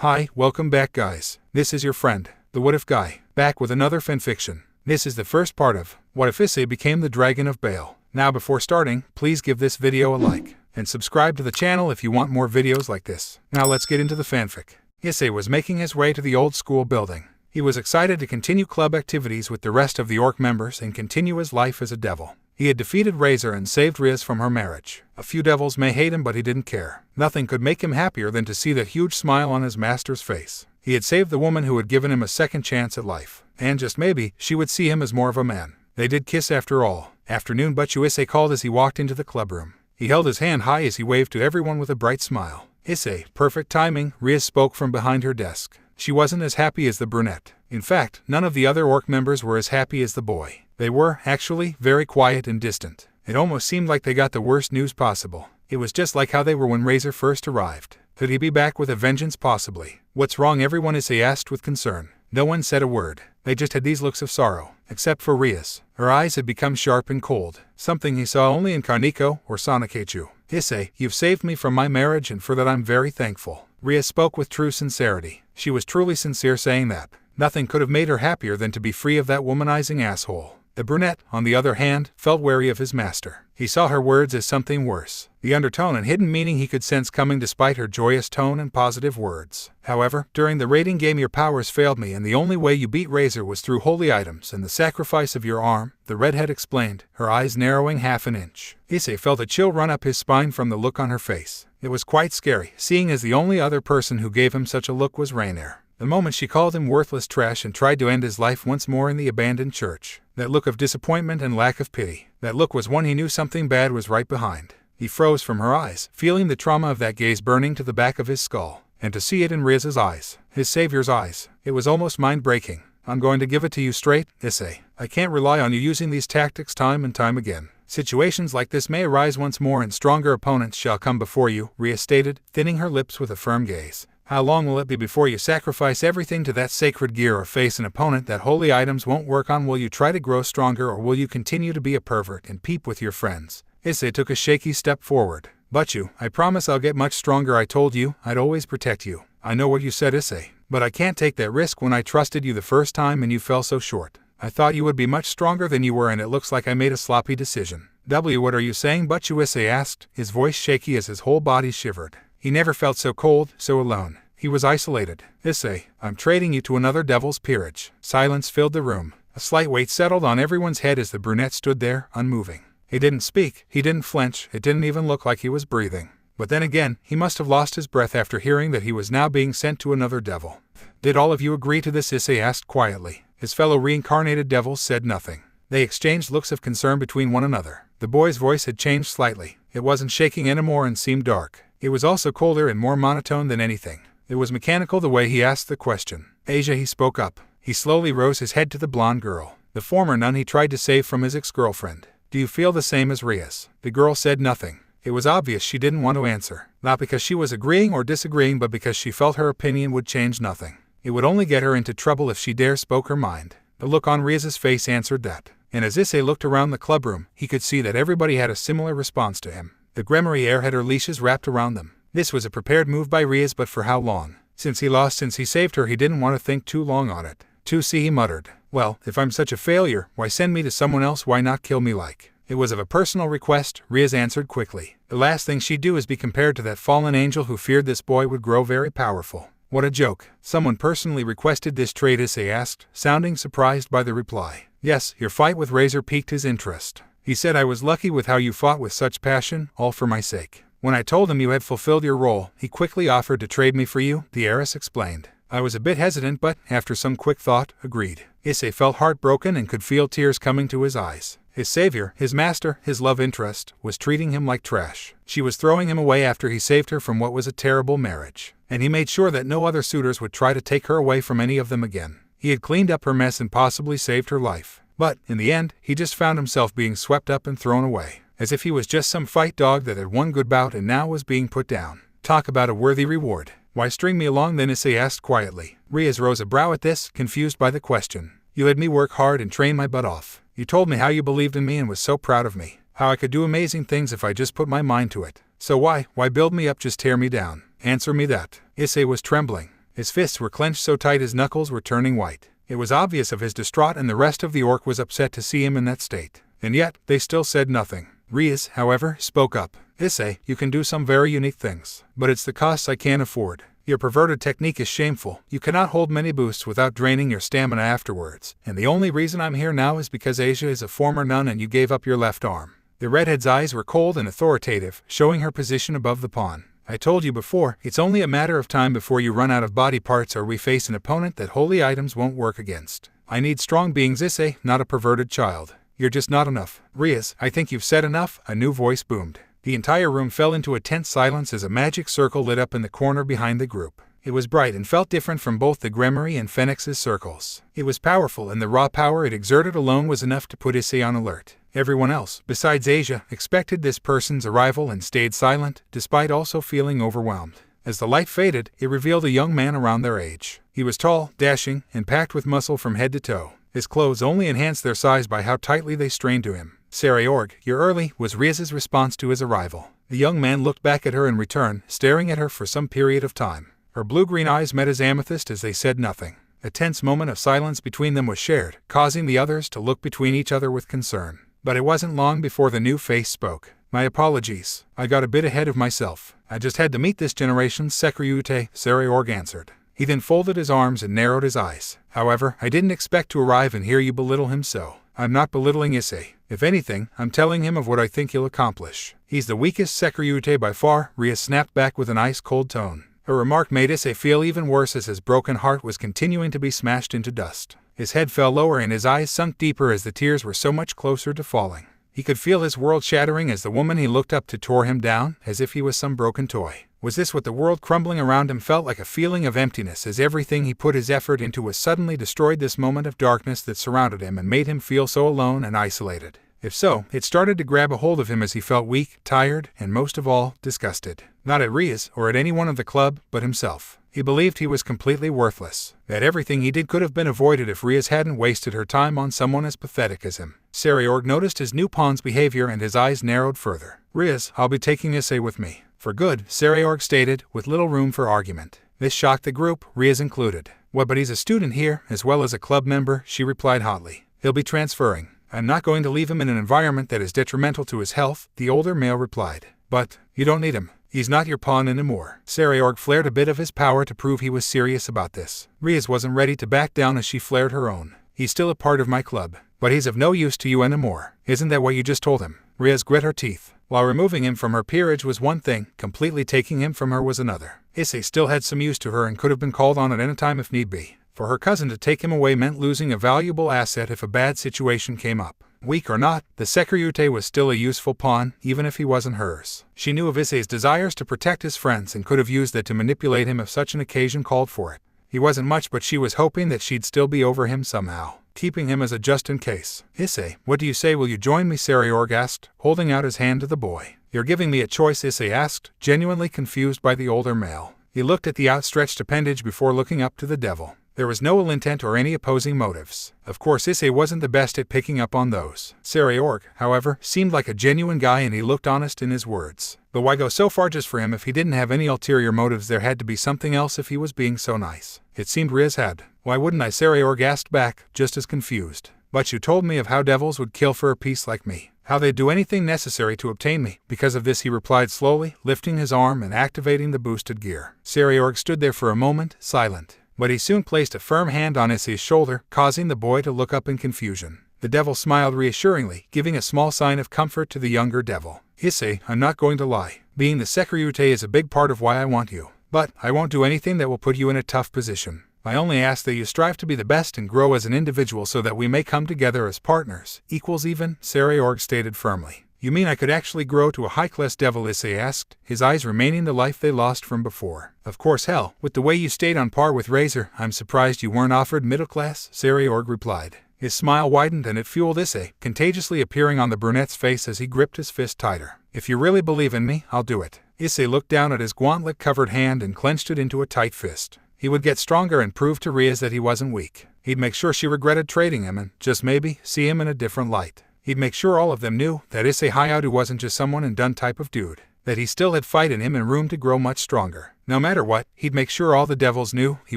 Hi, welcome back guys. This is your friend, the What If Guy, back with another fanfiction. This is the first part of What If Issei Became the Dragon of Bael. Now before starting, please give this video a like, and subscribe to the channel if you want more videos like this. Now let's get into the fanfic. Issei was making his way to the old school building. He was excited to continue club activities with the rest of the orc members and continue his life as a devil. He had defeated Razor and saved Rias from her marriage. A few devils may hate him, but he didn't care. Nothing could make him happier than to see the huge smile on his master's face. He had saved the woman who had given him a second chance at life. And just maybe, she would see him as more of a man. They did kiss after all. Afternoon Butchu Issei called as he walked into the clubroom. He held his hand high as he waved to everyone with a bright smile. Issei, perfect timing, Rias spoke from behind her desk. She wasn't as happy as the brunette. In fact, none of the other orc members were as happy as the boy. They were, actually, very quiet and distant. It almost seemed like they got the worst news possible. It was just like how they were when Razor first arrived. Could he be back with a vengeance possibly? What's wrong, everyone? Issei asked with concern. No one said a word. They just had these looks of sorrow. Except for Rias. Her eyes had become sharp and cold. Something he saw only in Kaneko or Sonokachu. Issei, you've saved me from my marriage, and for that I'm very thankful. Rias spoke with true sincerity. She was truly sincere saying that. Nothing could have made her happier than to be free of that womanizing asshole. The brunette, on the other hand, felt wary of his master. He saw her words as something worse. The undertone and hidden meaning he could sense coming despite her joyous tone and positive words. However, during the raiding game your powers failed me, and the only way you beat Razor was through holy items and the sacrifice of your arm, the redhead explained, her eyes narrowing half an inch. Issei felt a chill run up his spine from the look on her face. It was quite scary, seeing as the only other person who gave him such a look was Rainier. The moment she called him worthless trash and tried to end his life once more in the abandoned church. That look of disappointment and lack of pity. That look was one he knew something bad was right behind. He froze from her eyes, feeling the trauma of that gaze burning to the back of his skull. And to see it in Rias's eyes, his savior's eyes, it was almost mind-breaking. I'm going to give it to you straight, Issei. I can't rely on you using these tactics time and time again. Situations like this may arise once more and stronger opponents shall come before you, Rias stated, thinning her lips with a firm gaze. How long will it be before you sacrifice everything to that sacred gear or face an opponent that holy items won't work on? Will you try to grow stronger, or will you continue to be a pervert and peep with your friends? Issei took a shaky step forward. Butchu, I promise I'll get much stronger. I told you, I'd always protect you. I know what you said, Issei. But I can't take that risk when I trusted you the first time and you fell so short. I thought you would be much stronger than you were, and it looks like I made a sloppy decision. What are you saying, Butchu? Issei asked, his voice shaky as his whole body shivered. He never felt so cold, so alone. He was isolated. Issei, I'm trading you to another devil's peerage. Silence filled the room. A slight weight settled on everyone's head as the brunette stood there, unmoving. He didn't speak, he didn't flinch, it didn't even look like he was breathing. But then again, he must have lost his breath after hearing that he was now being sent to another devil. Did all of you agree to this? Issei asked quietly. His fellow reincarnated devils said nothing. They exchanged looks of concern between one another. The boy's voice had changed slightly. It wasn't shaking anymore and seemed dark. It was also colder and more monotone than anything. It was mechanical the way he asked the question. Asia, he spoke up. He slowly rose his head to the blonde girl, the former nun he tried to save from his ex-girlfriend. Do you feel the same as Rias? The girl said nothing. It was obvious she didn't want to answer. Not because she was agreeing or disagreeing, but because she felt her opinion would change nothing. It would only get her into trouble if she dare spoke her mind. The look on Rias's face answered that. And as Issei looked around the clubroom, he could see that everybody had a similar response to him. The Gremory heir had her leashes wrapped around them. This was a prepared move by Rias, but for how long? Since he saved her, he didn't want to think too long on it. To see, he muttered. Well, if I'm such a failure, why send me to someone else? Why not kill me like? It was of a personal request, Rias answered quickly. The last thing she'd do is be compared to that fallen angel who feared this boy would grow very powerful. What a joke. Someone personally requested this trade? Issei asked, sounding surprised by the reply. Yes, your fight with Razor piqued his interest. He said I was lucky with how you fought with such passion, all for my sake. When I told him you had fulfilled your role, he quickly offered to trade me for you, the heiress explained. I was a bit hesitant, but, after some quick thought, agreed. Issei felt heartbroken and could feel tears coming to his eyes. His savior, his master, his love interest, was treating him like trash. She was throwing him away after he saved her from what was a terrible marriage. And he made sure that no other suitors would try to take her away from any of them again. He had cleaned up her mess and possibly saved her life. But, in the end, he just found himself being swept up and thrown away. As if he was just some fight dog that had won good bout and now was being put down. Talk about a worthy reward. Why string me along then? Issei asked quietly. Rias rose a brow at this, confused by the question. You let me work hard and train my butt off. You told me how you believed in me and was so proud of me. How I could do amazing things if I just put my mind to it. So why build me up, just tear me down? Answer me that. Issei was trembling. His fists were clenched so tight his knuckles were turning white. It was obvious of his distraught, and the rest of the orc was upset to see him in that state. And yet, they still said nothing. Rias, however, spoke up. Issei, you can do some very unique things, but it's the costs I can't afford. Your perverted technique is shameful. You cannot hold many boosts without draining your stamina afterwards. And the only reason I'm here now is because Asia is a former nun and you gave up your left arm. The redhead's eyes were cold and authoritative, showing her position above the pawn. I told you before, it's only a matter of time before you run out of body parts or we face an opponent that holy items won't work against. I need strong beings, Issei, not a perverted child. You're just not enough. Rias, I think you've said enough, a new voice boomed. The entire room fell into a tense silence as a magic circle lit up in the corner behind the group. It was bright and felt different from both the Grimoire and Phoenix's circles. It was powerful, and the raw power it exerted alone was enough to put Issei on alert. Everyone else, besides Asia, expected this person's arrival and stayed silent, despite also feeling overwhelmed. As the light faded, it revealed a young man around their age. He was tall, dashing, and packed with muscle from head to toe. His clothes only enhanced their size by how tightly they strained to him. Sairaorg, you're early, was Rias's response to his arrival. The young man looked back at her in return, staring at her for some period of time. Her blue-green eyes met his amethyst as they said nothing. A tense moment of silence between them was shared, causing the others to look between each other with concern. But it wasn't long before the new face spoke. My apologies. I got a bit ahead of myself. I just had to meet this generation's Sairaorg, Sairaorg answered. He then folded his arms and narrowed his eyes. However, I didn't expect to arrive and hear you belittle him so. I'm not belittling Issei. If anything, I'm telling him of what I think he'll accomplish. He's the weakest Sairaorg by far, Rias snapped back with an ice-cold tone. Her remark made Issei feel even worse as his broken heart was continuing to be smashed into dust. His head fell lower and his eyes sunk deeper as the tears were so much closer to falling. He could feel his world shattering as the woman he looked up to tore him down, as if he was some broken toy. Was this what the world crumbling around him felt like? A feeling of emptiness as everything he put his effort into was suddenly destroyed, this moment of darkness that surrounded him and made him feel so alone and isolated. If so, it started to grab a hold of him as he felt weak, tired, and most of all, disgusted. Not at Rias or at anyone of the club, but himself. He believed he was completely worthless, that everything he did could have been avoided if Rias hadn't wasted her time on someone as pathetic as him. Sairaorg noticed his new pawn's behavior and his eyes narrowed further. Rias, I'll be taking Issei with me. For good, Sairaorg stated, with little room for argument. This shocked the group, Rias included. What, but he's a student here, as well as a club member, she replied hotly. He'll be transferring. I'm not going to leave him in an environment that is detrimental to his health, the older male replied. But, you don't need him. He's not your pawn anymore. Sairaorg flared a bit of his power to prove he was serious about this. Rias wasn't ready to back down as she flared her own. He's still a part of my club, but he's of no use to you anymore. Isn't that what you just told him? Rias grit her teeth. While removing him from her peerage was one thing, completely taking him from her was another. Issei still had some use to her and could have been called on at any time if need be. For her cousin to take him away meant losing a valuable asset if a bad situation came up. Weak or not, the Sairaorg was still a useful pawn, even if he wasn't hers. She knew of Issei's desires to protect his friends and could have used that to manipulate him if such an occasion called for it. He wasn't much, but she was hoping that she'd still be over him somehow, keeping him as a just in case. Issei, what do you say, will you join me? Sairaorg asked, holding out his hand to the boy. You're giving me a choice, Issei asked, genuinely confused by the older male. He looked at the outstretched appendage before looking up to the devil. There was no ill intent or any opposing motives. Of course, Issei wasn't the best at picking up on those. Sairaorg, however, seemed like a genuine guy and he looked honest in his words. But why go so far just for him if he didn't have any ulterior motives? There had to be something else if he was being so nice. It seemed Rias had. Why wouldn't I? Sairaorg asked back, just as confused. But you told me of how devils would kill for a piece like me. How they'd do anything necessary to obtain me. Because of this, he replied slowly, lifting his arm and activating the boosted gear. Sairaorg stood there for a moment, silent. But he soon placed a firm hand on Issei's shoulder, causing the boy to look up in confusion. The devil smiled reassuringly, giving a small sign of comfort to the younger devil. Issei, I'm not going to lie. Being the Sairaorg is a big part of why I want you. But I won't do anything that will put you in a tough position. I only ask that you strive to be the best and grow as an individual so that we may come together as partners, equals even, Sairaorg stated firmly. You mean I could actually grow to a high-class devil? Issei asked, his eyes remaining the life they lost from before. Of course, hell, with the way you stayed on par with Razor, I'm surprised you weren't offered middle class, Sairaorg replied. His smile widened and it fueled Issei, contagiously appearing on the brunette's face as he gripped his fist tighter. If you really believe in me, I'll do it. Issei looked down at his gauntlet-covered hand and clenched it into a tight fist. He would get stronger and prove to Rias that he wasn't weak. He'd make sure she regretted trading him and, just maybe, see him in a different light. He'd make sure all of them knew that Issei Hayadu wasn't just someone and done type of dude. that he still had fight in him and room to grow much stronger. No matter what, he'd make sure all the devils knew he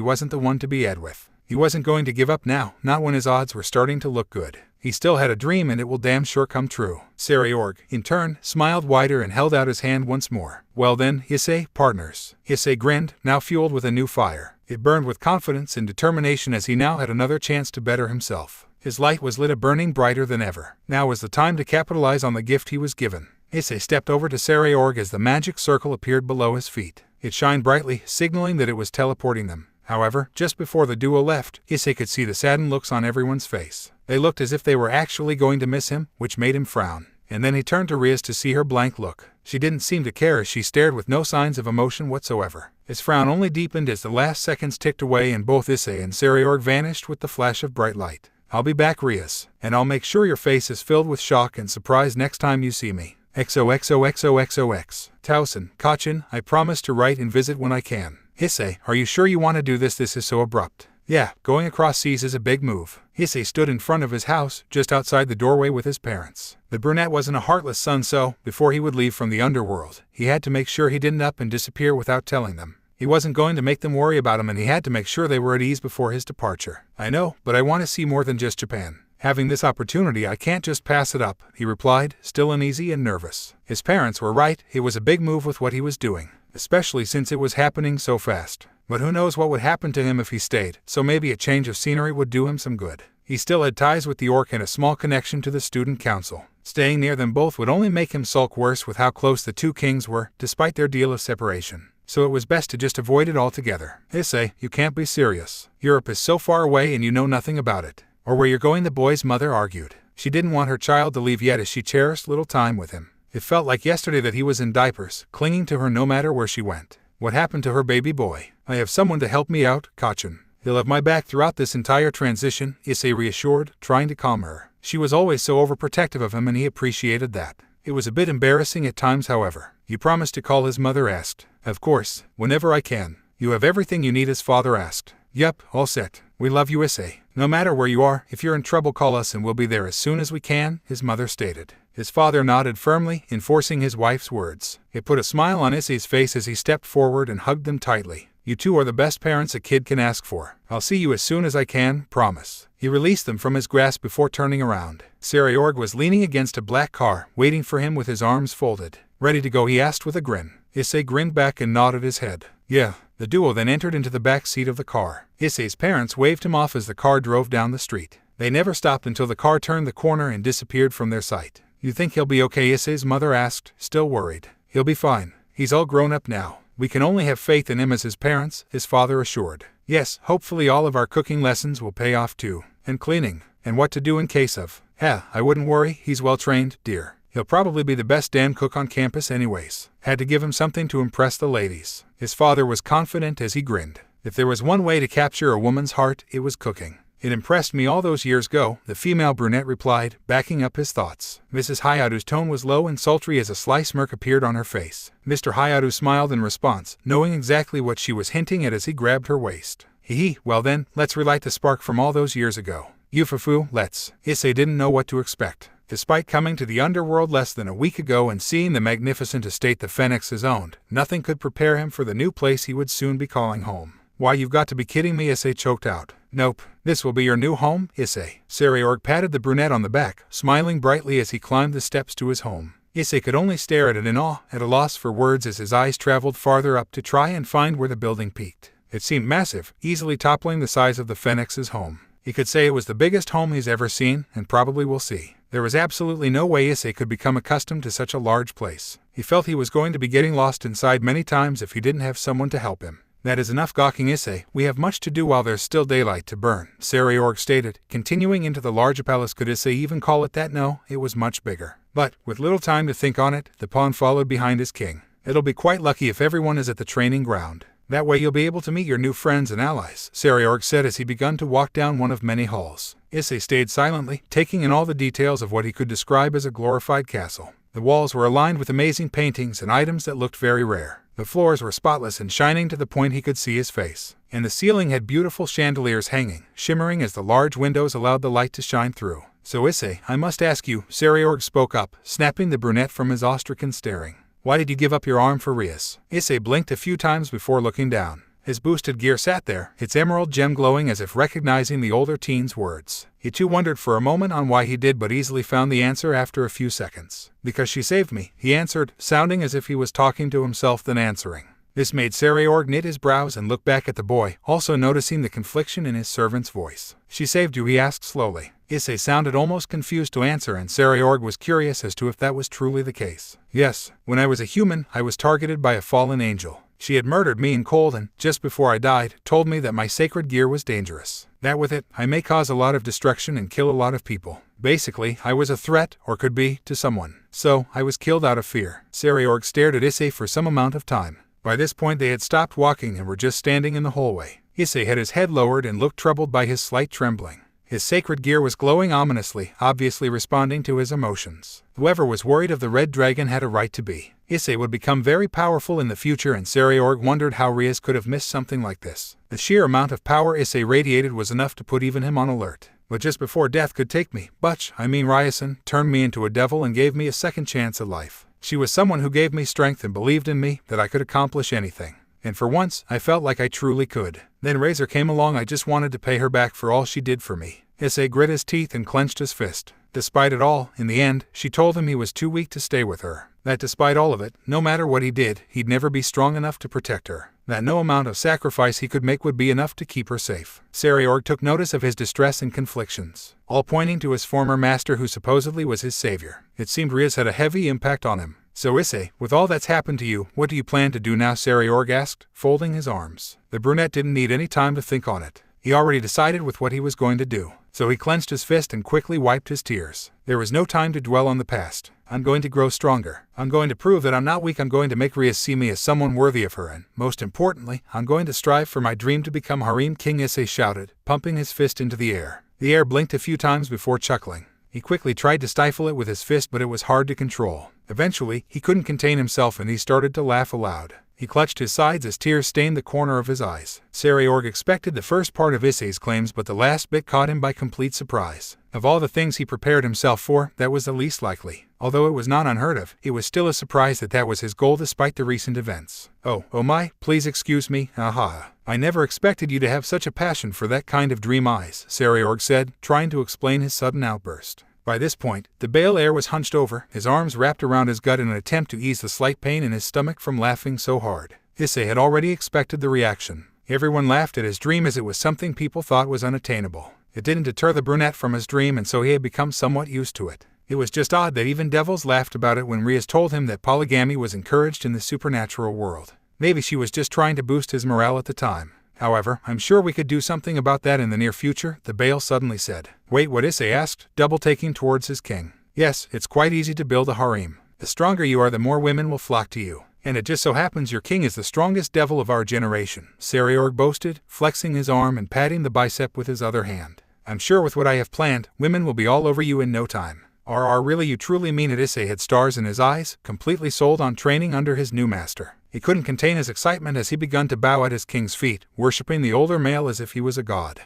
wasn't the one to be had with. He wasn't going to give up now, not when his odds were starting to look good. He still had a dream and it will damn sure come true. Sairaorg, in turn, smiled wider and held out his hand once more. Well then, Issei, partners. Issei grinned, now fueled with a new fire. It burned with confidence and determination as he now had another chance to better himself. His light was lit a burning brighter than ever. Now was the time to capitalize on the gift he was given. Issei stepped over to Sairaorg as the magic circle appeared below his feet. It shined brightly, signaling that it was teleporting them. However, just before the duo left, Issei could see the saddened looks on everyone's face. They looked as if they were actually going to miss him, which made him frown. And then he turned to Rias to see her blank look. She didn't seem to care as she stared with no signs of emotion whatsoever. His frown only deepened as the last seconds ticked away and both Issei and Sairaorg vanished with the flash of bright light. I'll be back, Rias, and I'll make sure your face is filled with shock and surprise next time you see me. XOXOXOXOX. Towson, Kachin, I promise to write and visit when I can. Issei, are you sure you want to do this? This is so abrupt. Yeah, going across seas is a big move. Issei stood in front of his house, just outside the doorway with his parents. The brunette wasn't a heartless son, so, before he would leave from the underworld, he had to make sure he didn't up and disappear without telling them. He wasn't going to make them worry about him and he had to make sure they were at ease before his departure. I know, but I want to see more than just Japan. Having this opportunity, I can't just pass it up, he replied, still uneasy and nervous. His parents were right, it was a big move with what he was doing, especially since it was happening so fast. But who knows what would happen to him if he stayed, so maybe a change of scenery would do him some good. He still had ties with the orc and a small connection to the student council. Staying near them both would only make him sulk worse with how close the two kings were, despite their deal of separation. So it was best to just avoid it altogether. Issei, you can't be serious. Europe is so far away and you know nothing about it. Or where you're going, the boy's mother argued. She didn't want her child to leave yet as she cherished little time with him. It felt like yesterday that he was in diapers, clinging to her no matter where she went. What happened to her baby boy? I have someone to help me out, Kachin. He'll have my back throughout this entire transition, Issei reassured, trying to calm her. She was always so overprotective of him and he appreciated that. It was a bit embarrassing at times, however. You promised to call, his mother asked. Of course, whenever I can. You have everything you need, his father asked. Yup, all set. We love you, Issei. No matter where you are, if you're in trouble, call us and we'll be there as soon as we can, his mother stated. His father nodded firmly, enforcing his wife's words. It put a smile on Issei's face as he stepped forward and hugged them tightly. You two are the best parents a kid can ask for. I'll see you as soon as I can, promise. He released them from his grasp before turning around. Sairaorg was leaning against a black car, waiting for him with his arms folded. Ready to go, he asked with a grin. Issei grinned back and nodded his head. Yeah. The duo then entered into the back seat of the car. Issei's parents waved him off as the car drove down the street. They never stopped until the car turned the corner and disappeared from their sight. You think he'll be okay? Issei's mother asked, still worried. He'll be fine. He's all grown up now. We can only have faith in him as his parents, his father assured. Yes, hopefully all of our cooking lessons will pay off too. And cleaning. And what to do in case of. I wouldn't worry, he's well trained, dear. He'll probably be the best damn cook on campus anyways. Had to give him something to impress the ladies. His father was confident as he grinned. If there was one way to capture a woman's heart, it was cooking. It impressed me all those years ago, the female brunette replied, backing up his thoughts. Mrs. Hayadu's tone was low and sultry as a sly smirk appeared on her face. Mr. Hayadu smiled in response, knowing exactly what she was hinting at as he grabbed her waist. Hee, well then, let's relight the spark from all those years ago. Yufufu, let's. Issei didn't know what to expect. Despite coming to the underworld less than a week ago and seeing the magnificent estate the Phoenixes owned, nothing could prepare him for the new place he would soon be calling home. Why, you've got to be kidding me, Issei choked out. Nope. This will be your new home, Issei. Sairaorg patted the brunette on the back, smiling brightly as he climbed the steps to his home. Issei could only stare at it in awe, at a loss for words as his eyes traveled farther up to try and find where the building peaked. It seemed massive, easily toppling the size of the Phoenix's home. He could say it was the biggest home he's ever seen, and probably will see. There was absolutely no way Issei could become accustomed to such a large place. He felt he was going to be getting lost inside many times if he didn't have someone to help him. That is enough gawking, Issei. We have much to do while there's still daylight to burn, Sairaorg stated, continuing into the large palace. Could Issei even call it that? No, it was much bigger. But, with little time to think on it, the pawn followed behind his king. It'll be quite lucky if everyone is at the training ground. That way you'll be able to meet your new friends and allies, Sairaorg said as he began to walk down one of many halls. Issei stayed silently, taking in all the details of what he could describe as a glorified castle. The walls were aligned with amazing paintings and items that looked very rare. The floors were spotless and shining to the point he could see his face. And the ceiling had beautiful chandeliers hanging, shimmering as the large windows allowed the light to shine through. So Issei, I must ask you, Sairaorg spoke up, snapping the brunette from his ostracan staring. Why did you give up your arm for Rias? Issei blinked a few times before looking down. His boosted gear sat there, its emerald gem glowing as if recognizing the older teen's words. He too wondered for a moment on why he did, but easily found the answer after a few seconds. Because she saved me, he answered, sounding as if he was talking to himself then answering. This made Sairaorg knit his brows and look back at the boy, also noticing the confliction in his servant's voice. She saved you, he asked slowly. Issei sounded almost confused to answer, and Sairaorg was curious as to if that was truly the case. Yes, when I was a human, I was targeted by a fallen angel. She had murdered me in cold and, just before I died, told me that my sacred gear was dangerous. That with it, I may cause a lot of destruction and kill a lot of people. Basically, I was a threat, or could be, to someone. So, I was killed out of fear. Sairaorg stared at Issei for some amount of time. By this point they had stopped walking and were just standing in the hallway. Issei had his head lowered and looked troubled by his slight trembling. His sacred gear was glowing ominously, obviously responding to his emotions. Whoever was worried of the red dragon had a right to be. Issei would become very powerful in the future, and Sairaorg wondered how Rias could have missed something like this. The sheer amount of power Issei radiated was enough to put even him on alert. But just before death could take me, Riasan turned me into a devil and gave me a second chance at life. She was someone who gave me strength and believed in me, that I could accomplish anything. And for once, I felt like I truly could. Then Razor came along. I just wanted to pay her back for all she did for me. Issei grit his teeth and clenched his fist. Despite it all, in the end, she told him he was too weak to stay with her. That despite all of it, no matter what he did, he'd never be strong enough to protect her. That no amount of sacrifice he could make would be enough to keep her safe. Sairaorg took notice of his distress and conflictions, all pointing to his former master who supposedly was his savior. It seemed Rias had a heavy impact on him. So Issei, with all that's happened to you, what do you plan to do now? Sairaorg asked, folding his arms. The brunette didn't need any time to think on it. He already decided with what he was going to do. So he clenched his fist and quickly wiped his tears. There was no time to dwell on the past. I'm going to grow stronger. I'm going to prove that I'm not weak. I'm going to make Rias see me as someone worthy of her, and, most importantly, I'm going to strive for my dream to become Harem King, Issei shouted, pumping his fist into the air. The air blinked a few times before chuckling. He quickly tried to stifle it with his fist, but it was hard to control. Eventually, he couldn't contain himself and he started to laugh aloud. He clutched his sides as tears stained the corner of his eyes. Sairaorg expected the first part of Issei's claims, but the last bit caught him by complete surprise. Of all the things he prepared himself for, that was the least likely. Although it was not unheard of, it was still a surprise that that was his goal despite the recent events. Oh my, please excuse me, I never expected you to have such a passion for that kind of dream eyes, Sairaorg said, trying to explain his sudden outburst. By this point, the Bael heir was hunched over, his arms wrapped around his gut in an attempt to ease the slight pain in his stomach from laughing so hard. Issei had already expected the reaction. Everyone laughed at his dream as it was something people thought was unattainable. It didn't deter the brunette from his dream, and so he had become somewhat used to it. It was just odd that even devils laughed about it when Rias told him that polygamy was encouraged in the supernatural world. Maybe she was just trying to boost his morale at the time. However, I'm sure we could do something about that in the near future, the Bael suddenly said. Wait, what? Issei asked, double-taking towards his king. Yes, it's quite easy to build a harem. The stronger you are, the more women will flock to you. And it just so happens your king is the strongest devil of our generation, Sairaorg boasted, flexing his arm and patting the bicep with his other hand. I'm sure with what I have planned, women will be all over you in no time. Really, you truly mean it? Issei had stars in his eyes, completely sold on training under his new master. He couldn't contain his excitement as he began to bow at his king's feet, worshipping the older male as if he was a god.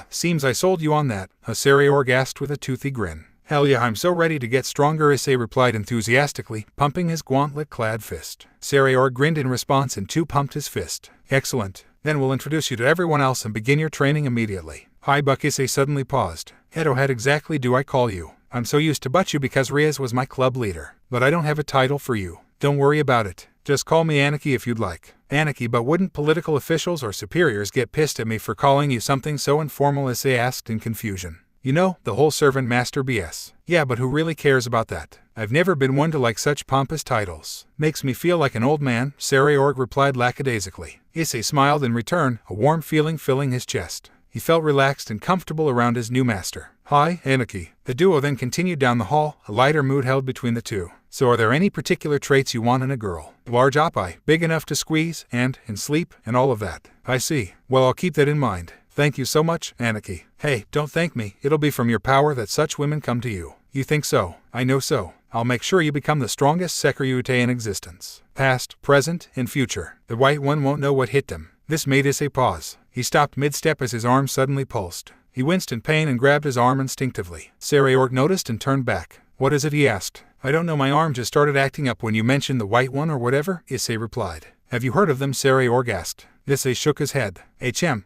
Seems I sold you on that, Sairaorg asked with a toothy grin. Hell yeah, I'm so ready to get stronger, Issei replied enthusiastically, pumping his gauntlet-clad fist. Sairaorg grinned in response and too pumped his fist. Excellent. Then we'll introduce you to everyone else and begin your training immediately. Hi Buck, Issei suddenly paused. Head exactly do I call you? I'm so used to Butchu because Rias was my club leader. But I don't have a title for you. Don't worry about it. Just call me Anarchy if you'd like. Anarchy, but wouldn't political officials or superiors get pissed at me for calling you something so informal? Issei asked in confusion. You know, the whole servant master BS. Yeah, but who really cares about that? I've never been one to like such pompous titles. Makes me feel like an old man, Sairaorg replied lackadaisically. Issei smiled in return, a warm feeling filling his chest. He felt relaxed and comfortable around his new master. Hi, Anarchy. The duo then continued down the hall, a lighter mood held between the two. So are there any particular traits you want in a girl? Large oppai, big enough to squeeze, and sleep, and all of that. I see. Well, I'll keep that in mind. Thank you so much, Anarchy. Hey, don't thank me. It'll be from your power that such women come to you. You think so? I know so. I'll make sure you become the strongest Sekiryute in existence. Past, present, and future. The white one won't know what hit them. This made Issei pause. He stopped mid-step as his arm suddenly pulsed. He winced in pain and grabbed his arm instinctively. Sairaorg noticed and turned back. What is it? He asked. I don't know, my arm just started acting up when you mentioned the white one or whatever, Issei replied. Have you heard of them? Sairaorg asked. Issei shook his head.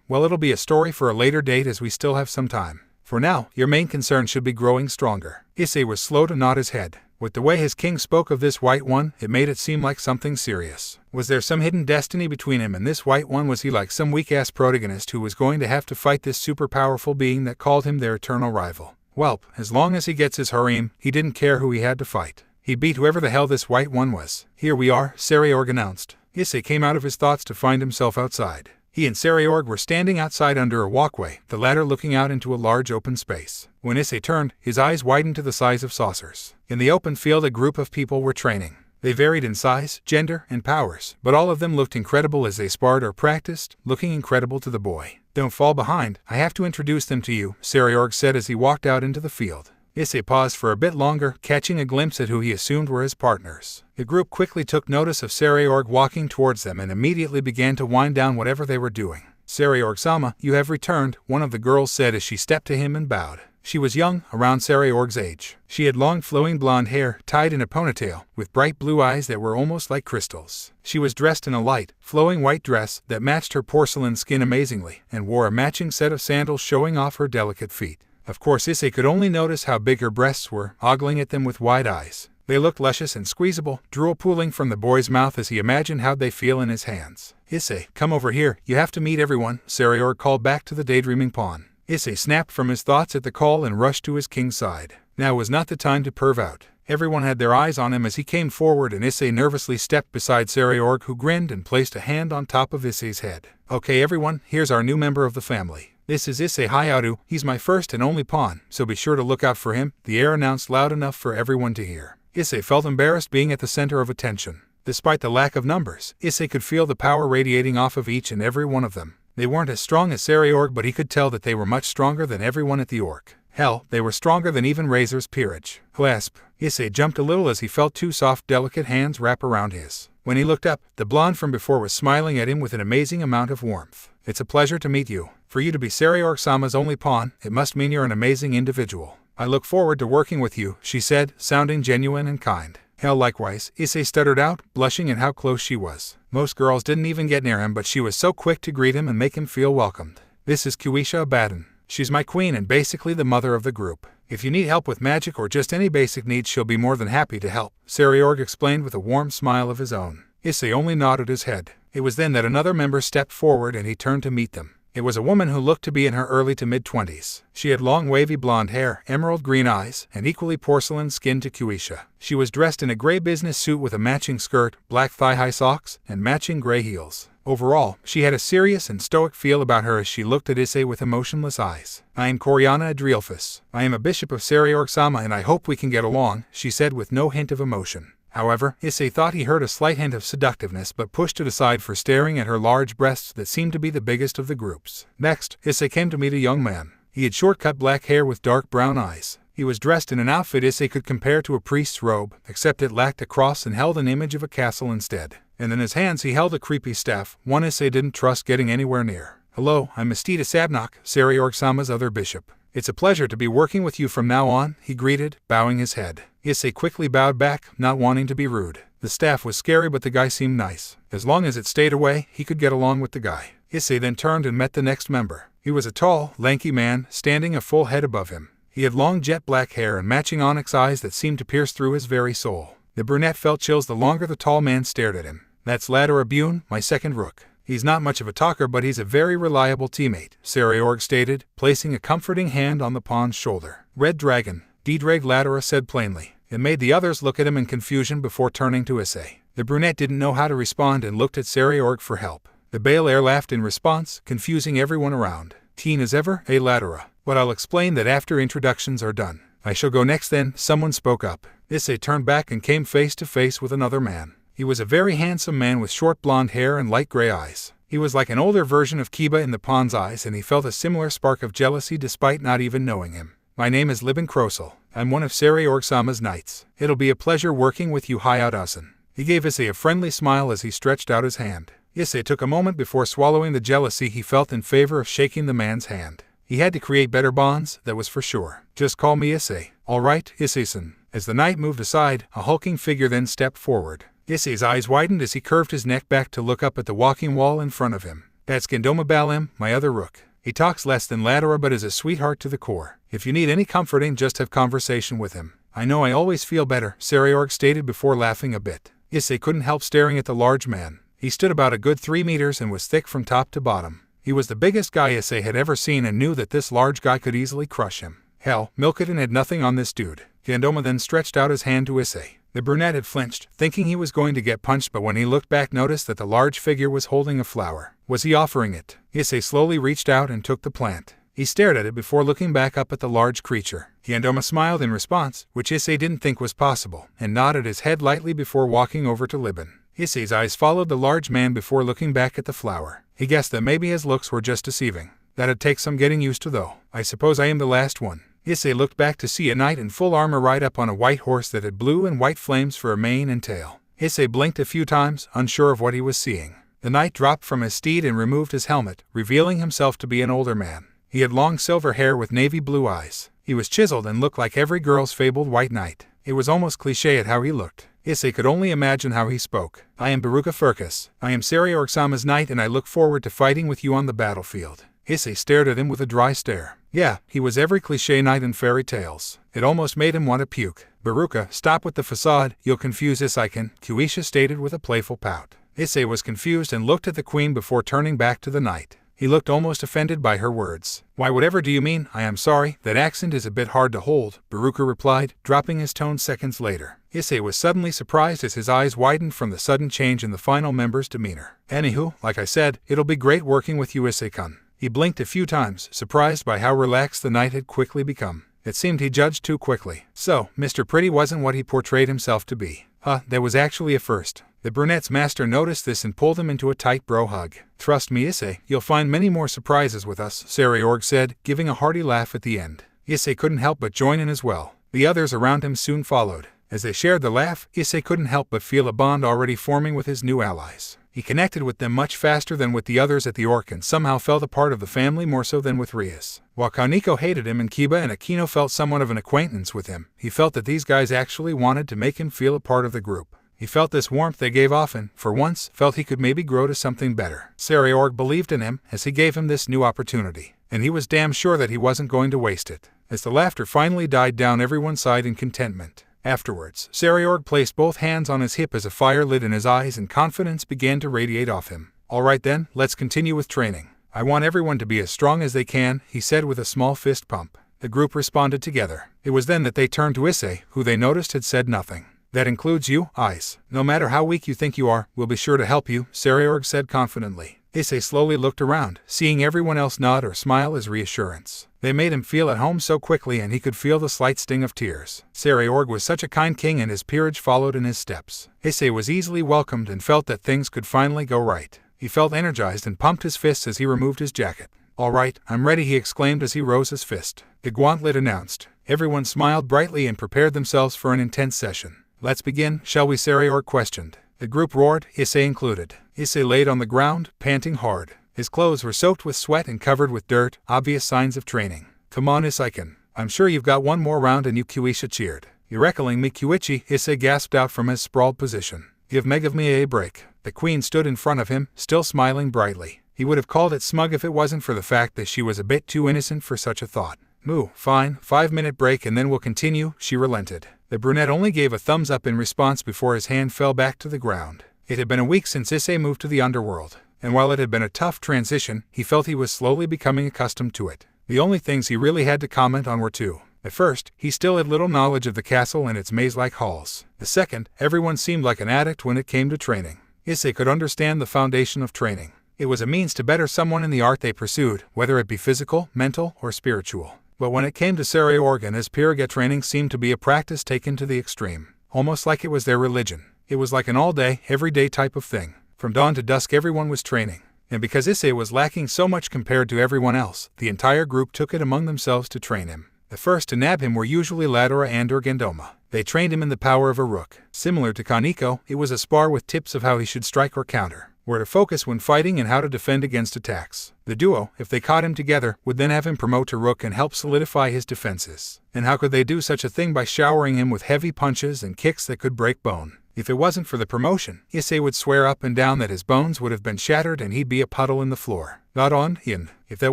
Well, it'll be a story for a later date as we still have some time. For now, your main concern should be growing stronger. Issei was slow to nod his head. With the way his king spoke of this white one, it made it seem like something serious. Was there some hidden destiny between him and this white one? Was he like some weak-ass protagonist who was going to have to fight this super powerful being that called him their eternal rival? Well, as long as he gets his harem, he didn't care who he had to fight. He beat whoever the hell this white one was. Here we are, Sairaorg announced. Issei came out of his thoughts to find himself outside. He and Sairaorg were standing outside under a walkway, the latter looking out into a large open space. When Issei turned, his eyes widened to the size of saucers. In the open field, a group of people were training. They varied in size, gender, and powers, but all of them looked incredible as they sparred or practiced, looking incredible to the boy. Don't fall behind, I have to introduce them to you, Sairaorg said as he walked out into the field. Issei paused for a bit longer, catching a glimpse at who he assumed were his partners. The group quickly took notice of Sairaorg walking towards them and immediately began to wind down whatever they were doing. Sairaorg-sama, you have returned, one of the girls said as she stepped to him and bowed. She was young, around Sairaorg's age. She had long flowing blonde hair, tied in a ponytail, with bright blue eyes that were almost like crystals. She was dressed in a light, flowing white dress that matched her porcelain skin amazingly, and wore a matching set of sandals showing off her delicate feet. Of course, Issei could only notice how big her breasts were, ogling at them with wide eyes. They looked luscious and squeezable, drool pooling from the boy's mouth as he imagined how'd they feel in his hands. Issei, come over here, you have to meet everyone, Sairaorg called back to the daydreaming pawn. Issei snapped from his thoughts at the call and rushed to his king's side. Now was not the time to perv out. Everyone had their eyes on him as he came forward, and Issei nervously stepped beside Sairaorg, who grinned and placed a hand on top of Issei's head. Okay everyone, here's our new member of the family. This is Issei Hayaru, he's my first and only pawn, so be sure to look out for him, the heir announced loud enough for everyone to hear. Issei felt embarrassed being at the center of attention. Despite the lack of numbers, Issei could feel the power radiating off of each and every one of them. They weren't as strong as Sairaorg, but he could tell that they were much stronger than everyone at the Orc. Hell, they were stronger than even Razor's peerage. Clasp. Issei jumped a little as he felt two soft, delicate hands wrap around his. When he looked up, the blonde from before was smiling at him with an amazing amount of warmth. It's a pleasure to meet you. For you to be Sairaorg-sama's only pawn, it must mean you're an amazing individual. I look forward to working with you, she said, sounding genuine and kind. Hell, likewise, Issei stuttered out, blushing at how close she was. Most girls didn't even get near him, but she was so quick to greet him and make him feel welcomed. This is Kuisha Abaddon. She's my queen and basically the mother of the group. If you need help with magic or just any basic needs, she'll be more than happy to help, Sairaorg explained with a warm smile of his own. Issei only nodded his head. It was then that another member stepped forward and he turned to meet them. It was a woman who looked to be in her early to mid-20s. She had long wavy blonde hair, emerald green eyes, and equally porcelain skin to Kuisha. She was dressed in a gray business suit with a matching skirt, black thigh-high socks, and matching gray heels. Overall, she had a serious and stoic feel about her as she looked at Issei with emotionless eyes. I am Coriana Adrielphus. I am a bishop of Sairaorg-sama and I hope we can get along, she said with no hint of emotion. However, Issei thought he heard a slight hint of seductiveness but pushed it aside for staring at her large breasts that seemed to be the biggest of the groups. Next, Issei came to meet a young man. He had short-cut black hair with dark brown eyes. He was dressed in an outfit Issei could compare to a priest's robe, except it lacked a cross and held an image of a castle instead. And in his hands he held a creepy staff, one Issei didn't trust getting anywhere near. Hello, I'm Mistita Sabnok, Sairaorg-sama's other bishop. It's a pleasure to be working with you from now on, he greeted, bowing his head. Issei quickly bowed back, not wanting to be rude. The staff was scary but the guy seemed nice. As long as it stayed away, he could get along with the guy. Issei then turned and met the next member. He was a tall, lanky man, standing a full head above him. He had long jet black hair and matching onyx eyes that seemed to pierce through his very soul. The brunette felt chills the longer the tall man stared at him. That's Ladder Abune, my second rook. He's not much of a talker but he's a very reliable teammate, Sairaorg stated, placing a comforting hand on the pawn's shoulder. Red Dragon, Ddraig Ladera said plainly. It made the others look at him in confusion before turning to Issei. The brunette didn't know how to respond and looked at Sairaorg for help. The Bael heir laughed in response, confusing everyone around. Teen as ever, Ladera. But I'll explain that after introductions are done. I shall go next then, someone spoke up. Issei turned back and came face to face with another man. He was a very handsome man with short blonde hair and light gray eyes. He was like an older version of Kiba in the pawn's eyes and he felt a similar spark of jealousy despite not even knowing him. My name is Libin Krosel. I'm one of Sairaorg-sama's knights. It'll be a pleasure working with you, Hayat-asan. He gave Issei a friendly smile as he stretched out his hand. Issei took a moment before swallowing the jealousy he felt in favor of shaking the man's hand. He had to create better bonds, that was for sure. Just call me Issei. All right, Issei-san. As the knight moved aside, a hulking figure then stepped forward. Issei's eyes widened as he curved his neck back to look up at the walking wall in front of him. That's Gendoma Bael, my other rook. He talks less than Ladora but is a sweetheart to the core. If you need any comforting, just have conversation with him. I know I always feel better, Sairaorg stated before laughing a bit. Issei couldn't help staring at the large man. He stood about a good 3 meters and was thick from top to bottom. He was the biggest guy Issei had ever seen and knew that this large guy could easily crush him. Hell, Milkadin had nothing on this dude. Gendoma then stretched out his hand to Issei. The brunette had flinched, thinking he was going to get punched, but when he looked back noticed that the large figure was holding a flower. Was he offering it? Issei slowly reached out and took the plant. He stared at it before looking back up at the large creature. Gendoma smiled in response, which Issei didn't think was possible, and nodded his head lightly before walking over to Libin. Issei's eyes followed the large man before looking back at the flower. He guessed that maybe his looks were just deceiving. That'd take some getting used to though. I suppose I am the last one. Issei looked back to see a knight in full armor ride up on a white horse that had blue and white flames for a mane and tail. Issei blinked a few times, unsure of what he was seeing. The knight dropped from his steed and removed his helmet, revealing himself to be an older man. He had long silver hair with navy blue eyes. He was chiseled and looked like every girl's fabled white knight. It was almost cliché at how he looked. Issei could only imagine how he spoke. I am Baruka Furcus. I am Sairaorg-sama's knight and I look forward to fighting with you on the battlefield. Issei stared at him with a dry stare. Yeah, he was every cliché knight in fairy tales. It almost made him want to puke. Baruka, stop with the facade, you'll confuse Isai-kun, Kuisha stated with a playful pout. Issei was confused and looked at the queen before turning back to the knight. He looked almost offended by her words. Why, whatever do you mean? I am sorry, that accent is a bit hard to hold, Baruka replied, dropping his tone seconds later. Issei was suddenly surprised as his eyes widened from the sudden change in the final member's demeanor. Anywho, like I said, it'll be great working with you, Issei-kun. He blinked a few times, surprised by how relaxed the knight had quickly become. It seemed he judged too quickly. So, Mr. Pretty wasn't what he portrayed himself to be. That was actually a first. The brunette's master noticed this and pulled him into a tight bro hug. Trust me, Issei, you'll find many more surprises with us, Sairaorg said, giving a hearty laugh at the end. Issei couldn't help but join in as well. The others around him soon followed. As they shared the laugh, Issei couldn't help but feel a bond already forming with his new allies. He connected with them much faster than with the others at the Orc and somehow felt a part of the family more so than with Rias. While Kaneko hated him and Kiba and Akino felt somewhat of an acquaintance with him, he felt that these guys actually wanted to make him feel a part of the group. He felt this warmth they gave off and, for once, felt he could maybe grow to something better. Sairaorg believed in him as he gave him this new opportunity, and he was damn sure that he wasn't going to waste it. As the laughter finally died down, everyone sighed in contentment. Afterwards, Sairaorg placed both hands on his hip as a fire lit in his eyes and confidence began to radiate off him. All right then, let's continue with training. I want everyone to be as strong as they can, he said with a small fist pump. The group responded together. It was then that they turned to Issei, who they noticed had said nothing. That includes you, Ice. No matter how weak you think you are, we'll be sure to help you, Sairaorg said confidently. Issei slowly looked around, seeing everyone else nod or smile as reassurance. They made him feel at home so quickly and he could feel the slight sting of tears. Sairaorg was such a kind king and his peerage followed in his steps. Issei was easily welcomed and felt that things could finally go right. He felt energized and pumped his fists as he removed his jacket. All right, I'm ready, he exclaimed as he rose his fist. The gauntlet announced. Everyone smiled brightly and prepared themselves for an intense session. Let's begin, shall we? Sairaorg questioned. The group roared, Issei included. Issei laid on the ground, panting hard. His clothes were soaked with sweat and covered with dirt, obvious signs of training. Come on, Issei-kun. I'm sure you've got one more round, and you, Kuisha cheered. You're recalling me, Kuichi, Issei gasped out from his sprawled position. Give me a break. The queen stood in front of him, still smiling brightly. He would have called it smug if it wasn't for the fact that she was a bit too innocent for such a thought. Moo, fine, 5-minute break and then we'll continue, she relented. The brunette only gave a thumbs up in response before his hand fell back to the ground. It had been a week since Issei moved to the underworld, and while it had been a tough transition, he felt he was slowly becoming accustomed to it. The only things he really had to comment on were two. At first, he still had little knowledge of the castle and its maze-like halls. The second, everyone seemed like an addict when it came to training. Issei could understand the foundation of training. It was a means to better someone in the art they pursued, whether it be physical, mental, or spiritual. But when it came to Sairaorg and his peerage training seemed to be a practice taken to the extreme, almost like it was their religion. It was like an all-day, everyday type of thing. From dawn to dusk everyone was training. And because Issei was lacking so much compared to everyone else, the entire group took it among themselves to train him. The first to nab him were usually Ladora and Gendoma. They trained him in the power of a rook. Similar to Kaneko, it was a spar with tips of how he should strike or counter. where to focus when fighting and how to defend against attacks. The duo, if they caught him together, would then have him promote to Rook and help solidify his defenses. And how could they do such a thing by showering him with heavy punches and kicks that could break bone? If it wasn't for the promotion, Issei would swear up and down that his bones would have been shattered and he'd be a puddle in the floor. Not on him. If that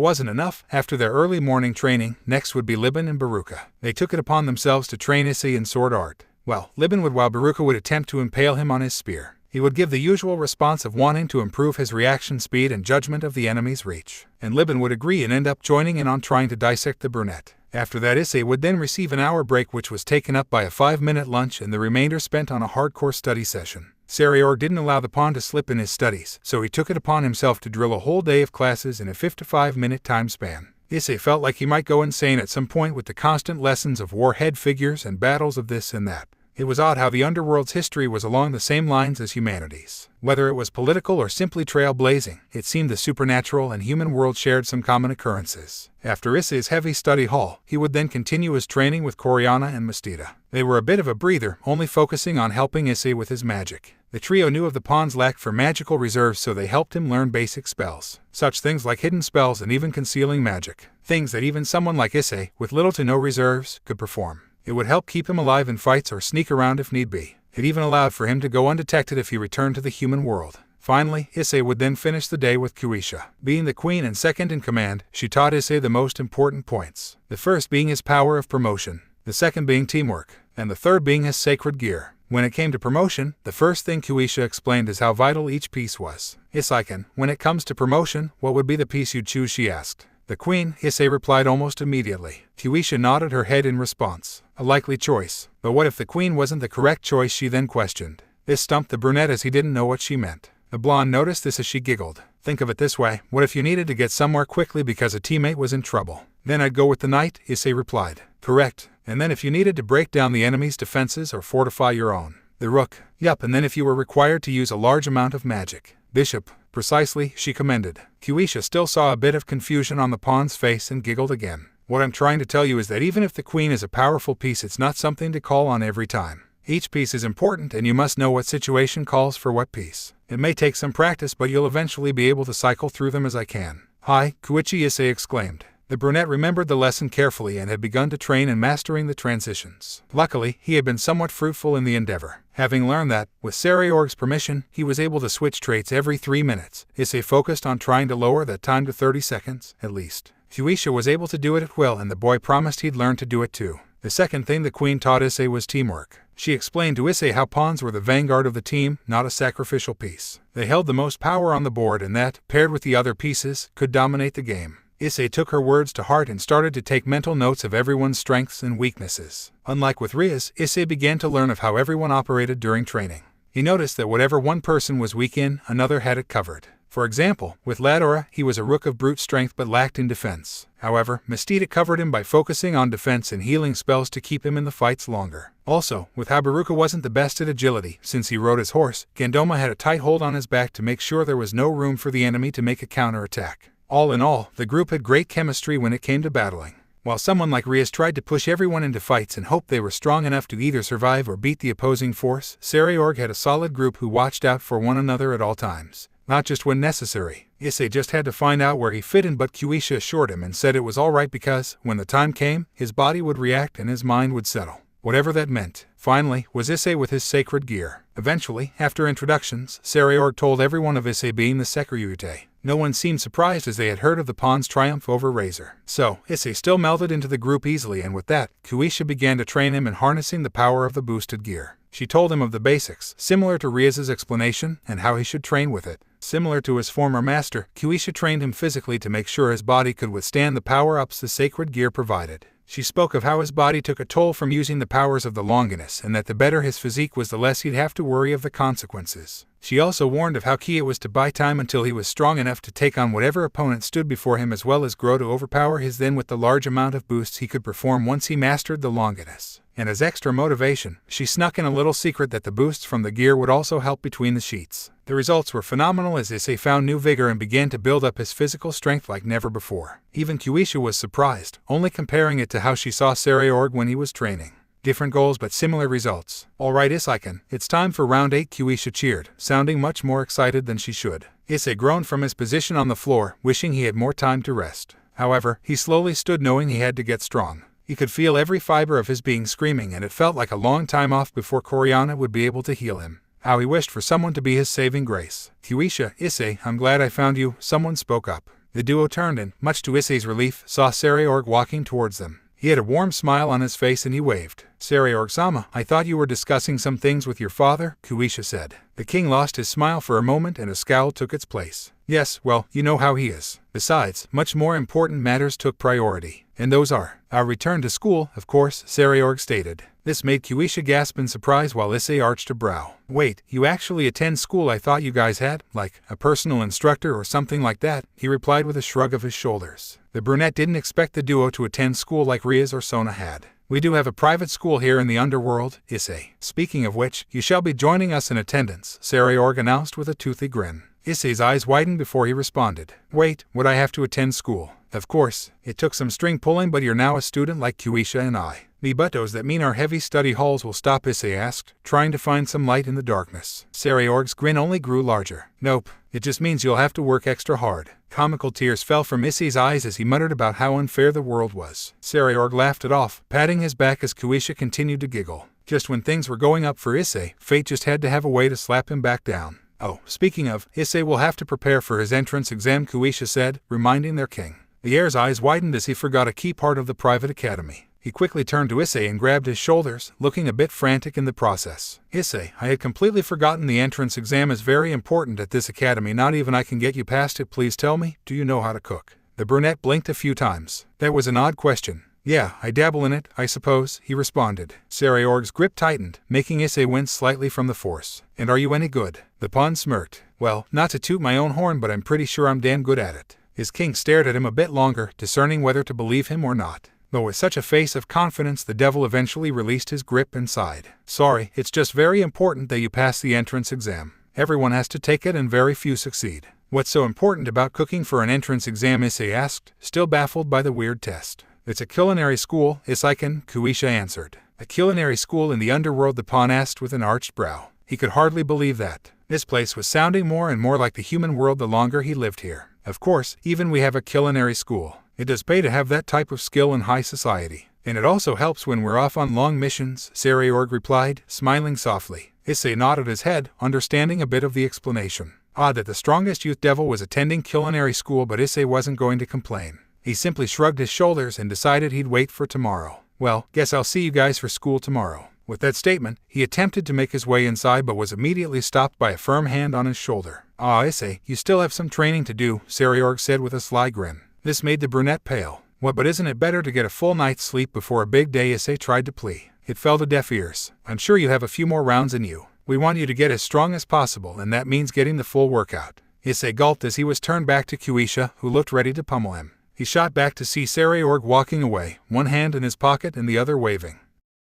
wasn't enough, after their early morning training, next would be Libin and Baruka. They took it upon themselves to train Issei in sword art. Well, Libin would, while Baruka would attempt to impale him on his spear. He would give the usual response of wanting to improve his reaction speed and judgment of the enemy's reach. And Libin would agree and end up joining in on trying to dissect the brunette. After that, Issei would then receive an hour break, which was taken up by a 5-minute lunch and the remainder spent on a hardcore study session. Sairaorg didn't allow the pawn to slip in his studies, so he took it upon himself to drill a whole day of classes in a 55-minute time span. Issei felt like he might go insane at some point with the constant lessons of warhead figures and battles of this and that. It was odd how the underworld's history was along the same lines as humanity's. Whether it was political or simply trailblazing, it seemed the supernatural and human world shared some common occurrences. After Issei's heavy study hall, he would then continue his training with Coriana and Mastita. They were a bit of a breather, only focusing on helping Issei with his magic. The trio knew of the pawn's lack for magical reserves, so they helped him learn basic spells. Such things like hidden spells and even concealing magic. Things that even someone like Issei, with little to no reserves, could perform. It would help keep him alive in fights or sneak around if need be. It even allowed for him to go undetected if he returned to the human world. Finally, Issei would then finish the day with Kuisha. Being the queen and second in command, she taught Issei the most important points. The first being his power of promotion, the second being teamwork, and the third being his sacred gear. When it came to promotion, the first thing Kuisha explained is how vital each piece was. Issei, when it comes to promotion, what would be the piece you'd choose, she asked. The queen, Issei replied almost immediately. Kuisha nodded her head in response. A likely choice. But what if the queen wasn't the correct choice, she then questioned. This stumped the brunette as he didn't know what she meant. The blonde noticed this as she giggled. Think of it this way, what if you needed to get somewhere quickly because a teammate was in trouble? Then I'd go with the knight, Issei replied. Correct. And then if you needed to break down the enemy's defenses or fortify your own. The rook. Yup, and then if you were required to use a large amount of magic. Bishop. Precisely, she commended. Kuisha still saw a bit of confusion on the pawn's face and giggled again. What I'm trying to tell you is that even if the queen is a powerful piece, it's not something to call on every time. Each piece is important and you must know what situation calls for what piece. It may take some practice, but you'll eventually be able to cycle through them as I can. Hi, Kuichi, Issei exclaimed. The brunette remembered the lesson carefully and had begun to train in mastering the transitions. Luckily, he had been somewhat fruitful in the endeavor. Having learned that, with Sairaorg's permission, he was able to switch traits every 3 minutes. Issei focused on trying to lower that time to 30 seconds, at least. Kuisha was able to do it at will, and the boy promised he'd learn to do it too. The second thing the queen taught Issei was teamwork. She explained to Issei how pawns were the vanguard of the team, not a sacrificial piece. They held the most power on the board and that, paired with the other pieces, could dominate the game. Issei took her words to heart and started to take mental notes of everyone's strengths and weaknesses. Unlike with Rias, Issei began to learn of how everyone operated during training. He noticed that whatever one person was weak in, another had it covered. For example, with Ladora, he was a rook of brute strength but lacked in defense. However, Mastita covered him by focusing on defense and healing spells to keep him in the fights longer. Also, with how Baruka wasn't the best at agility, since he rode his horse, Gandoma had a tight hold on his back to make sure there was no room for the enemy to make a counterattack. All in all, the group had great chemistry when it came to battling. While someone like Rias tried to push everyone into fights and hoped they were strong enough to either survive or beat the opposing force, Sairaorg had a solid group who watched out for one another at all times. Not just when necessary. Issei just had to find out where he fit in, but Kuisha assured him and said it was alright because, when the time came, his body would react and his mind would settle. Whatever that meant. Finally, was Issei with his sacred gear. Eventually, after introductions, Sairaorg told everyone of Issei being the Sekurute. No one seemed surprised as they had heard of the pawn's triumph over Razor. So, Issei still melded into the group easily, and with that, Kuisha began to train him in harnessing the power of the boosted gear. She told him of the basics, similar to Rias's explanation, and how he should train with it. Similar to his former master, Kuisha trained him physically to make sure his body could withstand the power-ups the sacred gear provided. She spoke of how his body took a toll from using the powers of the Longinus, and that the better his physique was, the less he'd have to worry of the consequences. She also warned of how key it was to buy time until he was strong enough to take on whatever opponent stood before him, as well as grow to overpower his then with the large amount of boosts he could perform once he mastered the Longinus. And as extra motivation, she snuck in a little secret that the boosts from the gear would also help between the sheets. The results were phenomenal as Issei found new vigor and began to build up his physical strength like never before. Even Kuisha was surprised, only comparing it to how she saw Sairaorg when he was training. different goals but similar results. Alright Issei, it's time for round 8, Kuisha cheered, sounding much more excited than she should. Issei groaned from his position on the floor, wishing he had more time to rest. However, he slowly stood knowing he had to get strong. He could feel every fiber of his being screaming, and it felt like a long time off before Coriana would be able to heal him. How he wished for someone to be his saving grace. Kuisha, Issei, I'm glad I found you, someone spoke up. The duo turned and, much to Issei's relief, saw Sairaorg walking towards them. He had a warm smile on his face and he waved. Sairaorg-sama, I thought you were discussing some things with your father, Kuisha said. The king lost his smile for a moment and a scowl took its place. Yes, well, you know how he is. Besides, much more important matters took priority. And those are our return to school, of course, Sairaorg stated. This made Kuisha gasp in surprise while Issei arched a brow. Wait, you actually attend school? I thought you guys had, like, a personal instructor or something like that, he replied with a shrug of his shoulders. The brunette didn't expect the duo to attend school like Rias or Sona had. We do have a private school here in the underworld, Issei. Speaking of which, you shall be joining us in attendance, Sairaorg announced with a toothy grin. Issei's eyes widened before he responded. Wait, would I have to attend school? Of course. It took some string pulling, but you're now a student like Kuisha and I. But does that mean our heavy study halls will stop? Issei asked, trying to find some light in the darkness. Sairaorg's grin only grew larger. Nope, it just means you'll have to work extra hard. Comical tears fell from Issei's eyes as he muttered about how unfair the world was. Sairaorg laughed it off, patting his back as Kuisha continued to giggle. Just when things were going up for Issei, fate just had to have a way to slap him back down. Oh, speaking of, Issei will have to prepare for his entrance exam, Kuisha said, reminding their king. The heir's eyes widened as he forgot a key part of the private academy. He quickly turned to Issei and grabbed his shoulders, looking a bit frantic in the process. Issei, I had completely forgotten the entrance exam is very important at this academy. Not even I can get you past it. Please tell me, do you know how to cook? The brunette blinked a few times. That was an odd question. Yeah, I dabble in it, I suppose, he responded. Sairaorg's grip tightened, making Issei wince slightly from the force. And are you any good? The pawn smirked. Well, not to toot my own horn, but I'm pretty sure I'm damn good at it. His king stared at him a bit longer, discerning whether to believe him or not. But with such a face of confidence, the devil eventually released his grip and sighed. Sorry, it's just very important that you pass the entrance exam. Everyone has to take it and very few succeed. What's so important about cooking for an entrance exam? Issei asked, still baffled by the weird test. It's a culinary school, Issei, Kuisha answered. A culinary school in the underworld? The pawn asked with an arched brow. He could hardly believe that. This place was sounding more and more like the human world the longer he lived here. Of course, even we have a culinary school. It does pay to have that type of skill in high society. And it also helps when we're off on long missions, Sairaorg replied, smiling softly. Issei nodded his head, understanding a bit of the explanation. Odd that the strongest youth devil was attending culinary school, but Issei wasn't going to complain. He simply shrugged his shoulders and decided he'd wait for tomorrow. Well, guess I'll see you guys for school tomorrow. With that statement, he attempted to make his way inside but was immediately stopped by a firm hand on his shoulder. Issei, you still have some training to do, Sairaorg said with a sly grin. This made the brunette pale. What, but isn't it better to get a full night's sleep before a big day? Issei tried to plea. It fell to deaf ears. I'm sure you have a few more rounds in you. We want you to get as strong as possible, and that means getting the full workout. Issei gulped as he was turned back to Kuisha, who looked ready to pummel him. He shot back to see Sairaorg walking away, one hand in his pocket and the other waving.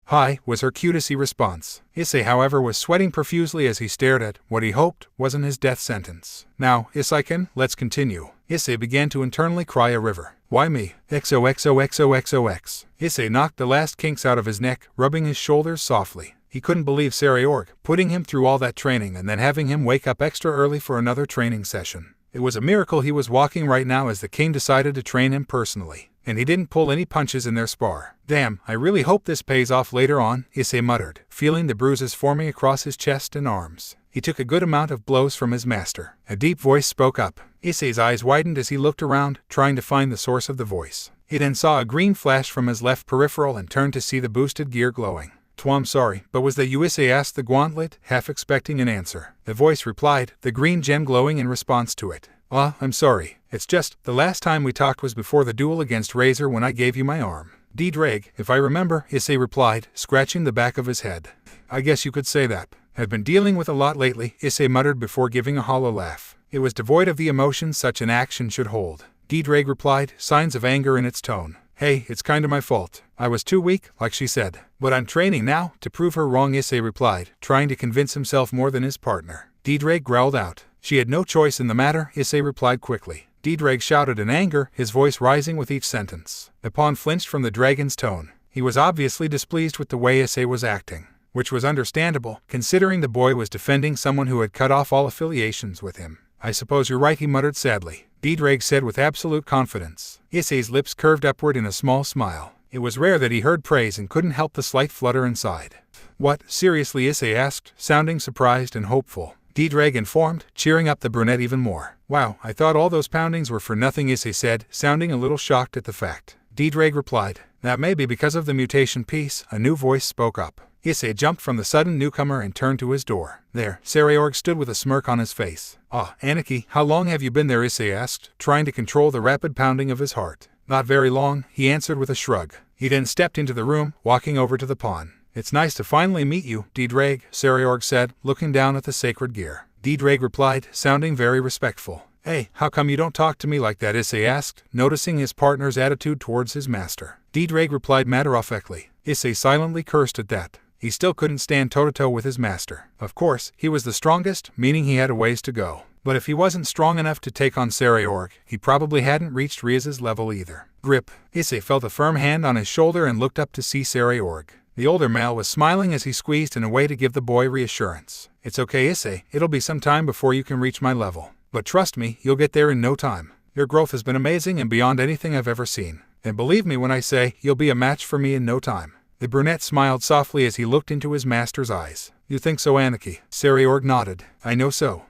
Hi, was her cutesy response. Issei, however, was sweating profusely as he stared at what he hoped wasn't his death sentence. Now, Issei, let's continue. Issei began to internally cry a river. Why me? XOXOXOXOX. Issei knocked the last kinks out of his neck, rubbing his shoulders softly. He couldn't believe Sairaorg putting him through all that training and then having him wake up extra early for another training session. It was a miracle he was walking right now as the king decided to train him personally. And he didn't pull any punches in their spar. Damn, I really hope this pays off later on, Issei muttered, feeling the bruises forming across his chest and arms. He took a good amount of blows from his master. A deep voice spoke up. Issei's eyes widened as he looked around, trying to find the source of the voice. He then saw a green flash from his left peripheral and turned to see the boosted gear glowing. I'm sorry, but was that you? Issei asked the gauntlet, half expecting an answer. The voice replied, the green gem glowing in response to it. I'm sorry. It's just, the last time we talked was before the duel against Razor when I gave you my arm. Ddraig, if I remember, Issei replied, scratching the back of his head. I guess you could say that. I've been dealing with a lot lately, Issei muttered before giving a hollow laugh. It was devoid of the emotion such an action should hold. Ddraig replied, signs of anger in its tone. Hey, it's kinda my fault. I was too weak, like she said. But I'm training now, to prove her wrong, Issei replied, trying to convince himself more than his partner. Ddraig growled out. She had no choice in the matter, Issei replied quickly. Ddraig shouted in anger, his voice rising with each sentence. The pawn flinched from the dragon's tone. He was obviously displeased with the way Issei was acting, which was understandable, considering the boy was defending someone who had cut off all affiliations with him. I suppose you're right, he muttered sadly. Ddraig said with absolute confidence. Issei's lips curved upward in a small smile. It was rare that he heard praise and couldn't help the slight flutter inside. What, seriously? Issei asked, sounding surprised and hopeful. Ddraig informed, cheering up the brunette even more. Wow, I thought all those poundings were for nothing, Issei said, sounding a little shocked at the fact. Ddraig replied, that may be because of the mutation piece. A new voice spoke up. Issei jumped from the sudden newcomer and turned to his door. There, Sairaorg stood with a smirk on his face. Ah, Aniki, how long have you been there? Issei asked, trying to control the rapid pounding of his heart. Not very long, he answered with a shrug. He then stepped into the room, walking over to the pawn. It's nice to finally meet you, Ddraig, Sairaorg said, looking down at the sacred gear. Ddraig replied, sounding very respectful. Hey, how come you don't talk to me like that? Issei asked, noticing his partner's attitude towards his master. Ddraig replied matter-of-factly. Issei silently cursed at that. He still couldn't stand toe-to-toe with his master. Of course, he was the strongest, meaning he had a ways to go. But if he wasn't strong enough to take on Sairaorg, he probably hadn't reached Rias's level either. Grip. Issei felt a firm hand on his shoulder and looked up to see Sairaorg. The older male was smiling as he squeezed in a way to give the boy reassurance. It's okay, Issei, it'll be some time before you can reach my level. But trust me, you'll get there in no time. Your growth has been amazing and beyond anything I've ever seen. And believe me when I say, you'll be a match for me in no time. The brunette smiled softly as he looked into his master's eyes. You think so, Aniki? Sairaorg nodded. I know so.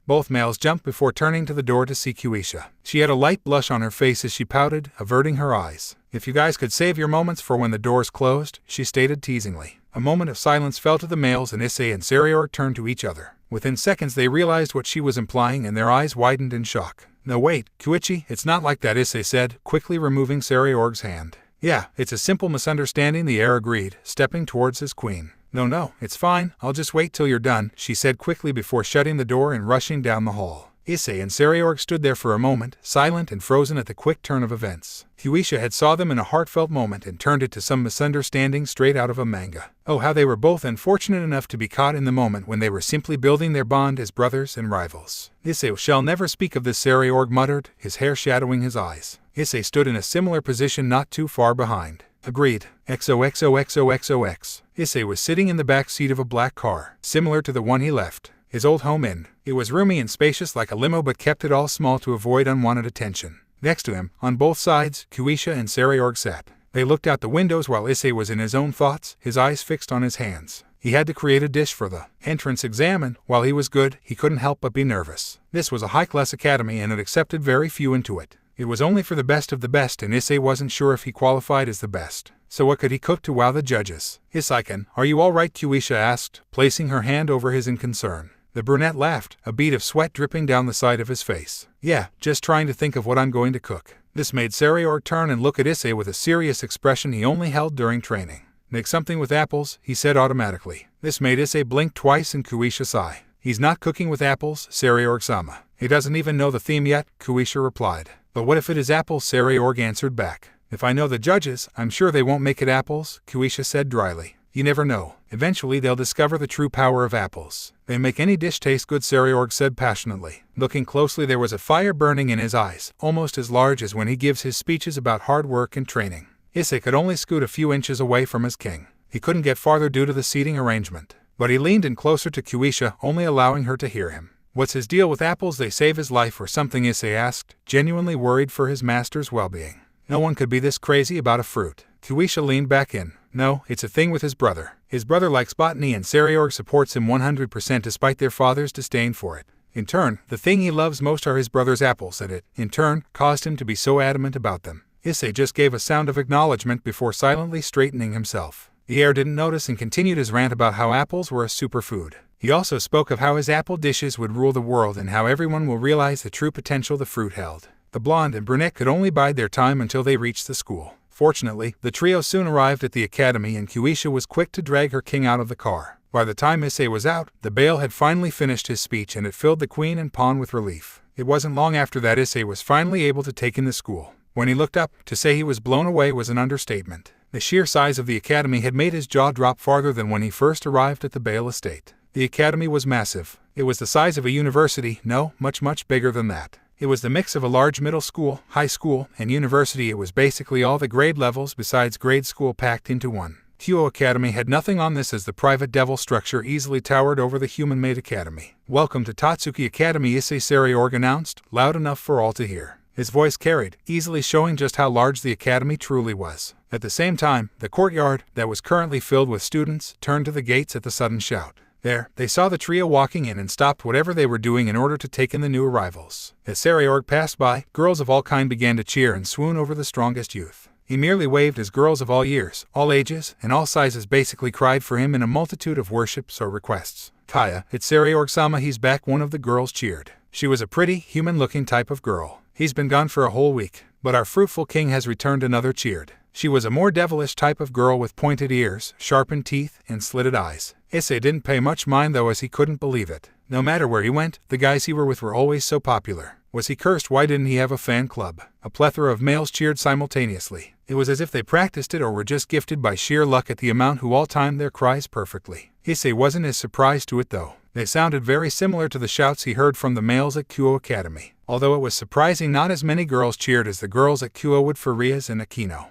Both males jumped before turning to the door to see Kuisha. She had a light blush on her face as she pouted, averting her eyes. If you guys could save your moments for when the doors closed, she stated teasingly. A moment of silence fell to the males and Issei and Sairaorg turned to each other. Within seconds they realized what she was implying and their eyes widened in shock. No wait, Kuichi, it's not like that, Issei said, quickly removing Sairaorg's hand. Yeah, it's a simple misunderstanding, the heir agreed, stepping towards his queen. No, it's fine, I'll just wait till you're done, she said quickly before shutting the door and rushing down the hall. Issei and Sairaorg stood there for a moment, silent and frozen at the quick turn of events. Kuisha had saw them in a heartfelt moment and turned it to some misunderstanding straight out of a manga. Oh, how they were both unfortunate enough to be caught in the moment when they were simply building their bond as brothers and rivals. Issei shall never speak of this, Sairaorg muttered, his hair shadowing his eyes. Issei stood in a similar position not too far behind. Agreed. XOXOXOXOX. Issei was sitting in the back seat of a black car, similar to the one he left his old home in. It was roomy and spacious like a limo but kept it all small to avoid unwanted attention. Next to him, on both sides, Kuisha and Sairaorg sat. They looked out the windows while Issei was in his own thoughts, his eyes fixed on his hands. He had to create a dish for the entrance exam and, while he was good, he couldn't help but be nervous. This was a high-class academy and it accepted very few into it. It was only for the best of the best and Issei wasn't sure if he qualified as the best. So what could he cook to wow the judges? Issei-kun, are you all right? Kuisha asked, placing her hand over his in concern. The brunette laughed, a bead of sweat dripping down the side of his face. Yeah, just trying to think of what I'm going to cook. This made Sairaorg turn and look at Issei with a serious expression he only held during training. Make something with apples, he said automatically. This made Issei blink twice and Kuisha sigh. He's not cooking with apples, Sairaorg-sama. He doesn't even know the theme yet, Kuisha replied. But what if it is apples? Sairaorg answered back. If I know the judges, I'm sure they won't make it apples, Kuisha said dryly. You never know. Eventually they'll discover the true power of apples. They make any dish taste good, Sairaorg said passionately. Looking closely there was a fire burning in his eyes, almost as large as when he gives his speeches about hard work and training. Issei could only scoot a few inches away from his king. He couldn't get farther due to the seating arrangement. But he leaned in closer to Kuisha, only allowing her to hear him. What's his deal with apples? They save his life or something? Issei asked, genuinely worried for his master's well-being. No one could be this crazy about a fruit. Kuisha leaned back in. No, it's a thing with his brother. His brother likes botany and Sairaorg supports him 100% despite their father's disdain for it. In turn, the thing he loves most are his brother's apples and it, in turn, caused him to be so adamant about them. Issei just gave a sound of acknowledgement before silently straightening himself. The heir didn't notice and continued his rant about how apples were a superfood. He also spoke of how his apple dishes would rule the world and how everyone will realize the true potential the fruit held. The blonde and brunette could only bide their time until they reached the school. Fortunately, the trio soon arrived at the academy and Kuisha was quick to drag her king out of the car. By the time Issei was out, the Bael had finally finished his speech and it filled the queen and pawn with relief. It wasn't long after that Issei was finally able to take in the school. When he looked up, to say he was blown away was an understatement. The sheer size of the academy had made his jaw drop farther than when he first arrived at the Bael estate. The academy was massive. It was the size of a university, no, much bigger than that. It was the mix of a large middle school, high school, and university. It was basically all the grade levels besides grade school packed into one. Kuo Academy had nothing on this, as the private devil structure easily towered over the human-made academy. "Welcome to Tatsuki Academy," Issei Sairaorg announced, loud enough for all to hear. His voice carried, easily showing just how large the academy truly was. At the same time, the courtyard, that was currently filled with students, turned to the gates at the sudden shout. There, they saw the trio walking in and stopped whatever they were doing in order to take in the new arrivals. As Sairaorg passed by, girls of all kinds began to cheer and swoon over the strongest youth. He merely waved as girls of all years, all ages, and all sizes basically cried for him in a multitude of worships or requests. "Kaya, it's Sairaorg-sama, he's back," one of the girls cheered. She was a pretty, human-looking type of girl. "He's been gone for a whole week, but our fruitful king has returned," another cheered. She was a more devilish type of girl with pointed ears, sharpened teeth, and slitted eyes. Issei didn't pay much mind though, as he couldn't believe it. No matter where he went, the guys he were with were always so popular. Was he cursed? Why didn't he have a fan club? A plethora of males cheered simultaneously. It was as if they practiced it or were just gifted by sheer luck at the amount who all timed their cries perfectly. Issei wasn't as surprised to it though. They sounded very similar to the shouts he heard from the males at Kuo Academy. Although it was surprising not as many girls cheered as the girls at Kuo would for Rias and Akino.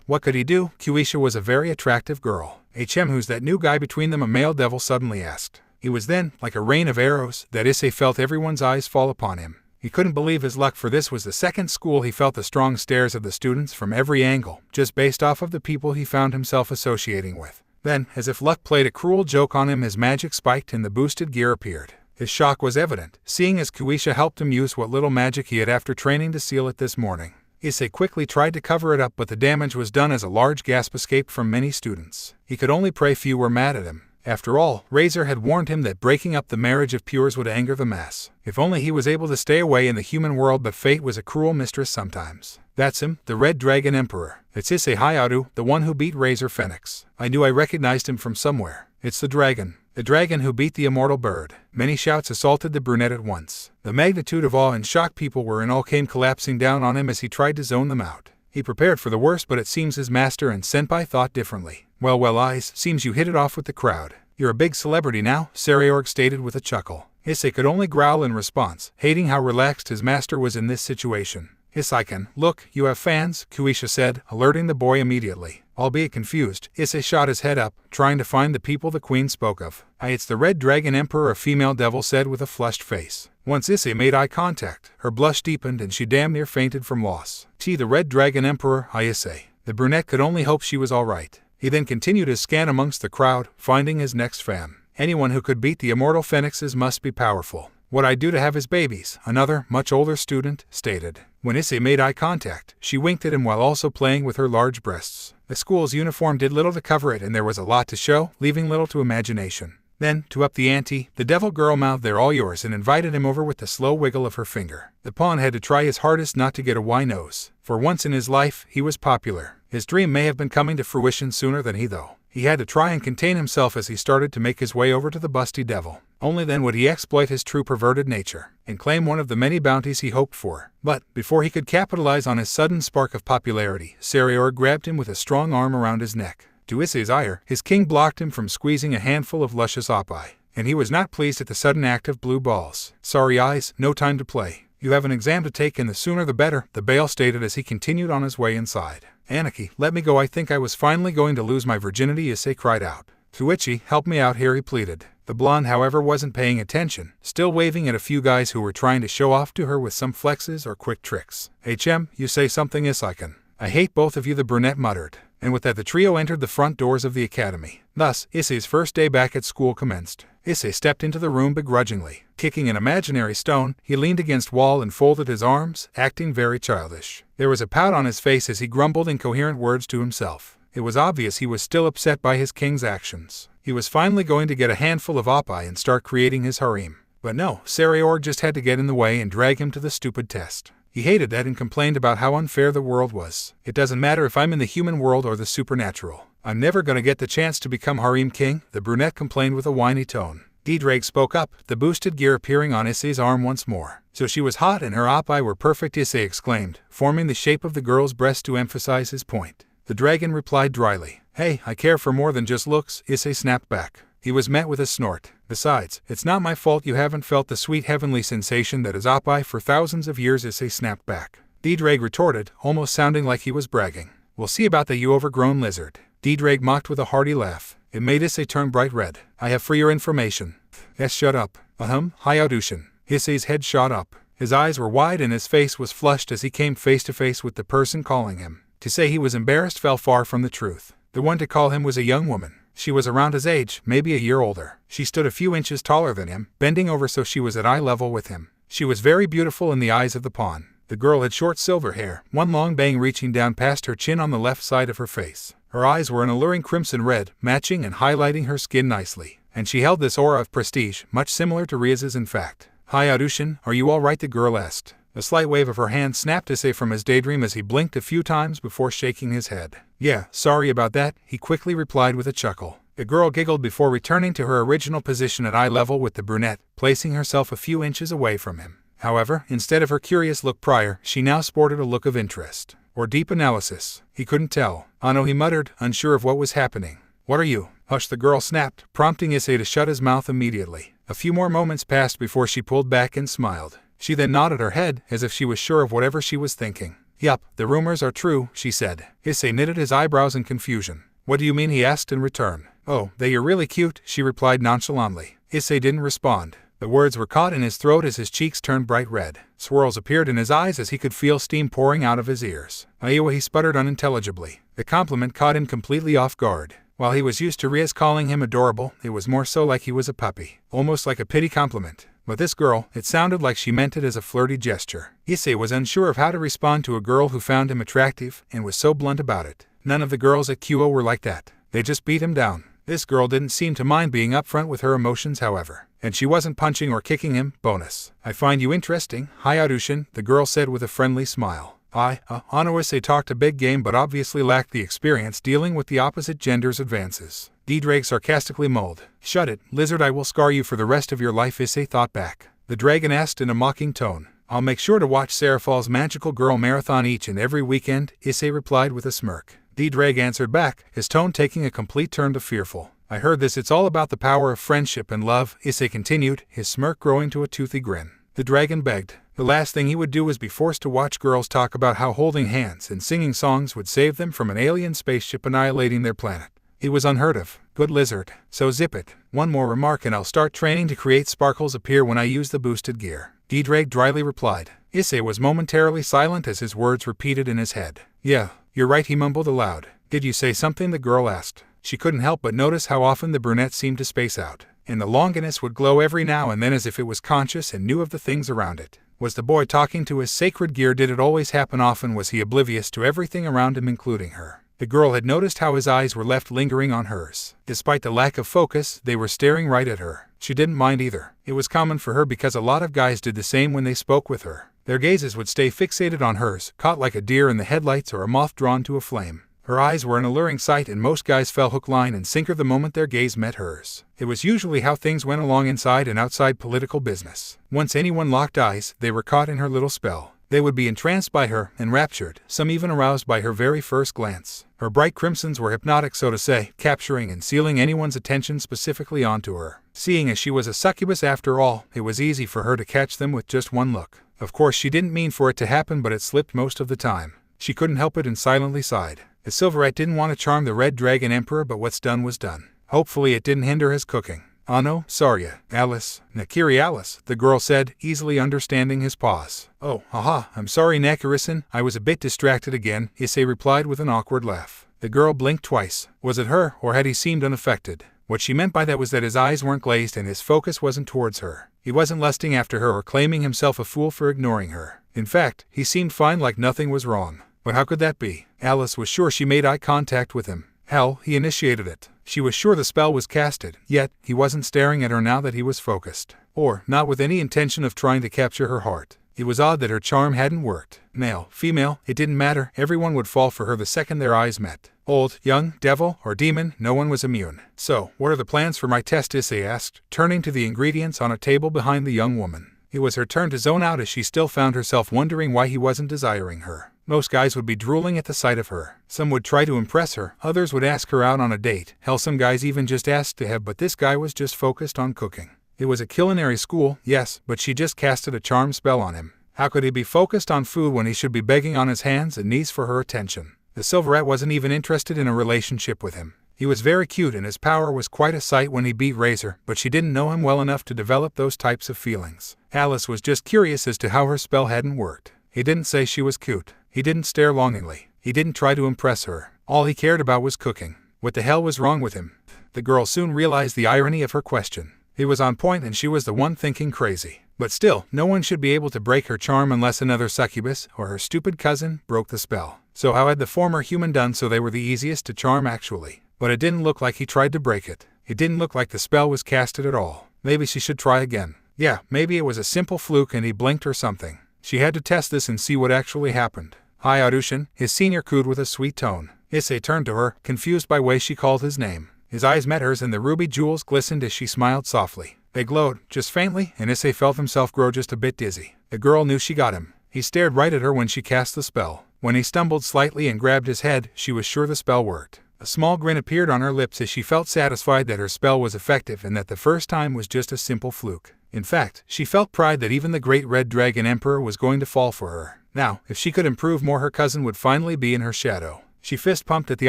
What could he do? Kuisha was a very attractive girl. "Who's that new guy between them?" a male devil suddenly asked. It was then, like a rain of arrows, that Issei felt everyone's eyes fall upon him. He couldn't believe his luck, for this was the second school he felt the strong stares of the students from every angle, just based off of the people he found himself associating with. Then, as if luck played a cruel joke on him, his magic spiked and the boosted gear appeared. His shock was evident, seeing as Kuisha helped him use what little magic he had after training to seal it this morning. Issei quickly tried to cover it up, but the damage was done as a large gasp escaped from many students. He could only pray few were mad at him. After all, Razor had warned him that breaking up the marriage of pures would anger the mass. If only he was able to stay away in the human world, but fate was a cruel mistress sometimes. "That's him, the Red Dragon Emperor. It's Issei Hayaru, the one who beat Razor Phoenix. I knew I recognized him from somewhere. It's the dragon. The dragon who beat the immortal bird." Many shouts assaulted the brunette at once. The magnitude of awe and shock people were in all came collapsing down on him as he tried to zone them out. He prepared for the worst, but it seems his master and senpai thought differently. Well, Eyes, seems you hit it off with the crowd. You're a big celebrity now," Sairaorg stated with a chuckle. Issei could only growl in response, hating how relaxed his master was in this situation. "Issei-kun, look, you have fans," Kuisha said, alerting the boy immediately. Albeit confused, Issei shot his head up, trying to find the people the queen spoke of. "It's the Red Dragon Emperor," a female devil said with a flushed face. Once Issei made eye contact, her blush deepened and she damn near fainted from loss. The Red Dragon Emperor, Issei. The brunette could only hope she was all right. He then continued his scan amongst the crowd, finding his next fan. "Anyone who could beat the immortal phoenixes must be powerful. What I'd do to have his babies," another, much older student, stated. When Issei made eye contact, she winked at him while also playing with her large breasts. The school's uniform did little to cover it, and there was a lot to show, leaving little to imagination. Then, to up the ante, the devil girl mouthed, "They're all yours," and invited him over with the slow wiggle of her finger. The pawn had to try his hardest not to get a Y nose. For once in his life, he was popular. His dream may have been coming to fruition sooner than he though. He had to try and contain himself as he started to make his way over to the busty devil. Only then would he exploit his true perverted nature, and claim one of the many bounties he hoped for. But, before he could capitalize on his sudden spark of popularity, Sairaorg grabbed him with a strong arm around his neck. To Issei's ire, his king blocked him from squeezing a handful of luscious oppai, and he was not pleased at the sudden act of blue balls. "Sorry Eyes, no time to play. You have an exam to take, and the sooner the better," the Bael stated as he continued on his way inside. "Anarchy, let me go, I think I was finally going to lose my virginity," Issei cried out. "Tuichi, help me out here," he pleaded. The blonde, however, wasn't paying attention, still waving at a few guys who were trying to show off to her with some flexes or quick tricks. You say something, Issei-kun. "I hate both of you," the brunette muttered. And with that the trio entered the front doors of the academy. Thus, Issei's first day back at school commenced. Issei stepped into the room begrudgingly. Kicking an imaginary stone, he leaned against wall and folded his arms, acting very childish. There was a pout on his face as he grumbled incoherent words to himself. It was obvious he was still upset by his king's actions. He was finally going to get a handful of oppai and start creating his harem. But no, Sairaorg just had to get in the way and drag him to the stupid test. He hated that and complained about how unfair the world was. "It doesn't matter if I'm in the human world or the supernatural. I'm never gonna get the chance to become harem king," the brunette complained with a whiny tone. Ddraig spoke up, the boosted gear appearing on Issei's arm once more. "So she was hot and her oppai were perfect," Issei exclaimed, forming the shape of the girl's breast to emphasize his point. The dragon replied dryly. "Hey, I care for more than just looks," Issei snapped back. He was met with a snort. Besides, it's not my fault you haven't felt the sweet heavenly sensation that is oppai for thousands of years, Issei snapped back. Ddraig retorted, almost sounding like he was bragging. We'll see about that, you overgrown lizard. Ddraig mocked with a hearty laugh. It made Issei turn bright red. I have for your information. Yes, shut up. Hayadushin. Issei's head shot up. His eyes were wide and his face was flushed as he came face to face with the person calling him. To say he was embarrassed fell far from the truth. The one to call him was a young woman. She was around his age, maybe a year older. She stood a few inches taller than him, bending over so she was at eye level with him. She was very beautiful in the eyes of the pawn. The girl had short silver hair, one long bang reaching down past her chin on the left side of her face. Her eyes were an alluring crimson red, matching and highlighting her skin nicely. And she held this aura of prestige, much similar to Rias's in fact. Hayadushin, are you all right? The girl asked. A slight wave of her hand snapped Issei from his daydream as he blinked a few times before shaking his head. Yeah, sorry about that, he quickly replied with a chuckle. The girl giggled before returning to her original position at eye level with the brunette, placing herself a few inches away from him. However, instead of her curious look prior, she now sported a look of interest. Or deep analysis. He couldn't tell. Ano, he muttered, unsure of what was happening. What are you? Hush, the girl snapped, prompting Issei to shut his mouth immediately. A few more moments passed before she pulled back and smiled. She then nodded her head, as if she was sure of whatever she was thinking. Yup, the rumors are true, she said. Issei knitted his eyebrows in confusion. What do you mean? He asked in return. Oh, they are really cute, she replied nonchalantly. Issei didn't respond. The words were caught in his throat as his cheeks turned bright red. Swirls appeared in his eyes as he could feel steam pouring out of his ears. Aiwa, he sputtered unintelligibly. The compliment caught him completely off guard. While he was used to Rias calling him adorable, it was more so like he was a puppy. Almost like a pity compliment. But this girl, it sounded like she meant it as a flirty gesture. Issei was unsure of how to respond to a girl who found him attractive and was so blunt about it. None of the girls at Kuo were like that. They just beat him down. This girl didn't seem to mind being upfront with her emotions, however. And she wasn't punching or kicking him. Bonus. I find you interesting, Hayadushin, the girl said with a friendly smile. Issei talked a big game but obviously lacked the experience dealing with the opposite gender's advances. Ddraig sarcastically mulled. Shut it, lizard, I will scar you for the rest of your life, Issei thought back. The dragon asked in a mocking tone. I'll make sure to watch Sairaorg's Magical Girl Marathon each and every weekend, Issei replied with a smirk. Ddraig answered back, his tone taking a complete turn to fearful. I heard this, it's all about the power of friendship and love, Issei continued, his smirk growing to a toothy grin. The dragon begged. The last thing he would do was be forced to watch girls talk about how holding hands and singing songs would save them from an alien spaceship annihilating their planet. It was unheard of. Good lizard. So zip it. One more remark and I'll start training to create sparkles appear when I use the boosted gear. Ddraig dryly replied. Issei was momentarily silent as his words repeated in his head. Yeah, you're right, he mumbled aloud. Did you say something? The girl asked. She couldn't help but notice how often the brunette seemed to space out, and the longinus would glow every now and then as if it was conscious and knew of the things around it. Was the boy talking to his sacred gear? Did it always happen often? Was he oblivious to everything around him, including her? The girl had noticed how his eyes were left lingering on hers. Despite the lack of focus, they were staring right at her. She didn't mind either. It was common for her because a lot of guys did the same when they spoke with her. Their gazes would stay fixated on hers, caught like a deer in the headlights or a moth drawn to a flame. Her eyes were an alluring sight and most guys fell hook, line, and sinker the moment their gaze met hers. It was usually how things went along inside and outside political business. Once anyone locked eyes, they were caught in her little spell. They would be entranced by her, enraptured, some even aroused by her very first glance. Her bright crimsons were hypnotic, so to say, capturing and sealing anyone's attention specifically onto her. Seeing as she was a succubus after all, it was easy for her to catch them with just one look. Of course, she didn't mean for it to happen, but it slipped most of the time. She couldn't help it and silently sighed. The Silverite didn't want to charm the Red Dragon Emperor, but what's done was done. Hopefully it didn't hinder his cooking. Ano, Sarya, Alice, Nakiri Alice, the girl said, easily understanding his pause. Oh, haha, I'm sorry Nakirisan, I was a bit distracted again, Issei replied with an awkward laugh. The girl blinked twice. Was it her, or had he seemed unaffected? What she meant by that was that his eyes weren't glazed and his focus wasn't towards her. He wasn't lusting after her or claiming himself a fool for ignoring her. In fact, he seemed fine, like nothing was wrong. But how could that be? Alice was sure she made eye contact with him. Hell, he initiated it. She was sure the spell was casted, yet he wasn't staring at her now that he was focused. Or, not with any intention of trying to capture her heart. It was odd that her charm hadn't worked. Male, female, it didn't matter, everyone would fall for her the second their eyes met. Old, young, devil, or demon, no one was immune. So, what are the plans for my test? Issei asked, turning to the ingredients on a table behind the young woman. It was her turn to zone out as she still found herself wondering why he wasn't desiring her. Most guys would be drooling at the sight of her. Some would try to impress her, others would ask her out on a date. Hell, some guys even just asked to have, but this guy was just focused on cooking. It was a culinary school, yes, but she just casted a charm spell on him. How could he be focused on food when he should be begging on his hands and knees for her attention? The Silverette wasn't even interested in a relationship with him. He was very cute and his power was quite a sight when he beat Razor, but she didn't know him well enough to develop those types of feelings. Alice was just curious as to how her spell hadn't worked. He didn't say she was cute. He didn't stare longingly. He didn't try to impress her. All he cared about was cooking. What the hell was wrong with him? The girl soon realized the irony of her question. He was on point and she was the one thinking crazy. But still, no one should be able to break her charm unless another succubus, or her stupid cousin, broke the spell. So how had the former human done so they were the easiest to charm actually? But it didn't look like he tried to break it. It didn't look like the spell was casted at all. Maybe she should try again. Yeah, maybe it was a simple fluke and he blinked or something. She had to test this and see what actually happened. "Hi, Audushin," his senior cooed with a sweet tone. Issei turned to her, confused by the way she called his name. His eyes met hers and the ruby jewels glistened as she smiled softly. They glowed, just faintly, and Issei felt himself grow just a bit dizzy. The girl knew she got him. He stared right at her when she cast the spell. When he stumbled slightly and grabbed his head, she was sure the spell worked. A small grin appeared on her lips as she felt satisfied that her spell was effective and that the first time was just a simple fluke. In fact, she felt pride that even the great red dragon emperor was going to fall for her. Now, if she could improve more, her cousin would finally be in her shadow. She fist-pumped at the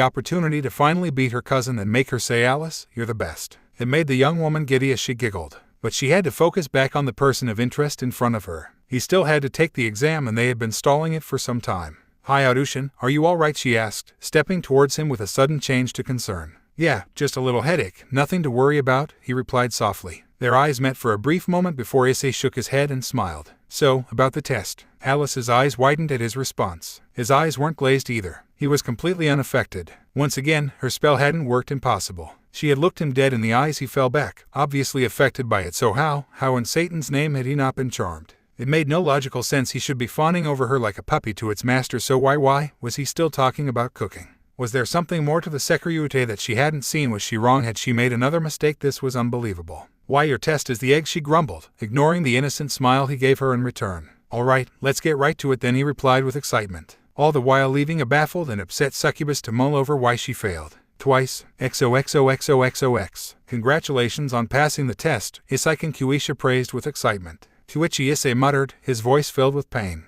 opportunity to finally beat her cousin and make her say, "Alice, you're the best." It made the young woman giddy as she giggled. But she had to focus back on the person of interest in front of her. He still had to take the exam and they had been stalling it for some time. "Hi, Audushin, are you all right?" she asked, stepping towards him with a sudden change to concern. "Yeah, just a little headache, nothing to worry about," he replied softly. Their eyes met for a brief moment before Issei shook his head and smiled. "So, about the test." Alice's eyes widened at his response. His eyes weren't glazed either. He was completely unaffected. Once again, her spell hadn't worked. Impossible. She had looked him dead in the eyes. He fell back, obviously affected by it. So how in Satan's name had he not been charmed? It made no logical sense. He should be fawning over her like a puppy to its master, so why was he still talking about cooking? Was there something more to the Sairaorg that she hadn't seen? Was she wrong? Had she made another mistake? This was unbelievable. "Why, your test is the egg," she grumbled, ignoring the innocent smile he gave her in return. "All right, let's get right to it then," he replied with excitement, all the while leaving a baffled and upset succubus to mull over why she failed. Twice. XOXOXOXOX. "Congratulations on passing the test," Isay and Kuisha praised with excitement. To which Issei muttered, his voice filled with pain.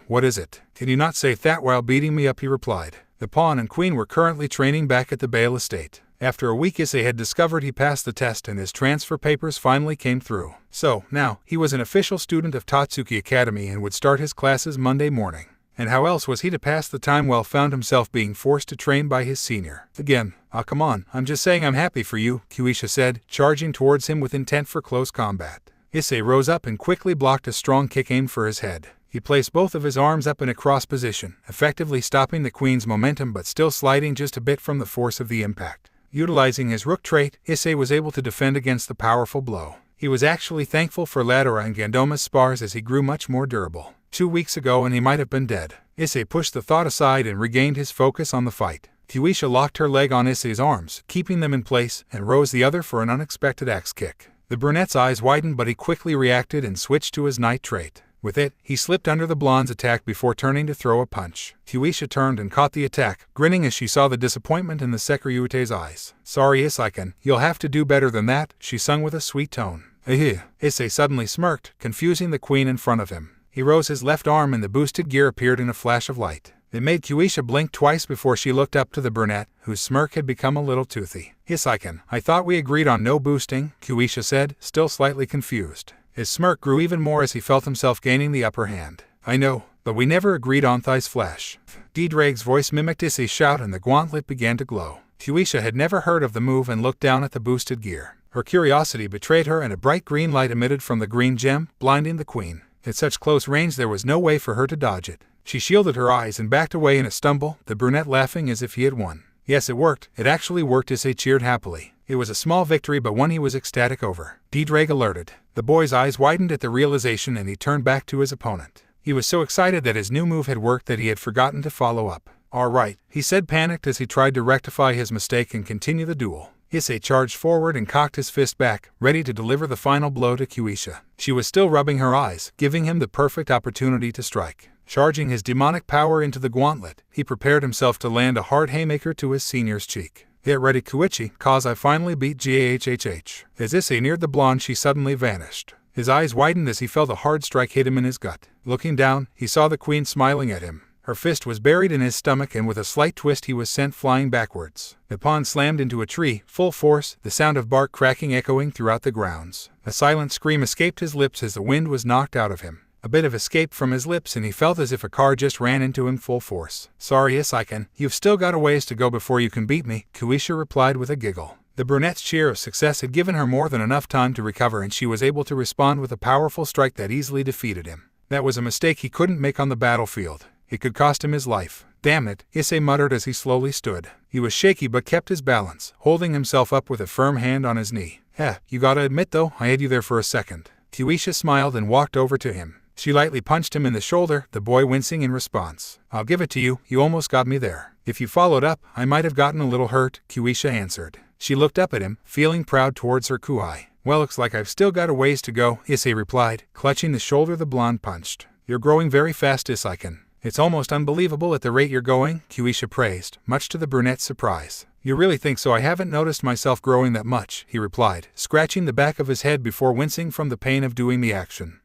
What is it?" "Can you not say that while beating me up?" he replied. The pawn and queen were currently training back at the Bael estate. After a week, Issei had discovered he passed the test and his transfer papers finally came through. So, now, he was an official student of Tatsuki Academy and would start his classes Monday morning. And how else was he to pass the time while found himself being forced to train by his senior? Again, come on, I'm just saying I'm happy for you," Kuisha said, charging towards him with intent for close combat. Issei rose up and quickly blocked a strong kick aimed for his head. He placed both of his arms up in a cross position, effectively stopping the queen's momentum but still sliding just a bit from the force of the impact. Utilizing his rook trait, Issei was able to defend against the powerful blow. He was actually thankful for Ladora and Gandoma's spars as he grew much more durable. 2 weeks ago and he might have been dead. Issei pushed the thought aside and regained his focus on the fight. Kuisha locked her leg on Issei's arms, keeping them in place, and rose the other for an unexpected axe kick. The brunette's eyes widened, but he quickly reacted and switched to his knight trait. With it, he slipped under the blonde's attack before turning to throw a punch. Kuisha turned and caught the attack, grinning as she saw the disappointment in the Sairaorg's eyes. "Sorry, Issei, you'll have to do better than that," she sung with a sweet tone. Issei suddenly smirked, confusing the queen in front of him. He rose his left arm and the boosted gear appeared in a flash of light. It made Kuisha blink twice before she looked up to the brunette, whose smirk had become a little toothy. "Issei, I thought we agreed on no boosting," Kuisha said, still slightly confused. His smirk grew even more as he felt himself gaining the upper hand. "I know, but we never agreed on thighs flash." Ddraig's voice mimicked Issei's shout and the gauntlet began to glow. Kuisha had never heard of the move and looked down at the boosted gear. Her curiosity betrayed her and a bright green light emitted from the green gem, blinding the queen. At such close range there was no way for her to dodge it. She shielded her eyes and backed away in a stumble, the brunette laughing as if he had won. Yes, it worked. It actually worked. Issei cheered happily. It was a small victory but one he was ecstatic over. Ddraig alerted. The boy's eyes widened at the realization and he turned back to his opponent. He was so excited that his new move had worked that he had forgotten to follow up. "All right," he said, panicked as he tried to rectify his mistake and continue the duel. Issei charged forward and cocked his fist back, ready to deliver the final blow to Kuisha. She was still rubbing her eyes, giving him the perfect opportunity to strike. Charging his demonic power into the gauntlet, he prepared himself to land a hard haymaker to his senior's cheek. Get ready, Kuichi, cause I finally beat Gahhh. As Issei neared the blonde, she suddenly vanished. His eyes widened as he felt a hard strike hit him in his gut. Looking down, he saw the queen smiling at him. Her fist was buried in his stomach, and with a slight twist he was sent flying backwards. The pawn slammed into a tree, full force, the sound of bark cracking echoing throughout the grounds. A silent scream escaped his lips as the wind was knocked out of him. A bit of escape from his lips, and he felt as if a car just ran into him full force. Sorry, Issei, you've still got a ways to go before you can beat me, Kuisha replied with a giggle. The brunette's cheer of success had given her more than enough time to recover, and she was able to respond with a powerful strike that easily defeated him. That was a mistake he couldn't make on the battlefield. It could cost him his life. Damn it, Issei muttered as he slowly stood. He was shaky but kept his balance, holding himself up with a firm hand on his knee. You gotta admit though, I had you there for a second. Kuisha smiled and walked over to him. She lightly punched him in the shoulder, the boy wincing in response. I'll give it to you, you almost got me there. If you followed up, I might have gotten a little hurt, Kuisha answered. She looked up at him, feeling proud towards her kuai. Well, looks like I've still got a ways to go, Issei replied, clutching the shoulder the blonde punched. You're growing very fast, Issei. It's almost unbelievable at the rate you're going, Kuisha praised, much to the brunette's surprise. You really think so? I haven't noticed myself growing that much, he replied, scratching the back of his head before wincing from the pain of doing the action.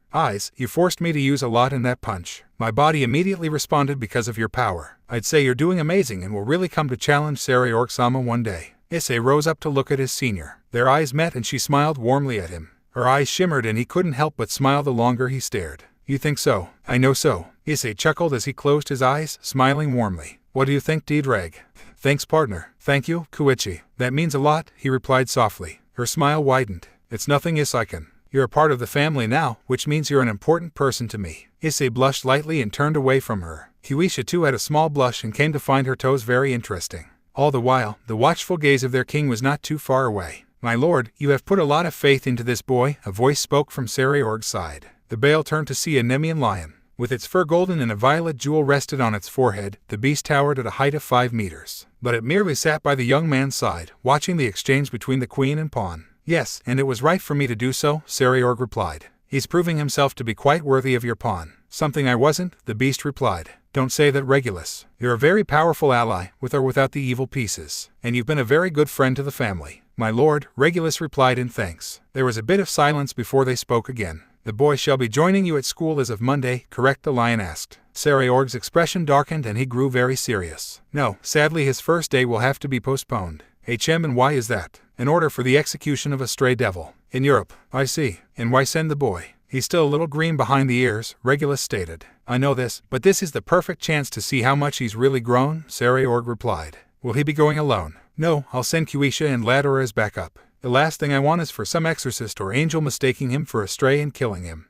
You forced me to use a lot in that punch. My body immediately responded because of your power. I'd say you're doing amazing and will really come to challenge Sairaorg-sama one day. Issei rose up to look at his senior. Their eyes met and she smiled warmly at him. Her eyes shimmered and he couldn't help but smile the longer he stared. You think so? I know so. Issei chuckled as he closed his eyes, smiling warmly. What do you think, Ddraig? Thanks, partner. Thank you, Kuichi. That means a lot, he replied softly. Her smile widened. It's nothing, Issei. You're a part of the family now, which means you're an important person to me. Issei blushed lightly and turned away from her. Kuisha too had a small blush and came to find her toes very interesting. All the while, the watchful gaze of their king was not too far away. My lord, you have put a lot of faith into this boy, a voice spoke from Sairaorg's side. The Bael turned to see a Nemean lion. With its fur golden and a violet jewel rested on its forehead, the beast towered at a height of 5 meters. But it merely sat by the young man's side, watching the exchange between the queen and pawn. Yes, and it was right for me to do so, Sairaorg replied. He's proving himself to be quite worthy of your pawn. Something I wasn't, the beast replied. Don't say that, Regulus. You're a very powerful ally, with or without the evil pieces. And you've been a very good friend to the family. My lord, Regulus replied in thanks. There was a bit of silence before they spoke again. The boy shall be joining you at school as of Monday, correct? The lion asked. Sairaorg's expression darkened and he grew very serious. No, sadly his first day will have to be postponed. And why is that? In order for the execution of a stray devil. In Europe. I see. And why send the boy? He's still a little green behind the ears, Regulus stated. I know this, but this is the perfect chance to see how much he's really grown, Sairaorg replied. Will he be going alone? No, I'll send Kuisha and Ladora as backup. The last thing I want is for some exorcist or angel mistaking him for a stray and killing him.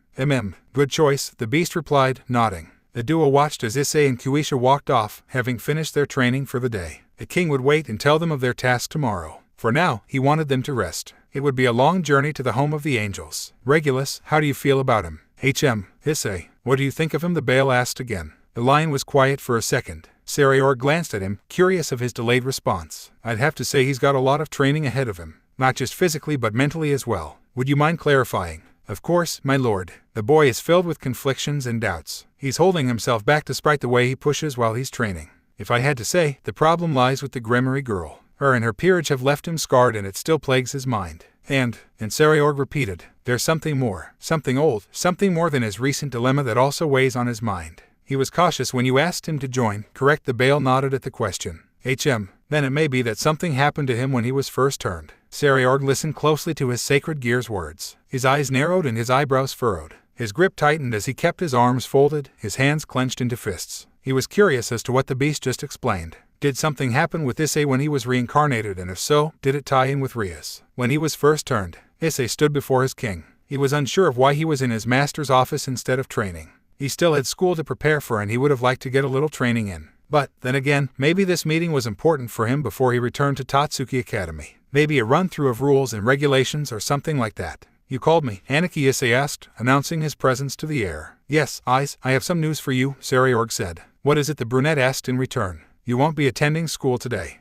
Good choice, the beast replied, nodding. The duo watched as Issei and Kuisha walked off, having finished their training for the day. The king would wait and tell them of their task tomorrow. For now, he wanted them to rest. It would be a long journey to the home of the angels. Regulus, how do you feel about him? Issei, what do you think of him? The Bael asked again. The lion was quiet for a second. Sairaorg glanced at him, curious of his delayed response. I'd have to say he's got a lot of training ahead of him. Not just physically but mentally as well. Would you mind clarifying? Of course, my lord. The boy is filled with conflictions and doubts. He's holding himself back despite the way he pushes while he's training. If I had to say, the problem lies with the Grimoire girl. Her and her peerage have left him scarred and it still plagues his mind. And Sairaorg repeated, there's something more, something old, something more than his recent dilemma that also weighs on his mind. He was cautious when you asked him to join, correct? The Bael nodded at the question. Then it may be that something happened to him when he was first turned. Sairaorg listened closely to his sacred gear's words. His eyes narrowed and his eyebrows furrowed. His grip tightened as he kept his arms folded, his hands clenched into fists. He was curious as to what the beast just explained. Did something happen with Issei when he was reincarnated, and if so, did it tie in with Rias? When he was first turned, Issei stood before his king. He was unsure of why he was in his master's office instead of training. He still had school to prepare for and he would have liked to get a little training in. But, then again, maybe this meeting was important for him before he returned to Tatsuki Academy. Maybe a run-through of rules and regulations or something like that. You called me, Aniki, Issei asked, announcing his presence to the heir. Yes, I have some news for you, Sairaorg said. What is it? The brunette asked in return. You won't be attending school today.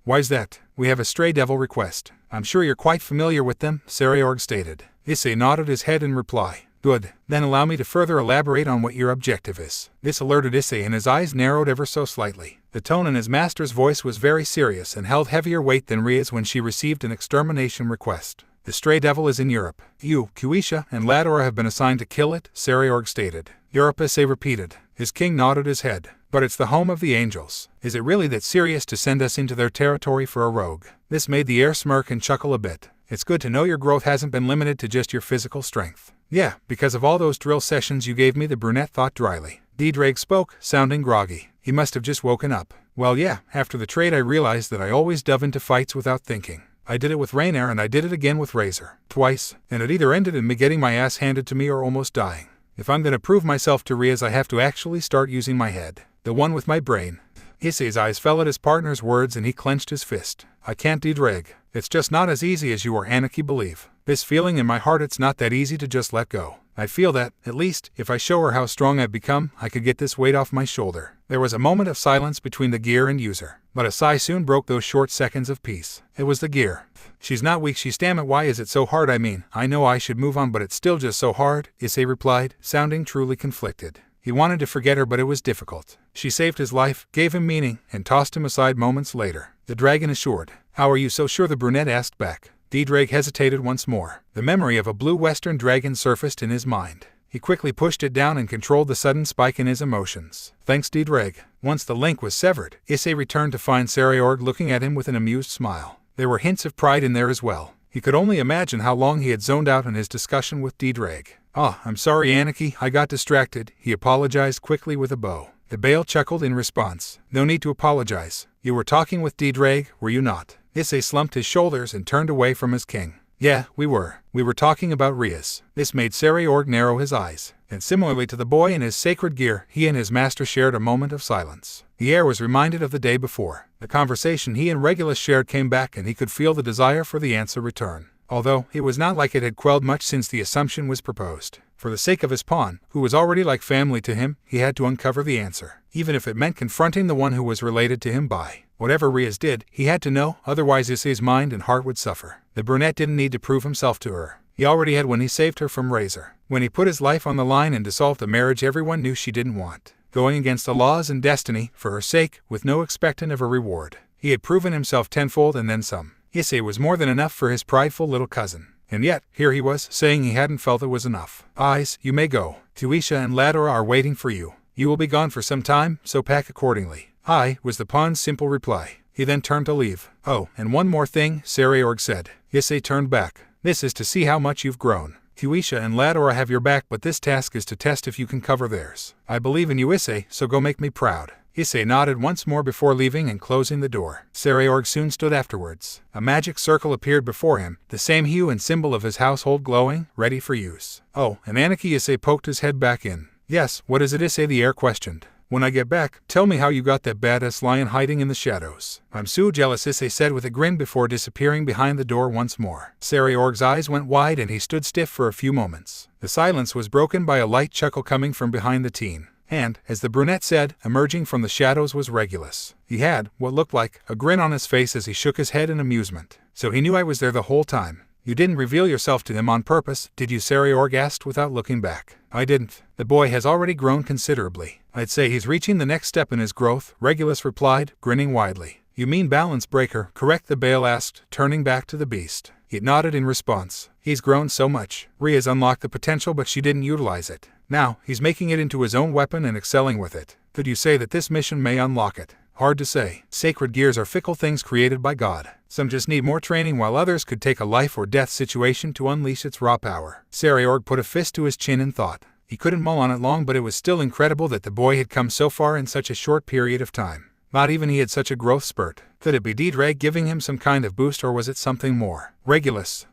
Why's that? We have a stray devil request. I'm sure you're quite familiar with them, Sairaorg stated. Issei nodded his head in reply. Good, then allow me to further elaborate on what your objective is. This alerted Issei, and his eyes narrowed ever so slightly. The tone in his master's voice was very serious and held heavier weight than Rias when she received an extermination request. The stray devil is in Europe. You, Kuisha, and Ladora have been assigned to kill it, Sairaorg stated. Europe, Issei repeated. His king nodded his head. But it's the home of the angels. Is it really that serious to send us into their territory for a rogue? This made the heir smirk and chuckle a bit. It's good to know your growth hasn't been limited to just your physical strength. Yeah, because of all those drill sessions you gave me, the brunette thought dryly. Ddraig spoke, sounding groggy. He must have just woken up. Well, yeah, after the trade I realized that I always dove into fights without thinking. I did it with Rainier and I did it again with Razor. Twice, and it either ended in me getting my ass handed to me or almost dying. If I'm gonna prove myself to Rias, I have to actually start using my head. The one with my brain. Issei's eyes fell at his partner's words and he clenched his fist. I can't, Ddraig. It's just not as easy as you or Anarchy believe. This feeling in my heart, it's not that easy to just let go. I feel that, at least, if I show her how strong I've become, I could get this weight off my shoulder. There was a moment of silence between the gear and user, but a sigh soon broke those short seconds of peace. It was the gear. She's not weak, she stammered. Why is it so hard? I mean, I know I should move on, but it's still just so hard, Issei replied, sounding truly conflicted. He wanted to forget her, but it was difficult. She saved his life, gave him meaning, and tossed him aside moments later. The dragon assured. How are you so sure? The brunette asked back. Ddraig hesitated once more. The memory of a blue western dragon surfaced in his mind. He quickly pushed it down and controlled the sudden spike in his emotions. Thanks, Ddraig. Once the link was severed, Issei returned to find Sairaorg looking at him with an amused smile. There were hints of pride in there as well. He could only imagine how long he had zoned out in his discussion with Ddraig. I'm sorry, Anarchy, I got distracted, he apologized quickly with a bow. The Bael chuckled in response. No need to apologize. You were talking with Ddraig, were you not? Issei slumped his shoulders and turned away from his king. Yeah, we were. We were talking about Rias. This made Sairaorg narrow his eyes. And similarly to the boy in his sacred gear, he and his master shared a moment of silence. The heir was reminded of the day before. The conversation he and Regulus shared came back, and he could feel the desire for the answer return. Although, it was not like it had quelled much since the assumption was proposed. For the sake of his pawn, who was already like family to him, he had to uncover the answer, even if it meant confronting the one who was related to him by. Whatever Rias did, he had to know, otherwise Issei's mind and heart would suffer. The brunette didn't need to prove himself to her. He already had when he saved her from Razor. When he put his life on the line and dissolved a marriage everyone knew she didn't want. Going against the laws and destiny, for her sake, with no expectant of a reward. He had proven himself tenfold and then some. Issei was more than enough for his prideful little cousin. And yet, here he was, saying he hadn't felt it was enough. Eyes, you may go. Kuisha and Ladora are waiting for you. You will be gone for some time, so pack accordingly. Aye, was the pawn's simple reply. He then turned to leave. Oh, and one more thing, Sairaorg said. Issei turned back. This is to see how much you've grown. Kuisha and Ladora have your back, but this task is to test if you can cover theirs. I believe in you, Issei, so go make me proud. Issei nodded once more before leaving and closing the door. Sairaorg soon stood afterwards. A magic circle appeared before him, the same hue and symbol of his household glowing, ready for use. Oh, and Anarchy, Issei poked his head back in. Yes, what is it, Issei? The heir questioned. When I get back, tell me how you got that badass lion hiding in the shadows. I'm so jealous, Issei said with a grin before disappearing behind the door once more. Sairaorg's eyes went wide and he stood stiff for a few moments. The silence was broken by a light chuckle coming from behind the teen. And, as the brunette said, emerging from the shadows was Regulus. He had, what looked like, a grin on his face as he shook his head in amusement. So he knew I was there the whole time. You didn't reveal yourself to him on purpose, did you? Sairaorg asked without looking back. I didn't. The boy has already grown considerably. I'd say he's reaching the next step in his growth, Regulus replied, grinning widely. You mean balance breaker, correct? The Bael asked, turning back to the beast. It nodded in response. He's grown so much. Rias unlocked the potential, but she didn't utilize it. Now, he's making it into his own weapon and excelling with it. Could you say that this mission may unlock it? Hard to say. Sacred gears are fickle things created by God. Some just need more training, while others could take a life or death situation to unleash its raw power. Sairaorg put a fist to his chin in thought. He couldn't mull on it long, but it was still incredible that the boy had come so far in such a short period of time. Not even he had such a growth spurt. Could it be Ddraig giving him some kind of boost, or was it something more? Regulus,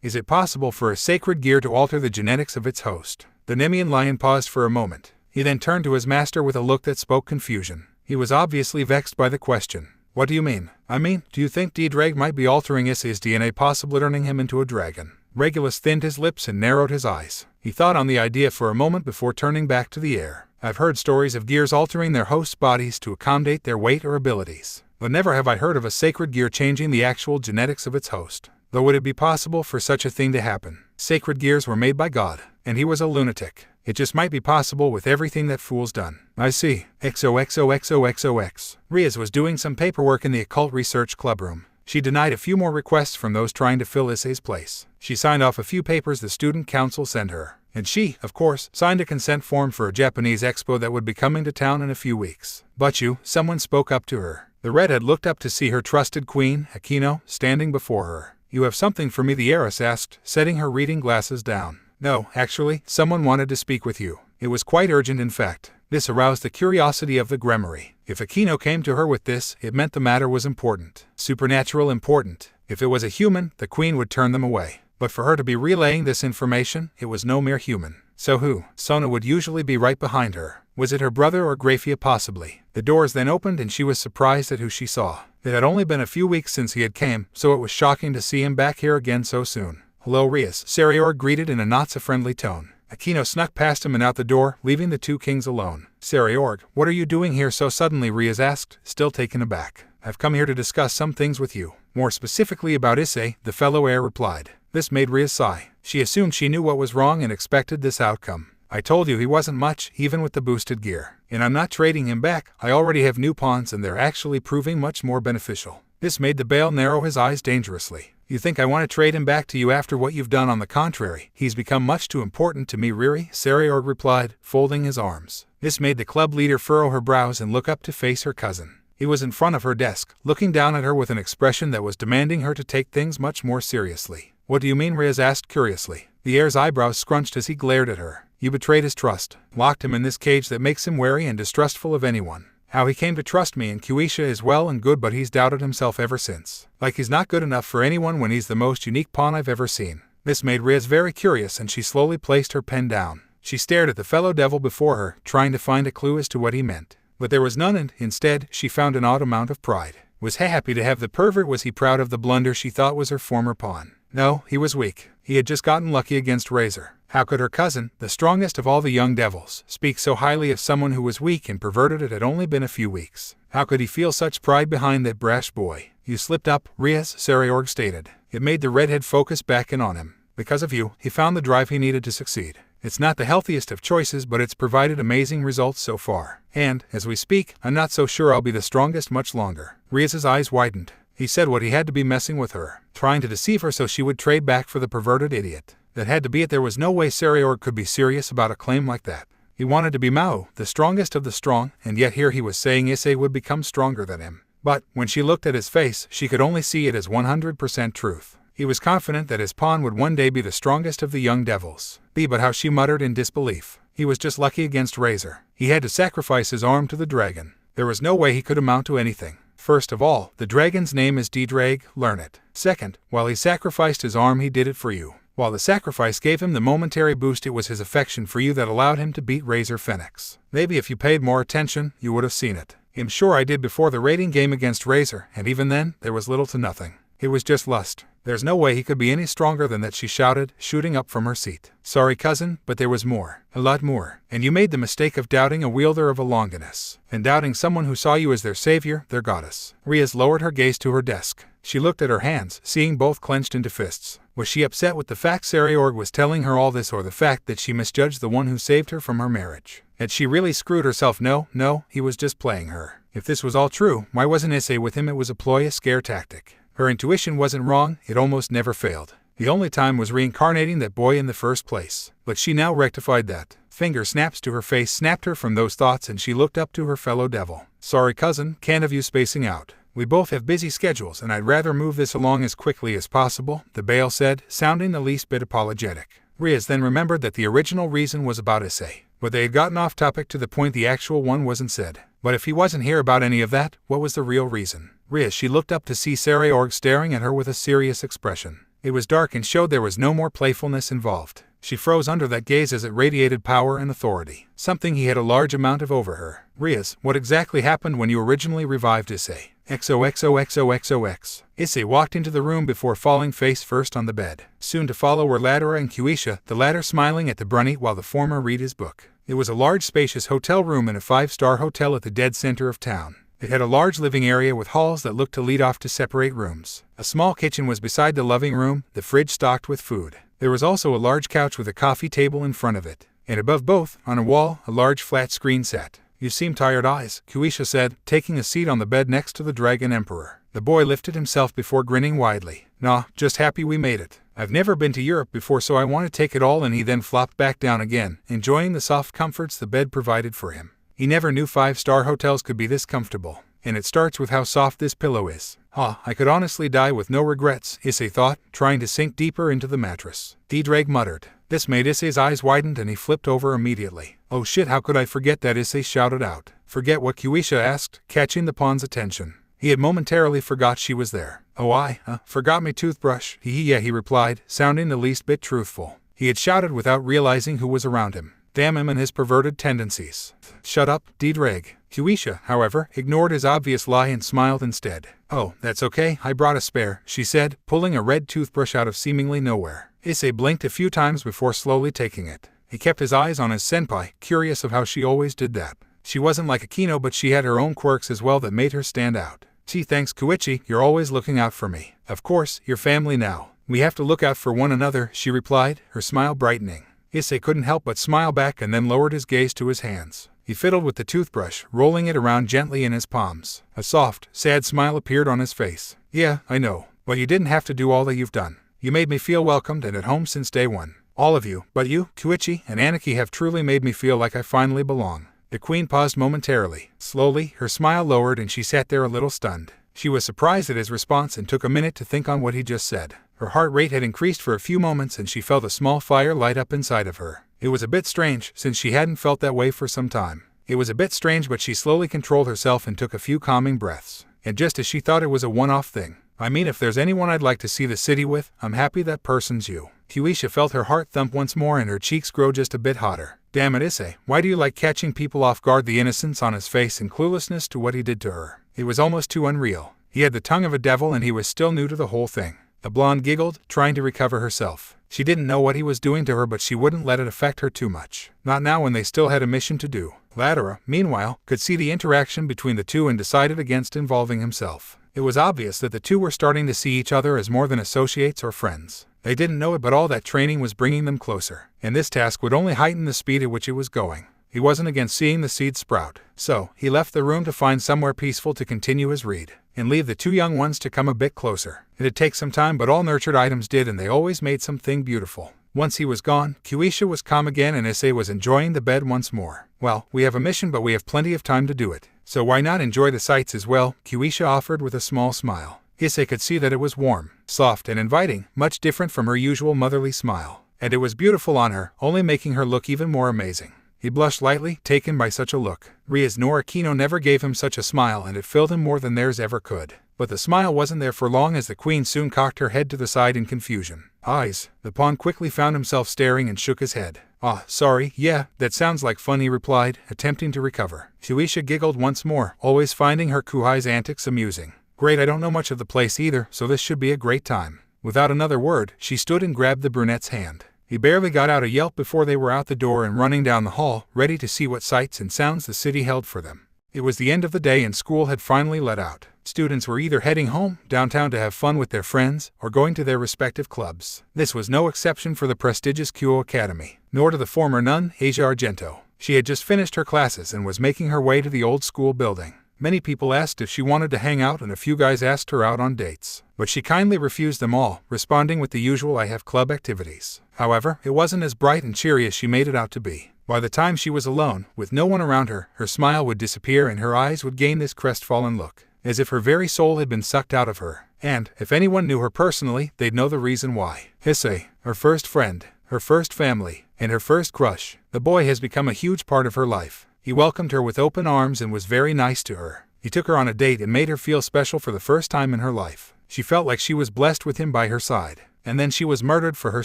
is it possible for a sacred gear to alter the genetics of its host? The Nemean lion paused for a moment. He then turned to his master with a look that spoke confusion. He was obviously vexed by the question. What do you mean? Do you think Ddraig might be altering Issei's DNA, possibly turning him into a dragon? Regulus thinned his lips and narrowed his eyes. He thought on the idea for a moment before turning back to the heir. I've heard stories of gears altering their host's bodies to accommodate their weight or abilities, but never have I heard of a sacred gear changing the actual genetics of its host. Though would it be possible for such a thing to happen? Sacred gears were made by God, and he was a lunatic. It just might be possible with everything that fool's done. I see. XOXOXOXOX. Rias was doing some paperwork in the occult research clubroom. She denied a few more requests from those trying to fill Issei's place. She signed off a few papers the student council sent her. And she, of course, signed a consent form for a Japanese expo that would be coming to town in a few weeks. But someone spoke up to her. The redhead looked up to see her trusted queen, Akino, standing before her. You have something for me, the heiress asked, setting her reading glasses down. No, actually, someone wanted to speak with you. It was quite urgent, in fact. This aroused the curiosity of the Gremmery. If Akino came to her with this, it meant the matter was important. Supernatural important. If it was a human, the queen would turn them away. But for her to be relaying this information, it was no mere human. So who? Sona would usually be right behind her. Was it her brother or Grafia possibly? The doors then opened and she was surprised at who she saw. It had only been a few weeks since he had came, so it was shocking to see him back here again so soon. Hello, Rias, Sairaorg greeted in a not-so-friendly tone. Akino snuck past him and out the door, leaving the two kings alone. Sairaorg, what are you doing here so suddenly? Rias asked, still taken aback. I've come here to discuss some things with you. More specifically about Issei, the fellow heir replied. This made Rias sigh. She assumed she knew what was wrong and expected this outcome. I told you he wasn't much, even with the boosted gear. And I'm not trading him back. I already have new pawns and they're actually proving much more beneficial. This made the Bael narrow his eyes dangerously. You think I want to trade him back to you after what you've done? On the contrary, he's become much too important to me, Riri, Sairaorg replied, folding his arms. This made the club leader furrow her brows and look up to face her cousin. He was in front of her desk, looking down at her with an expression that was demanding her to take things much more seriously. What do you mean? Rias asked curiously. The heir's eyebrows scrunched as he glared at her. You betrayed his trust, locked him in this cage that makes him wary and distrustful of anyone. How he came to trust me and Kuisha is well and good, but he's doubted himself ever since. Like he's not good enough for anyone when he's the most unique pawn I've ever seen. This made Rias very curious and she slowly placed her pen down. She stared at the fellow devil before her, trying to find a clue as to what he meant. But there was none and, instead, she found an odd amount of pride. Was he happy to have the pervert? Was he proud of the blunder she thought was her former pawn? No, he was weak. He had just gotten lucky against Razor. How could her cousin, the strongest of all the young devils, speak so highly of someone who was weak and perverted? It had only been a few weeks. How could he feel such pride behind that brash boy? You slipped up, Rias, Sairaorg stated. It made the redhead focus back in on him. Because of you, he found the drive he needed to succeed. It's not the healthiest of choices, but it's provided amazing results so far. And, as we speak, I'm not so sure I'll be the strongest much longer. Rias's eyes widened. He said what he had to be messing with her, trying to deceive her so she would trade back for the perverted idiot. That had to be it. There was no way Sairaorg could be serious about a claim like that. He wanted to be Mao, the strongest of the strong, and yet here he was saying Issei would become stronger than him. But, when she looked at his face, she could only see it as 100% truth. He was confident that his pawn would one day be the strongest of the young devils. But how she muttered in disbelief. He was just lucky against Razor. He had to sacrifice his arm to the dragon. There was no way he could amount to anything. First of all, the dragon's name is Ddraig, learn it. Second, while he sacrificed his arm, he did it for you. While the sacrifice gave him the momentary boost, it was his affection for you that allowed him to beat Razor Phoenix. Maybe if you paid more attention, you would have seen it. I'm sure I did before the rating game against Razor, and even then, there was little to nothing. It was just lust. There's no way he could be any stronger than that, she shouted, shooting up from her seat. Sorry, cousin, but there was more. A lot more. And you made the mistake of doubting a wielder of a Longinus. And doubting someone who saw you as their savior, their goddess. Rias lowered her gaze to her desk. She looked at her hands, seeing both clenched into fists. Was she upset with the fact Sairaorg was telling her all this, or the fact that she misjudged the one who saved her from her marriage? Had she really screwed herself? No, he was just playing her. If this was all true, why wasn't Issei with him? It was a ploy, a scare tactic. Her intuition wasn't wrong, it almost never failed. The only time was reincarnating that boy in the first place. But she now rectified that. Finger snaps to her face snapped her from those thoughts, and she looked up to her fellow devil. Sorry, cousin, can't have you spacing out. We both have busy schedules and I'd rather move this along as quickly as possible, the Bael said, sounding the least bit apologetic. Rias then remembered that the original reason was about Issei. But they had gotten off topic to the point the actual one wasn't said. But if he wasn't here about any of that, what was the real reason? Rias, she looked up to see Sairaorg staring at her with a serious expression. It was dark and showed there was no more playfulness involved. She froze under that gaze as it radiated power and authority, something he had a large amount of over her. Rias, what exactly happened when you originally revived Issei? XOXOXOXOX. Issei walked into the room before falling face first on the bed. Soon to follow were Ladera and Kuisha, the latter smiling at the brunny while the former read his book. It was a large spacious hotel room in a 5-star hotel at the dead center of town. It had a large living area with halls that looked to lead off to separate rooms. A small kitchen was beside the living room, the fridge stocked with food. There was also a large couch with a coffee table in front of it. And above both, on a wall, a large flat screen sat. "You seem tired, eyes," Kuisha said, taking a seat on the bed next to the Dragon Emperor. The boy lifted himself before grinning widely. "Nah, just happy we made it. I've never been to Europe before, so I want to take it all," and he then flopped back down again, enjoying the soft comforts the bed provided for him. He never knew 5-star hotels could be this comfortable. And it starts with how soft this pillow is. I could honestly die with no regrets, Issei thought, trying to sink deeper into the mattress. Ddraig muttered. This made Issei's eyes widen and he flipped over immediately. "Oh shit, how could I forget that?" Issei shouted out. "Forget what?" Kuisha asked, catching the pawn's attention. He had momentarily forgot she was there. "Oh, I forgot my toothbrush." Yeah, he replied, sounding the least bit truthful. He had shouted without realizing who was around him. Damn him and his perverted tendencies. "Shut up, Ddraig." Kuisha, however, ignored his obvious lie and smiled instead. "Oh, that's okay, I brought a spare," she said, pulling a red toothbrush out of seemingly nowhere. Issei blinked a few times before slowly taking it. He kept his eyes on his senpai, curious of how she always did that. She wasn't like Akino, but she had her own quirks as well that made her stand out. "Gee, thanks Kuichi, you're always looking out for me." "Of course, you're family now. We have to look out for one another," she replied, her smile brightening. Issei couldn't help but smile back and then lowered his gaze to his hands. He fiddled with the toothbrush, rolling it around gently in his palms. A soft, sad smile appeared on his face. "Yeah, I know. But you didn't have to do all that you've done. You made me feel welcomed and at home since day one. All of you, but you, Kuichi, and Aniki have truly made me feel like I finally belong." The queen paused momentarily. Slowly, her smile lowered and she sat there a little stunned. She was surprised at his response and took a minute to think on what he just said. Her heart rate had increased for a few moments and she felt a small fire light up inside of her. It was a bit strange, since she hadn't felt that way for some time. It was a bit strange, but she slowly controlled herself and took a few calming breaths. And just as she thought it was a one-off thing. "I mean, if there's anyone I'd like to see the city with, I'm happy that person's you." Kuisha felt her heart thump once more and her cheeks grow just a bit hotter. "Damn it, Issei, why do you like catching people off guard?" The innocence on his face and cluelessness to what he did to her. It was almost too unreal. He had the tongue of a devil and he was still new to the whole thing. The blonde giggled, trying to recover herself. She didn't know what he was doing to her, but she wouldn't let it affect her too much. Not now when they still had a mission to do. Latera, meanwhile, could see the interaction between the two and decided against involving himself. It was obvious that the two were starting to see each other as more than associates or friends. They didn't know it, but all that training was bringing them closer. And this task would only heighten the speed at which it was going. He wasn't against seeing the seed sprout. So, he left the room to find somewhere peaceful to continue his read. And leave the two young ones to come a bit closer. It'd take some time, but all nurtured items did, and they always made something beautiful. Once he was gone, Kuisha was calm again and Issei was enjoying the bed once more. "Well, we have a mission, but we have plenty of time to do it. So why not enjoy the sights as well?" Kuisha offered with a small smile. Issei could see that it was warm, soft and inviting, much different from her usual motherly smile. And it was beautiful on her, only making her look even more amazing. He blushed lightly, taken by such a look. Rias nor Akino never gave him such a smile, and it filled him more than theirs ever could. But the smile wasn't there for long, as the queen soon cocked her head to the side in confusion. "Eyes." The pawn quickly found himself staring and shook his head. Sorry, yeah, that sounds like fun," he replied, attempting to recover. Kuisha giggled once more, always finding her kuhai's antics amusing. "Great, I don't know much of the place either, so this should be a great time." Without another word, she stood and grabbed the brunette's hand. He barely got out a yelp before they were out the door and running down the hall, ready to see what sights and sounds the city held for them. It was the end of the day and school had finally let out. Students were either heading home, downtown to have fun with their friends, or going to their respective clubs. This was no exception for the prestigious Kyo Academy, nor to the former nun, Asia Argento. She had just finished her classes and was making her way to the old school building. Many people asked if she wanted to hang out and a few guys asked her out on dates. But she kindly refused them all, responding with the usual "I have club activities." However, it wasn't as bright and cheery as she made it out to be. By the time she was alone, with no one around her, her smile would disappear and her eyes would gain this crestfallen look, as if her very soul had been sucked out of her. And, if anyone knew her personally, they'd know the reason why. Issei, her first friend, her first family, and her first crush. The boy has become a huge part of her life. He welcomed her with open arms and was very nice to her. He took her on a date and made her feel special for the first time in her life. She felt like she was blessed with him by her side. And then she was murdered for her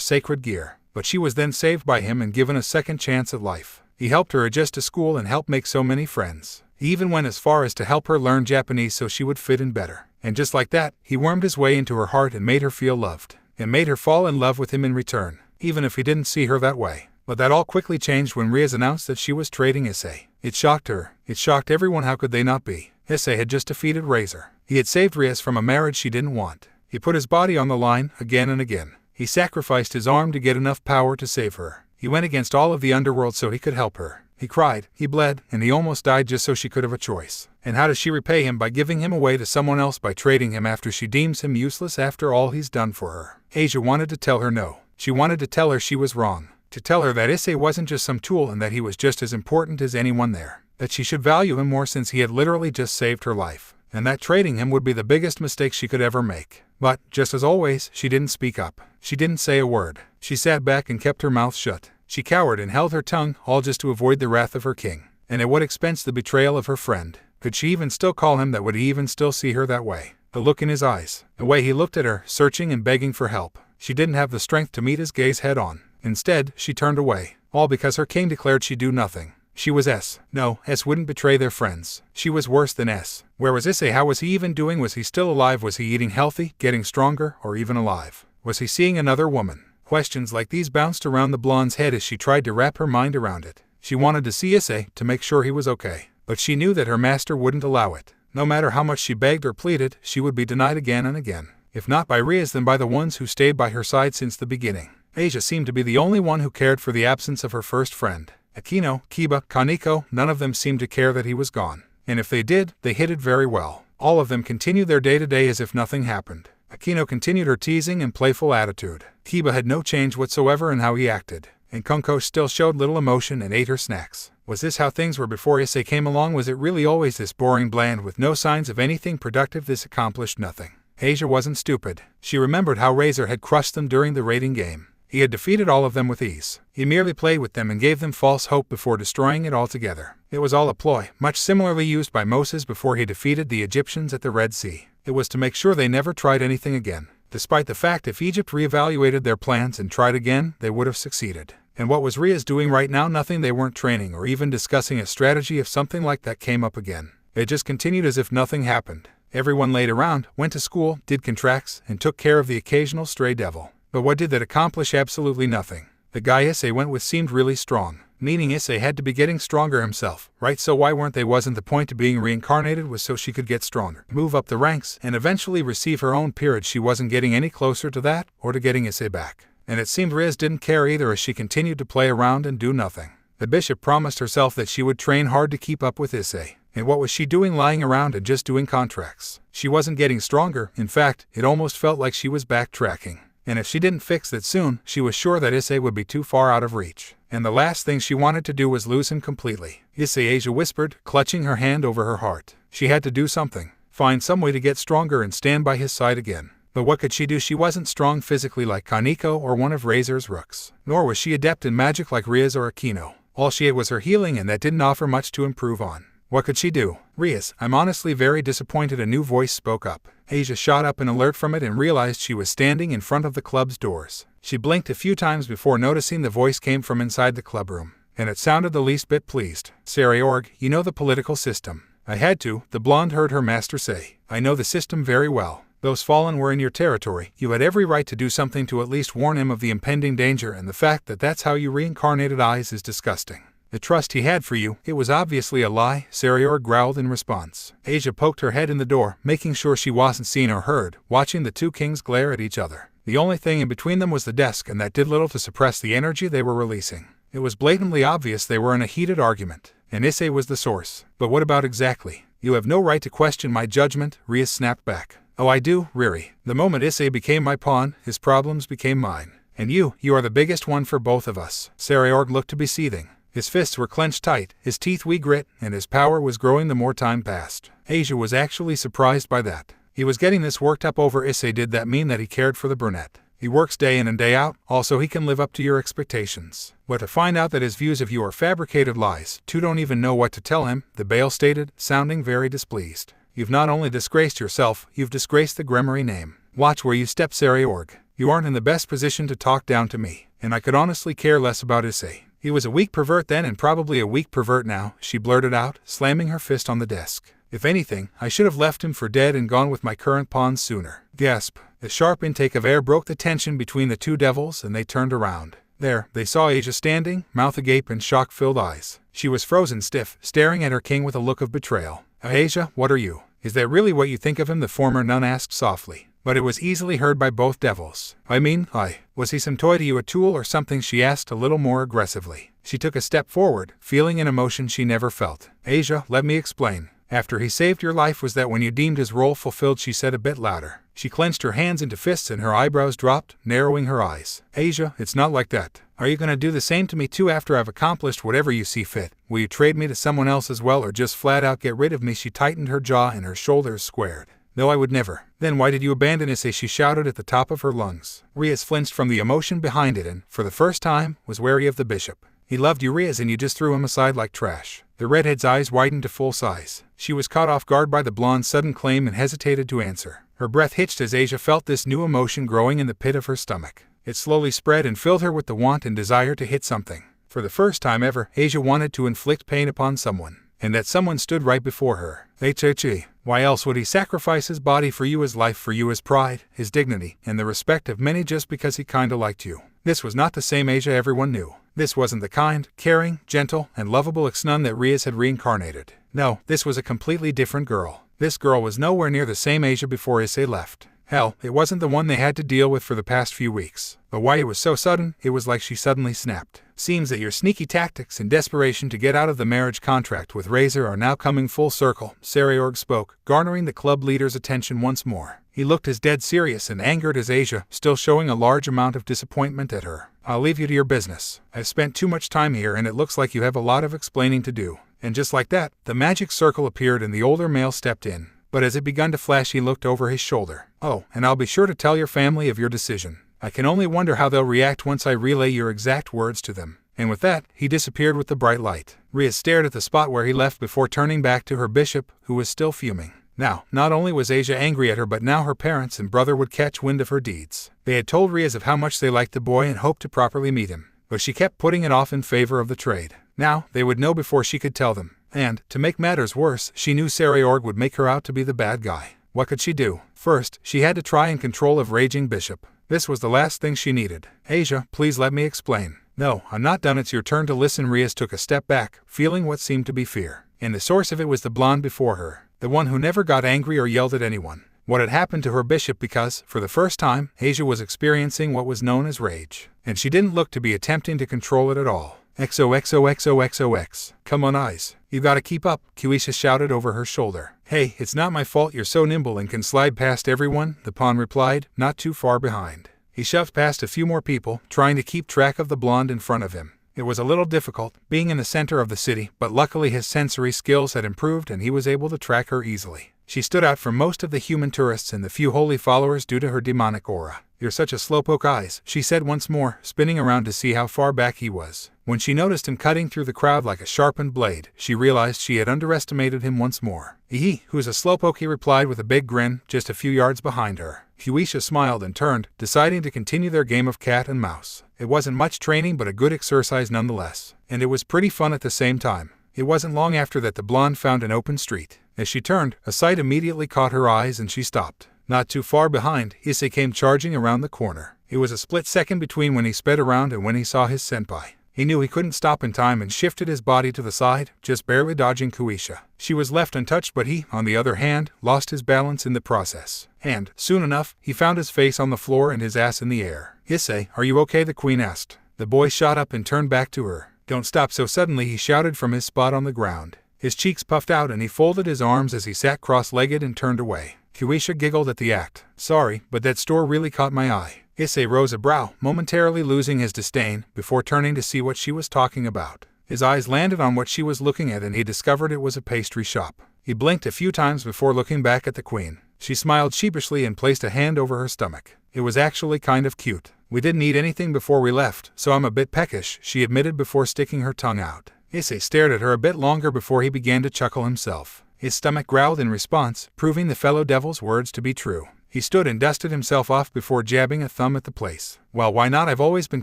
sacred gear. But she was then saved by him and given a second chance at life. He helped her adjust to school and helped make so many friends. He even went as far as to help her learn Japanese so she would fit in better. And just like that, he wormed his way into her heart and made her feel loved. And made her fall in love with him in return, even if he didn't see her that way. But that all quickly changed when Rias announced that she was trading Issei. It shocked her. It shocked everyone. How could they not be? Issei had just defeated Razor. He had saved Rias from a marriage she didn't want. He put his body on the line again and again. He sacrificed his arm to get enough power to save her. He went against all of the underworld so he could help her. He cried, he bled, and he almost died just so she could have a choice. And how does she repay him? By giving him away to someone else, by trading him after she deems him useless after all he's done for her. Asia wanted to tell her no. She wanted to tell her she was wrong. To tell her that Issei wasn't just some tool and that he was just as important as anyone there. That she should value him more since he had literally just saved her life. And that trading him would be the biggest mistake she could ever make. But, just as always, she didn't speak up. She didn't say a word. She sat back and kept her mouth shut. She cowered and held her tongue, all just to avoid the wrath of her king. And at what expense the betrayal of her friend. Could she even still call him that? Would he even still see her that way? The look in his eyes, the way he looked at her, searching and begging for help. She didn't have the strength to meet his gaze head on. Instead, she turned away. All because her king declared she'd do nothing. She was S. No, S wouldn't betray their friends. She was worse than S. Where was Issei? How was he even doing? Was he still alive? Was he eating healthy, getting stronger, or even alive? Was he seeing another woman? Questions like these bounced around the blonde's head as she tried to wrap her mind around it. She wanted to see Issei to make sure he was okay. But she knew that her master wouldn't allow it. No matter how much she begged or pleaded, she would be denied again and again. If not by Rias, then by the ones who stayed by her side since the beginning. Asia seemed to be the only one who cared for the absence of her first friend. Aquino, Kiba, Kaneko, none of them seemed to care that he was gone. And if they did, they hid it very well. All of them continued their day-to-day as if nothing happened. Aquino continued her teasing and playful attitude. Kiba had no change whatsoever in how he acted. And Kunko still showed little emotion and ate her snacks. Was this how things were before Issei came along? Was it really always this boring bland with no signs of anything productive? This accomplished nothing. Asia wasn't stupid. She remembered how Razor had crushed them during the raiding game. He had defeated all of them with ease. He merely played with them and gave them false hope before destroying it altogether. It was all a ploy, much similarly used by Moses before he defeated the Egyptians at the Red Sea. It was to make sure they never tried anything again. Despite the fact if Egypt reevaluated their plans and tried again, they would have succeeded. And what was Rias doing right now? Nothing. They weren't training or even discussing a strategy if something like that came up again. It just continued as if nothing happened. Everyone laid around, went to school, did contracts, and took care of the occasional stray devil. But what did that accomplish? Absolutely nothing. The guy Issei went with seemed really strong, meaning Issei had to be getting stronger himself, right? So why weren't they? Wasn't the point of being reincarnated was so she could get stronger, move up the ranks, and eventually receive her own peerage? She wasn't getting any closer to that, or to getting Issei back. And it seemed Rias didn't care either as she continued to play around and do nothing. The bishop promised herself that she would train hard to keep up with Issei. And what was she doing lying around and just doing contracts? She wasn't getting stronger. In fact, it almost felt like she was backtracking. And if she didn't fix that soon, she was sure that Issei would be too far out of reach. And the last thing she wanted to do was lose him completely. Issei, Asia whispered, clutching her hand over her heart. She had to do something. Find some way to get stronger and stand by his side again. But what could she do? She wasn't strong physically like Kaneko or one of Razor's rooks. Nor was she adept in magic like Rias or Aquino. All she had was her healing, and that didn't offer much to improve on. What could she do? Rias, I'm honestly very disappointed. A new voice spoke up. Asia shot up in alert from it and realized she was standing in front of the club's doors. She blinked a few times before noticing the voice came from inside the club room. And it sounded the least bit pleased. Sairaorg, you know the political system. I had to, the blonde heard her master say. I know the system very well. Those fallen were in your territory. You had every right to do something to at least warn him of the impending danger, and the fact that that's how you reincarnated Eyes is disgusting. The trust he had for you, it was obviously a lie, Sairaorg growled in response. Asia poked her head in the door, making sure she wasn't seen or heard, watching the two kings glare at each other. The only thing in between them was the desk, and that did little to suppress the energy they were releasing. It was blatantly obvious they were in a heated argument, and Issei was the source. But what about exactly? You have no right to question my judgment, Rias snapped back. Oh, I do, Riri. The moment Issei became my pawn, his problems became mine. And you are the biggest one for both of us. Sairaorg looked to be seething. His fists were clenched tight, his teeth we grit, and his power was growing the more time passed. Asia was actually surprised by that. He was getting this worked up over Issei. Did that mean that he cared for the brunette? He works day in and day out, also he can live up to your expectations. But to find out that his views of you are fabricated lies, two don't even know what to tell him, the Bael stated, sounding very displeased. You've not only disgraced yourself, you've disgraced the Gremory name. Watch where you step, Sairaorg. You aren't in the best position to talk down to me, and I could honestly care less about Issei. He was a weak pervert then and probably a weak pervert now, she blurted out, slamming her fist on the desk. If anything, I should have left him for dead and gone with my current pawns sooner. Gasp. A sharp intake of air broke the tension between the two devils, and they turned around. There, they saw Asia standing, mouth agape and shock-filled eyes. She was frozen stiff, staring at her king with a look of betrayal. Asia, what are you? Is that really what you think of him? The former nun asked softly. But it was easily heard by both devils. Was he some toy to you, a tool or something? She asked a little more aggressively. She took a step forward, feeling an emotion she never felt. Asia, let me explain. After he saved your life, was that when you deemed his role fulfilled? She said a bit louder. She clenched her hands into fists and her eyebrows dropped, narrowing her eyes. Asia, it's not like that. Are you going to do the same to me too after I've accomplished whatever you see fit? Will you trade me to someone else as well, or just flat out get rid of me? She tightened her jaw and her shoulders squared. No, I would never. Then why did you abandon Issei? She shouted at the top of her lungs. Rias flinched from the emotion behind it and, for the first time, was wary of the bishop. He loved you, Rias, and you just threw him aside like trash. The redhead's eyes widened to full size. She was caught off guard by the blonde's sudden claim and hesitated to answer. Her breath hitched as Asia felt this new emotion growing in the pit of her stomach. It slowly spread and filled her with the want and desire to hit something. For the first time ever, Asia wanted to inflict pain upon someone. And that someone stood right before her. Hee. Why else would he sacrifice his body for you, his life for you, his pride, his dignity, and the respect of many just because he kinda liked you? This was not the same Asia everyone knew. This wasn't the kind, caring, gentle, and lovable ex-nun that Rias had reincarnated. No, this was a completely different girl. This girl was nowhere near the same Asia before Issei left. Hell, it wasn't the one they had to deal with for the past few weeks. But why it was so sudden, it was like she suddenly snapped. Seems that your sneaky tactics and desperation to get out of the marriage contract with Razor are now coming full circle, Sairaorg spoke, garnering the club leader's attention once more. He looked as dead serious and angered as Asia, still showing a large amount of disappointment at her. I'll leave you to your business. I've spent too much time here and it looks like you have a lot of explaining to do. And just like that, the magic circle appeared and the older male stepped in. But as it began to flash, he looked over his shoulder. Oh, and I'll be sure to tell your family of your decision. I can only wonder how they'll react once I relay your exact words to them. And with that, he disappeared with the bright light. Rias stared at the spot where he left before turning back to her bishop, who was still fuming. Now, not only was Asia angry at her, but now her parents and brother would catch wind of her deeds. They had told Rias of how much they liked the boy and hoped to properly meet him. But she kept putting it off in favor of the trade. Now, they would know before she could tell them. And, to make matters worse, she knew Sairaorg would make her out to be the bad guy. What could she do? First, she had to try and control a raging bishop. This was the last thing she needed. Asia, please let me explain. No, I'm not done. It's your turn to listen. Rias took a step back, feeling what seemed to be fear. And the source of it was the blonde before her. The one who never got angry or yelled at anyone. What had happened to her bishop because, for the first time, Asia was experiencing what was known as rage. And she didn't look to be attempting to control it at all. XOXOXOXOX. Come on, eyes. You gotta keep up, Kuisha shouted over her shoulder. Hey, it's not my fault you're so nimble and can slide past everyone, the pawn replied, not too far behind. He shoved past a few more people, trying to keep track of the blonde in front of him. It was a little difficult, being in the center of the city, but luckily his sensory skills had improved and he was able to track her easily. She stood out from most of the human tourists and the few holy followers due to her demonic aura. You're such a slowpoke, eyes, she said once more, spinning around to see how far back he was. When she noticed him cutting through the crowd like a sharpened blade, she realized she had underestimated him once more. Who's a slowpoke, he replied with a big grin, just a few yards behind her. Kuisha smiled and turned, deciding to continue their game of cat and mouse. It wasn't much training but a good exercise nonetheless. And it was pretty fun at the same time. It wasn't long after that the blonde found an open street. As she turned, a sight immediately caught her eyes and she stopped. Not too far behind, Issei came charging around the corner. It was a split second between when he sped around and when he saw his senpai. He knew he couldn't stop in time and shifted his body to the side, just barely dodging Kuisha. She was left untouched, but he, on the other hand, lost his balance in the process. And, soon enough, he found his face on the floor and his ass in the air. Issei, are you okay? The queen asked. The boy shot up and turned back to her. Don't stop so suddenly, he shouted from his spot on the ground. His cheeks puffed out and he folded his arms as he sat cross-legged and turned away. Kuisha giggled at the act. Sorry, but that store really caught my eye. Issei rose a brow, momentarily losing his disdain, before turning to see what she was talking about. His eyes landed on what she was looking at and he discovered it was a pastry shop. He blinked a few times before looking back at the queen. She smiled sheepishly and placed a hand over her stomach. It was actually kind of cute. We didn't eat anything before we left, so I'm a bit peckish, she admitted before sticking her tongue out. Issei stared at her a bit longer before he began to chuckle himself. His stomach growled in response, proving the fellow devil's words to be true. He stood and dusted himself off before jabbing a thumb at the place. Well, why not? I've always been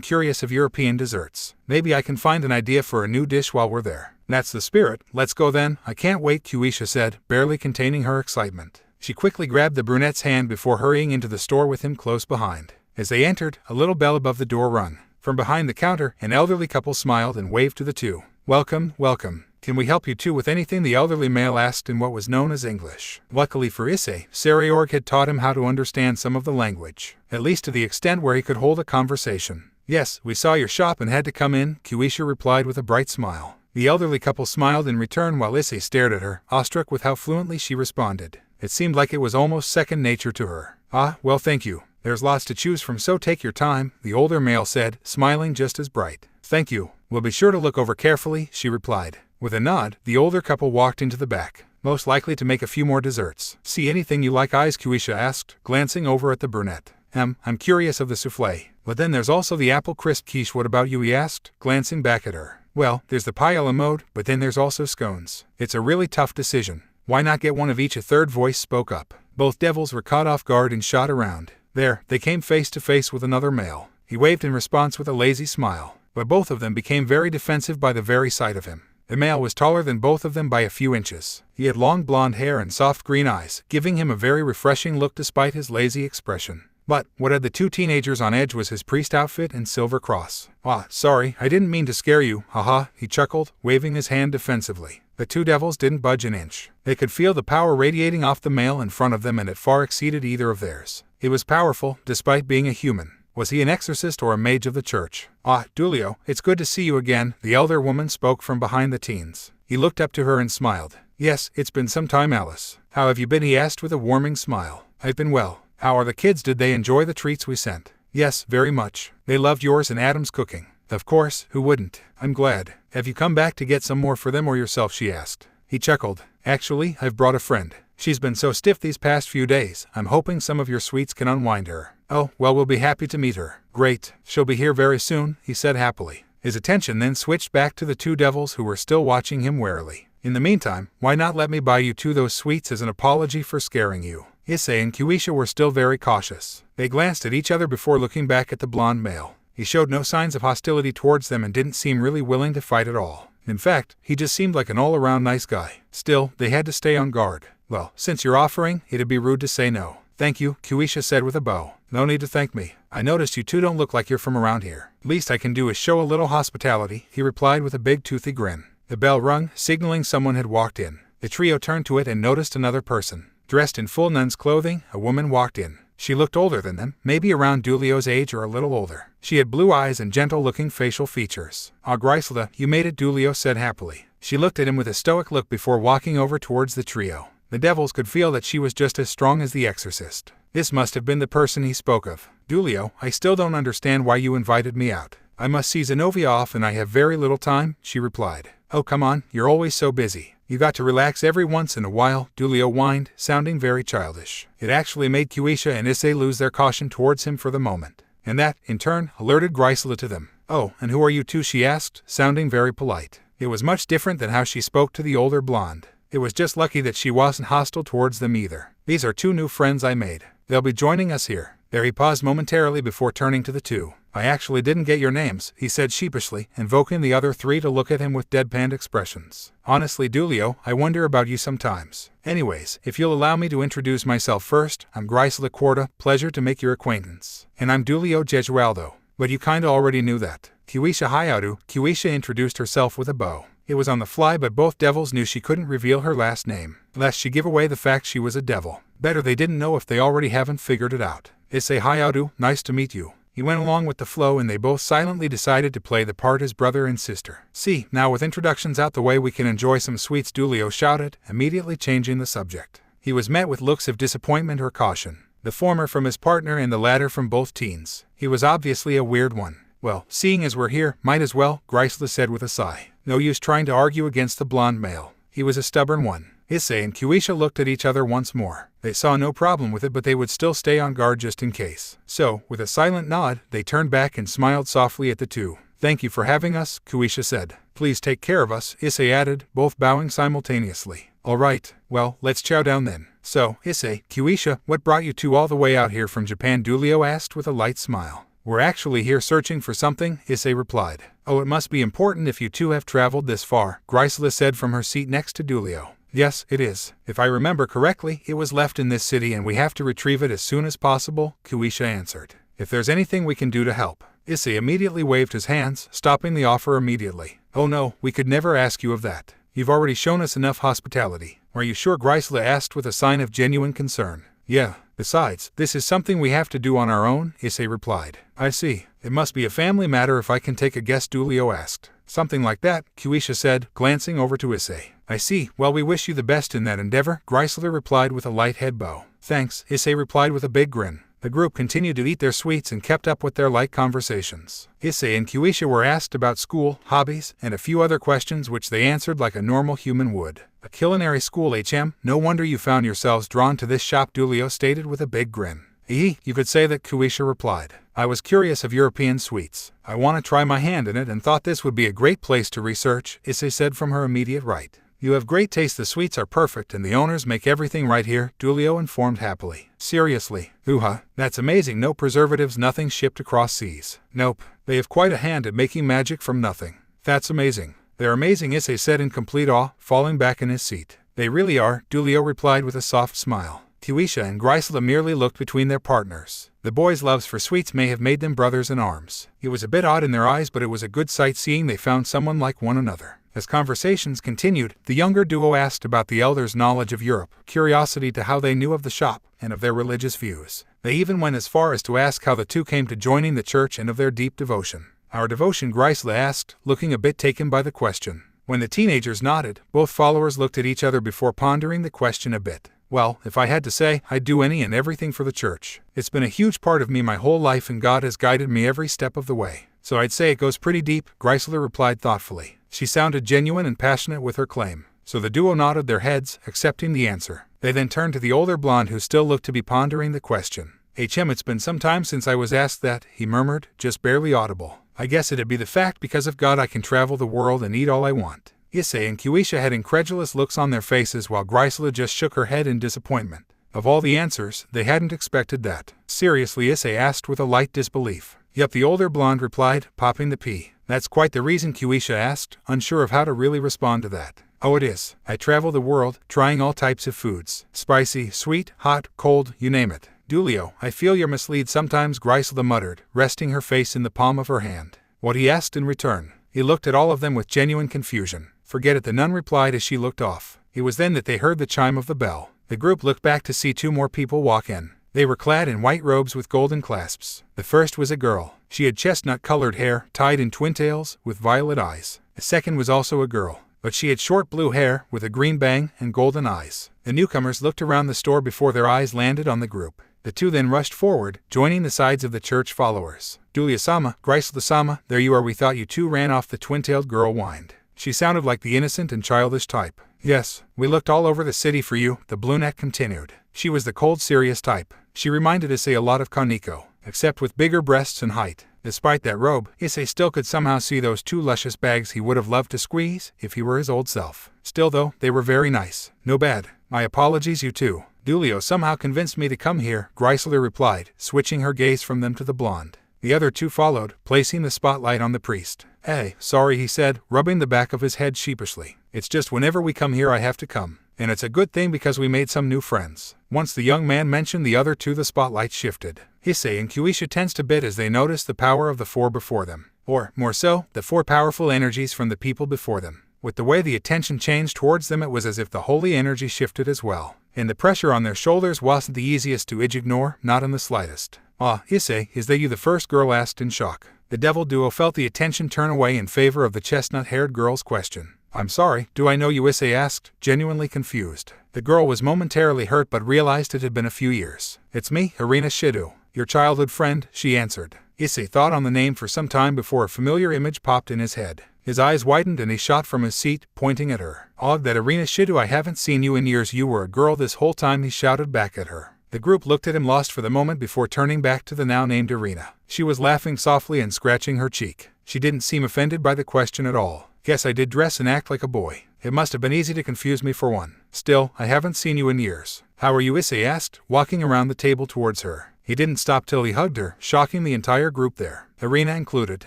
curious of European desserts. Maybe I can find an idea for a new dish while we're there. That's the spirit. Let's go then. I can't wait, Kuisha said, barely containing her excitement. She quickly grabbed the brunette's hand before hurrying into the store with him close behind. As they entered, a little bell above the door rung. From behind the counter, an elderly couple smiled and waved to the two. Welcome, welcome. Can we help you too with anything? The elderly male asked in what was known as English. Luckily for Issei, Sairaorg had taught him how to understand some of the language, at least to the extent where he could hold a conversation. Yes, we saw your shop and had to come in, Kuisha replied with a bright smile. The elderly couple smiled in return while Issei stared at her, awestruck with how fluently she responded. It seemed like it was almost second nature to her. Ah, well thank you. There's lots to choose from, so take your time, the older male said, smiling just as bright. Thank you. We'll be sure to look over carefully, she replied. With a nod, the older couple walked into the back, most likely to make a few more desserts. See anything you like, eyes? Kuisha asked, glancing over at the brunette. I'm curious of the soufflé. But then there's also the apple crisp quiche. What about you? He asked, glancing back at her. Well, there's the pie a la mode, but then there's also scones. It's a really tough decision. Why not get one of each? A third voice spoke up. Both devils were caught off guard and shot around. There, they came face to face with another male. He waved in response with a lazy smile, but both of them became very defensive by the very sight of him. The male was taller than both of them by a few inches. He had long blonde hair and soft green eyes, giving him a very refreshing look despite his lazy expression. But what had the two teenagers on edge was his priest outfit and silver cross. Ah, sorry, I didn't mean to scare you, haha, he chuckled, waving his hand defensively. The two devils didn't budge an inch. They could feel the power radiating off the male in front of them, and it far exceeded either of theirs. It was powerful, despite being a human. Was he an exorcist or a mage of the church? Ah, Dulio, it's good to see you again, the elder woman spoke from behind the teens. He looked up to her and smiled. Yes, it's been some time, Alice. How have you been? He asked with a warming smile. I've been well. How are the kids? Did they enjoy the treats we sent? Yes, very much. They loved yours and Adam's cooking. Of course, who wouldn't? I'm glad. Have you come back to get some more for them or yourself? She asked. He chuckled. Actually, I've brought a friend. She's been so stiff these past few days. I'm hoping some of your sweets can unwind her. Oh, well, we'll be happy to meet her. Great. She'll be here very soon, he said happily. His attention then switched back to the two devils who were still watching him warily. In the meantime, why not let me buy you two those sweets as an apology for scaring you? Issei and Kuisha were still very cautious. They glanced at each other before looking back at the blonde male. He showed no signs of hostility towards them and didn't seem really willing to fight at all. In fact, he just seemed like an all-around nice guy. Still, they had to stay on guard. Well, since you're offering, it'd be rude to say no. Thank you, Kuisha said with a bow. No need to thank me. I noticed you two don't look like you're from around here. Least I can do is show a little hospitality, he replied with a big toothy grin. The bell rung, signaling someone had walked in. The trio turned to it and noticed another person. Dressed in full nun's clothing, a woman walked in. She looked older than them, maybe around Dulio's age or a little older. She had blue eyes and gentle-looking facial features. Ah, Grisla, you made it, Dulio said happily. She looked at him with a stoic look before walking over towards the trio. The devils could feel that she was just as strong as the exorcist. This must have been the person he spoke of. Dulio, I still don't understand why you invited me out. I must see Zenobia off and I have very little time, she replied. Oh come on, you're always so busy. You got to relax every once in a while, Dulio whined, sounding very childish. It actually made Kuisha and Issei lose their caution towards him for the moment. And that, in turn, alerted Grisla to them. Oh, and who are you two? She asked, sounding very polite. It was much different than how she spoke to the older blonde. It was just lucky that she wasn't hostile towards them either. These are two new friends I made. They'll be joining us here. There he paused momentarily before turning to the two. I actually didn't get your names, he said sheepishly, invoking the other three to look at him with deadpan expressions. Honestly, Dulio, I wonder about you sometimes. Anyways, if you'll allow me to introduce myself first, I'm Grisla Quarta, pleasure to make your acquaintance. And I'm Dulio Gesualdo. But you kinda already knew that. Kuisha Hayadu, Kuisha introduced herself with a bow. It was on the fly, but both devils knew she couldn't reveal her last name, lest she give away the fact she was a devil. Better they didn't know if they already haven't figured it out. Issei Hayadu, nice to meet you. He went along with the flow and they both silently decided to play the part as brother and sister. See, now with introductions out the way we can enjoy some sweets, Dulio shouted, immediately changing the subject. He was met with looks of disappointment or caution, the former from his partner and the latter from both teens. He was obviously a weird one. Well, seeing as we're here, might as well, Grisla said with a sigh. No use trying to argue against the blonde male. He was a stubborn one. Issei and Kuisha looked at each other once more. They saw no problem with it, but they would still stay on guard just in case. So, with a silent nod, they turned back and smiled softly at the two. Thank you for having us, Kuisha said. Please take care of us, Issei added, both bowing simultaneously. All right, well, let's chow down then. So, Issei, Kuisha, what brought you two all the way out here from Japan? Dulio asked with a light smile. We're actually here searching for something, Issei replied. Oh, it must be important if you two have traveled this far, Grisla said from her seat next to Dulio. Yes, it is. If I remember correctly, it was left in this city and we have to retrieve it as soon as possible, Kuisha answered. If there's anything we can do to help. Issei immediately waved his hands, stopping the offer immediately. Oh no, we could never ask you of that. You've already shown us enough hospitality. Are you sure? Grisela asked with a sign of genuine concern. Yeah. Besides, this is something we have to do on our own, Issei replied. I see. It must be a family matter if I can take a guest, Dulio asked. Something like that, Kuisha said, glancing over to Issei. I see. Well, we wish you the best in that endeavor, Grisela replied with a light head bow. Thanks, Issei replied with a big grin. The group continued to eat their sweets and kept up with their light conversations. Issei and Kuisha were asked about school, hobbies, and a few other questions which they answered like a normal human would. A culinary school, HM? No wonder you found yourselves drawn to this shop, Dulio stated with a big grin. You could say that, Kuisha replied. I was curious of European sweets. I want to try my hand in it and thought this would be a great place to research, Issei said from her immediate right. You have great taste, the sweets are perfect and the owners make everything right here, Dulio informed happily. Seriously? Hoo-ha, that's amazing. No preservatives, nothing shipped across seas. Nope, they have quite a hand at making magic from nothing. That's amazing. They're amazing, Issei said in complete awe, falling back in his seat. They really are, Dulio replied with a soft smile. Kuisha and Grisela merely looked between their partners. The boys' loves for sweets may have made them brothers in arms. It was a bit odd in their eyes, but it was a good sight seeing they found someone like one another. As conversations continued, the younger duo asked about the elders' knowledge of Europe, curiosity to how they knew of the shop, and of their religious views. They even went as far as to ask how the two came to joining the church and of their deep devotion. Our devotion, Grisela asked, looking a bit taken by the question. When the teenagers nodded, both followers looked at each other before pondering the question a bit. Well, if I had to say, I'd do any and everything for the church. It's been a huge part of me my whole life and God has guided me every step of the way. So I'd say it goes pretty deep, Grisela replied thoughtfully. She sounded genuine and passionate with her claim. So the duo nodded their heads, accepting the answer. They then turned to the older blonde who still looked to be pondering the question. It's been some time since I was asked that, he murmured, just barely audible. I guess it'd be the fact because of God I can travel the world and eat all I want. Issei and Kuisha had incredulous looks on their faces while Grisela just shook her head in disappointment. Of all the answers, they hadn't expected that. Seriously, Issei asked with a light disbelief. Yep, the older blonde replied, popping the pea. That's quite the reason, Kuisha asked, unsure of how to really respond to that. Oh, it is. I travel the world, trying all types of foods. Spicy, sweet, hot, cold, you name it. Dulio, I feel you're misled sometimes, Grisela muttered, resting her face in the palm of her hand. What he asked in return. He looked at all of them with genuine confusion. Forget it, the nun replied as she looked off. It was then that they heard the chime of the bell. The group looked back to see two more people walk in. They were clad in white robes with golden clasps. The first was a girl. She had chestnut-colored hair, tied in twintails, with violet eyes. The second was also a girl, but she had short blue hair, with a green bang, and golden eyes. The newcomers looked around the store before their eyes landed on the group. The two then rushed forward, joining the sides of the church followers. Dulia-sama, Grisela-sama, there you are, we thought you two ran off, the twin-tailed girl whined. She sounded like the innocent and childish type. Yes, we looked all over the city for you, the brunette continued. She was the cold, serious type. She reminded Issei a lot of Kaneko, except with bigger breasts and height. Despite that robe, Issei still could somehow see those two luscious bags he would have loved to squeeze if he were his old self. Still though, they were very nice. No bad. My apologies, you two. Dulio somehow convinced me to come here, Grisela replied, switching her gaze from them to the blonde. The other two followed, placing the spotlight on the priest. Hey, sorry, he said, rubbing the back of his head sheepishly. It's just whenever we come here I have to come. And it's a good thing because we made some new friends. Once the young man mentioned the other two, the spotlight shifted. Issei and Kuisha tensed a bit as they noticed the power of the four before them. Or, more so, the four powerful energies from the people before them. With the way the attention changed towards them, it was as if the holy energy shifted as well. And the pressure on their shoulders wasn't the easiest to ignore, not in the slightest. Ah, Issei, is that you? The first girl asked in shock. The devil duo felt the attention turn away in favor of the chestnut-haired girl's question. I'm sorry, do I know you? Issei asked, genuinely confused. The girl was momentarily hurt but realized it had been a few years. It's me, Irina Shido, your childhood friend, she answered. Issei thought on the name for some time before a familiar image popped in his head. His eyes widened and he shot from his seat, pointing at her. Odd that Irina Shido, I haven't seen you in years. You were a girl this whole time, he shouted back at her. The group looked at him lost for the moment before turning back to the now named Irina. She was laughing softly and scratching her cheek. She didn't seem offended by the question at all. Guess I did dress and act like a boy. It must have been easy to confuse me for one. Still, I haven't seen you in years. How are you? Issei asked, walking around the table towards her. He didn't stop till he hugged her, shocking the entire group there, Irina included.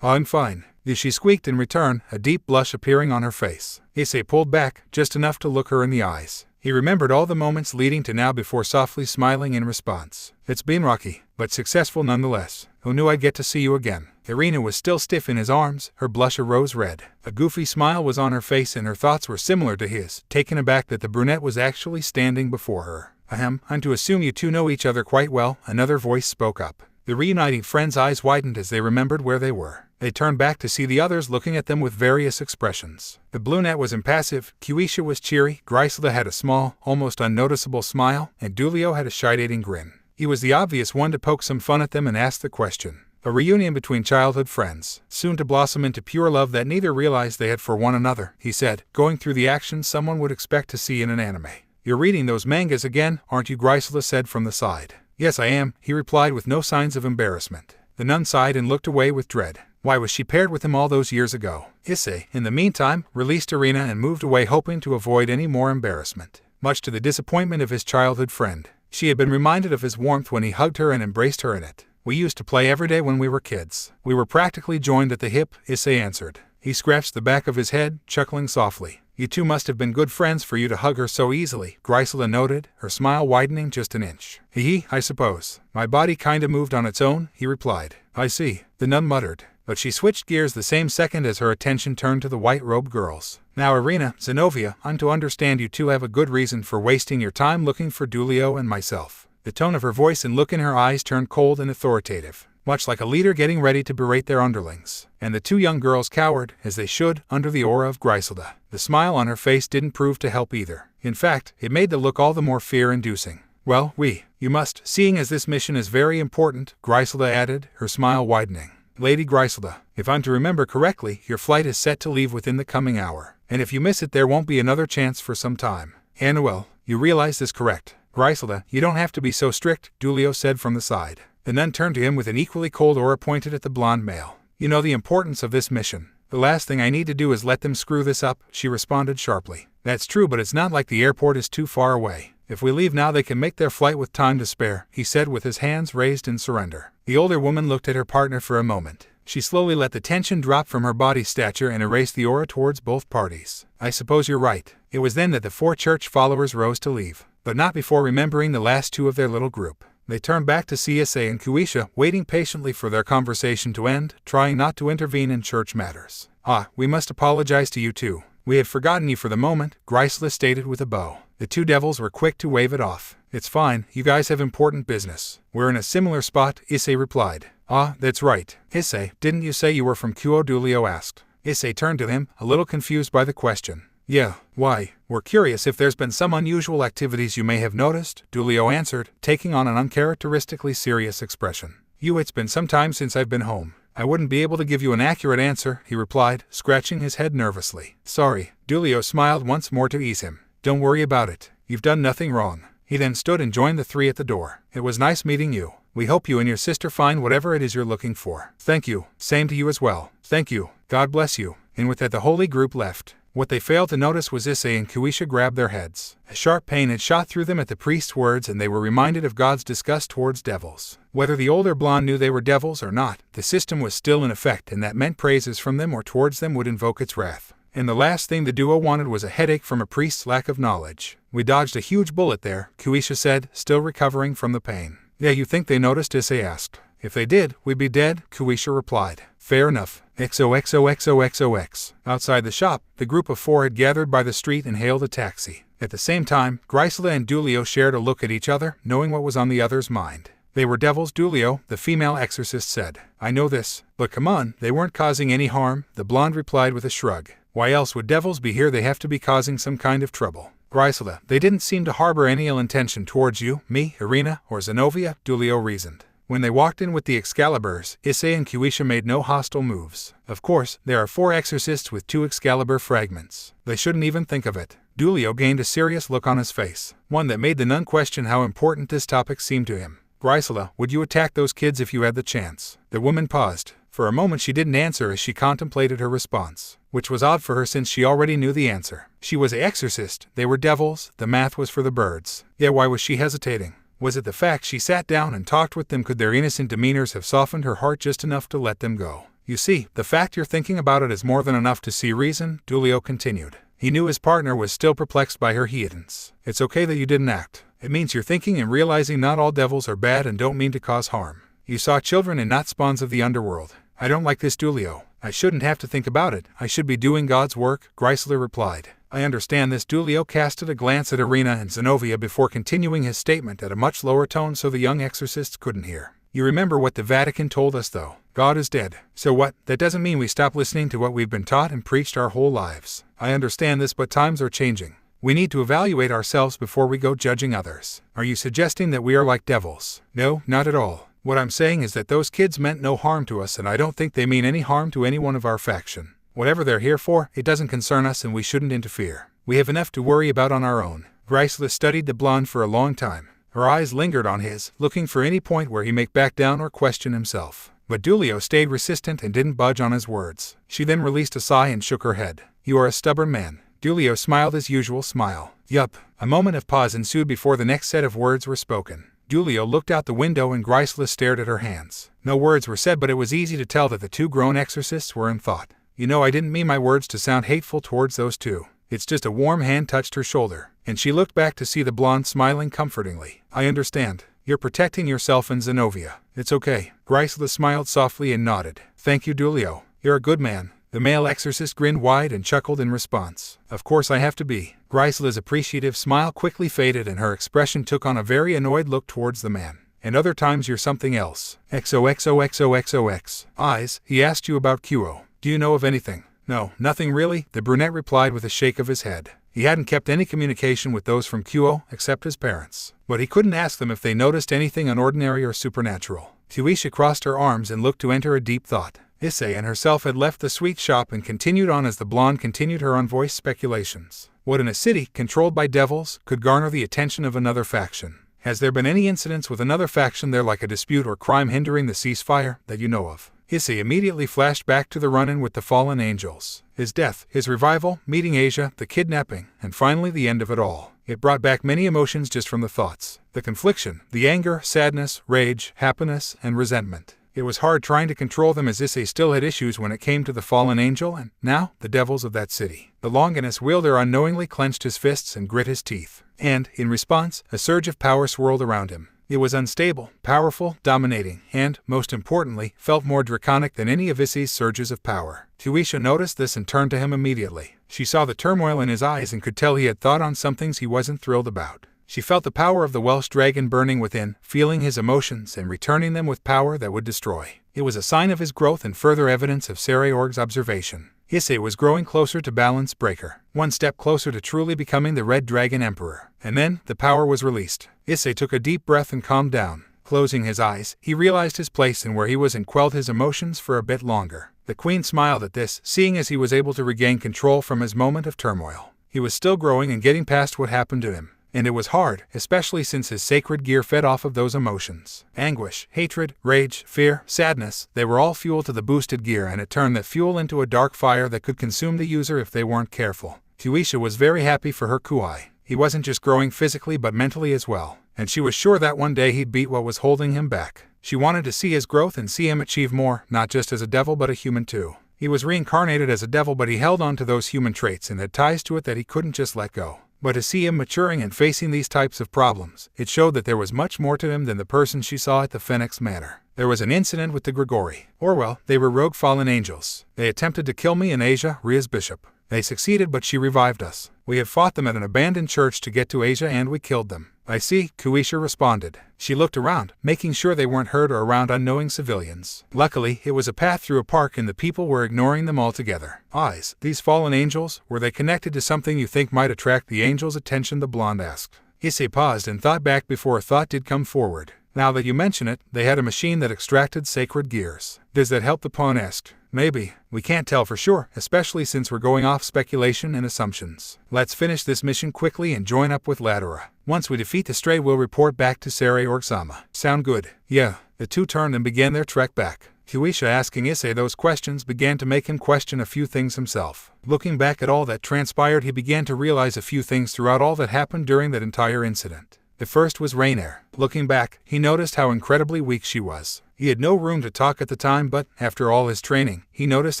I'm fine. She squeaked in return, a deep blush appearing on her face. Issei pulled back, just enough to look her in the eyes. He remembered all the moments leading to now before softly smiling in response. It's been rocky, but successful nonetheless. Who knew I'd get to see you again? Irina was still stiff in his arms, her blush a rose red. A goofy smile was on her face and her thoughts were similar to his, taken aback that the brunette was actually standing before her. Ahem, I'm to assume you two know each other quite well, another voice spoke up. The reuniting friends' eyes widened as they remembered where they were. They turned back to see the others looking at them with various expressions. The brunette was impassive, Kuisha was cheery, Griselda had a small, almost unnoticeable smile, and Dulio had a shidating grin. He was the obvious one to poke some fun at them and ask the question. A reunion between childhood friends, soon to blossom into pure love that neither realized they had for one another, he said, going through the actions someone would expect to see in an anime. You're reading those mangas again, aren't you? Griselda said from the side. Yes, I am, he replied with no signs of embarrassment. The nun sighed and looked away with dread. Why was she paired with him all those years ago? Issei, in the meantime, released Irina and moved away hoping to avoid any more embarrassment. Much to the disappointment of his childhood friend, she had been reminded of his warmth when he hugged her and embraced her in it. We used to play every day when we were kids. We were practically joined at the hip, Issei answered. He scratched the back of his head, chuckling softly. You two must have been good friends for you to hug her so easily, Griselda noted, her smile widening just an inch. Hee, I suppose. My body kinda moved on its own, he replied. I see, the nun muttered. But she switched gears the same second as her attention turned to the white-robed girls. Now Irina, Zenobia, I'm to understand you two have a good reason for wasting your time looking for Dulio and myself. The tone of her voice and look in her eyes turned cold and authoritative, much like a leader getting ready to berate their underlings. And the two young girls cowered, as they should, under the aura of Griselda. The smile on her face didn't prove to help either. In fact, it made the look all the more fear-inducing. Well, you must, seeing as this mission is very important, Griselda added, her smile widening. Lady Griselda, if I'm to remember correctly, your flight is set to leave within the coming hour. And if you miss it, there won't be another chance for some time. Anuel, you realize this, correct? Griselda, you don't have to be so strict, Dulio said from the side. The nun turned to him with an equally cold aura pointed at the blonde male. You know the importance of this mission. The last thing I need to do is let them screw this up, she responded sharply. That's true, but it's not like the airport is too far away. If we leave now they can make their flight with time to spare, he said with his hands raised in surrender. The older woman looked at her partner for a moment. She slowly let the tension drop from her body stature and erased the aura towards both parties. I suppose you're right. It was then that the four church followers rose to leave, but not before remembering the last two of their little group. They turned back to see Isay and Kuisha, waiting patiently for their conversation to end, trying not to intervene in church matters. We must apologize to you too. We had forgotten you for the moment, Griselda stated with a bow. The two devils were quick to wave it off. It's fine, you guys have important business. We're in a similar spot, Issei replied. That's right. Issei, didn't you say you were from Kuo? Dulio asked. Issei turned to him, a little confused by the question. Yeah, why? We're curious if there's been some unusual activities you may have noticed, Dulio answered, taking on an uncharacteristically serious expression. It's been some time since I've been home. I wouldn't be able to give you an accurate answer, he replied, scratching his head nervously. Sorry. Dulio smiled once more to ease him. Don't worry about it. You've done nothing wrong. He then stood and joined the three at the door. It was nice meeting you. We hope you and your sister find whatever it is you're looking for. Thank you. Same to you as well. Thank you. God bless you. And with that the holy group left. What they failed to notice was Issei and Kuisha grabbed their heads. A sharp pain had shot through them at the priest's words and they were reminded of God's disgust towards devils. Whether the older blonde knew they were devils or not, the system was still in effect and that meant praises from them or towards them would invoke its wrath. And the last thing the duo wanted was a headache from a priest's lack of knowledge. We dodged a huge bullet there, Kuisha said, still recovering from the pain. Yeah, you think they noticed? Issei asked. If they did, we'd be dead, Kuisha replied. Fair enough. XOXOXOXOX. Outside the shop, the group of four had gathered by the street and hailed a taxi. At the same time, Griselda and Dulio shared a look at each other, knowing what was on the other's mind. They were devils, Dulio, the female exorcist said. I know this, but come on, they weren't causing any harm, the blonde replied with a shrug. Why else would devils be here? They have to be causing some kind of trouble. Griselda, they didn't seem to harbor any ill intention towards you, me, Irina, or Zenobia, Dulio reasoned. When they walked in with the Excaliburs, Issei and Kuisha made no hostile moves. Of course, there are 4 exorcists with 2 Excalibur fragments. They shouldn't even think of it. Dulio gained a serious look on his face, one that made the nun question how important this topic seemed to him. Griselda, would you attack those kids if you had the chance? The woman paused. For a moment she didn't answer as she contemplated her response, which was odd for her since she already knew the answer. She was an exorcist, they were devils, the math was for the birds. Yet why was she hesitating? Was it the fact she sat down and talked with them? Could their innocent demeanors have softened her heart just enough to let them go? You see, the fact you're thinking about it is more than enough to see reason, Dulio continued. He knew his partner was still perplexed by her heathens. It's okay that you didn't act. It means you're thinking and realizing not all devils are bad and don't mean to cause harm. You saw children and not spawns of the underworld. I don't like this Dulio. I shouldn't have to think about it. I should be doing God's work, Chrysler replied. I understand this. Dulio casted a glance at Irina and Zenobia before continuing his statement at a much lower tone so the young exorcists couldn't hear. You remember what the Vatican told us though. God is dead. So what? That doesn't mean we stop listening to what we've been taught and preached our whole lives. I understand this, but times are changing. We need to evaluate ourselves before we go judging others. Are you suggesting that we are like devils? No, not at all. What I'm saying is that those kids meant no harm to us, and I don't think they mean any harm to anyone of our faction. Whatever they're here for, it doesn't concern us and we shouldn't interfere. We have enough to worry about on our own. Chrysler studied the blonde for a long time. Her eyes lingered on his, looking for any point where he might back down or question himself. But Dulio stayed resistant and didn't budge on his words. She then released a sigh and shook her head. You are a stubborn man. Dulio smiled his usual smile. Yup. A moment of pause ensued before the next set of words were spoken. Dulio looked out the window and Chrysler stared at her hands. No words were said, but it was easy to tell that the two grown exorcists were in thought. You know, I didn't mean my words to sound hateful towards those two. It's just a warm hand touched her shoulder, and she looked back to see the blonde smiling comfortingly. I understand. You're protecting yourself and Zenobia. It's okay. Chrysler smiled softly and nodded. Thank you, Dulio. You're a good man. The male exorcist grinned wide and chuckled in response. Of course I have to be. Chrysler's appreciative smile quickly faded and her expression took on a very annoyed look towards the man. And other times you're something else. XOXOXOXOX. Eyes, he asked you about QO. Do you know of anything? No, nothing really, the brunette replied with a shake of his head. He hadn't kept any communication with those from QO except his parents. But he couldn't ask them if they noticed anything unordinary or supernatural. Kuisha crossed her arms and looked to enter a deep thought. Issei and herself had left the sweet shop and continued on as the blonde continued her unvoiced speculations. What in a city controlled by devils could garner the attention of another faction? Has there been any incidents with another faction there, like a dispute or crime hindering the ceasefire, that you know of? Issei immediately flashed back to the run-in with the fallen angels. His death, his revival, meeting Asia, the kidnapping, and finally the end of it all. It brought back many emotions just from the thoughts. The confliction, the anger, sadness, rage, happiness, and resentment. It was hard trying to control them, as Issei still had issues when it came to the fallen angel and, now, the devils of that city. The Longinus wielder unknowingly clenched his fists and grit his teeth. And, in response, a surge of power swirled around him. It was unstable, powerful, dominating, and, most importantly, felt more draconic than any of Issei's surges of power. Kuisha noticed this and turned to him immediately. She saw the turmoil in his eyes and could tell he had thought on some things he wasn't thrilled about. She felt the power of the Welsh dragon burning within, feeling his emotions and returning them with power that would destroy. It was a sign of his growth and further evidence of Sairaorg's observation. Issei was growing closer to Balance Breaker, one step closer to truly becoming the Red Dragon Emperor. And then, the power was released. Issei took a deep breath and calmed down. Closing his eyes, he realized his place and where he was and quelled his emotions for a bit longer. The Queen smiled at this, seeing as he was able to regain control from his moment of turmoil. He was still growing and getting past what happened to him. And it was hard, especially since his sacred gear fed off of those emotions. Anguish, hatred, rage, fear, sadness, they were all fuel to the boosted gear, and it turned that fuel into a dark fire that could consume the user if they weren't careful. Kuisha was very happy for her Kuai. He wasn't just growing physically but mentally as well, and she was sure that one day he'd beat what was holding him back. She wanted to see his growth and see him achieve more, not just as a devil but a human too. He was reincarnated as a devil, but he held on to those human traits and had ties to it that he couldn't just let go. But to see him maturing and facing these types of problems, it showed that there was much more to him than the person she saw at the Phoenix Manor. There was an incident with the Grigori. Orwell, they were rogue fallen angels. They attempted to kill me and Asia, Rias' bishop. They succeeded, but she revived us. We had fought them at an abandoned church to get to Asia and we killed them. I see, Kuisha responded. She looked around, making sure they weren't hurt or around unknowing civilians. Luckily, it was a path through a park and the people were ignoring them altogether. Eyes, these fallen angels, were they connected to something you think might attract the angels' attention? The blonde asked. Issei paused and thought back before a thought did come forward. Now that you mention it, they had a machine that extracted sacred gears. Does that help? The pawn asked. Maybe. We can't tell for sure, especially since we're going off speculation and assumptions. Let's finish this mission quickly and join up with Ladera. Once we defeat the Stray, we'll report back to Sairaorg-sama. Sound good? Yeah. The two turned and began their trek back. Kuisha asking Issei those questions began to make him question a few things himself. Looking back at all that transpired, he began to realize a few things throughout all that happened during that entire incident. The first was Rainier. Looking back, he noticed how incredibly weak she was. He had no room to talk at the time, but, after all his training, he noticed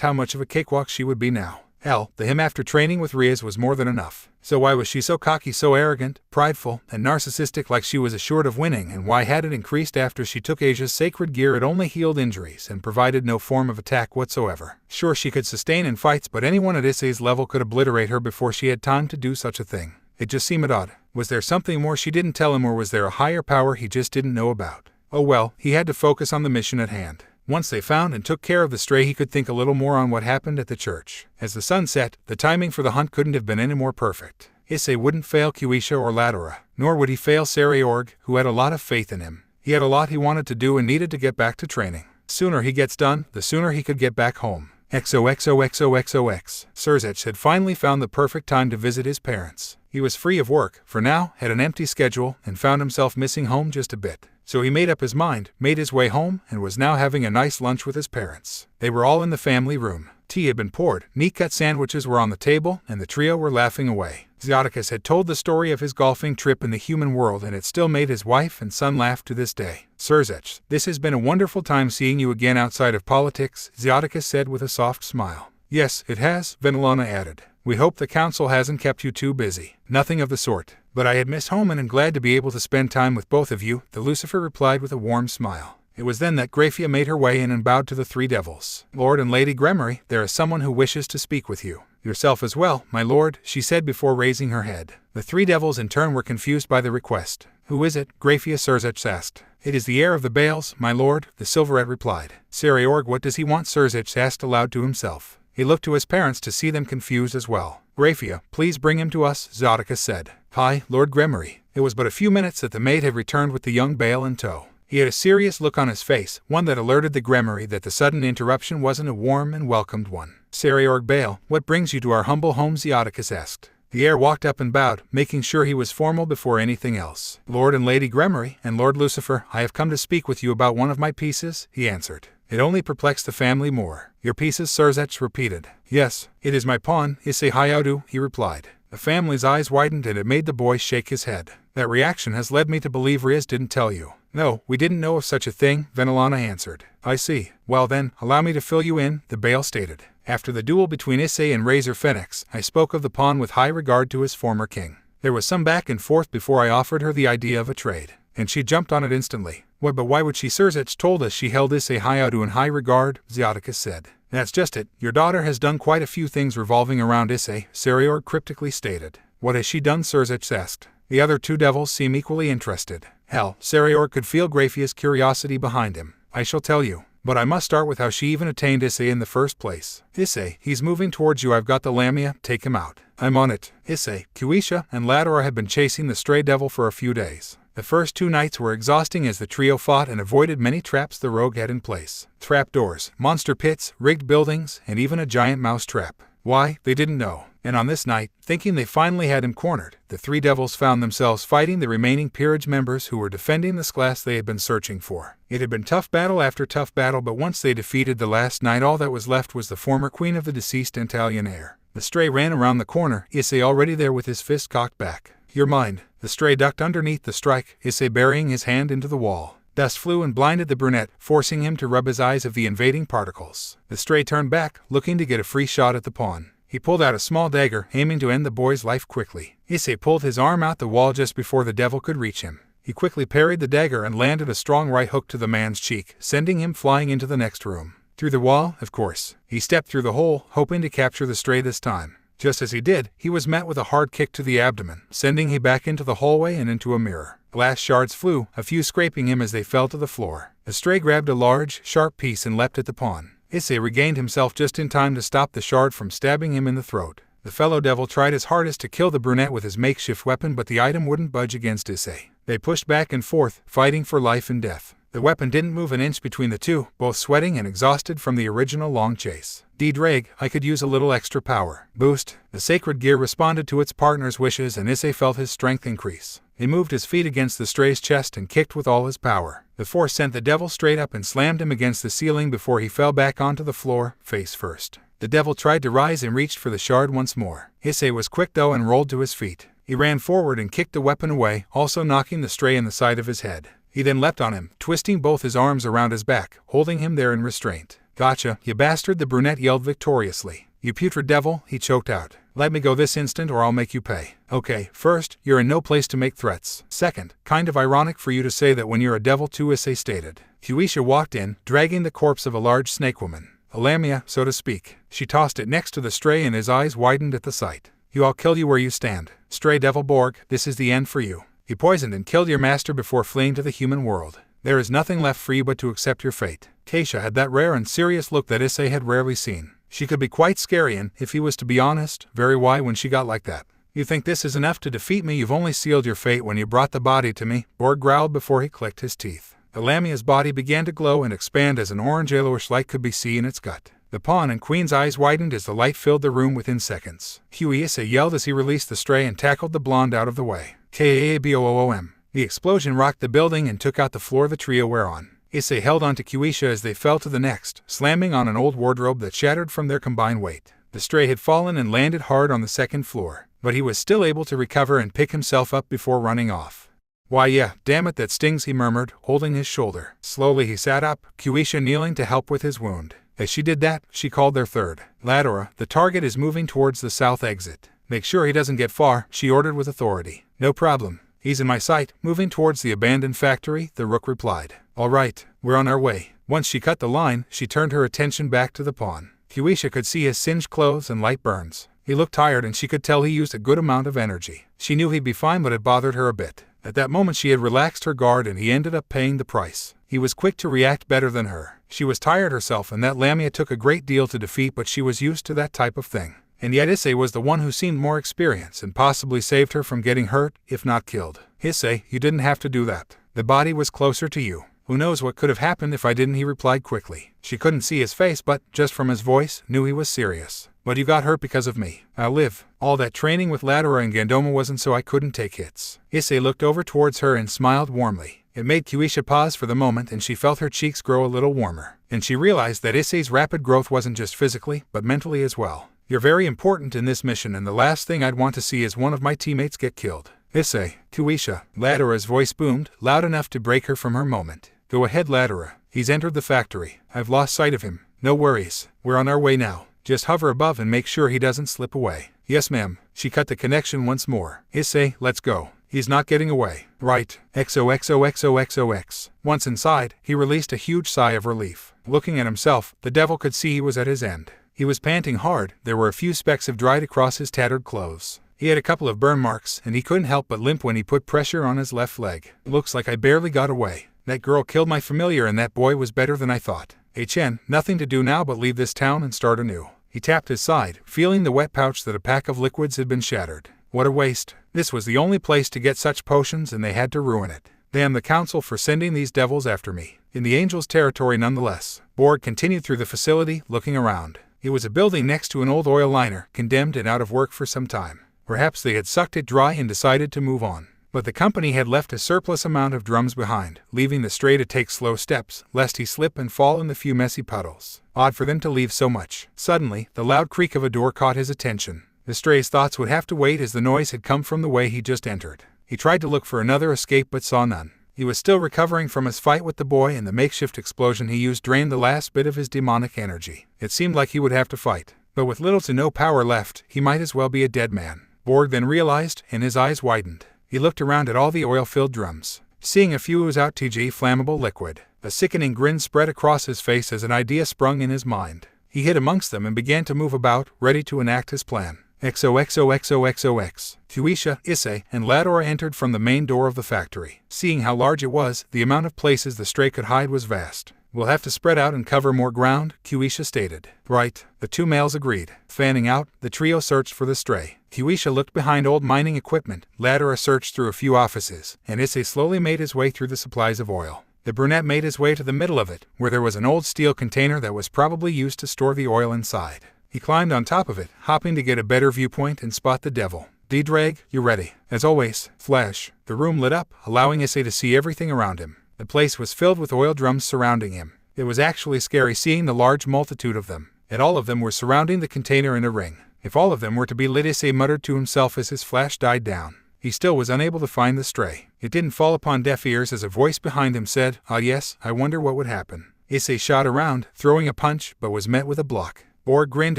how much of a cakewalk she would be now. Hell, the him after training with Rias was more than enough. So why was she so cocky, so arrogant, prideful, and narcissistic like she was assured of winning, and why had it increased after she took Asia's sacred gear? It only healed injuries and provided no form of attack whatsoever. Sure, she could sustain in fights, but anyone at Issei's level could obliterate her before she had time to do such a thing. It just seemed odd. Was there something more she didn't tell him, or was there a higher power he just didn't know about? Oh well, he had to focus on the mission at hand. Once they found and took care of the stray, he could think a little more on what happened at the church. As the sun set, the timing for the hunt couldn't have been any more perfect. Issei wouldn't fail Kuisha or Ladora, nor would he fail Sairaorg, who had a lot of faith in him. He had a lot he wanted to do and needed to get back to training. Sooner he gets done, the sooner he could get back home. XOXOXOXOX. Sirzech had finally found the perfect time to visit his parents. He was free of work, for now, had an empty schedule, and found himself missing home just a bit. So he made up his mind, made his way home, and was now having a nice lunch with his parents. They were all in the family room. Tea had been poured, neat-cut sandwiches were on the table, and the trio were laughing away. Xiaticus had told the story of his golfing trip in the human world, and it still made his wife and son laugh to this day. Sirzech, this has been a wonderful time seeing you again outside of politics, Xiaticus said with a soft smile. Yes, it has, Venelana added. We hope the council hasn't kept you too busy. Nothing of the sort. But I had missed home and am glad to be able to spend time with both of you, the Lucifer replied with a warm smile. It was then that Grafia made her way in and bowed to the three devils. Lord and Lady Gremory, there is someone who wishes to speak with you. Yourself as well, my lord, she said before raising her head. The three devils in turn were confused by the request. Who is it? Grafia Sirzech asked. It is the heir of the Baels, my lord, the Silverette replied. Sairaorg, what does he want? Sirzech asked aloud to himself. He looked to his parents to see them confused as well. Grafia, please bring him to us, Xiaticus said. Hi, Lord Gremory. It was but a few minutes that the maid had returned with the young Bael in tow. He had a serious look on his face, one that alerted the Gremory that the sudden interruption wasn't a warm and welcomed one. Sairaorg Bael, what brings you to our humble home? Xiaticus asked. The heir walked up and bowed, making sure he was formal before anything else. Lord and Lady Gremory, and Lord Lucifer, I have come to speak with you about one of my pieces, he answered. It only perplexed the family more. Your pieces? Sirzech repeated. Yes, it is my pawn, Issei Hayaudu, he replied. The family's eyes widened and it made the boy shake his head. That reaction has led me to believe Rias didn't tell you. No, we didn't know of such a thing, Venelana answered. I see. Well then, allow me to fill you in, the Bael stated. After the duel between Issei and Razor Phoenix, I spoke of the pawn with high regard to his former king. There was some back and forth before I offered her the idea of a trade, and she jumped on it instantly. What, but why would she? Sirzech told us she held Issei Hayaudu in high regard, Xiaticus said. That's just it. Your daughter has done quite a few things revolving around Issei, Sairaorg cryptically stated. What has she done? Sirzech asked. The other two devils seem equally interested. Hell, Sairaorg could feel Grafia's curiosity behind him. I shall tell you. But I must start with how she even attained Issei in the first place. Issei, he's moving towards you. I've got the Lamia, take him out. I'm on it. Issei, Kuisha, and Ladora had been chasing the stray devil for a few days. The first 2 nights were exhausting as the trio fought and avoided many traps the rogue had in place. Trapdoors, monster pits, rigged buildings, and even a giant mouse trap. Why, they didn't know. And on this night, thinking they finally had him cornered, the 3 devils found themselves fighting the remaining peerage members who were defending the class they had been searching for. It had been tough battle after tough battle, but once they defeated the last knight, all that was left was the former queen of the deceased Italian heir. The stray ran around the corner, Issei already there with his fist cocked back. You're mine. The stray ducked underneath the strike, Issei burying his hand into the wall. Dust flew and blinded the brunette, forcing him to rub his eyes of the invading particles. The stray turned back, looking to get a free shot at the pawn. He pulled out a small dagger, aiming to end the boy's life quickly. Issei pulled his arm out the wall just before the devil could reach him. He quickly parried the dagger and landed a strong right hook to the man's cheek, sending him flying into the next room. Through the wall, of course. He stepped through the hole, hoping to capture the stray this time. Just as he did, he was met with a hard kick to the abdomen, sending him back into the hallway and into a mirror. Glass shards flew, a few scraping him as they fell to the floor. The stray grabbed a large, sharp piece and leapt at the pawn. Issei regained himself just in time to stop the shard from stabbing him in the throat. The fellow devil tried his hardest to kill the brunette with his makeshift weapon, but the item wouldn't budge against Issei. They pushed back and forth, fighting for life and death. The weapon didn't move an inch between the two, both sweating and exhausted from the original long chase. Ddraig, I could use a little extra power. Boost. The sacred gear responded to its partner's wishes and Issei felt his strength increase. He moved his feet against the stray's chest and kicked with all his power. The force sent the devil straight up and slammed him against the ceiling before he fell back onto the floor, face first. The devil tried to rise and reached for the shard once more. Issei was quick though and rolled to his feet. He ran forward and kicked the weapon away, also knocking the stray in the side of his head. He then leapt on him, twisting both his arms around his back, holding him there in restraint. Gotcha, you bastard, the brunette yelled victoriously. "You putrid devil," he choked out. "Let me go this instant or I'll make you pay." "Okay, first, you're in no place to make threats. Second, kind of ironic for you to say that when you're a devil too," Issei stated. Kuisha walked in, dragging the corpse of a large snake woman. A lamia, so to speak. She tossed it next to the stray and his eyes widened at the sight. "I'll kill you where you stand. Stray devil Borg, this is the end for you. You poisoned and killed your master before fleeing to the human world. There is nothing left for you but to accept your fate." Kuisha had that rare and serious look that Issei had rarely seen. She could be quite scary and, if he was to be honest, very why when she got like that. "You think this is enough to defeat me? You've only sealed your fate when you brought the body to me," Borg growled before he clicked his teeth. The lamia's body began to glow and expand as an orange yellowish light could be seen in its gut. The pawn and queen's eyes widened as the light filled the room within seconds. Issei yelled as he released the stray and tackled the blonde out of the way. Kaboom! The explosion rocked the building and took out the floor the trio were on. Issei held on to Kuisha as they fell to the next, slamming on an old wardrobe that shattered from their combined weight. The stray had fallen and landed hard on the second floor, but he was still able to recover and pick himself up before running off. "Why yeah, damn it that stings," he murmured, holding his shoulder. Slowly he sat up, Kuisha kneeling to help with his wound. As she did that, she called their third. "Ladora, the target is moving towards the south exit. Make sure he doesn't get far," she ordered with authority. "No problem. He's in my sight, moving towards the abandoned factory," the rook replied. "All right, we're on our way." Once she cut the line, she turned her attention back to the pawn. Kuisha could see his singed clothes and light burns. He looked tired and she could tell he used a good amount of energy. She knew he'd be fine, but it bothered her a bit. At that moment she had relaxed her guard and he ended up paying the price. He was quick to react better than her. She was tired herself and that lamia took a great deal to defeat, but she was used to that type of thing. And yet Issei was the one who seemed more experienced and possibly saved her from getting hurt, if not killed. "Issei, you didn't have to do that. The body was closer to you. Who knows what could have happened if I didn't," he replied quickly. She couldn't see his face but, just from his voice, knew he was serious. "But you got hurt because of me. I'll live. All that training with Ladora and Gandoma wasn't so I couldn't take hits." Issei looked over towards her and smiled warmly. It made Kuisha pause for the moment and she felt her cheeks grow a little warmer. And she realized that Issei's rapid growth wasn't just physically, but mentally as well. "You're very important in this mission and the last thing I'd want to see is one of my teammates get killed." "Issei, Kuisha," Ladora's voice boomed, loud enough to break her from her moment. "Go ahead, Ladora. He's entered the factory. I've lost sight of him. No worries. We're on our way now. Just hover above and make sure he doesn't slip away." "Yes, ma'am." She cut the connection once more. "Issei, let's go. He's not getting away." "Right. XOXOXOXOX. Once inside, he released a huge sigh of relief. Looking at himself, the devil could see he was at his end. He was panting hard. There were a few specks of dried across his tattered clothes. He had a couple of burn marks, and he couldn't help but limp when he put pressure on his left leg. "Looks like I barely got away. That girl killed my familiar and that boy was better than I thought. Chen, nothing to do now but leave this town and start anew." He tapped his side, feeling the wet pouch that a pack of liquids had been shattered. What a waste. This was the only place to get such potions and they had to ruin it. Damn the council for sending these devils after me. In the Angels' territory nonetheless. Borg continued through the facility, looking around. It was a building next to an old oil liner, condemned and out of work for some time. Perhaps they had sucked it dry and decided to move on. But the company had left a surplus amount of drums behind, leaving the stray to take slow steps, lest he slip and fall in the few messy puddles. Odd for them to leave so much. Suddenly, the loud creak of a door caught his attention. The stray's thoughts would have to wait as the noise had come from the way he just entered. He tried to look for another escape but saw none. He was still recovering from his fight with the boy, and the makeshift explosion he used drained the last bit of his demonic energy. It seemed like he would have to fight. But with little to no power left, he might as well be a dead man. Borg then realized, and his eyes widened. He looked around at all the oil-filled drums, seeing a few ooze out flammable liquid. A sickening grin spread across his face as an idea sprung in his mind. He hid amongst them and began to move about, ready to enact his plan. XOXOXOXOX. Kuisha, Issei, and Ladora entered from the main door of the factory. Seeing how large it was, the amount of places the stray could hide was vast. "We'll have to spread out and cover more ground," Kuisha stated. "Right," the two males agreed. Fanning out, the trio searched for the stray. Kuisha looked behind old mining equipment, Ladora searched through a few offices, and Issei slowly made his way through the supplies of oil. The brunette made his way to the middle of it, where there was an old steel container that was probably used to store the oil inside. He climbed on top of it, hopping to get a better viewpoint and spot the devil. "Ddraig, you ready?" "As always." Flash. The room lit up, allowing Issei to see everything around him. The place was filled with oil drums surrounding him. It was actually scary seeing the large multitude of them, and all of them were surrounding the container in a ring. If all of them were to be lit, Issei muttered to himself as his flash died down. He still was unable to find the stray. It didn't fall upon deaf ears as a voice behind him said, "Ah yes, I wonder what would happen." Issei shot around, throwing a punch, but was met with a block. Borg grinned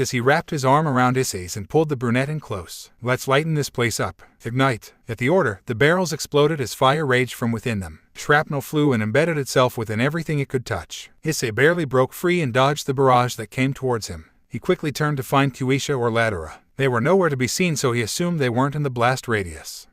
as he wrapped his arm around Issei's and pulled the brunette in close. Let's lighten this place up. Ignite. At the order, the barrels exploded as fire raged from within them. Shrapnel flew and embedded itself within everything it could touch. Issei barely broke free and dodged the barrage that came towards him. He quickly turned to find Kuisha or Ladera. They were nowhere to be seen, so he assumed they weren't in the blast radius.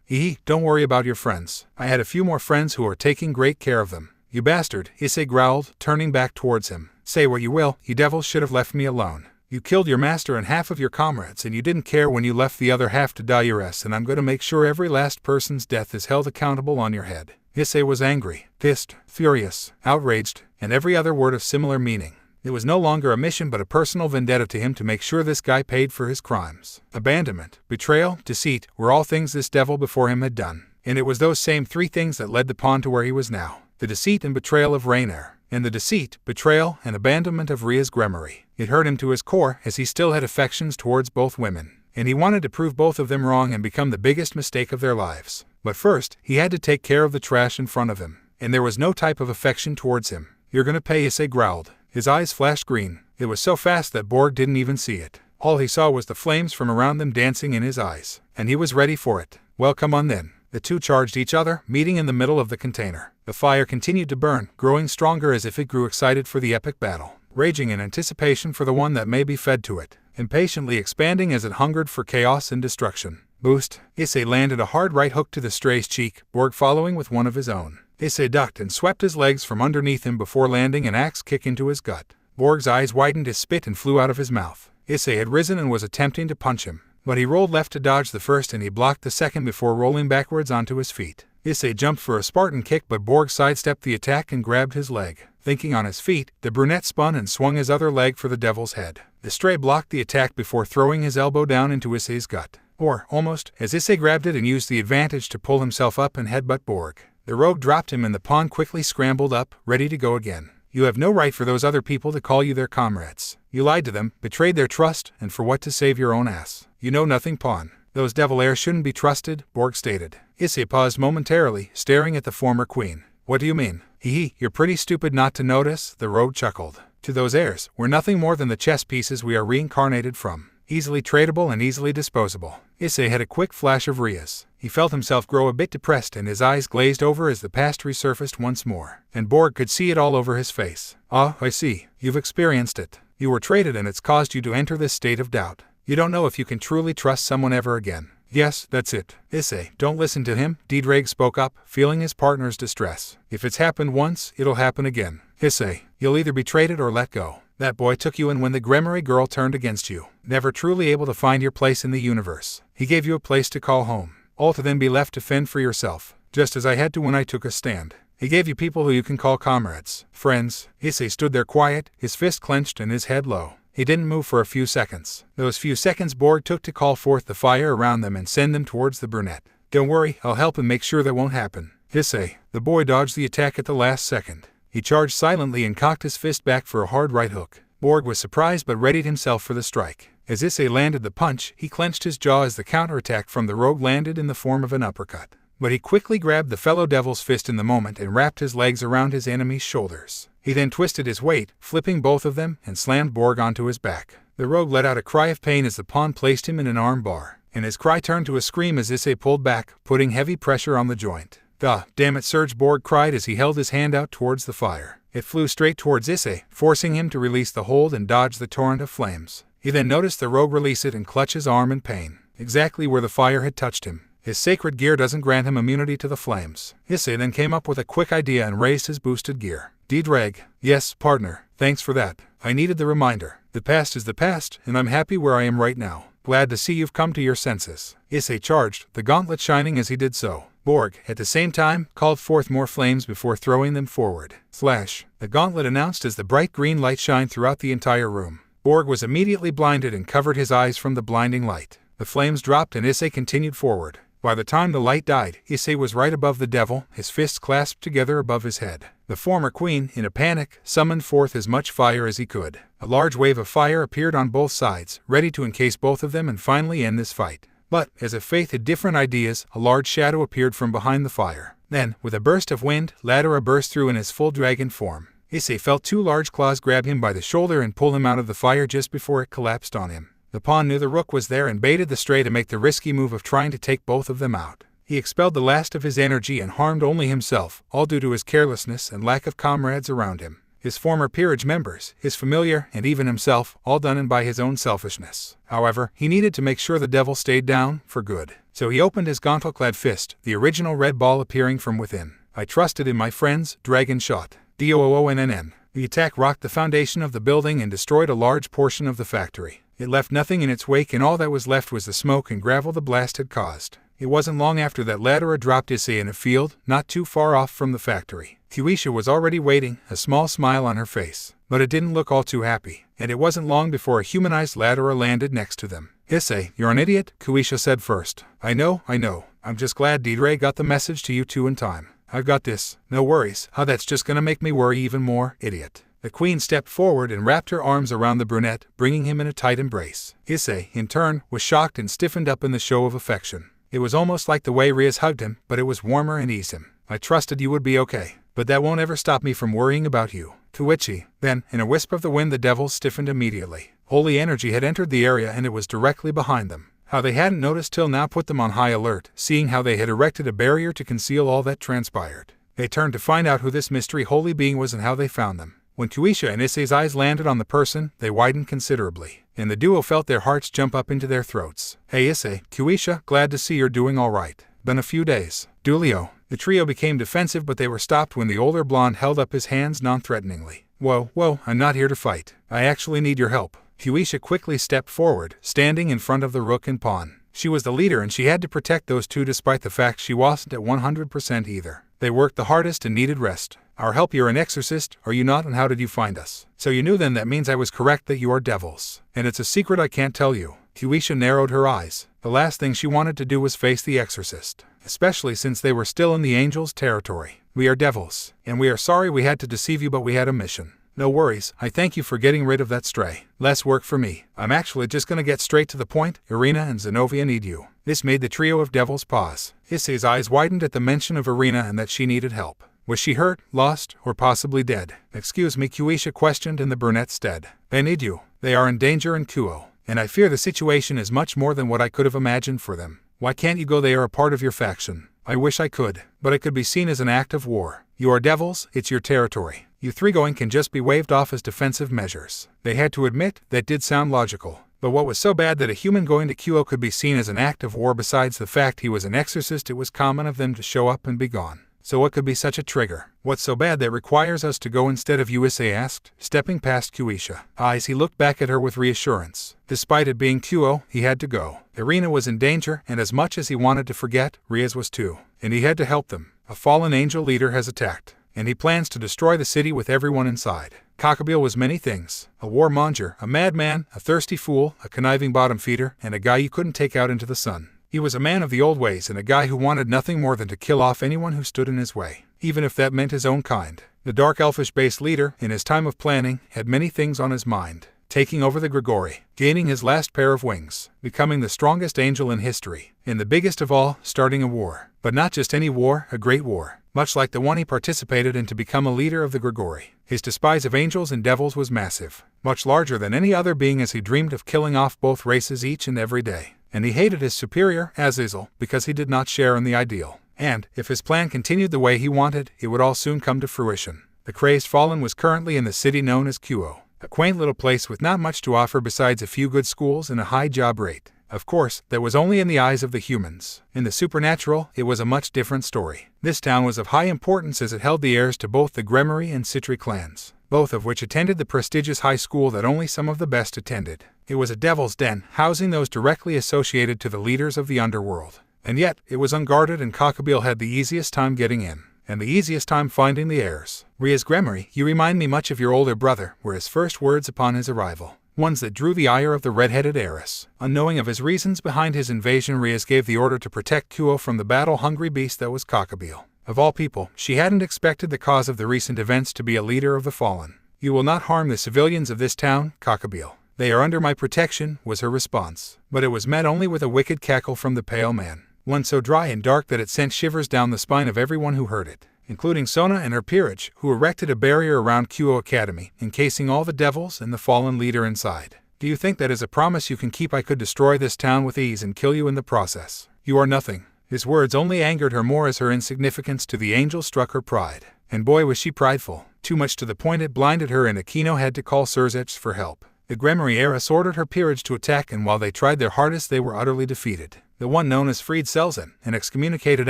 Don't worry about your friends. I had a few more friends who are taking great care of them. You bastard, Issei growled, turning back towards him. Say what you will, you devils should have left me alone. You killed your master and half of your comrades, and you didn't care when you left the other half to die your ass, and I'm going to make sure every last person's death is held accountable on your head. Issei was angry, pissed, furious, outraged, and every other word of similar meaning. It was no longer a mission but a personal vendetta to him to make sure this guy paid for his crimes. Abandonment, betrayal, deceit were all things this devil before him had done. And it was those same three things that led the pawn to where he was now. The deceit and betrayal of Rainier, and the deceit, betrayal, and abandonment of Rias Gremory. It hurt him to his core, as he still had affections towards both women, and he wanted to prove both of them wrong and become the biggest mistake of their lives. But first, he had to take care of the trash in front of him, and there was no type of affection towards him. You're gonna pay, Issei growled. His eyes flashed green. It was so fast that Borg didn't even see it. All he saw was the flames from around them dancing in his eyes, and he was ready for it. Well, come on then. The two charged each other, meeting in the middle of the container. The fire continued to burn, growing stronger as if it grew excited for the epic battle, raging in anticipation for the one that may be fed to it, impatiently expanding as it hungered for chaos and destruction. Boost. Issei landed a hard right hook to the stray's cheek, Borg following with one of his own. Issei ducked and swept his legs from underneath him before landing an axe kick into his gut. Borg's eyes widened as spit and flew out of his mouth. Issei had risen and was attempting to punch him, but he rolled left to dodge the first and he blocked the second before rolling backwards onto his feet. Issei jumped for a Spartan kick, but Borg sidestepped the attack and grabbed his leg. Thinking on his feet, the brunette spun and swung his other leg for the devil's head. The stray blocked the attack before throwing his elbow down into Issei's gut. Or, almost, as Issei grabbed it and used the advantage to pull himself up and headbutt Borg. The rogue dropped him and the pawn quickly scrambled up, ready to go again. You have no right for those other people to call you their comrades. You lied to them, betrayed their trust, and for what? To save your own ass. You know nothing, pawn. Those devil heirs shouldn't be trusted, Borg stated. Issei paused momentarily, staring at the former queen. What do you mean? You're pretty stupid not to notice, the rogue chuckled. To those heirs, we're nothing more than the chess pieces we are reincarnated from. Easily tradable and easily disposable. Issei had a quick flash of Rias. He felt himself grow a bit depressed and his eyes glazed over as the past resurfaced once more. And Borg could see it all over his face. Ah, I see. You've experienced it. You were traded and it's caused you to enter this state of doubt. You don't know if you can truly trust someone ever again. Yes, that's it. Issei, don't listen to him, Ddraig spoke up, feeling his partner's distress. If it's happened once, it'll happen again. Issei, you'll either be traded or let go. That boy took you in when the Gremory girl turned against you. Never truly able to find your place in the universe. He gave you a place to call home. All to then be left to fend for yourself. Just as I had to when I took a stand. He gave you people who you can call comrades, friends. Issei stood there quiet, his fist clenched and his head low. He didn't move for a few seconds. Those few seconds Borg took to call forth the fire around them and send them towards the brunette. Don't worry, I'll help and make sure that won't happen. Issei. The boy dodged the attack at the last second. He charged silently and cocked his fist back for a hard right hook. Borg was surprised but readied himself for the strike. As Issei landed the punch, he clenched his jaw as the counterattack from the rogue landed in the form of an uppercut. But he quickly grabbed the fellow devil's fist in the moment and wrapped his legs around his enemy's shoulders. He then twisted his weight, flipping both of them, and slammed Borg onto his back. The rogue let out a cry of pain as the pawn placed him in an arm bar, and his cry turned to a scream as Issei pulled back, putting heavy pressure on the joint. Damn it, Sirzech, Borg cried as he held his hand out towards the fire. It flew straight towards Issei, forcing him to release the hold and dodge the torrent of flames. He then noticed the rogue release it and clutch his arm in pain, exactly where the fire had touched him. His sacred gear doesn't grant him immunity to the flames. Issei then came up with a quick idea and raised his boosted gear. Ddraig. Yes, partner, thanks for that. I needed the reminder. The past is the past, and I'm happy where I am right now. Glad to see you've come to your senses. Issei charged, the gauntlet shining as he did so. Borg, at the same time, called forth more flames before throwing them forward. Flash. The gauntlet announced as the bright green light shined throughout the entire room. Borg was immediately blinded and covered his eyes from the blinding light. The flames dropped and Issei continued forward. By the time the light died, Issei was right above the devil, his fists clasped together above his head. The former queen, in a panic, summoned forth as much fire as he could. A large wave of fire appeared on both sides, ready to encase both of them and finally end this fight. But, as if fate had different ideas, a large shadow appeared from behind the fire. Then, with a burst of wind, Ladera burst through in his full dragon form. Issei felt two large claws grab him by the shoulder and pull him out of the fire just before it collapsed on him. The pawn knew the rook was there and baited the stray to make the risky move of trying to take both of them out. He expelled the last of his energy and harmed only himself, all due to his carelessness and lack of comrades around him. His former peerage members, his familiar, and even himself, all done in by his own selfishness. However, he needed to make sure the devil stayed down, for good. So he opened his gauntlet-clad fist, the original red ball appearing from within. I trusted in my friends, dragon shot. DOONNN. The attack rocked the foundation of the building and destroyed a large portion of the factory. It left nothing in its wake, and all that was left was the smoke and gravel the blast had caused. It wasn't long after that Ladera dropped Issei in a field, not too far off from the factory. Kuisha was already waiting, a small smile on her face. But it didn't look all too happy, and it wasn't long before a humanized Ladera landed next to them. Issei, you're an idiot, Kuisha said first. I know. I'm just glad Ddraig got the message to you two in time. I've got this. No worries. How that's just gonna make me worry even more, idiot. The queen stepped forward and wrapped her arms around the brunette, bringing him in a tight embrace. Issei, in turn, was shocked and stiffened up in the show of affection. It was almost like the way Rias hugged him, but it was warmer and eased him. I trusted you would be okay, but that won't ever stop me from worrying about you. Kuichi. Then, in a wisp of the wind, the devils stiffened immediately. Holy energy had entered the area and it was directly behind them. How they hadn't noticed till now put them on high alert, seeing how they had erected a barrier to conceal all that transpired. They turned to find out who this mystery holy being was and how they found them. When Kuisha and Issei's eyes landed on the person, they widened considerably, and the duo felt their hearts jump up into their throats. Hey Issei, Kuisha, glad to see you're doing all right. Been a few days. Dulio. The trio became defensive, but they were stopped when the older blonde held up his hands non-threateningly. Whoa, I'm not here to fight. I actually need your help. Kuisha quickly stepped forward, standing in front of the rook and pawn. She was the leader and she had to protect those two despite the fact she wasn't at 100% either. They worked the hardest and needed rest. Our help, you're an exorcist, are you not, and how did you find us? So you knew then, that means I was correct that you are devils. And it's a secret I can't tell you. Kuisha narrowed her eyes. The last thing she wanted to do was face the exorcist, especially since they were still in the angels' territory. We are devils, and we are sorry we had to deceive you, but we had a mission. No worries, I thank you for getting rid of that stray. Less work for me. I'm actually just gonna get straight to the point. Irina and Zenobia need you. This made the trio of devils pause. Issei's eyes widened at the mention of Irina and that she needed help. Was she hurt, lost, or possibly dead? Excuse me, Kuisha questioned in the brunette's stead. They need you. They are in danger in Kuo, and I fear the situation is much more than what I could have imagined for them. Why can't you go? They are a part of your faction. I wish I could, but it could be seen as an act of war. You are devils, it's your territory. You three going can just be waved off as defensive measures. They had to admit that did sound logical. But what was so bad that a human going to Kuo could be seen as an act of war? Besides the fact he was an exorcist, it was common of them to show up and be gone. So what could be such a trigger? What's so bad that requires us to go instead of you? Issei asked, stepping past Kuisha. Eyes, he looked back at her with reassurance. Despite it being Kuo, he had to go. Irina was in danger, and as much as he wanted to forget, Rias was too. And he had to help them. A fallen angel leader has attacked, and he plans to destroy the city with everyone inside. Kakabil was many things. A warmonger, a madman, a thirsty fool, a conniving bottom feeder, and a guy you couldn't take out into the sun. He was a man of the old ways and a guy who wanted nothing more than to kill off anyone who stood in his way, even if that meant his own kind. The dark elfish-based leader, in his time of planning, had many things on his mind. Taking over the Grigori, gaining his last pair of wings, becoming the strongest angel in history, and the biggest of all, starting a war. But not just any war, a great war, much like the one he participated in to become a leader of the Grigori. His despise of angels and devils was massive, much larger than any other being, as he dreamed of killing off both races each and every day. And he hated his superior, Azazel, because he did not share in the ideal. And, if his plan continued the way he wanted, it would all soon come to fruition. The crazed fallen was currently in the city known as Kuo, a quaint little place with not much to offer besides a few good schools and a high job rate. Of course, that was only in the eyes of the humans. In the supernatural, it was a much different story. This town was of high importance as it held the heirs to both the Gremmery and Citri clans, both of which attended the prestigious high school that only some of the best attended. It was a devil's den, housing those directly associated to the leaders of the underworld. And yet, it was unguarded, and Kakabil had the easiest time getting in, and the easiest time finding the heirs. Rias Gremmery, you remind me much of your older brother, were his first words upon his arrival. Ones that drew the ire of the red-headed heiress. Unknowing of his reasons behind his invasion, Rias gave the order to protect Kuo from the battle-hungry beast that was Kakabil. Of all people, she hadn't expected the cause of the recent events to be a leader of the fallen. You will not harm the civilians of this town, Kakabil. They are under my protection, was her response. But it was met only with a wicked cackle from the pale man, one so dry and dark that it sent shivers down the spine of everyone who heard it. including Sona and her peerage, who erected a barrier around Kuo Academy, encasing all the devils and the fallen leader inside. Do you think that is a promise you can keep? I could destroy this town with ease and kill you in the process. You are nothing. His words only angered her more as her insignificance to the angel struck her pride. And boy was she prideful, too much to the point it blinded her, and Aquino had to call Sirzech for help. The Gremory heiress ordered her peerage to attack, and while they tried their hardest they were utterly defeated. The one known as Freed Selzen, an excommunicated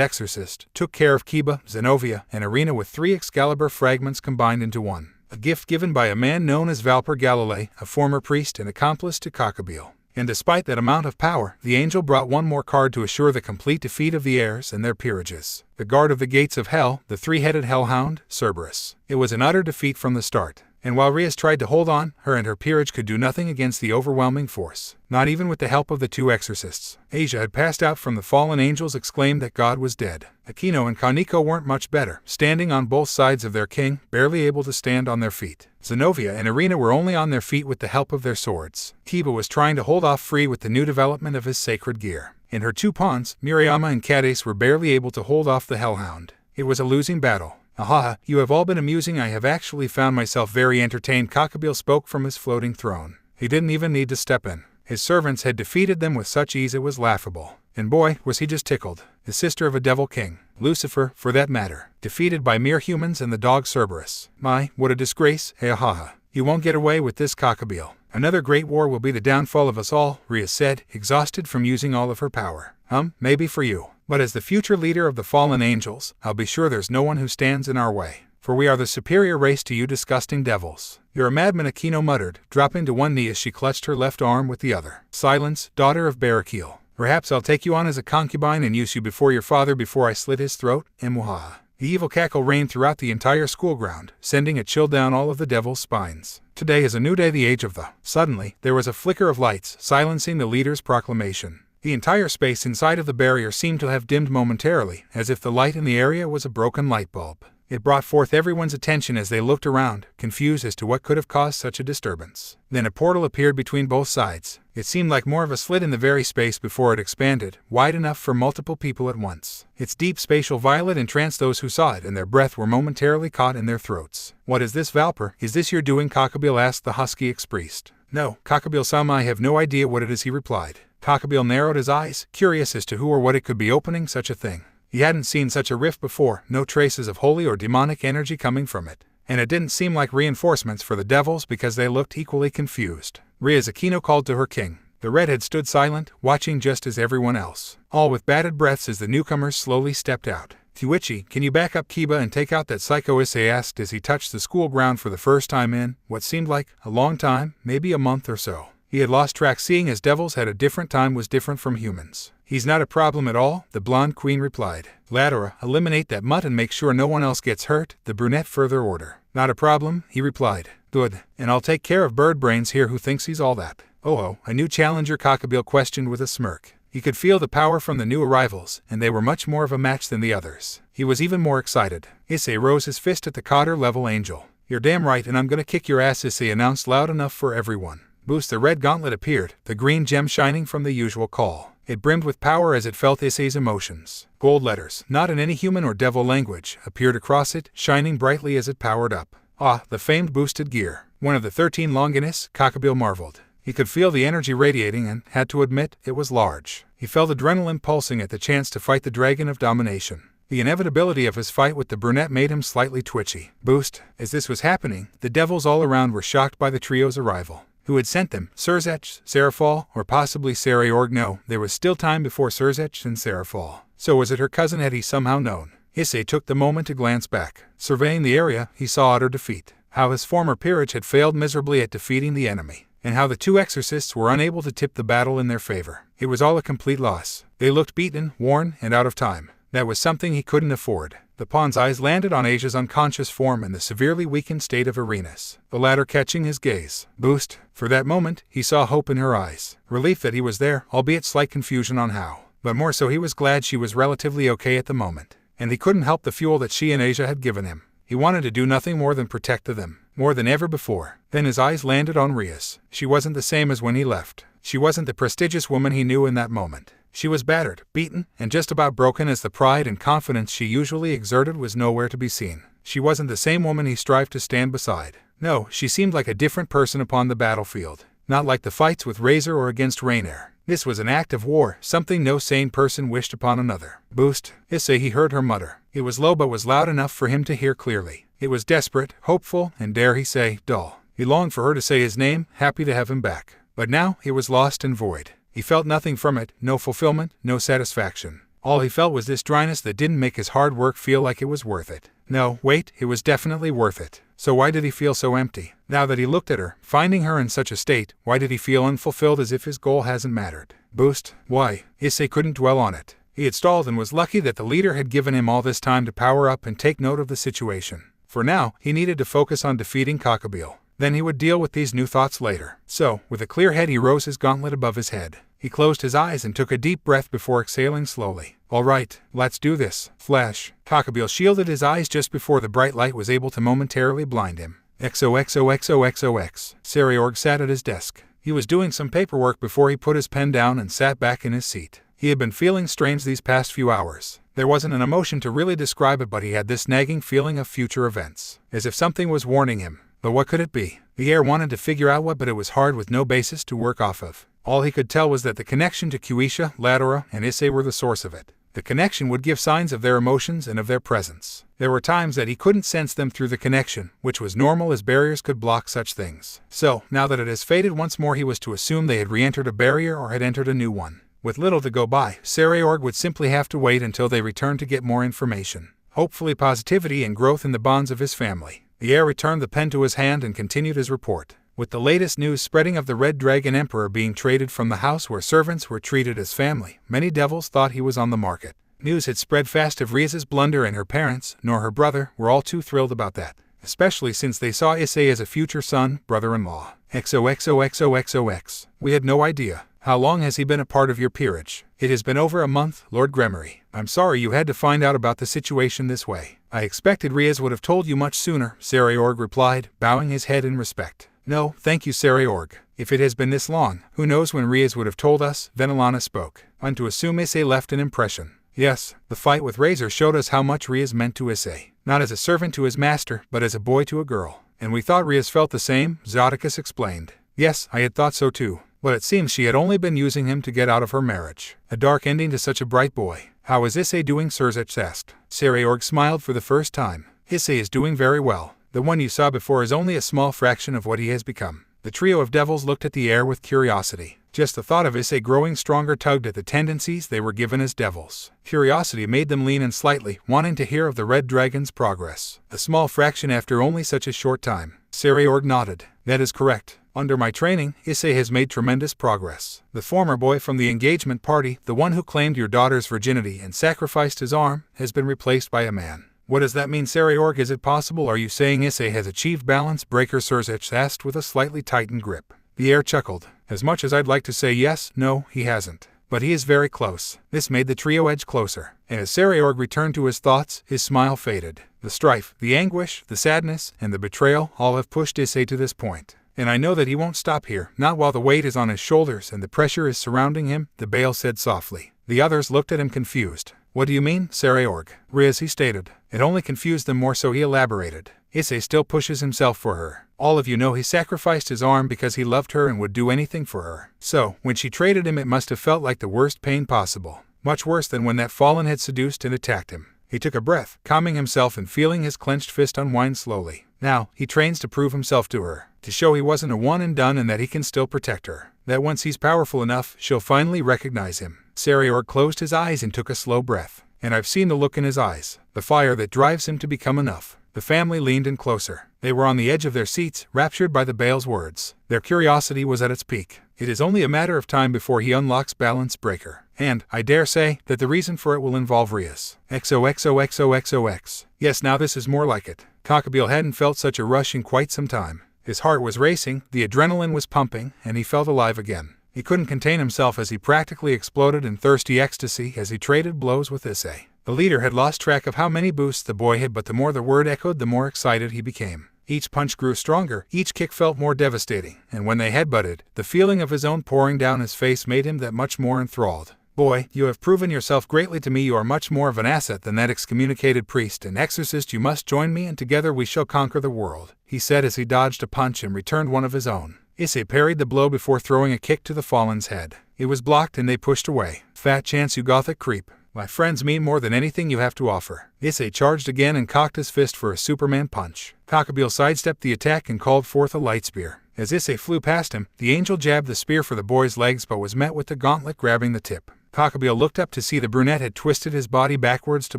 exorcist, took care of Kiba, Zenovia, and Irina with 3 Excalibur fragments combined into one, a gift given by a man known as Valper Galilei, a former priest and accomplice to Kakabil. And despite that amount of power, the angel brought one more card to assure the complete defeat of the heirs and their peerages. The guard of the gates of hell, the 3-headed hellhound, Cerberus. It was an utter defeat from the start. And while Rias tried to hold on, her and her peerage could do nothing against the overwhelming force, not even with the help of the 2 exorcists. Asia had passed out from the fallen angels, exclaimed that God was dead. Aquino and Kaneko weren't much better, standing on both sides of their king, barely able to stand on their feet. Zenovia and Irina were only on their feet with the help of their swords. Kiba was trying to hold off Free with the new development of his sacred gear. And her 2 pawns, Miriama and Cadice, were barely able to hold off the hellhound. It was a losing battle. Ahaha, you have all been amusing. I have actually found myself very entertained. Kakabil spoke from his floating throne. He didn't even need to step in. His servants had defeated them with such ease it was laughable. And boy, was he just tickled. The sister of a devil king, Lucifer, for that matter, defeated by mere humans and the dog Cerberus. My, what a disgrace. Hey, ahaha. You won't get away with this, Kakabil. Another great war will be the downfall of us all, Rias said, exhausted from using all of her power. Maybe for you. But as the future leader of the fallen angels, I'll be sure there's no one who stands in our way. For we are the superior race to you disgusting devils. You're a madman, Aquino muttered, dropping to one knee as she clutched her left arm with the other. Silence, daughter of Barakil. Perhaps I'll take you on as a concubine and use you before your father before I slit his throat. Emuha. The evil cackle reigned throughout the entire school ground, sending a chill down all of the devil's spines. Today is a new day, the age of the. Suddenly, there was a flicker of lights, silencing the leader's proclamation. The entire space inside of the barrier seemed to have dimmed momentarily, as if the light in the area was a broken light bulb. It brought forth everyone's attention as they looked around, confused as to what could have caused such a disturbance. Then a portal appeared between both sides. It seemed like more of a slit in the very space before it expanded, wide enough for multiple people at once. Its deep spatial violet entranced those who saw it, and their breath were momentarily caught in their throats. What is this, Valper? Is this your doing? Kakabil asked the husky ex-priest. No, Kakabil-sama, I have no idea what it is, he replied. Kakabil narrowed his eyes, curious as to who or what it could be opening such a thing. He hadn't seen such a rift before, no traces of holy or demonic energy coming from it. And it didn't seem like reinforcements for the devils because they looked equally confused. Rias, Aquino called to her king. The redhead stood silent, watching just as everyone else, all with bated breaths as the newcomers slowly stepped out. Tuichi, can you back up Kiba and take out that psycho? Issei asked as he touched the school ground for the first time in what seemed like a long time, maybe a month or so. He had lost track, seeing as devils had a different time was different from humans. He's not a problem at all, the blonde queen replied. Latera, eliminate that mutt and make sure no one else gets hurt, the brunette further order. Not a problem, he replied. Good, and I'll take care of Bird Brains here who thinks he's all that. Oh, a new challenger? Kakabil questioned with a smirk. He could feel the power from the new arrivals, and they were much more of a match than the others. He was even more excited. Issei rose his fist at the Cotter-level angel. You're damn right, and I'm gonna kick your ass, Issei announced loud enough for everyone. Boost, the red gauntlet appeared, the green gem shining from the usual call. It brimmed with power as it felt Issei's emotions. Gold letters, not in any human or devil language, appeared across it, shining brightly as it powered up. Ah, the famed boosted gear. One of the 13 Longinus, Kakabil marveled. He could feel the energy radiating and, had to admit, it was large. He felt adrenaline pulsing at the chance to fight the dragon of domination. The inevitability of his fight with the brunette made him slightly twitchy. Boost. As this was happening, the devils all around were shocked by the trio's arrival. Who had sent them? Sirzech, Sairaorg, or possibly Sairaorg? No, there was still time before Sirzech and Sairaorg. So was it her cousin? Had he somehow known? Issei took the moment to glance back. Surveying the area, he saw utter defeat. How his former peerage had failed miserably at defeating the enemy, and how the 2 exorcists were unable to tip the battle in their favor. It was all a complete loss. They looked beaten, worn, and out of time. That was something he couldn't afford. The pawn's eyes landed on Asia's unconscious form and the severely weakened state of Irina's, the latter catching his gaze. Boost. For that moment, he saw hope in her eyes. Relief that he was there, albeit slight confusion on how. But more so, he was glad she was relatively okay at the moment. And he couldn't help the fuel that she and Asia had given him. He wanted to do nothing more than protect them, more than ever before. Then his eyes landed on Rias. She wasn't the same as when he left. She wasn't the prestigious woman he knew in that moment. She was battered, beaten, and just about broken as the pride and confidence she usually exerted was nowhere to be seen. She wasn't the same woman he strived to stand beside. No, she seemed like a different person upon the battlefield. Not like the fights with Razor or against Rainier. This was an act of war, something no sane person wished upon another. Boost, Issei, he heard her mutter. It was low but was loud enough for him to hear clearly. It was desperate, hopeful, and dare he say, dull. He longed for her to say his name, happy to have him back. But now it was lost and void. He felt nothing from it, no fulfillment, no satisfaction. All he felt was this dryness that didn't make his hard work feel like it was worth it. No, wait, it was definitely worth it. So why did he feel so empty? Now that he looked at her, finding her in such a state, why did he feel unfulfilled as if his goal hasn't mattered? Boost? Why? Issei couldn't dwell on it. He had stalled and was lucky that the leader had given him all this time to power up and take note of the situation. For now, he needed to focus on defeating Kakabil. Then he would deal with these new thoughts later. So, with a clear head he rose his gauntlet above his head. He closed his eyes and took a deep breath before exhaling slowly. All right, let's do this. Flash. Kakabil shielded his eyes just before the bright light was able to momentarily blind him. XOXOXOXOX. Sairaorg sat at his desk. He was doing some paperwork before he put his pen down and sat back in his seat. He had been feeling strange these past few hours. There wasn't an emotion to really describe it, but he had this nagging feeling of future events. As if something was warning him. But what could it be? The heir wanted to figure out what, but it was hard with no basis to work off of. All he could tell was that the connection to Kuisha, Ladora, and Issei were the source of it. The connection would give signs of their emotions and of their presence. There were times that he couldn't sense them through the connection, which was normal as barriers could block such things. So, now that it has faded once more, he was to assume they had re-entered a barrier or had entered a new one. With little to go by, Sairaorg would simply have to wait until they returned to get more information. Hopefully positivity and growth in the bonds of his family. The heir returned the pen to his hand and continued his report. With the latest news spreading of the Red Dragon Emperor being traded from the house where servants were treated as family, many devils thought he was on the market. News had spread fast of Rias's blunder, and her parents, nor her brother, were all too thrilled about that, especially since they saw Issei as a future son, brother-in-law. XOXOXOXOX. We had no idea. How long has he been a part of your peerage? It has been over a month, Lord Gremory. I'm sorry you had to find out about the situation this way. I expected Rias would have told you much sooner, Sairaorg replied, bowing his head in respect. No, thank you, Sairaorg. If it has been this long, who knows when Rias would have told us, Venelana spoke. I'm to assume Issei left an impression. Yes, the fight with Razor showed us how much Rias meant to Issei. Not as a servant to his master, but as a boy to a girl. And we thought Rias felt the same, Zodicus explained. Yes, I had thought so too. But it seems she had only been using him to get out of her marriage. A dark ending to such a bright boy. How is Issei doing? Sirzech asked. Sairaorg smiled for the first time. Issei is doing very well. The one you saw before is only a small fraction of what he has become. The trio of devils looked at the heir with curiosity. Just the thought of Issei growing stronger tugged at the tendencies they were given as devils. Curiosity made them lean in slightly, wanting to hear of the Red Dragon's progress. A small fraction after only such a short time. Sairaorg nodded. That is correct. Under my training, Issei has made tremendous progress. The former boy from the engagement party, the one who claimed your daughter's virginity and sacrificed his arm, has been replaced by a man. What does that mean, Sairaorg? Is it possible? Are you saying Issei has achieved balance? Breaker Sirzech asked with a slightly tightened grip. The heir chuckled. As much as I'd like to say yes, no, he hasn't. But he is very close. This made the trio edge closer. And as Sairaorg returned to his thoughts, his smile faded. The strife, the anguish, the sadness, and the betrayal all have pushed Issei to this point. And I know that he won't stop here, not while the weight is on his shoulders and the pressure is surrounding him, the Bael said softly. The others looked at him confused. What do you mean, Sairaorg? Rias, he stated. It only confused them more, so he elaborated. Issei still pushes himself for her. All of you know he sacrificed his arm because he loved her and would do anything for her. So, when she traded him, it must have felt like the worst pain possible. Much worse than when that fallen had seduced and attacked him. He took a breath, calming himself and feeling his clenched fist unwind slowly. Now, he trains to prove himself to her. To show he wasn't a one and done and that he can still protect her. That once he's powerful enough, she'll finally recognize him. Sairaorg closed his eyes and took a slow breath. And I've seen the look in his eyes. The fire that drives him to become enough. The family leaned in closer. They were on the edge of their seats, raptured by the Bael's words. Their curiosity was at its peak. It is only a matter of time before he unlocks Balance Breaker. And, I dare say, that the reason for it will involve Rias. XOXOXOXOX. Yes, now this is more like it. Kakabil hadn't felt such a rush in quite some time. His heart was racing, the adrenaline was pumping, and he felt alive again. He couldn't contain himself as he practically exploded in thirsty ecstasy as he traded blows with Issei. The leader had lost track of how many boosts the boy had, but the more the word echoed, the more excited he became. Each punch grew stronger, each kick felt more devastating, and when they headbutted, the feeling of his own pouring down his face made him that much more enthralled. Boy, you have proven yourself greatly to me. You are much more of an asset than that excommunicated priest and exorcist. You must join me and together we shall conquer the world, he said as he dodged a punch and returned one of his own. Issei parried the blow before throwing a kick to the fallen's head. It was blocked and they pushed away. Fat chance, you gothic creep. My friends mean more than anything you have to offer. Issei charged again and cocked his fist for a Superman punch. Kakabil sidestepped the attack and called forth a light spear. As Issei flew past him, the angel jabbed the spear for the boy's legs but was met with the gauntlet grabbing the tip. Kakabil looked up to see the brunette had twisted his body backwards to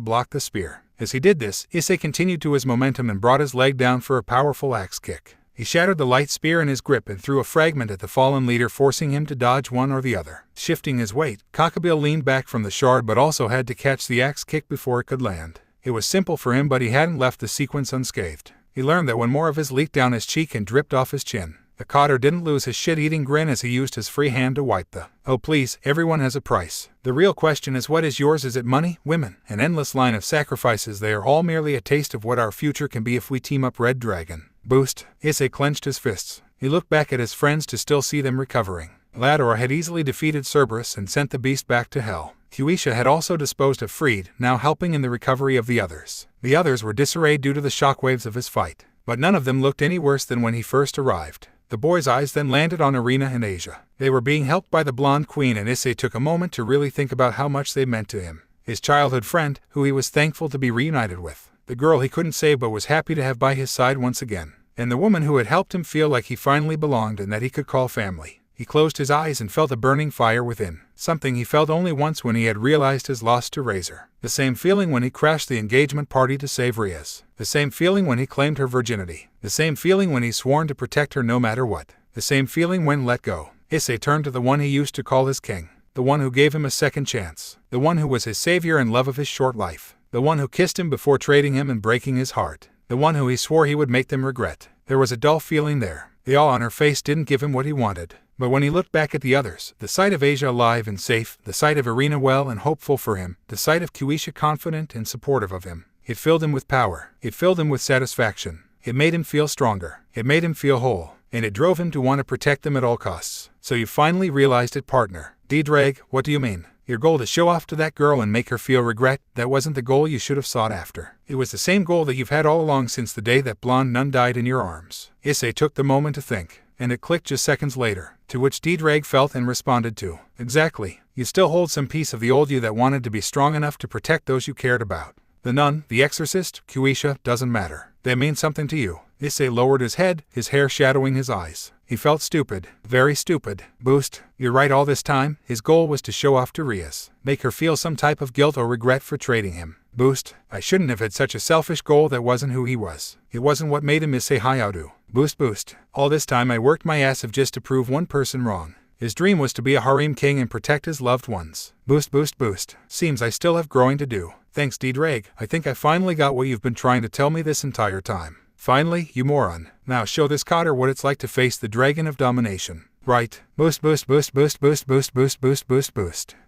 block the spear. As he did this, Issei continued to his momentum and brought his leg down for a powerful axe kick. He shattered the light spear in his grip and threw a fragment at the fallen leader, forcing him to dodge one or the other. Shifting his weight, Kakabil leaned back from the shard but also had to catch the axe kick before it could land. It was simple for him, but he hadn't left the sequence unscathed. He learned that when more of his leaked down his cheek and dripped off his chin. The cotter didn't lose his shit-eating grin as he used his free hand to wipe the, "Oh please, everyone has a price. The real question is, what is yours? Is it money, women, an endless line of sacrifices? They are all merely a taste of what our future can be if we team up. Red Dragon." Boost. Issei clenched his fists. He looked back at his friends to still see them recovering. Lador had easily defeated Cerberus and sent the beast back to hell. Kuisha had also disposed of Freed, now helping in the recovery of the others. The others were disarrayed due to the shockwaves of his fight, but none of them looked any worse than when he first arrived. The boy's eyes then landed on Arena and Asia. They were being helped by the blonde queen, and Issei took a moment to really think about how much they meant to him. His childhood friend, who he was thankful to be reunited with. The girl he couldn't save but was happy to have by his side once again. And the woman who had helped him feel like he finally belonged and that he could call family. He closed his eyes and felt a burning fire within, something he felt only once when he had realized his loss to Razor. The same feeling when he crashed the engagement party to save Rias. The same feeling when he claimed her virginity. The same feeling when he sworn to protect her no matter what. The same feeling when let go. Issei turned to the one he used to call his king. The one who gave him a second chance. The one who was his savior and love of his short life. The one who kissed him before trading him and breaking his heart. The one who he swore he would make them regret. There was a dull feeling there. The awe on her face didn't give him what he wanted. But when he looked back at the others, the sight of Asia alive and safe, the sight of Arena well and hopeful for him, the sight of Kuisha confident and supportive of him, it filled him with power. It filled him with satisfaction. It made him feel stronger. It made him feel whole. And it drove him to want to protect them at all costs. So you finally realized it, partner. Ddraig, what do you mean? Your goal to show off to that girl and make her feel regret, that wasn't the goal you should have sought after. It was the same goal that you've had all along since the day that blonde nun died in your arms. Issei took the moment to think, and it clicked just seconds later, to which Ddraig felt and responded to. Exactly. You still hold some piece of the old you that wanted to be strong enough to protect those you cared about. The nun, the exorcist, Kuisha, doesn't matter. They mean something to you. Issei lowered his head, his hair shadowing his eyes. He felt stupid. Very stupid. Boost. You're right, all this time, his goal was to show off to Rias. Make her feel some type of guilt or regret for trading him. Boost. I shouldn't have had such a selfish goal. That wasn't who he was. It wasn't what made him Issei Hayaudu. Boost. All this time I worked my ass off just to prove one person wrong. His dream was to be a harem king and protect his loved ones. Boost. Seems I still have growing to do. Thanks, Ddraig. I think I finally got what you've been trying to tell me this entire time. Finally, you moron. Now show this cotter what it's like to face the dragon of domination. Right. Boost.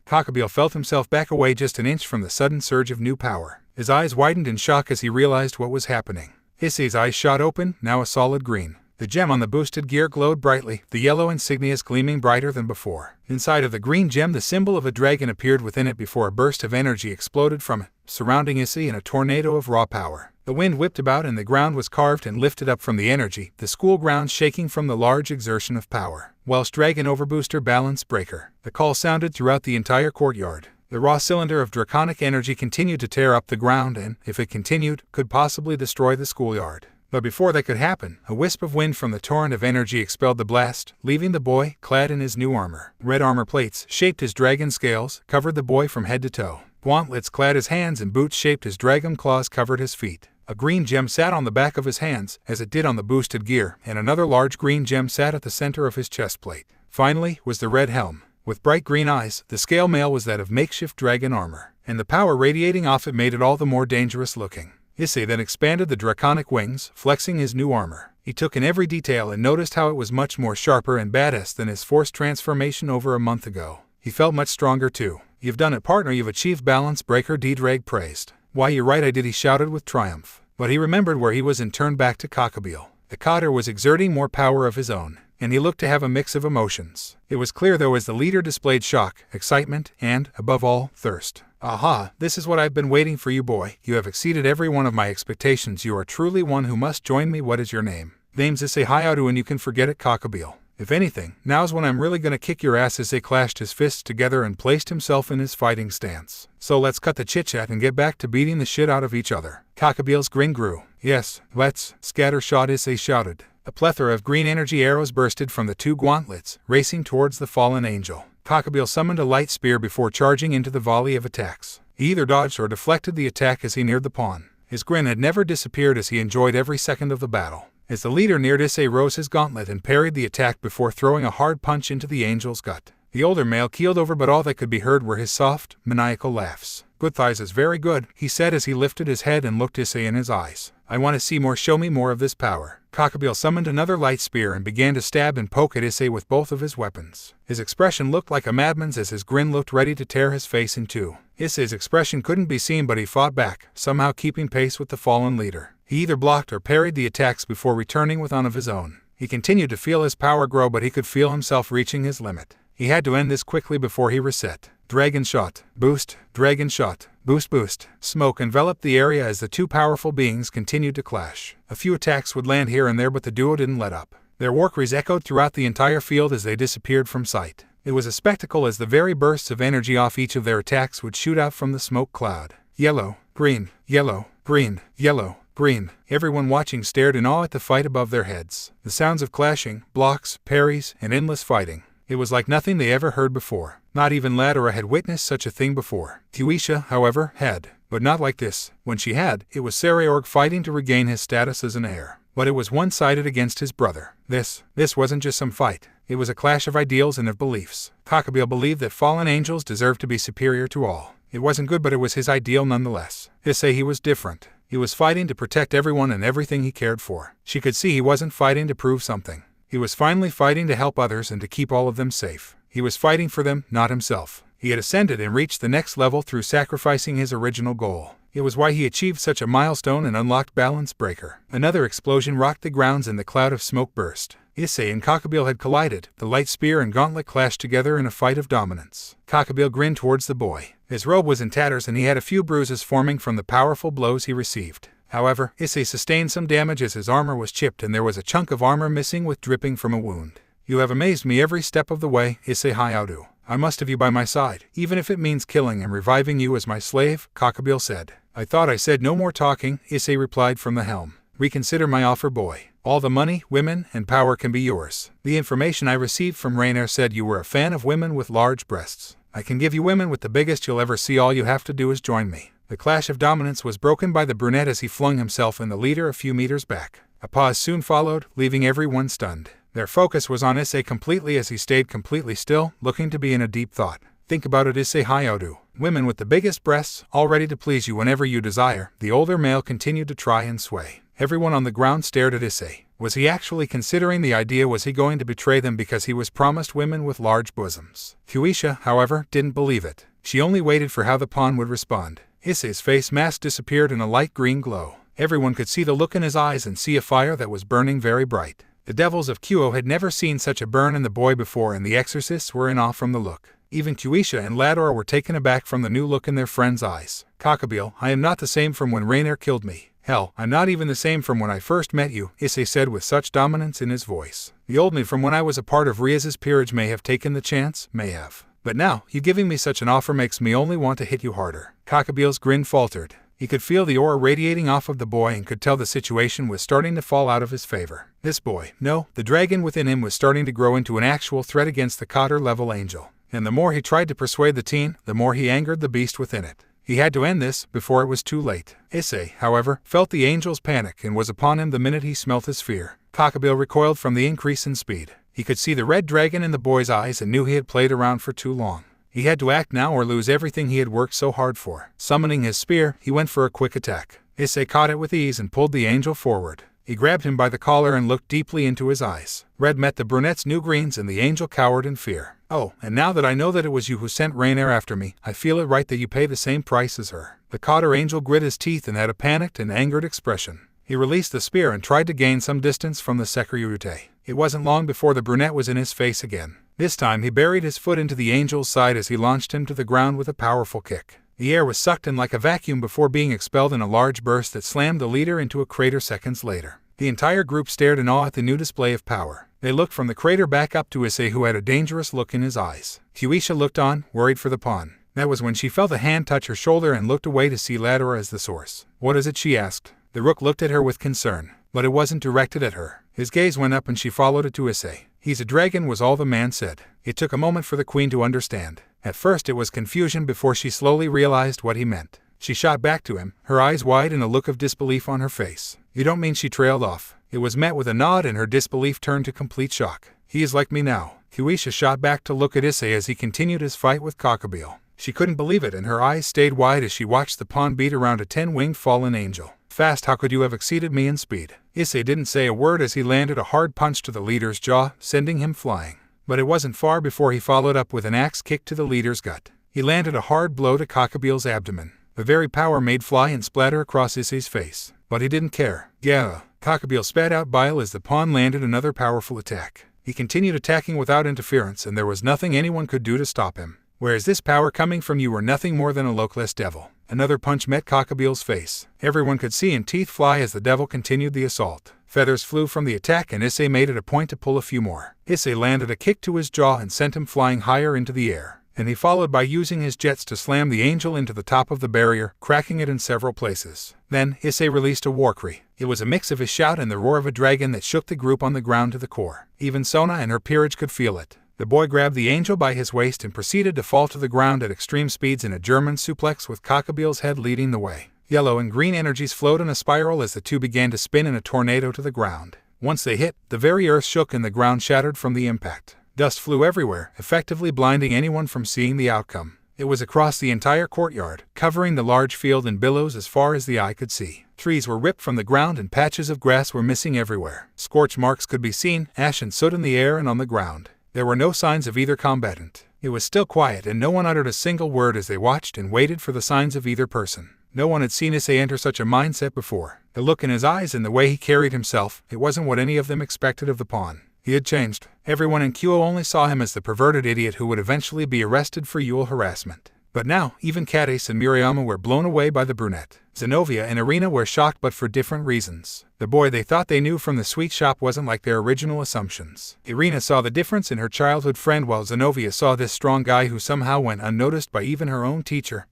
Kakabil felt himself back away just an inch from the sudden surge of new power. His eyes widened in shock as he realized what was happening. Issei's eyes shot open, now a solid green. The gem on the boosted gear glowed brightly, the yellow insignias gleaming brighter than before. Inside of the green gem, the symbol of a dragon appeared within it before a burst of energy exploded from it, surrounding Issei in a tornado of raw power. The wind whipped about and the ground was carved and lifted up from the energy, the school grounds shaking from the large exertion of power. Welsh Dragon Overbooster Balance Breaker. The call sounded throughout the entire courtyard. The raw cylinder of draconic energy continued to tear up the ground and, if it continued, could possibly destroy the schoolyard. But before that could happen, a wisp of wind from the torrent of energy expelled the blast, leaving the boy clad in his new armor. Red armor plates, shaped as dragon scales, covered the boy from head to toe. Gauntlets clad his hands and boots shaped as dragon claws covered his feet. A green gem sat on the back of his hands, as it did on the boosted gear, and another large green gem sat at the center of his chest plate. Finally, was the red helm. With bright green eyes, the scale mail was that of makeshift dragon armor, and the power radiating off it made it all the more dangerous looking. Issei then expanded the draconic wings, flexing his new armor. He took in every detail and noticed how it was much more sharper and badass than his forced transformation over a month ago. He felt much stronger too. You've done it, partner, you've achieved balance breaker, Ddraig praised. Why, you're right, I did, he shouted with triumph. But he remembered where he was and turned back to Kakabil. The cotter was exerting more power of his own. and he looked to have a mix of emotions. It was clear though as the leader displayed shock, excitement, and, above all, thirst. Aha, this is what I've been waiting for you, boy. You have exceeded every one of my expectations. You are truly one who must join me. What is your name? Name's Issei and you can forget it, Kakabil. If anything, now's when I'm really gonna kick your ass. Issei clashed his fists together and placed himself in his fighting stance. So let's cut the chit-chat and get back to beating the shit out of each other. Kakabil's grin grew. Yes, let's, scattershot, Issei shouted. A plethora of green energy arrows bursted from the two gauntlets, racing towards the fallen angel. Kakabil summoned a light spear before charging into the volley of attacks. He either dodged or deflected the attack as he neared the pawn. His grin had never disappeared as he enjoyed every second of the battle. As the leader neared, Issei rose his gauntlet and parried the attack before throwing a hard punch into the angel's gut. The older male keeled over, but all that could be heard were his soft, maniacal laughs. Good thighs is very good, he said as he lifted his head and looked Issei in his eyes. I want to see more. Show me more of this power. Kakabil summoned another light spear and began to stab and poke at Issei with both of his weapons. His expression looked like a madman's as his grin looked ready to tear his face in two. Issei's expression couldn't be seen, but he fought back, somehow keeping pace with the fallen leader. He either blocked or parried the attacks before returning with one of his own. He continued to feel his power grow, but he could feel himself reaching his limit. He had to end this quickly before he reset. Dragon shot, boost, dragon shot, boost, boost. Smoke enveloped the area as the two powerful beings continued to clash. A few attacks would land here and there, but the duo didn't let up. Their war cries echoed throughout the entire field as they disappeared from sight. It was a spectacle as the very bursts of energy off each of their attacks would shoot out from the smoke cloud. Yellow, green, yellow, green, yellow, green. Everyone watching stared in awe at the fight above their heads. The sounds of clashing, blocks, parries, and endless fighting. It was like nothing they ever heard before. Not even Ladora had witnessed such a thing before. Kuisha, however, had. But not like this. When she had, it was Sairaorg fighting to regain his status as an heir. But it was one-sided against his brother. This wasn't just some fight. It was a clash of ideals and of beliefs. Kakabil believed that fallen angels deserved to be superior to all. It wasn't good, but it was his ideal nonetheless. Issei, he was different. He was fighting to protect everyone and everything he cared for. She could see he wasn't fighting to prove something. He was finally fighting to help others and to keep all of them safe. He was fighting for them, not himself. He had ascended and reached the next level through sacrificing his original goal. It was why he achieved such a milestone and unlocked Balance Breaker. Another explosion rocked the grounds and the cloud of smoke burst. Issei and Kakabil had collided. The light spear and gauntlet clashed together in a fight of dominance. Kakabil grinned towards the boy. His robe was in tatters and he had a few bruises forming from the powerful blows he received. However, Issei sustained some damage as his armor was chipped and there was a chunk of armor missing with dripping from a wound. You have amazed me every step of the way, Issei Hayaudu. I must have you by my side, even if it means killing and reviving you as my slave, Kakabil said. I thought I said no more talking, Issei replied from the helm. Reconsider my offer, boy. All the money, women, and power can be yours. The information I received from Rainier said you were a fan of women with large breasts. I can give you women with the biggest you'll ever see. All you have to do is join me. The clash of dominance was broken by the brunette as he flung himself in the leader a few meters back. A pause soon followed, leaving everyone stunned. Their focus was on Issei completely as he stayed completely still, looking to be in a deep thought. Think about it, Issei Hayaudu. Women with the biggest breasts, all ready to please you whenever you desire. The older male continued to try and sway. Everyone on the ground stared at Issei. Was he actually considering the idea? Was he going to betray them because he was promised women with large bosoms? Kuisha, however, didn't believe it. She only waited for how the pawn would respond. Issei's face mask disappeared in a light green glow. Everyone could see the look in his eyes and see a fire that was burning very bright. The devils of Kuo had never seen such a burn in the boy before, and the exorcists were in awe from the look. Even Kuisha and Ladora were taken aback from the new look in their friend's eyes. Kakabil, I am not the same from when Rainier killed me. Hell, I'm not even the same from when I first met you, Issei said with such dominance in his voice. The old me from when I was a part of Rias's peerage may have taken the chance, may have. But now, you giving me such an offer makes me only want to hit you harder. Kakabil's grin faltered. He could feel the aura radiating off of the boy and could tell the situation was starting to fall out of his favor. This boy, no, the dragon within him was starting to grow into an actual threat against the Cotter-level angel. And the more he tried to persuade the teen, the more he angered the beast within it. He had to end this before it was too late. Issei, however, felt the angel's panic and was upon him the minute he smelt his fear. Kakabil recoiled from the increase in speed. He could see the red dragon in the boy's eyes and knew he had played around for too long. He had to act now or lose everything he had worked so hard for. Summoning his spear, he went for a quick attack. Issei caught it with ease and pulled the angel forward. He grabbed him by the collar and looked deeply into his eyes. Red met the brunette's new greens and the angel cowered in fear. Oh, and now that I know that it was you who sent Rainier after me, I feel it right that you pay the same price as her. The Cotter angel grit his teeth and had a panicked and angered expression. He released the spear and tried to gain some distance from the Sairaorg. It wasn't long before the brunette was in his face again. This time he buried his foot into the angel's side as he launched him to the ground with a powerful kick. The air was sucked in like a vacuum before being expelled in a large burst that slammed the leader into a crater seconds later. The entire group stared in awe at the new display of power. They looked from the crater back up to Issei, who had a dangerous look in his eyes. Kuisha looked on, worried for the pawn. That was when she felt a hand touch her shoulder and looked away to see Ladora as the source. "What is it?" she asked. The rook looked at her with concern, but it wasn't directed at her. His gaze went up and she followed it to Issei. "He's a dragon," was all the man said. It took a moment for the queen to understand. At first it was confusion before she slowly realized what he meant. She shot back to him, her eyes wide and a look of disbelief on her face. "You don't mean?" She trailed off. It was met with a nod and her disbelief turned to complete shock. "He is like me now." Kuisha shot back to look at Issei as he continued his fight with Kakabil. She couldn't believe it and her eyes stayed wide as she watched the pawn beat around a 10-winged fallen angel. "Fast, how could you have exceeded me in speed?" Issei didn't say a word as he landed a hard punch to the leader's jaw, sending him flying. But it wasn't far before he followed up with an axe kick to the leader's gut. He landed a hard blow to Kakabil's abdomen. The very power made fly and splatter across Issei's face. But he didn't care. "Yeah." Kakabil spat out bile as the pawn landed another powerful attack. He continued attacking without interference and there was nothing anyone could do to stop him. "Where is this power coming from? You were nothing more than a lookless devil." Another punch met Kakabil's face. Everyone could see and teeth fly as the devil continued the assault. Feathers flew from the attack and Issei made it a point to pull a few more. Issei landed a kick to his jaw and sent him flying higher into the air. And he followed by using his jets to slam the angel into the top of the barrier, cracking it in several places. Then, Issei released a war cry. It was a mix of his shout and the roar of a dragon that shook the group on the ground to the core. Even Sona and her peerage could feel it. The boy grabbed the angel by his waist and proceeded to fall to the ground at extreme speeds in a German suplex with Kakabil's head leading the way. Yellow and green energies flowed in a spiral as the two began to spin in a tornado to the ground. Once they hit, the very earth shook and the ground shattered from the impact. Dust flew everywhere, effectively blinding anyone from seeing the outcome. It was across the entire courtyard, covering the large field in billows as far as the eye could see. Trees were ripped from the ground and patches of grass were missing everywhere. Scorch marks could be seen, ash and soot in the air and on the ground. There were no signs of either combatant. It was still quiet and no one uttered a single word as they watched and waited for the signs of either person. No one had seen Issei enter such a mindset before. The look in his eyes and the way he carried himself, it wasn't what any of them expected of the pawn. He had changed. Everyone in Kyo only saw him as the perverted idiot who would eventually be arrested for Yule harassment. But now, even Kades and Murayama were blown away by the brunette. Zenovia and Irina were shocked but for different reasons. The boy they thought they knew from the sweet shop wasn't like their original assumptions. Irina saw the difference in her childhood friend while Zenovia saw this strong guy who somehow went unnoticed by even her own teacher.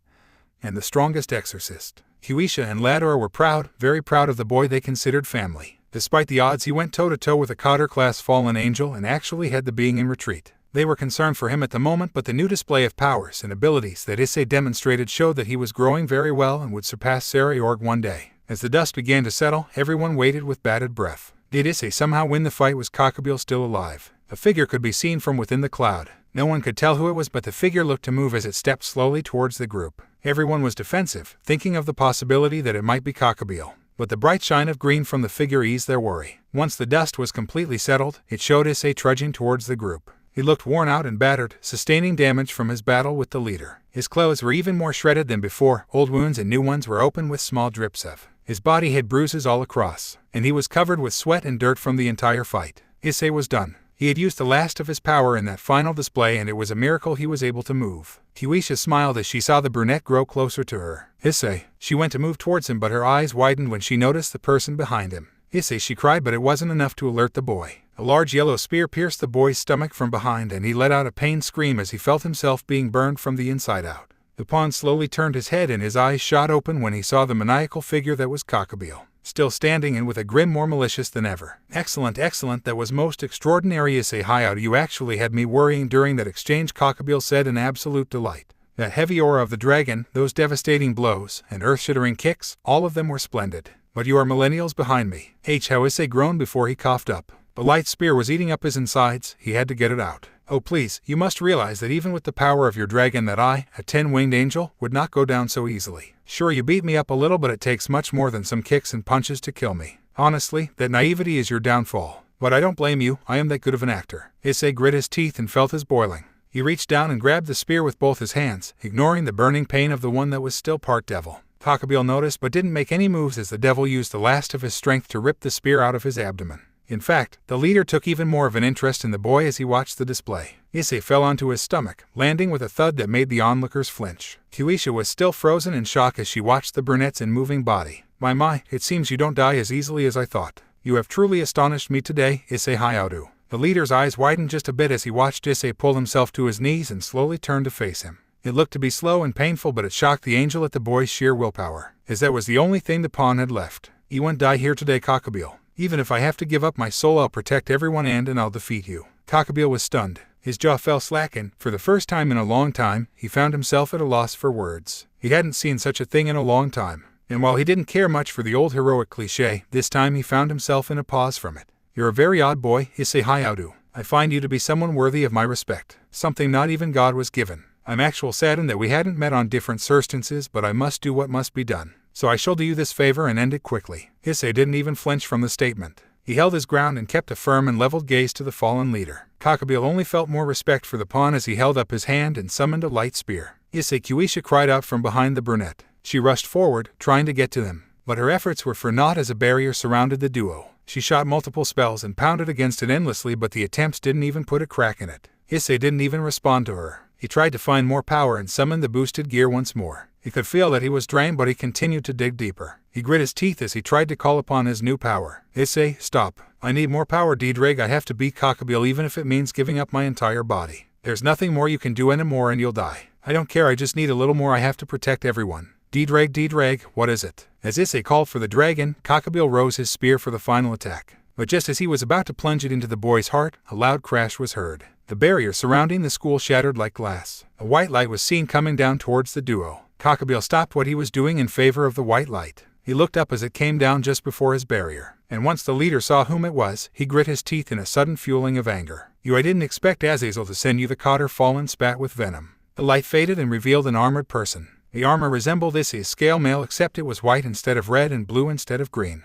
And the strongest exorcist. Kuisha and Ladora were proud, very proud of the boy they considered family. Despite the odds, he went toe-to-toe with a Cotter-class fallen angel and actually had the being in retreat. They were concerned for him at the moment, but the new display of powers and abilities that Issei demonstrated showed that he was growing very well and would surpass Sairaorg one day. As the dust began to settle, everyone waited with bated breath. Did Issei somehow win the fight? Was Kakabil still alive? A figure could be seen from within the cloud. No one could tell who it was, but the figure looked to move as it stepped slowly towards the group. Everyone was defensive, thinking of the possibility that it might be Kakabil. But the bright shine of green from the figure eased their worry. Once the dust was completely settled, it showed Issei trudging towards the group. He looked worn out and battered, sustaining damage from his battle with the leader. His clothes were even more shredded than before, old wounds and new ones were open with small drips of. His body had bruises all across, and he was covered with sweat and dirt from the entire fight. Issei was done. He had used the last of his power in that final display and it was a miracle he was able to move. Kuisha smiled as she saw the brunette grow closer to her. "Issei." She went to move towards him but her eyes widened when she noticed the person behind him. "Issei," she cried, but it wasn't enough to alert the boy. A large yellow spear pierced the boy's stomach from behind and he let out a pained scream as he felt himself being burned from the inside out. The pawn slowly turned his head and his eyes shot open when he saw the maniacal figure that was Kakabil, still standing and with a grin more malicious than ever. "Excellent, excellent, that was most extraordinary, Issei. Hiya, you actually had me worrying during that exchange," Kakabil said in absolute delight. That heavy aura of the dragon, those devastating blows, and earth-shattering kicks, all of them were splendid. "But you are millennials behind me." How Issei groaned before he coughed up. The light spear was eating up his insides, he had to get it out. "Oh please, you must realize that even with the power of your dragon that I, a 10-winged angel, would not go down so easily. Sure, you beat me up a little, but it takes much more than some kicks and punches to kill me. Honestly, that naivety is your downfall. But I don't blame you, I am that good of an actor." Issei grit his teeth and felt his boiling. He reached down and grabbed the spear with both his hands, ignoring the burning pain of the one that was still part devil. Kakabil noticed but didn't make any moves as the devil used the last of his strength to rip the spear out of his abdomen. In fact, the leader took even more of an interest in the boy as he watched the display. Issei fell onto his stomach, landing with a thud that made the onlookers flinch. Kuisha was still frozen in shock as she watched the brunette's immoving body. My, it seems you don't die as easily as I thought. You have truly astonished me today, Issei Hayaudu. The leader's eyes widened just a bit as he watched Issei pull himself to his knees and slowly turn to face him. It looked to be slow and painful, but it shocked the angel at the boy's sheer willpower, as that was the only thing the pawn had left. You won't die here today, Kakabil. Even if I have to give up my soul, I'll protect everyone and I'll defeat you. Kakabil was stunned. His jaw fell slack and, for the first time in a long time, he found himself at a loss for words. He hadn't seen such a thing in a long time. And while he didn't care much for the old heroic cliché, this time he found himself in a pause from it. You're a very odd boy, Issei Hayaudu. I find you to be someone worthy of my respect. Something not even God was given. I'm actual saddened that we hadn't met on different circumstances, but I must do what must be done. So I shall do you this favor and end it quickly. Issei didn't even flinch from the statement. He held his ground and kept a firm and leveled gaze to the fallen leader. Kakabil only felt more respect for the pawn as he held up his hand and summoned a light spear. Issei Kuisha cried out from behind the brunette. She rushed forward, trying to get to them, but her efforts were for naught as a barrier surrounded the duo. She shot multiple spells and pounded against it endlessly, but the attempts didn't even put a crack in it. Issei didn't even respond to her. He tried to find more power and summoned the boosted gear once more. He could feel that he was drained, but he continued to dig deeper. He grit his teeth as he tried to call upon his new power. Issei, stop. I need more power, Ddraig. I have to beat Kakabil even if it means giving up my entire body. There's nothing more you can do anymore and you'll die. I don't care, I just need a little more. I have to protect everyone. Ddraig, what is it? As Issei called for the dragon, Kakabil rose his spear for the final attack. But just as he was about to plunge it into the boy's heart, a loud crash was heard. The barrier surrounding the school shattered like glass. A white light was seen coming down towards the duo. Kakabil stopped what he was doing in favor of the white light. He looked up as it came down just before his barrier, and once the leader saw whom it was, he grit his teeth in a sudden fueling of anger. I didn't expect Azazel to send you. The cotter fallen spat with venom. The light faded and revealed an armored person. The armor resembled Issei's scale mail, except it was white instead of red and blue instead of green.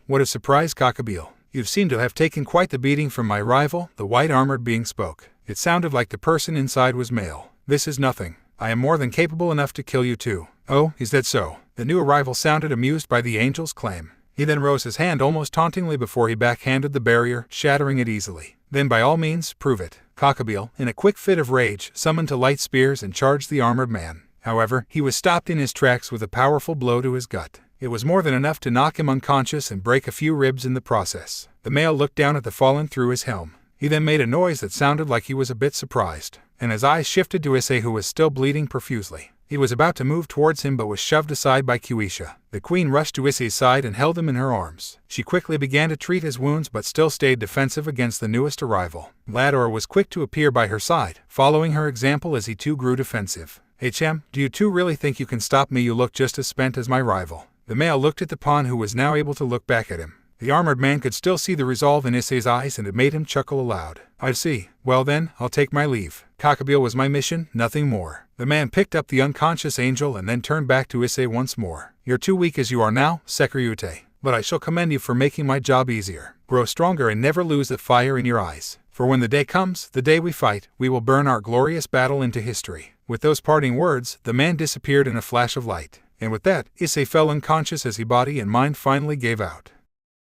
What a surprise, Kakabil. You seem to have taken quite the beating from my rival, the white-armored being spoke. It sounded like the person inside was male. This is nothing. I am more than capable enough to kill you too. Oh, is that so? The new arrival sounded amused by the angel's claim. He then rose his hand almost tauntingly before he backhanded the barrier, shattering it easily. Then by all means, prove it. Kakabil, in a quick fit of rage, summoned to light spears and charged the armored man. However, he was stopped in his tracks with a powerful blow to his gut. It was more than enough to knock him unconscious and break a few ribs in the process. The male looked down at the fallen through his helm. He then made a noise that sounded like he was a bit surprised, and his eyes shifted to Issei, who was still bleeding profusely. He was about to move towards him but was shoved aside by Kuisha. The queen rushed to Issei's side and held him in her arms. She quickly began to treat his wounds but still stayed defensive against the newest arrival. Lador was quick to appear by her side, following her example as he too grew defensive. "Hm, do you two really think you can stop me? You look just as spent as my rival." The male looked at the pawn, who was now able to look back at him. The armored man could still see the resolve in Issei's eyes, and it made him chuckle aloud. "I see. Well then, I'll take my leave. Kakabil was my mission, nothing more." The man picked up the unconscious angel and then turned back to Issei once more. "You're too weak as you are now, Sairaorg, but I shall commend you for making my job easier. Grow stronger and never lose the fire in your eyes. For when the day comes, the day we fight, we will burn our glorious battle into history." With those parting words, the man disappeared in a flash of light. And with that, Issei fell unconscious as his body and mind finally gave out.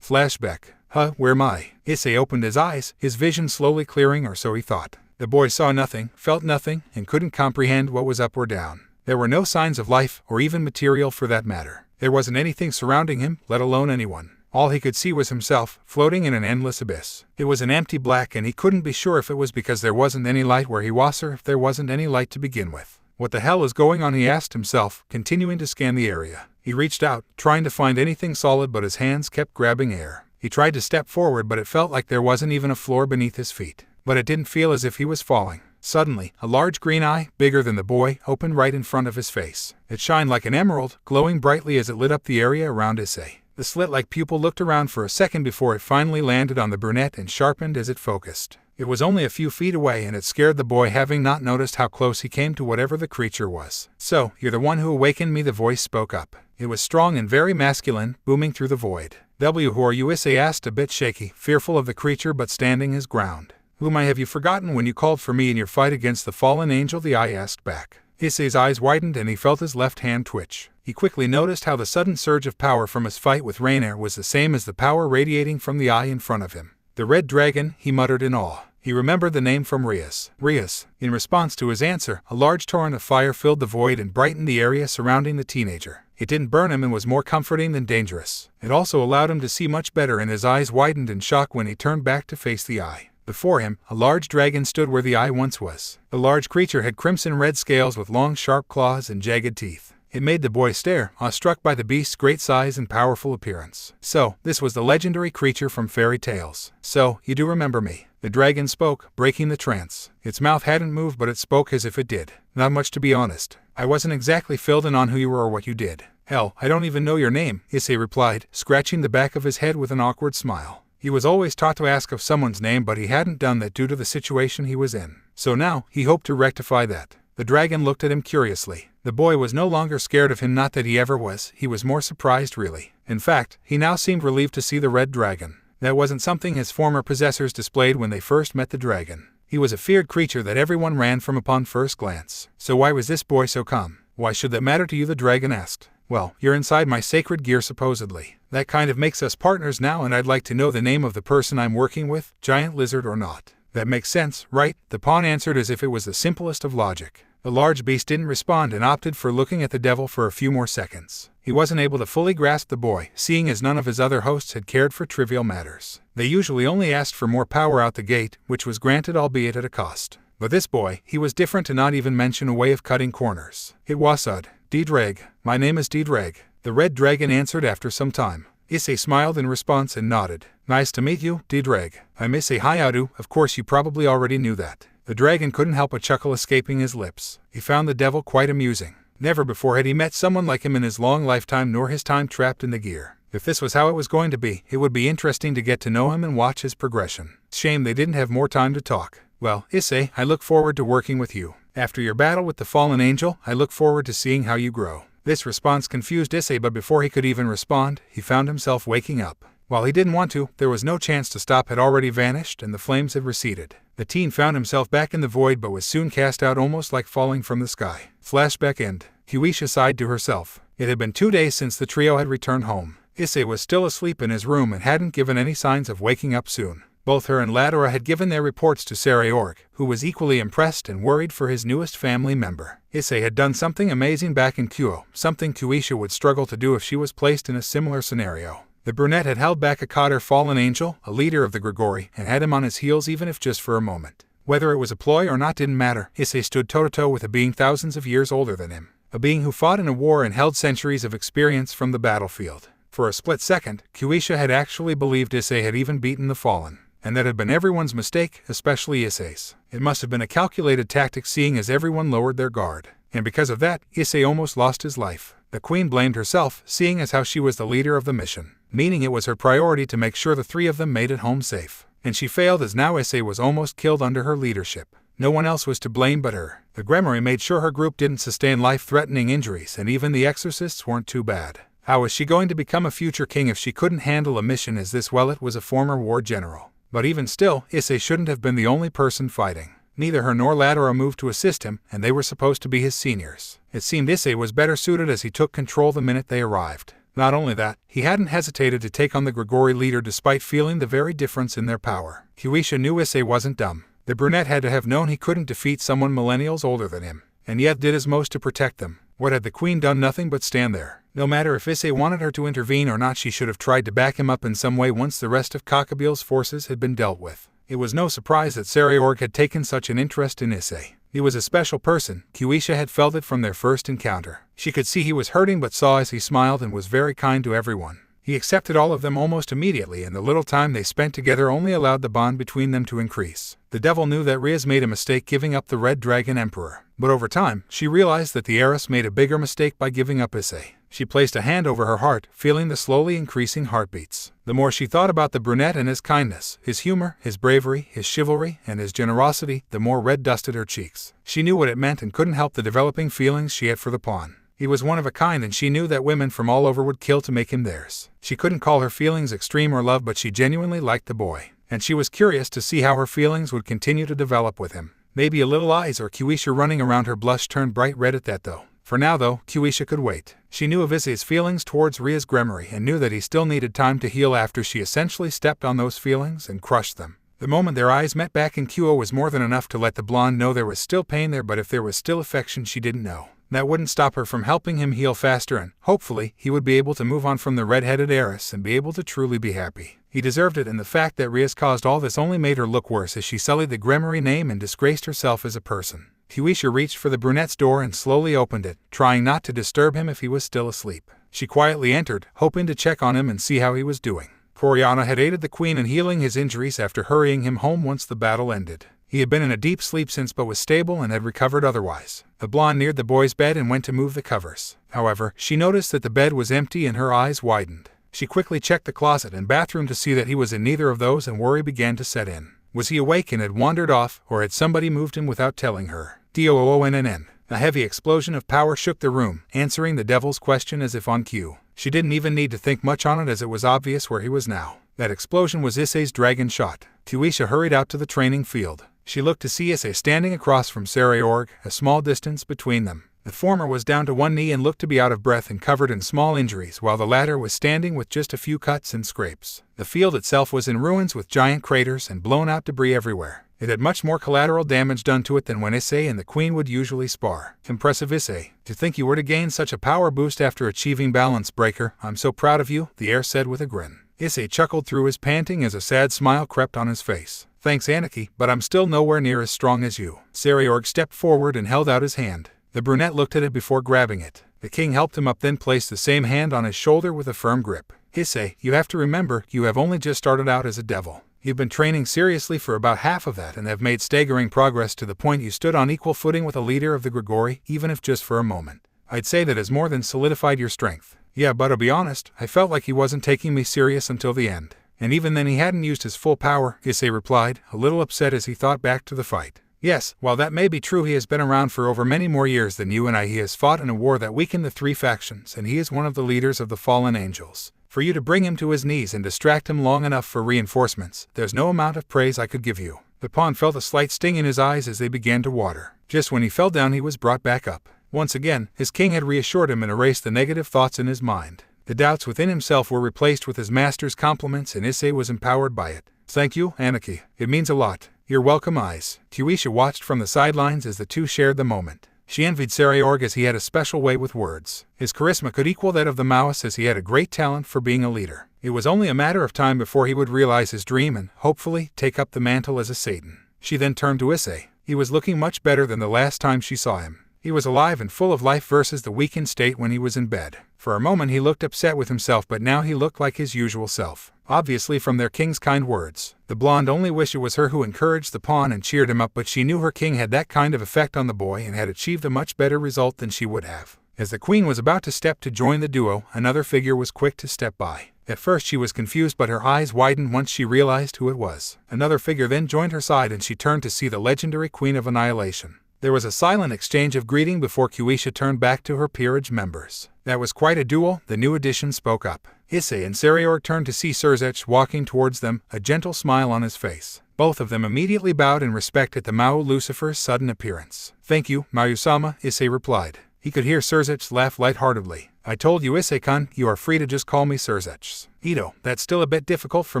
Flashback. Where am I? Issei opened his eyes, his vision slowly clearing, or so he thought. The boy saw nothing, felt nothing, and couldn't comprehend what was up or down. There were no signs of life, or even material for that matter. There wasn't anything surrounding him, let alone anyone. All he could see was himself, floating in an endless abyss. It was an empty black, and he couldn't be sure if it was because there wasn't any light where he was, or if there wasn't any light to begin with. What the hell is going on, he asked himself, continuing to scan the area. He reached out, trying to find anything solid, but his hands kept grabbing air. He tried to step forward, but it felt like there wasn't even a floor beneath his feet. But it didn't feel as if he was falling. Suddenly, a large green eye, bigger than the boy, opened right in front of his face. It shined like an emerald, glowing brightly as it lit up the area around Issei. The slit-like pupil looked around for a second before it finally landed on the brunette and sharpened as it focused. It was only a few feet away, and it scared the boy, having not noticed how close he came to whatever the creature was. "So, you're the one who awakened me," the voice spoke up. It was strong and very masculine, booming through the void. "Who are you?" Issei asked, a bit shaky, fearful of the creature but standing his ground. "Whom have you forgotten when you called for me in your fight against the fallen angel?" the eye asked back. Issei's eyes widened and he felt his left hand twitch. He quickly noticed how the sudden surge of power from his fight with Rainier was the same as the power radiating from the eye in front of him. The red dragon, he muttered in awe. He remembered the name from Rias. Rias. In response to his answer, a large torrent of fire filled the void and brightened the area surrounding the teenager. It didn't burn him and was more comforting than dangerous. It also allowed him to see much better, and his eyes widened in shock when he turned back to face the eye. Before him, a large dragon stood where the eye once was. The large creature had crimson-red scales with long sharp claws and jagged teeth. It made the boy stare, awestruck by the beast's great size and powerful appearance. So, this was the legendary creature from fairy tales. So, you do remember me. The dragon spoke, breaking the trance. Its mouth hadn't moved, but it spoke as if it did. Not much, to be honest. I wasn't exactly filled in on who you were or what you did. Hell, I don't even know your name, Issei replied, scratching the back of his head with an awkward smile. He was always taught to ask of someone's name, but he hadn't done that due to the situation he was in. So now, he hoped to rectify that. The dragon looked at him curiously. The boy was no longer scared of him, not that he ever was. He was more surprised, really. In fact, he now seemed relieved to see the red dragon. That wasn't something his former possessors displayed when they first met the dragon. He was a feared creature that everyone ran from upon first glance. So why was this boy so calm? Why should that matter to you? The dragon asked. Well, you're inside my sacred gear supposedly. That kind of makes us partners now, and I'd like to know the name of the person I'm working with, giant lizard or not. That makes sense, right? The pawn answered as if it was the simplest of logic. The large beast didn't respond and opted for looking at the devil for a few more seconds. He wasn't able to fully grasp the boy, seeing as none of his other hosts had cared for trivial matters. They usually only asked for more power out the gate, which was granted, albeit at a cost. But this boy, he was different, to not even mention a way of cutting corners. It was Ddraig. My name is Ddraig. The red dragon answered after some time. Issei smiled in response and nodded. Nice to meet you, Ddraig. I'm Issei Hayadu. Of course you probably already knew that. The dragon couldn't help a chuckle escaping his lips. He found the devil quite amusing. Never before had he met someone like him in his long lifetime, nor his time trapped in the gear. If this was how it was going to be, it would be interesting to get to know him and watch his progression. Shame they didn't have more time to talk. Well, Issei, I look forward to working with you. After your battle with the fallen angel, I look forward to seeing how you grow. This response confused Issei, but before he could even respond, he found himself waking up. While he didn't want to, there was no chance to stop. Had already vanished and the flames had receded. The teen found himself back in the void, but was soon cast out, almost like falling from the sky. Flashback end. Kuisha sighed to herself. It had been 2 days since the trio had returned home. Issei was still asleep in his room and hadn't given any signs of waking up soon. Both her and Ladora had given their reports to Sairaorg, who was equally impressed and worried for his newest family member. Issei had done something amazing back in Kuo, something Kuisha would struggle to do if she was placed in a similar scenario. The brunette had held back a Cotter fallen angel, a leader of the Grigori, and had him on his heels even if just for a moment. Whether it was a ploy or not didn't matter. Issei stood toe-to-toe with a being thousands of years older than him. A being who fought in a war and held centuries of experience from the battlefield. For a split second, Kuisha had actually believed Issei had even beaten the fallen. And that had been everyone's mistake, especially Issei's. It must have been a calculated tactic, seeing as everyone lowered their guard. And because of that, Issei almost lost his life. The queen blamed herself, seeing as how she was the leader of the mission, meaning it was her priority to make sure the three of them made it home safe. And she failed, as now Issei was almost killed under her leadership. No one else was to blame but her. The Grimoire made sure her group didn't sustain life-threatening injuries, and even the exorcists weren't too bad. How was she going to become a future king if she couldn't handle a mission as this? Well, it was a former war general. But even still, Issei shouldn't have been the only person fighting. Neither her nor Ladora moved to assist him, and they were supposed to be his seniors. It seemed Issei was better suited, as he took control the minute they arrived. Not only that, he hadn't hesitated to take on the Grigori leader despite feeling the very difference in their power. Kuisha knew Issei wasn't dumb. The brunette had to have known he couldn't defeat someone millennials older than him, and yet did his most to protect them. What had the queen done? Nothing but stand there. No matter if Issei wanted her to intervene or not, she should have tried to back him up in some way once the rest of Kakabil's forces had been dealt with. It was no surprise that Sairaorg had taken such an interest in Issei. He was a special person. Kuisha had felt it from their first encounter. She could see he was hurting, but saw as he smiled and was very kind to everyone. He accepted all of them almost immediately, and the little time they spent together only allowed the bond between them to increase. The devil knew that Rias made a mistake giving up the Red Dragon Emperor, but over time, she realized that the heiress made a bigger mistake by giving up Issei. She placed a hand over her heart, feeling the slowly increasing heartbeats. The more she thought about the brunette and his kindness, his humor, his bravery, his chivalry, and his generosity, the more red dusted her cheeks. She knew what it meant and couldn't help the developing feelings she had for the pawn. He was one of a kind, and she knew that women from all over would kill to make him theirs. She couldn't call her feelings extreme or love, but she genuinely liked the boy. And she was curious to see how her feelings would continue to develop with him. Maybe a little eyes or Kuisha running around her blush turned bright red at that though. For now though, Kuisha could wait. She knew of Issei's feelings towards Rias' grimoire and knew that he still needed time to heal after she essentially stepped on those feelings and crushed them. The moment their eyes met back in Kuo was more than enough to let the blonde know there was still pain there, but if there was still affection she didn't know. That wouldn't stop her from helping him heal faster, and, hopefully, he would be able to move on from the red-headed heiress and be able to truly be happy. He deserved it, and the fact that Rias caused all this only made her look worse as she sullied the grimoire name and disgraced herself as a person. Kuisha reached for the brunette's door and slowly opened it, trying not to disturb him if he was still asleep. She quietly entered, hoping to check on him and see how he was doing. Coriana had aided the queen in healing his injuries after hurrying him home once the battle ended. He had been in a deep sleep since but was stable and had recovered otherwise. The blonde neared the boy's bed and went to move the covers. However, she noticed that the bed was empty and her eyes widened. She quickly checked the closet and bathroom to see that he was in neither of those, and worry began to set in. Was he awake and had wandered off, or had somebody moved him without telling her? DOONNN. A heavy explosion of power shook the room, answering the devil's question as if on cue. She didn't even need to think much on it as it was obvious where he was now. That explosion was Issei's dragon shot. Kuisha hurried out to the training field. She looked to see Issei standing across from Sairaorg, a small distance between them. The former was down to one knee and looked to be out of breath and covered in small injuries, while the latter was standing with just a few cuts and scrapes. The field itself was in ruins with giant craters and blown-out debris everywhere. It had much more collateral damage done to it than when Issei and the queen would usually spar. Impressive, Issei. To think you were to gain such a power boost after achieving Balance Breaker. I'm so proud of you, the heir said with a grin. Issei chuckled through his panting as a sad smile crept on his face. Thanks, Aniki, but I'm still nowhere near as strong as you. Sairaorg stepped forward and held out his hand. The brunette looked at it before grabbing it. The king helped him up, then placed the same hand on his shoulder with a firm grip. Issei, you have to remember, you have only just started out as a devil. You've been training seriously for about half of that and have made staggering progress to the point you stood on equal footing with a leader of the Grigori, even if just for a moment. I'd say that has more than solidified your strength. Yeah, but to be honest, I felt like he wasn't taking me serious until the end. And even then he hadn't used his full power, Issei replied, a little upset as he thought back to the fight. Yes, while that may be true, he has been around for over many more years than you and I. He has fought in a war that weakened the three factions, and he is one of the leaders of the fallen angels. For you to bring him to his knees and distract him long enough for reinforcements, there's no amount of praise I could give you. The pawn felt a slight sting in his eyes as they began to water. Just when he fell down, he was brought back up. Once again, his king had reassured him and erased the negative thoughts in his mind. The doubts within himself were replaced with his master's compliments, and Issei was empowered by it. Thank you, Aniki. It means a lot. You're welcome, Eyes. Kuisha watched from the sidelines as the two shared the moment. She envied Sairaorg as he had a special way with words. His charisma could equal that of the Maoist, as he had a great talent for being a leader. It was only a matter of time before he would realize his dream and, hopefully, take up the mantle as a Satan. She then turned to Issei. He was looking much better than the last time she saw him. He was alive and full of life versus the weakened state when he was in bed. For a moment he looked upset with himself, but now he looked like his usual self. Obviously from their king's kind words. The blonde only wished it was her who encouraged the pawn and cheered him up, but she knew her king had that kind of effect on the boy and had achieved a much better result than she would have. As the queen was about to step to join the duo, another figure was quick to step by. At first she was confused, but her eyes widened once she realized who it was. Another figure then joined her side and she turned to see the legendary Queen of Annihilation. There was a silent exchange of greeting before Kuisha turned back to her peerage members. That was quite a duel, the new addition spoke up. Issei and Sairaorg turned to see Sirzech walking towards them, a gentle smile on his face. Both of them immediately bowed in respect at the Mao Lucifer's sudden appearance. Thank you, Mayusama, Issei replied. He could hear Sirzech laugh lightheartedly. I told you, Issei-kun, you are free to just call me Sirzech. Ito, that's still a bit difficult for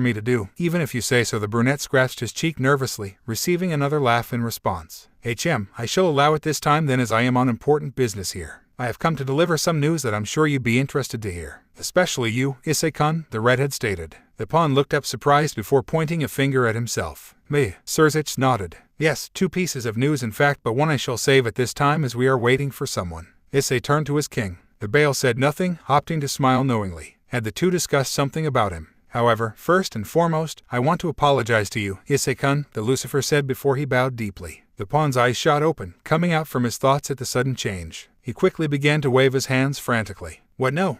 me to do, even if you say so. The brunette scratched his cheek nervously, receiving another laugh in response. I shall allow it this time then, as I am on important business here. I have come to deliver some news that I'm sure you'd be interested to hear. Especially you, Issei-kun, the redhead stated. The pawn looked up surprised before pointing a finger at himself. Me, Sirzech nodded. Yes, 2 pieces of news in fact, but one I shall save at this time as we are waiting for someone. Issei turned to his king. The Bael said nothing, opting to smile knowingly. Had the two discussed something about him? However, first and foremost, I want to apologize to you, Issei-kun, the Lucifer said before he bowed deeply. The pawn's eyes shot open, coming out from his thoughts at the sudden change. He quickly began to wave his hands frantically. What? No.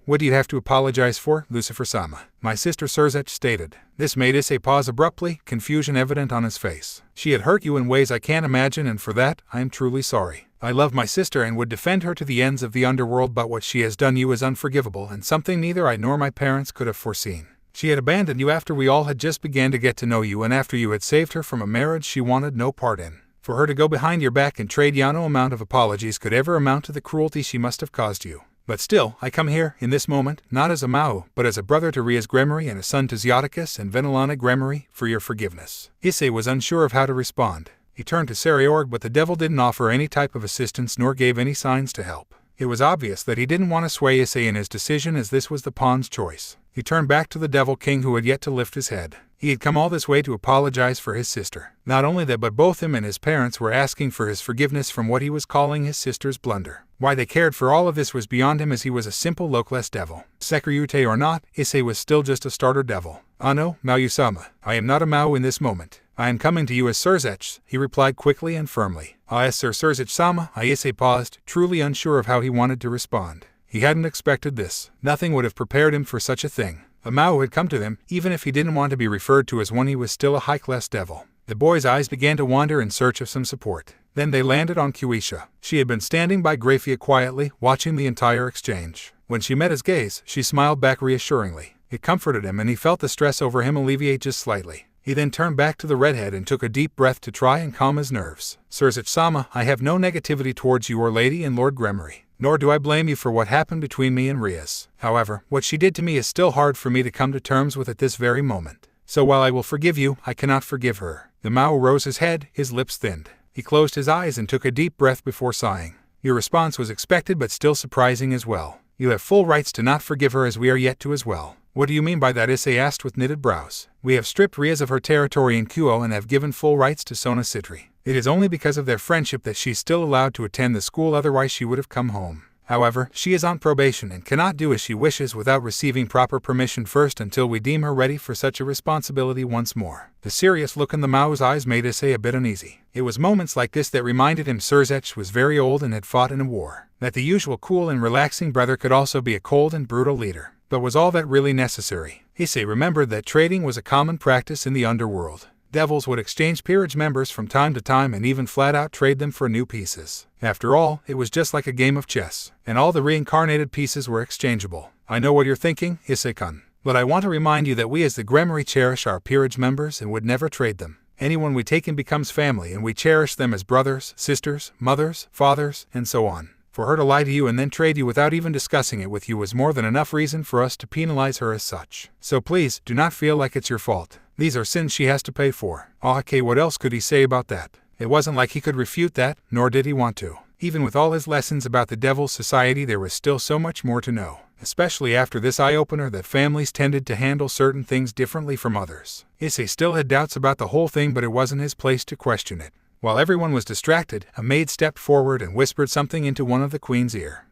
What do you have to apologize for, Lucifer-sama? My sister Sirzech stated. This made Issei pause abruptly, confusion evident on his face. She had hurt you in ways I can't imagine, and for that, I am truly sorry. I love my sister and would defend her to the ends of the underworld, but what she has done you is unforgivable and something neither I nor my parents could have foreseen. She had abandoned you after we all had just began to get to know you and after you had saved her from a marriage she wanted no part in. For her to go behind your back and trade you no amount of apologies could ever amount to the cruelty she must have caused you. But still, I come here, in this moment, not as a Mau, but as a brother to Rias Gremory and a son to Zioticus and Venelana Gremory, for your forgiveness." Issei was unsure of how to respond. He turned to Sairaorg, but the devil didn't offer any type of assistance nor gave any signs to help. It was obvious that he didn't want to sway Issei in his decision, as this was the pawn's choice. He turned back to the Devil King, who had yet to lift his head. He had come all this way to apologize for his sister. Not only that, but both him and his parents were asking for his forgiveness from what he was calling his sister's blunder. Why they cared for all of this was beyond him, as he was a simple Lokeless devil. Sekurute or not, Issei was still just a starter devil. "Ah no, Mau-sama, I am not a Mau in this moment. I am coming to you as Sirzech," he replied quickly and firmly. "Ah, yes, Sir Sirzech-sama." Issei paused, truly unsure of how he wanted to respond. He hadn't expected this. Nothing would have prepared him for such a thing. A Mau had come to them, even if he didn't want to be referred to as one, he was still a high-class devil. The boy's eyes began to wander in search of some support. Then they landed on Kuisha. She had been standing by Grafia quietly, watching the entire exchange. When she met his gaze, she smiled back reassuringly. It comforted him, and he felt the stress over him alleviate just slightly. He then turned back to the redhead and took a deep breath to try and calm his nerves. "Sirzech-sama, I have no negativity towards your lady and Lord Gremory. Nor do I blame you for what happened between me and Rias. However, what she did to me is still hard for me to come to terms with at this very moment. So while I will forgive you, I cannot forgive her." The Mau rose his head, his lips thinned. He closed his eyes and took a deep breath before sighing. "Your response was expected but still surprising as well. You have full rights to not forgive her, as we are yet to as well." "What do you mean by that?" Issei asked with knitted brows. "We have stripped Rias of her territory in Kuo and have given full rights to Sona Citri. It is only because of their friendship that she's still allowed to attend the school, otherwise she would have come home. However, she is on probation and cannot do as she wishes without receiving proper permission first until we deem her ready for such a responsibility once more." The serious look in the Mau's eyes made Issei a bit uneasy. It was moments like this that reminded him Sirzech was very old and had fought in a war. That the usual cool and relaxing brother could also be a cold and brutal leader. But was all that really necessary? Issei remembered that trading was a common practice in the underworld. Devils would exchange peerage members from time to time and even flat out trade them for new pieces. After all, it was just like a game of chess, and all the reincarnated pieces were exchangeable. "I know what you're thinking, Issei-kun, but I want to remind you that we as the Gremory cherish our peerage members and would never trade them. Anyone we take in becomes family, and we cherish them as brothers, sisters, mothers, fathers, and so on. For her to lie to you and then trade you without even discussing it with you was more than enough reason for us to penalize her as such. So please, do not feel like it's your fault. These are sins she has to pay for." Okay, what else could he say about that? It wasn't like he could refute that, nor did he want to. Even with all his lessons about the Devil's Society, there was still so much more to know. Especially after this eye-opener that families tended to handle certain things differently from others. Issei still had doubts about the whole thing, but it wasn't his place to question it. While everyone was distracted, a maid stepped forward and whispered something into one of the queen's ear.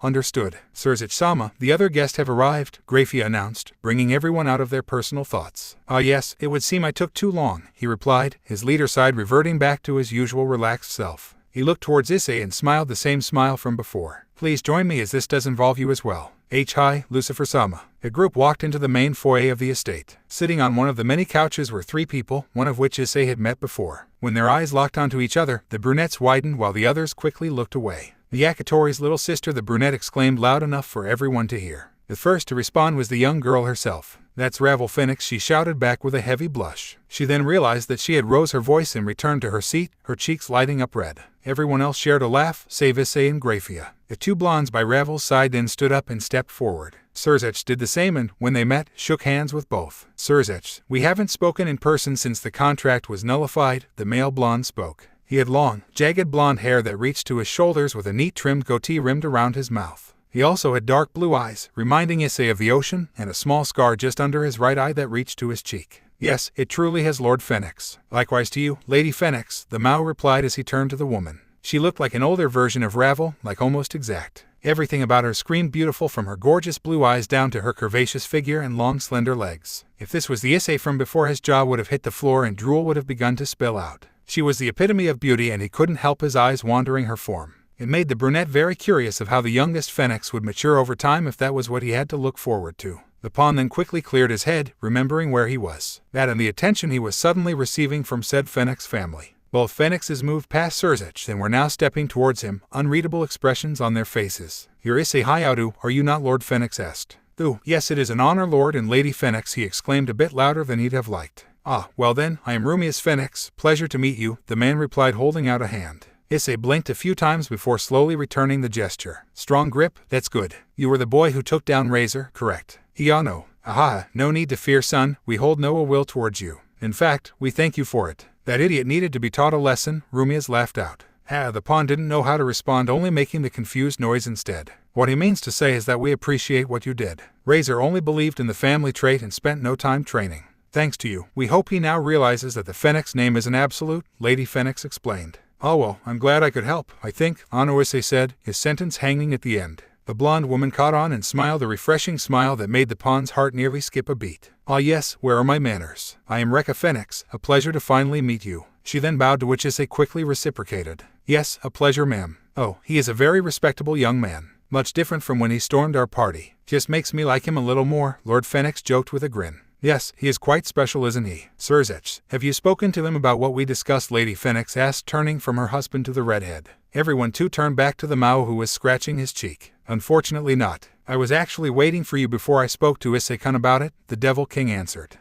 Understood. Sirzech-sama, the other guests have arrived," Grafia announced, bringing everyone out of their personal thoughts. "Ah yes, it would seem I took too long," he replied, his leader side reverting back to his usual relaxed self. He looked towards Issei and smiled the same smile from before. "Please join me, as this does involve you as well." Hi, Lucifer-sama. A group walked into the main foyer of the estate. Sitting on one of the many couches were 3 people, one of which Issei had met before. When their eyes locked onto each other, the brunettes widened while the others quickly looked away. "The Yakitori's little sister," the brunette exclaimed loud enough for everyone to hear. The first to respond was the young girl herself. "That's Ravel Phoenix," she shouted back with a heavy blush. She then realized that she had rose her voice and returned to her seat, her cheeks lighting up red. Everyone else shared a laugh, save Issei and Grafia. The 2 blondes by Ravel's side then stood up and stepped forward. Sirzech did the same and, when they met, shook hands with both. "Sirzech, we haven't spoken in person since the contract was nullified," the male blonde spoke. He had long, jagged blonde hair that reached to his shoulders with a neat trimmed goatee rimmed around his mouth. He also had dark blue eyes, reminding Issei of the ocean, and a small scar just under his right eye that reached to his cheek. "Yes, it truly has, Lord Phoenix." "Likewise to you, Lady Phoenix," the Mau replied as he turned to the woman. She looked like an older version of Ravel, like almost exact. Everything about her screamed beautiful, from her gorgeous blue eyes down to her curvaceous figure and long slender legs. If this was the Issei from before, his jaw would have hit the floor and drool would have begun to spill out. She was the epitome of beauty, and he couldn't help his eyes wandering her form. It made the brunette very curious of how the youngest Phoenix would mature over time if that was what he had to look forward to. The pawn then quickly cleared his head, remembering where he was. That and the attention he was suddenly receiving from said Phoenix family. Both Phoenixes moved past Sirzech and were now stepping towards him, unreadable expressions on their faces. "Your Issei Hayaudu, are you not?" Lord Phoenix asked. "Yes, it is an honor, Lord and Lady Phoenix," he exclaimed a bit louder than he'd have liked. Ah, well then, I am Rumia's Phoenix, pleasure to meet you, the man replied holding out a hand. Issei blinked a few times before slowly returning the gesture. Strong grip, that's good. You were the boy who took down Razor, correct? Iano. Aha, no need to fear son, we hold no ill will towards you. In fact, we thank you for it. That idiot needed to be taught a lesson, Rumias laughed out. The pawn didn't know how to respond, only making the confused noise instead. What he means to say is that we appreciate what you did. Razor only believed in the family trait and spent no time training. Thanks to you, we hope he now realizes that the Phoenix name is an absolute, Lady Phoenix explained. Oh well, I'm glad I could help, I think, Issei said, his sentence hanging at the end. The blonde woman caught on and smiled a refreshing smile that made the pawn's heart nearly skip a beat. Ah yes, where are my manners? I am Rekka Phoenix, a pleasure to finally meet you. She then bowed to which Issei quickly reciprocated. Yes, a pleasure ma'am. Oh, he is a very respectable young man. Much different from when he stormed our party. Just makes me like him a little more, Lord Phoenix joked with a grin. Yes, he is quite special, isn't he? Sirzech, have you spoken to him about what we discussed? Lady Phoenix asked, turning from her husband to the redhead. Everyone too turned back to the Mao who was scratching his cheek. Unfortunately not. I was actually waiting for you before I spoke to Issei-kun about it, the Devil King answered.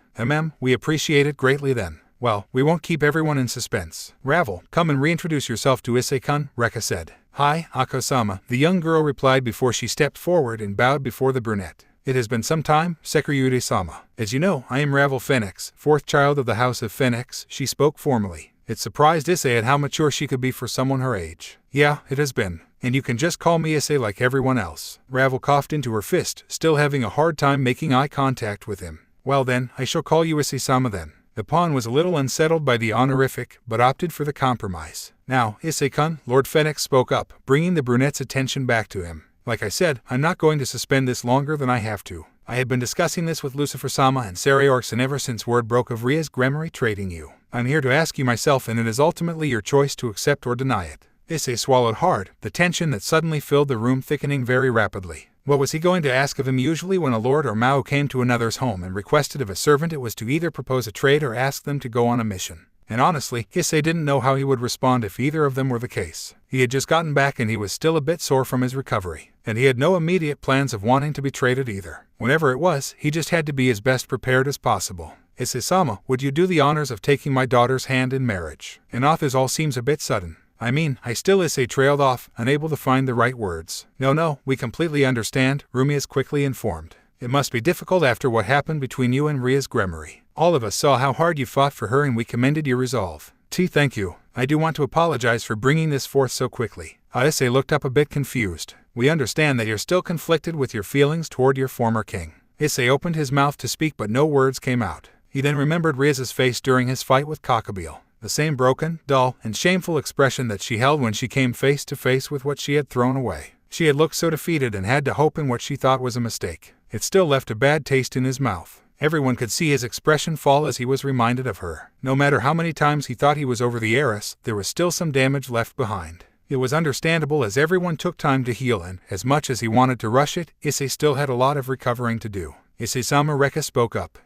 We appreciate it greatly then. Well, we won't keep everyone in suspense. Ravel, come and reintroduce yourself to Issei-kun, Rekka said. Hi, Ako-sama, the young girl replied before she stepped forward and bowed before the brunette. It has been some time, Sairaorg-sama. As you know, I am Ravel Phoenix, fourth child of the House of Phoenix, she spoke formally. It surprised Issei at how mature she could be for someone her age. Yeah, it has been. And you can just call me Issei like everyone else. Ravel coughed into her fist, still having a hard time making eye contact with him. Well then, I shall call you Issei-sama then. The pawn was a little unsettled by the honorific, but opted for the compromise. Now, Issei-kun, Lord Phoenix spoke up, bringing the brunette's attention back to him. Like I said, I'm not going to suspend this longer than I have to. I had been discussing this with Lucifer-sama and Sairaorg ever since word broke of Rias' Gremory trading you. I'm here to ask you myself, and it is ultimately your choice to accept or deny it. Issei swallowed hard, the tension that suddenly filled the room thickening very rapidly. What was he going to ask of him? Usually when a lord or Mao came to another's home and requested of a servant, it was to either propose a trade or ask them to go on a mission. And honestly, Issei didn't know how he would respond if either of them were the case. He had just gotten back and he was still a bit sore from his recovery. And he had no immediate plans of wanting to be traded either. Whenever it was, he just had to be as best prepared as possible. Issei-sama, would you do the honors of taking my daughter's hand in marriage? And this all seems a bit sudden. I still Issei trailed off, unable to find the right words. No, we completely understand, Rumias quickly informed. It must be difficult after what happened between you and Rias' Gremory. All of us saw how hard you fought for her and we commended your resolve. Thank you. I do want to apologize for bringing this forth so quickly. Issei looked up a bit confused. We understand that you're still conflicted with your feelings toward your former king. Issei opened his mouth to speak but no words came out. He then remembered Rias' face during his fight with Kakabil. The same broken, dull, and shameful expression that she held when she came face to face with what she had thrown away. She had looked so defeated and had to hope in what she thought was a mistake. It still left a bad taste in his mouth. Everyone could see his expression fall as he was reminded of her. No matter how many times he thought he was over the heiress, there was still some damage left behind. It was understandable as everyone took time to heal, and, as much as he wanted to rush it, Issei still had a lot of recovering to do. Issei-sama, Rekka spoke up.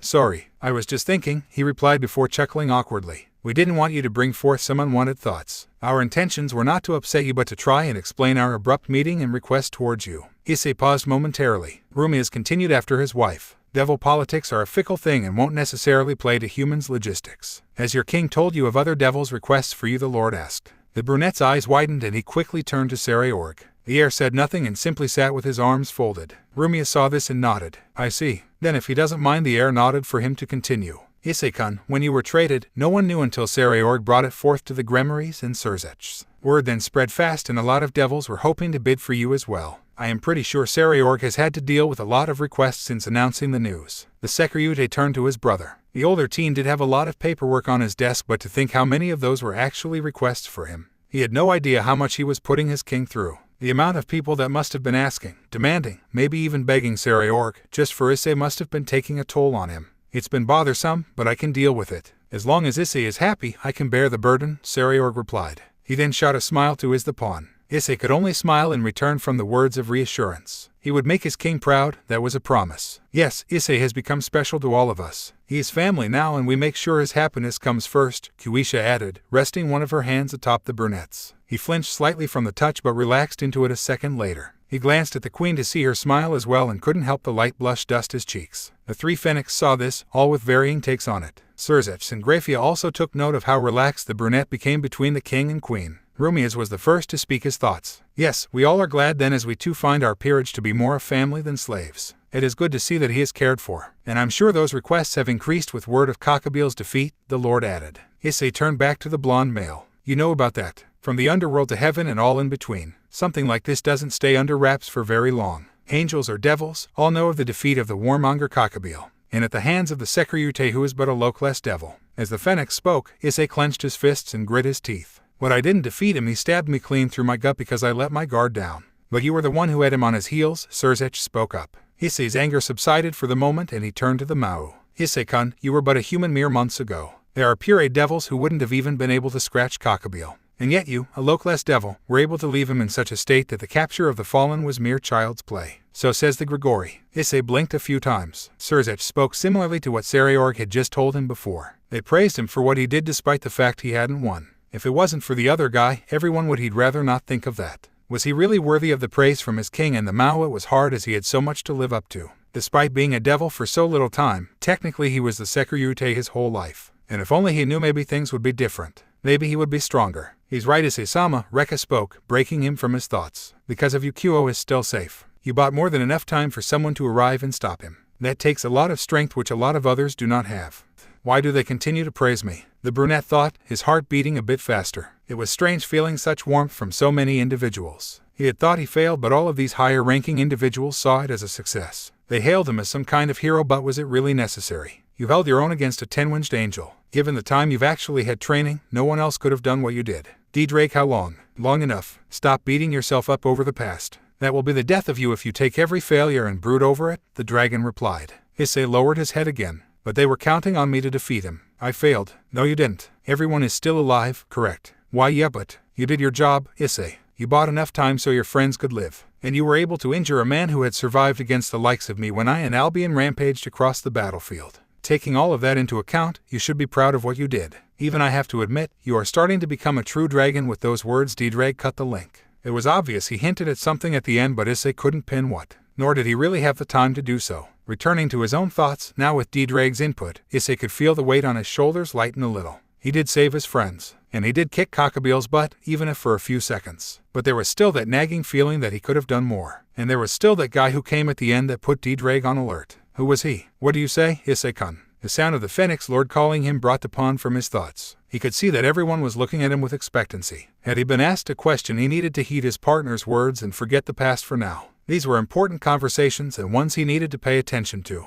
Sorry, I was just thinking, he replied before chuckling awkwardly. We didn't want you to bring forth some unwanted thoughts. Our intentions were not to upset you but to try and explain our abrupt meeting and request towards you. Issei paused momentarily. Rumias continued after his wife. Devil politics are a fickle thing and won't necessarily play to humans' logistics. Has your king told you of other devils' requests for you? The lord asked. The brunette's eyes widened and he quickly turned to Sairaorg. The heir said nothing and simply sat with his arms folded. Rumias saw this and nodded. I see. Then if he doesn't mind, the heir nodded for him to continue. Issei-kun, when you were traded, no one knew until Sairaorg brought it forth to the Gremories and Sirzech's. Word then spread fast and a lot of devils were hoping to bid for you as well. I am pretty sure Sairaorg has had to deal with a lot of requests since announcing the news. The Sairaorg turned to his brother. The older teen did have a lot of paperwork on his desk, but to think how many of those were actually requests for him. He had no idea how much he was putting his king through. The amount of people that must have been asking, demanding, maybe even begging Sairaorg, just for Issei must have been taking a toll on him. It's been bothersome, but I can deal with it. As long as Issei is happy, I can bear the burden, Sairaorg replied. He then shot a smile to the pawn. Issei could only smile in return from the words of reassurance. He would make his king proud, that was a promise. Yes, Issei has become special to all of us. He is family now and we make sure his happiness comes first, Kuisha added, resting one of her hands atop the brunette's. He flinched slightly from the touch but relaxed into it a second later. He glanced at the queen to see her smile as well and couldn't help the light blush dust his cheeks. The three Phoenix saw this, all with varying takes on it. Sirzech and Grafia also took note of how relaxed the brunette became between the king and queen. Rias was the first to speak his thoughts. Yes, we all are glad then, as we too find our peerage to be more a family than slaves. It is good to see that he is cared for, and I'm sure those requests have increased with word of Kakabil's defeat, the Lord added. Issei turned back to the blonde male. You know about that. From the underworld to heaven and all in between. Something like this doesn't stay under wraps for very long. Angels or devils, all know of the defeat of the warmonger Kakabil, and at the hands of the Sairaorg, who is but a lockless devil. As the phoenix spoke, Issei clenched his fists and grit his teeth. When I didn't defeat him, he stabbed me clean through my gut because I let my guard down. But you were the one who had him on his heels, Sirzech spoke up. Issei's anger subsided for the moment and he turned to the Mao. Issei-kun, you were but a human mere months ago. There are pure devils who wouldn't have even been able to scratch Kakabil. And yet you, a lockless devil, were able to leave him in such a state that the capture of the fallen was mere child's play. So says the Grigori. Issei blinked a few times. Sirzech spoke similarly to what Sairaorg had just told him before. They praised him for what he did despite the fact he hadn't won. If it wasn't for the other guy, everyone would he'd rather not think of that. Was he really worthy of the praise from his king and the Mao? It was hard, as he had so much to live up to. Despite being a devil for so little time, technically he was the Sairaorg his whole life. And if only he knew, maybe things would be different. Maybe he would be stronger. He's right, Issei-sama, Rekka spoke, breaking him from his thoughts. Because of you, Kyo is still safe. You bought more than enough time for someone to arrive and stop him. That takes a lot of strength which a lot of others do not have. Why do they continue to praise me? The brunette thought, his heart beating a bit faster. It was strange feeling such warmth from so many individuals. He had thought he failed, but all of these higher-ranking individuals saw it as a success. They hailed him as some kind of hero, but was it really necessary? You held your own against a 10-winged angel. Given the time you've actually had training, no one else could have done what you did. Ddraig, how long? Long enough. Stop beating yourself up over the past. That will be the death of you if you take every failure and brood over it, the dragon replied. Issei lowered his head again. But they were counting on me to defeat him. I failed. No, you didn't. Everyone is still alive, correct? Why, yeah, but you did your job, Issei. You bought enough time so your friends could live. And you were able to injure a man who had survived against the likes of me when I and Albion rampaged across the battlefield. Taking all of that into account, you should be proud of what you did. Even I have to admit, you are starting to become a true dragon. With those words, Ddraig cut the link. It was obvious he hinted at something at the end, but Issei couldn't pin what. Nor did he really have the time to do so. Returning to his own thoughts, now with Ddraig's input, Issei could feel the weight on his shoulders lighten a little. He did save his friends, and he did kick Kakabil's butt, even if for a few seconds. But there was still that nagging feeling that he could have done more. And there was still that guy who came at the end that put Ddraig on alert. Who was he? What do you say, Issei-kun? The sound of the Phoenix Lord calling him brought the pawn from his thoughts. He could see that everyone was looking at him with expectancy. Had he been asked a question, he needed to heed his partner's words and forget the past for now. These were important conversations and ones he needed to pay attention to.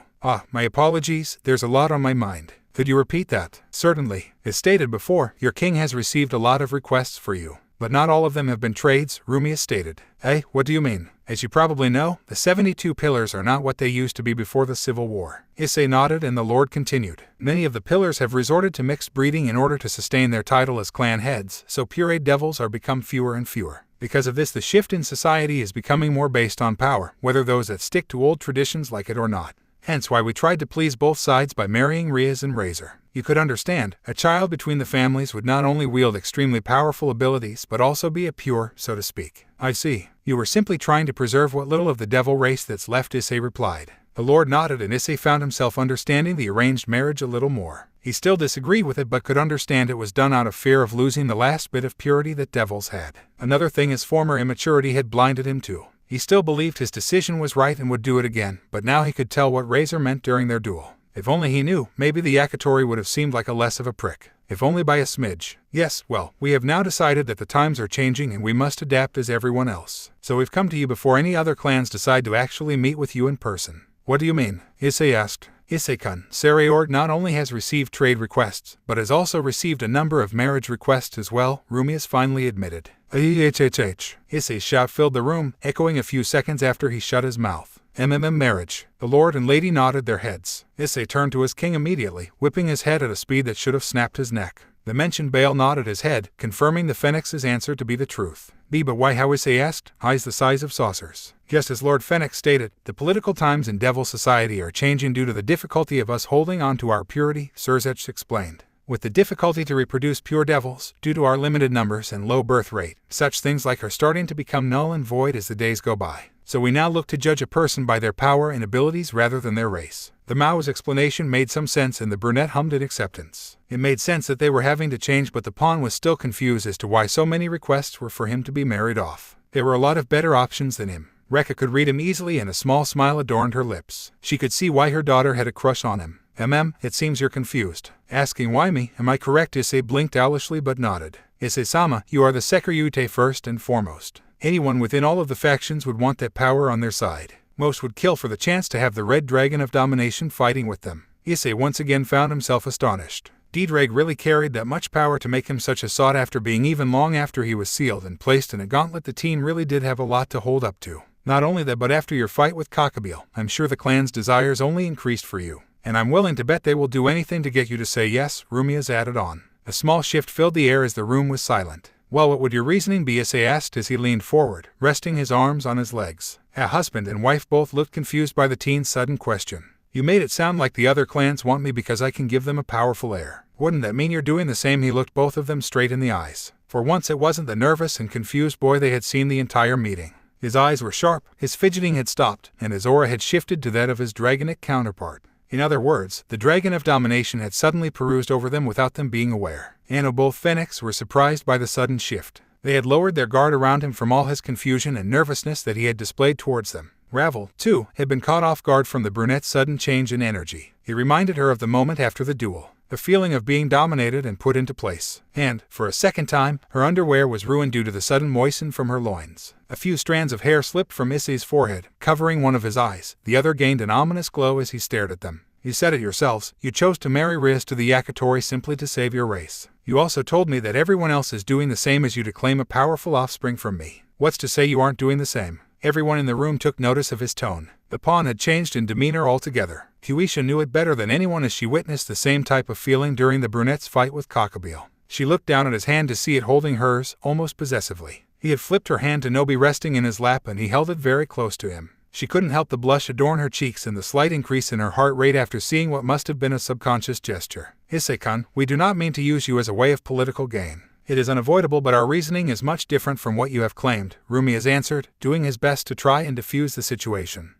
My apologies, there's a lot on my mind. Could you repeat that? Certainly. As stated before, your king has received a lot of requests for you. But not all of them have been trades, Rias stated. What do you mean? As you probably know, the 72 pillars are not what they used to be before the Civil War. Issei nodded and the Lord continued. Many of the pillars have resorted to mixed breeding in order to sustain their title as clan heads, so pure devils are become fewer and fewer. Because of this, the shift in society is becoming more based on power, whether those that stick to old traditions like it or not. Hence why we tried to please both sides by marrying Rias and Razor. You could understand, a child between the families would not only wield extremely powerful abilities but also be a pure, so to speak. I see. You were simply trying to preserve what little of the devil race that's left, Issei replied. The Lord nodded and Issei found himself understanding the arranged marriage a little more. He still disagreed with it but could understand it was done out of fear of losing the last bit of purity that devils had. Another thing his former immaturity had blinded him to. He still believed his decision was right and would do it again, but now he could tell what Razor meant during their duel. If only he knew, maybe the Yakitori would have seemed like a less of a prick. If only by a smidge. Yes, well, we have now decided that the times are changing and we must adapt as everyone else. So we've come to you before any other clans decide to actually meet with you in person. What do you mean? Issei asked. Issei-kun, Sairaorg not only has received trade requests, but has also received a number of marriage requests as well, Rias finally admitted. Issei's shout filled the room, echoing a few seconds after he shut his mouth. Marriage. The Lord and Lady nodded their heads. Issei turned to his king immediately, whipping his head at a speed that should have snapped his neck. The mentioned Bael nodded his head, confirming the Phoenix's answer to be the truth. But why? How? Issei asked, eyes the size of saucers. Just as Lord Phoenix stated, the political times in Devil Society are changing due to the difficulty of us holding on to our purity, Sirzech explained. With the difficulty to reproduce pure devils, due to our limited numbers and low birth rate, such things like are starting to become null and void as the days go by. So we now look to judge a person by their power and abilities rather than their race. The Mao's explanation made some sense and the brunette hummed in acceptance. It made sense that they were having to change, but the pawn was still confused as to why so many requests were for him to be married off. There were a lot of better options than him. Rekka could read him easily and a small smile adorned her lips. She could see why her daughter had a crush on him. It seems you're confused. Asking why me, am I correct? Issei blinked owlishly but nodded. Issei-sama, you are the Sekiryute first and foremost. Anyone within all of the factions would want that power on their side. Most would kill for the chance to have the Red Dragon of Domination fighting with them. Issei once again found himself astonished. Ddraig really carried that much power to make him such a sought-after being even long after he was sealed and placed in a gauntlet. The teen really did have a lot to hold up to. Not only that, but after your fight with Kakabil, I'm sure the clan's desires only increased for you. And I'm willing to bet they will do anything to get you to say yes, Rias added on. A small shift filled the air as the room was silent. Well, what would your reasoning be? Issei asked as he leaned forward, resting his arms on his legs. A husband and wife both looked confused by the teen's sudden question. You made it sound like the other clans want me because I can give them a powerful heir. Wouldn't that mean you're doing the same? He looked both of them straight in the eyes. For once it wasn't the nervous and confused boy they had seen the entire meeting. His eyes were sharp, his fidgeting had stopped, and his aura had shifted to that of his dragonic counterpart. In other words, the Dragon of Domination had suddenly perused over them without them being aware. Both Phoenix were surprised by the sudden shift. They had lowered their guard around him from all his confusion and nervousness that he had displayed towards them. Ravel, too, had been caught off guard from the brunette's sudden change in energy. It reminded her of the moment after the duel. The feeling of being dominated and put into place. And, for a second time, her underwear was ruined due to the sudden moisten from her loins. A few strands of hair slipped from Issei's forehead, covering one of his eyes. The other gained an ominous glow as he stared at them. You said it yourselves, you chose to marry Rias to the Yakitori simply to save your race. You also told me that everyone else is doing the same as you to claim a powerful offspring from me. What's to say you aren't doing the same? Everyone in the room took notice of his tone. The pawn had changed in demeanor altogether. Kuisha knew it better than anyone as she witnessed the same type of feeling during the brunette's fight with Kakabil. She looked down at his hand to see it holding hers, almost possessively. He had flipped her hand to Nobi resting in his lap and he held it very close to him. She couldn't help the blush adorn her cheeks and the slight increase in her heart rate after seeing what must have been a subconscious gesture. Issei-kun, we do not mean to use you as a way of political gain. It is unavoidable, but our reasoning is much different from what you have claimed, Rias answered, doing his best to try and defuse the situation.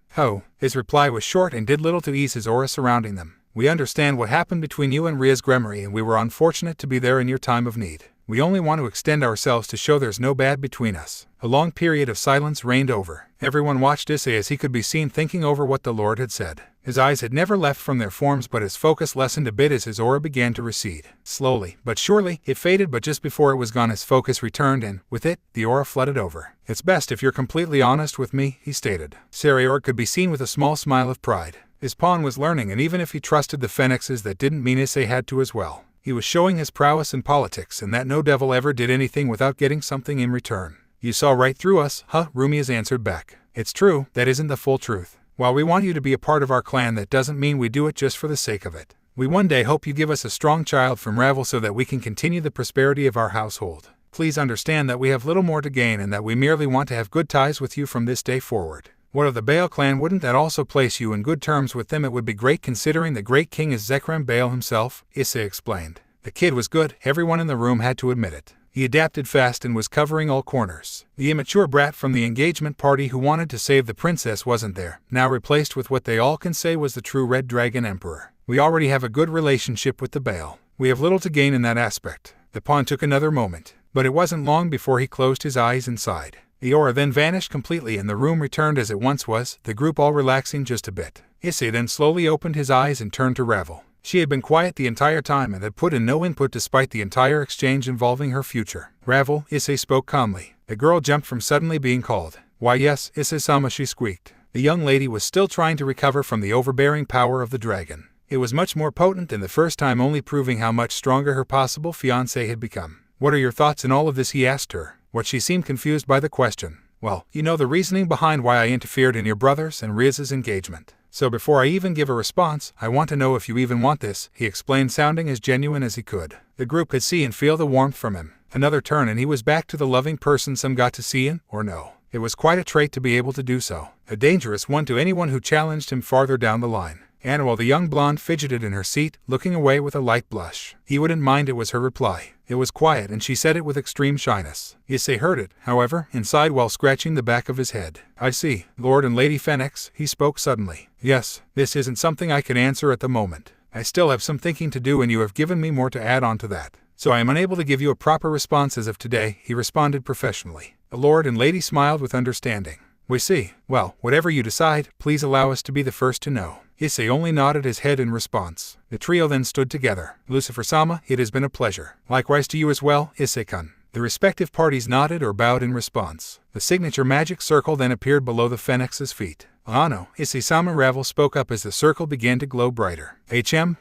His reply was short and did little to ease his aura surrounding them. We understand what happened between you and Rias Gremory, and we were unfortunate to be there in your time of need. We only want to extend ourselves to show there's no bad between us. A long period of silence reigned over. Everyone watched Issei as he could be seen thinking over what the Lord had said. His eyes had never left from their forms, but his focus lessened a bit as his aura began to recede. Slowly, but surely, it faded, but just before it was gone his focus returned and, with it, the aura flooded over. It's best if you're completely honest with me, he stated. Sairaorg could be seen with a small smile of pride. His pawn was learning, and even if he trusted the phoenixes, that didn't mean Issei had to as well. He was showing his prowess in politics, and that no devil ever did anything without getting something in return. You saw right through us, Rias answered back. It's true, that isn't the full truth. While we want you to be a part of our clan, that doesn't mean we do it just for the sake of it. We one day hope you give us a strong child from Ravel so that we can continue the prosperity of our household. Please understand that we have little more to gain and that we merely want to have good ties with you from this day forward. What of the Bael clan? Wouldn't that also place you in good terms with them? It would be great, considering the great king is Zekram Bael himself, Issei explained. The kid was good, everyone in the room had to admit it. He adapted fast and was covering all corners. The immature brat from the engagement party who wanted to save the princess wasn't there, now replaced with what they all can say was the true Red Dragon Emperor. We already have a good relationship with the Bael. We have little to gain in that aspect. The pawn took another moment, but it wasn't long before he closed his eyes and sighed. The aura then vanished completely and the room returned as it once was, the group all relaxing just a bit. Issei then slowly opened his eyes and turned to Ravel. She had been quiet the entire time and had put in no input despite the entire exchange involving her future. Ravel, Issei spoke calmly. The girl jumped from suddenly being called. Why yes, Issei-sama, she squeaked. The young lady was still trying to recover from the overbearing power of the dragon. It was much more potent than the first time, only proving how much stronger her possible fiancé had become. What are your thoughts in all of this? He asked her. What she seemed confused by the question. Well, you know the reasoning behind why I interfered in your brother's and Rias's engagement. So before I even give a response, I want to know if you even want this, he explained, sounding as genuine as he could. The group could see and feel the warmth from him. Another turn and he was back to the loving person some got to see in, or no. It was quite a trait to be able to do so. A dangerous one to anyone who challenged him farther down the line. And while the young blonde fidgeted in her seat, looking away with a light blush, he wouldn't mind it was her reply. It was quiet and she said it with extreme shyness. Issei heard it, however, inside while scratching the back of his head. I see, Lord and Lady Phoenix, he spoke suddenly. Yes, this isn't something I can answer at the moment. I still have some thinking to do and you have given me more to add on to that. So I am unable to give you a proper response as of today, he responded professionally. The Lord and Lady smiled with understanding. We see. Well, whatever you decide, please allow us to be the first to know. Issei only nodded his head in response. The trio then stood together. Lucifer-sama, it has been a pleasure. Likewise to you as well, Issei-kun. The respective parties nodded or bowed in response. The signature magic circle then appeared below the phoenix's feet. Ah no, Issei-sama Ravel spoke up as the circle began to glow brighter.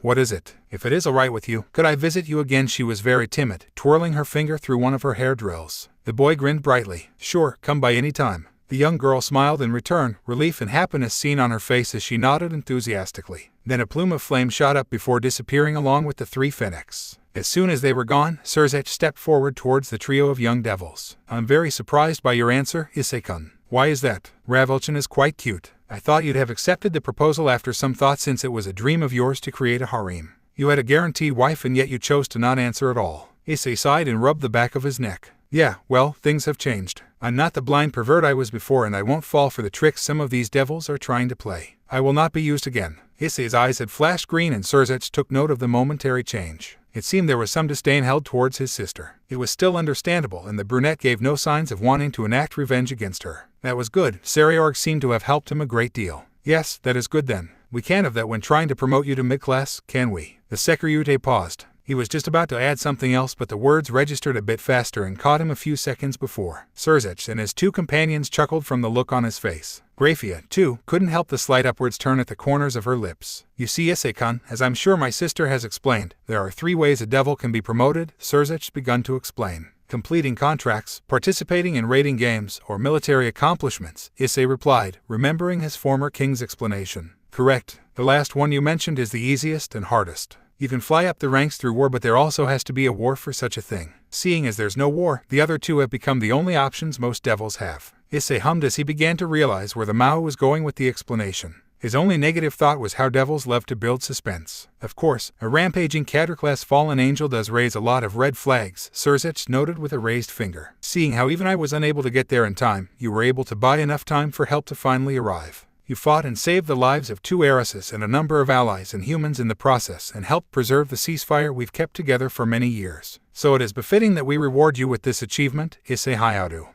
What is it? If it is alright with you, could I visit you again? She was very timid, twirling her finger through one of her hair drills. The boy grinned brightly. Sure, come by any time. The young girl smiled in return, relief and happiness seen on her face as she nodded enthusiastically. Then a plume of flame shot up before disappearing along with the three phoenix. As soon as they were gone, Sirzech stepped forward towards the trio of young devils. I'm very surprised by your answer, Issei-kun. Why is that? Ravelchan is quite cute. I thought you'd have accepted the proposal after some thought since it was a dream of yours to create a harem. You had a guaranteed wife and yet you chose to not answer at all. Issei sighed and rubbed the back of his neck. Yeah, well, things have changed. I'm not the blind pervert I was before and I won't fall for the tricks some of these devils are trying to play. I will not be used again. Issei's eyes had flashed green and Sirzech took note of the momentary change. It seemed there was some disdain held towards his sister. It was still understandable and the brunette gave no signs of wanting to enact revenge against her. That was good. Sairaorg seemed to have helped him a great deal. Yes, that is good then. We can't have that when trying to promote you to mid-class, can we? The Secretary paused. He was just about to add something else but the words registered a bit faster and caught him a few seconds before. Sirzech and his two companions chuckled from the look on his face. Grafia, too, couldn't help the slight upwards turn at the corners of her lips. You see, Issei-kun, as I'm sure my sister has explained, there are 3 ways a devil can be promoted, Sirzech begun to explain. Completing contracts, participating in raiding games, or military accomplishments, Issei replied, remembering his former king's explanation. Correct. The last one you mentioned is the easiest and hardest. You can fly up the ranks through war but there also has to be a war for such a thing. Seeing as there's no war, the other 2 have become the only options most devils have. Issei hummed as he began to realize where the Mao was going with the explanation. His only negative thought was how devils love to build suspense. Of course, a rampaging Cadre-class fallen angel does raise a lot of red flags, Sirzech noted with a raised finger. Seeing how even I was unable to get there in time, you were able to buy enough time for help to finally arrive. You fought and saved the lives of 2 heiresses and a number of allies and humans in the process and helped preserve the ceasefire we've kept together for many years. So it is befitting that we reward you with this achievement, Issei Hayaru.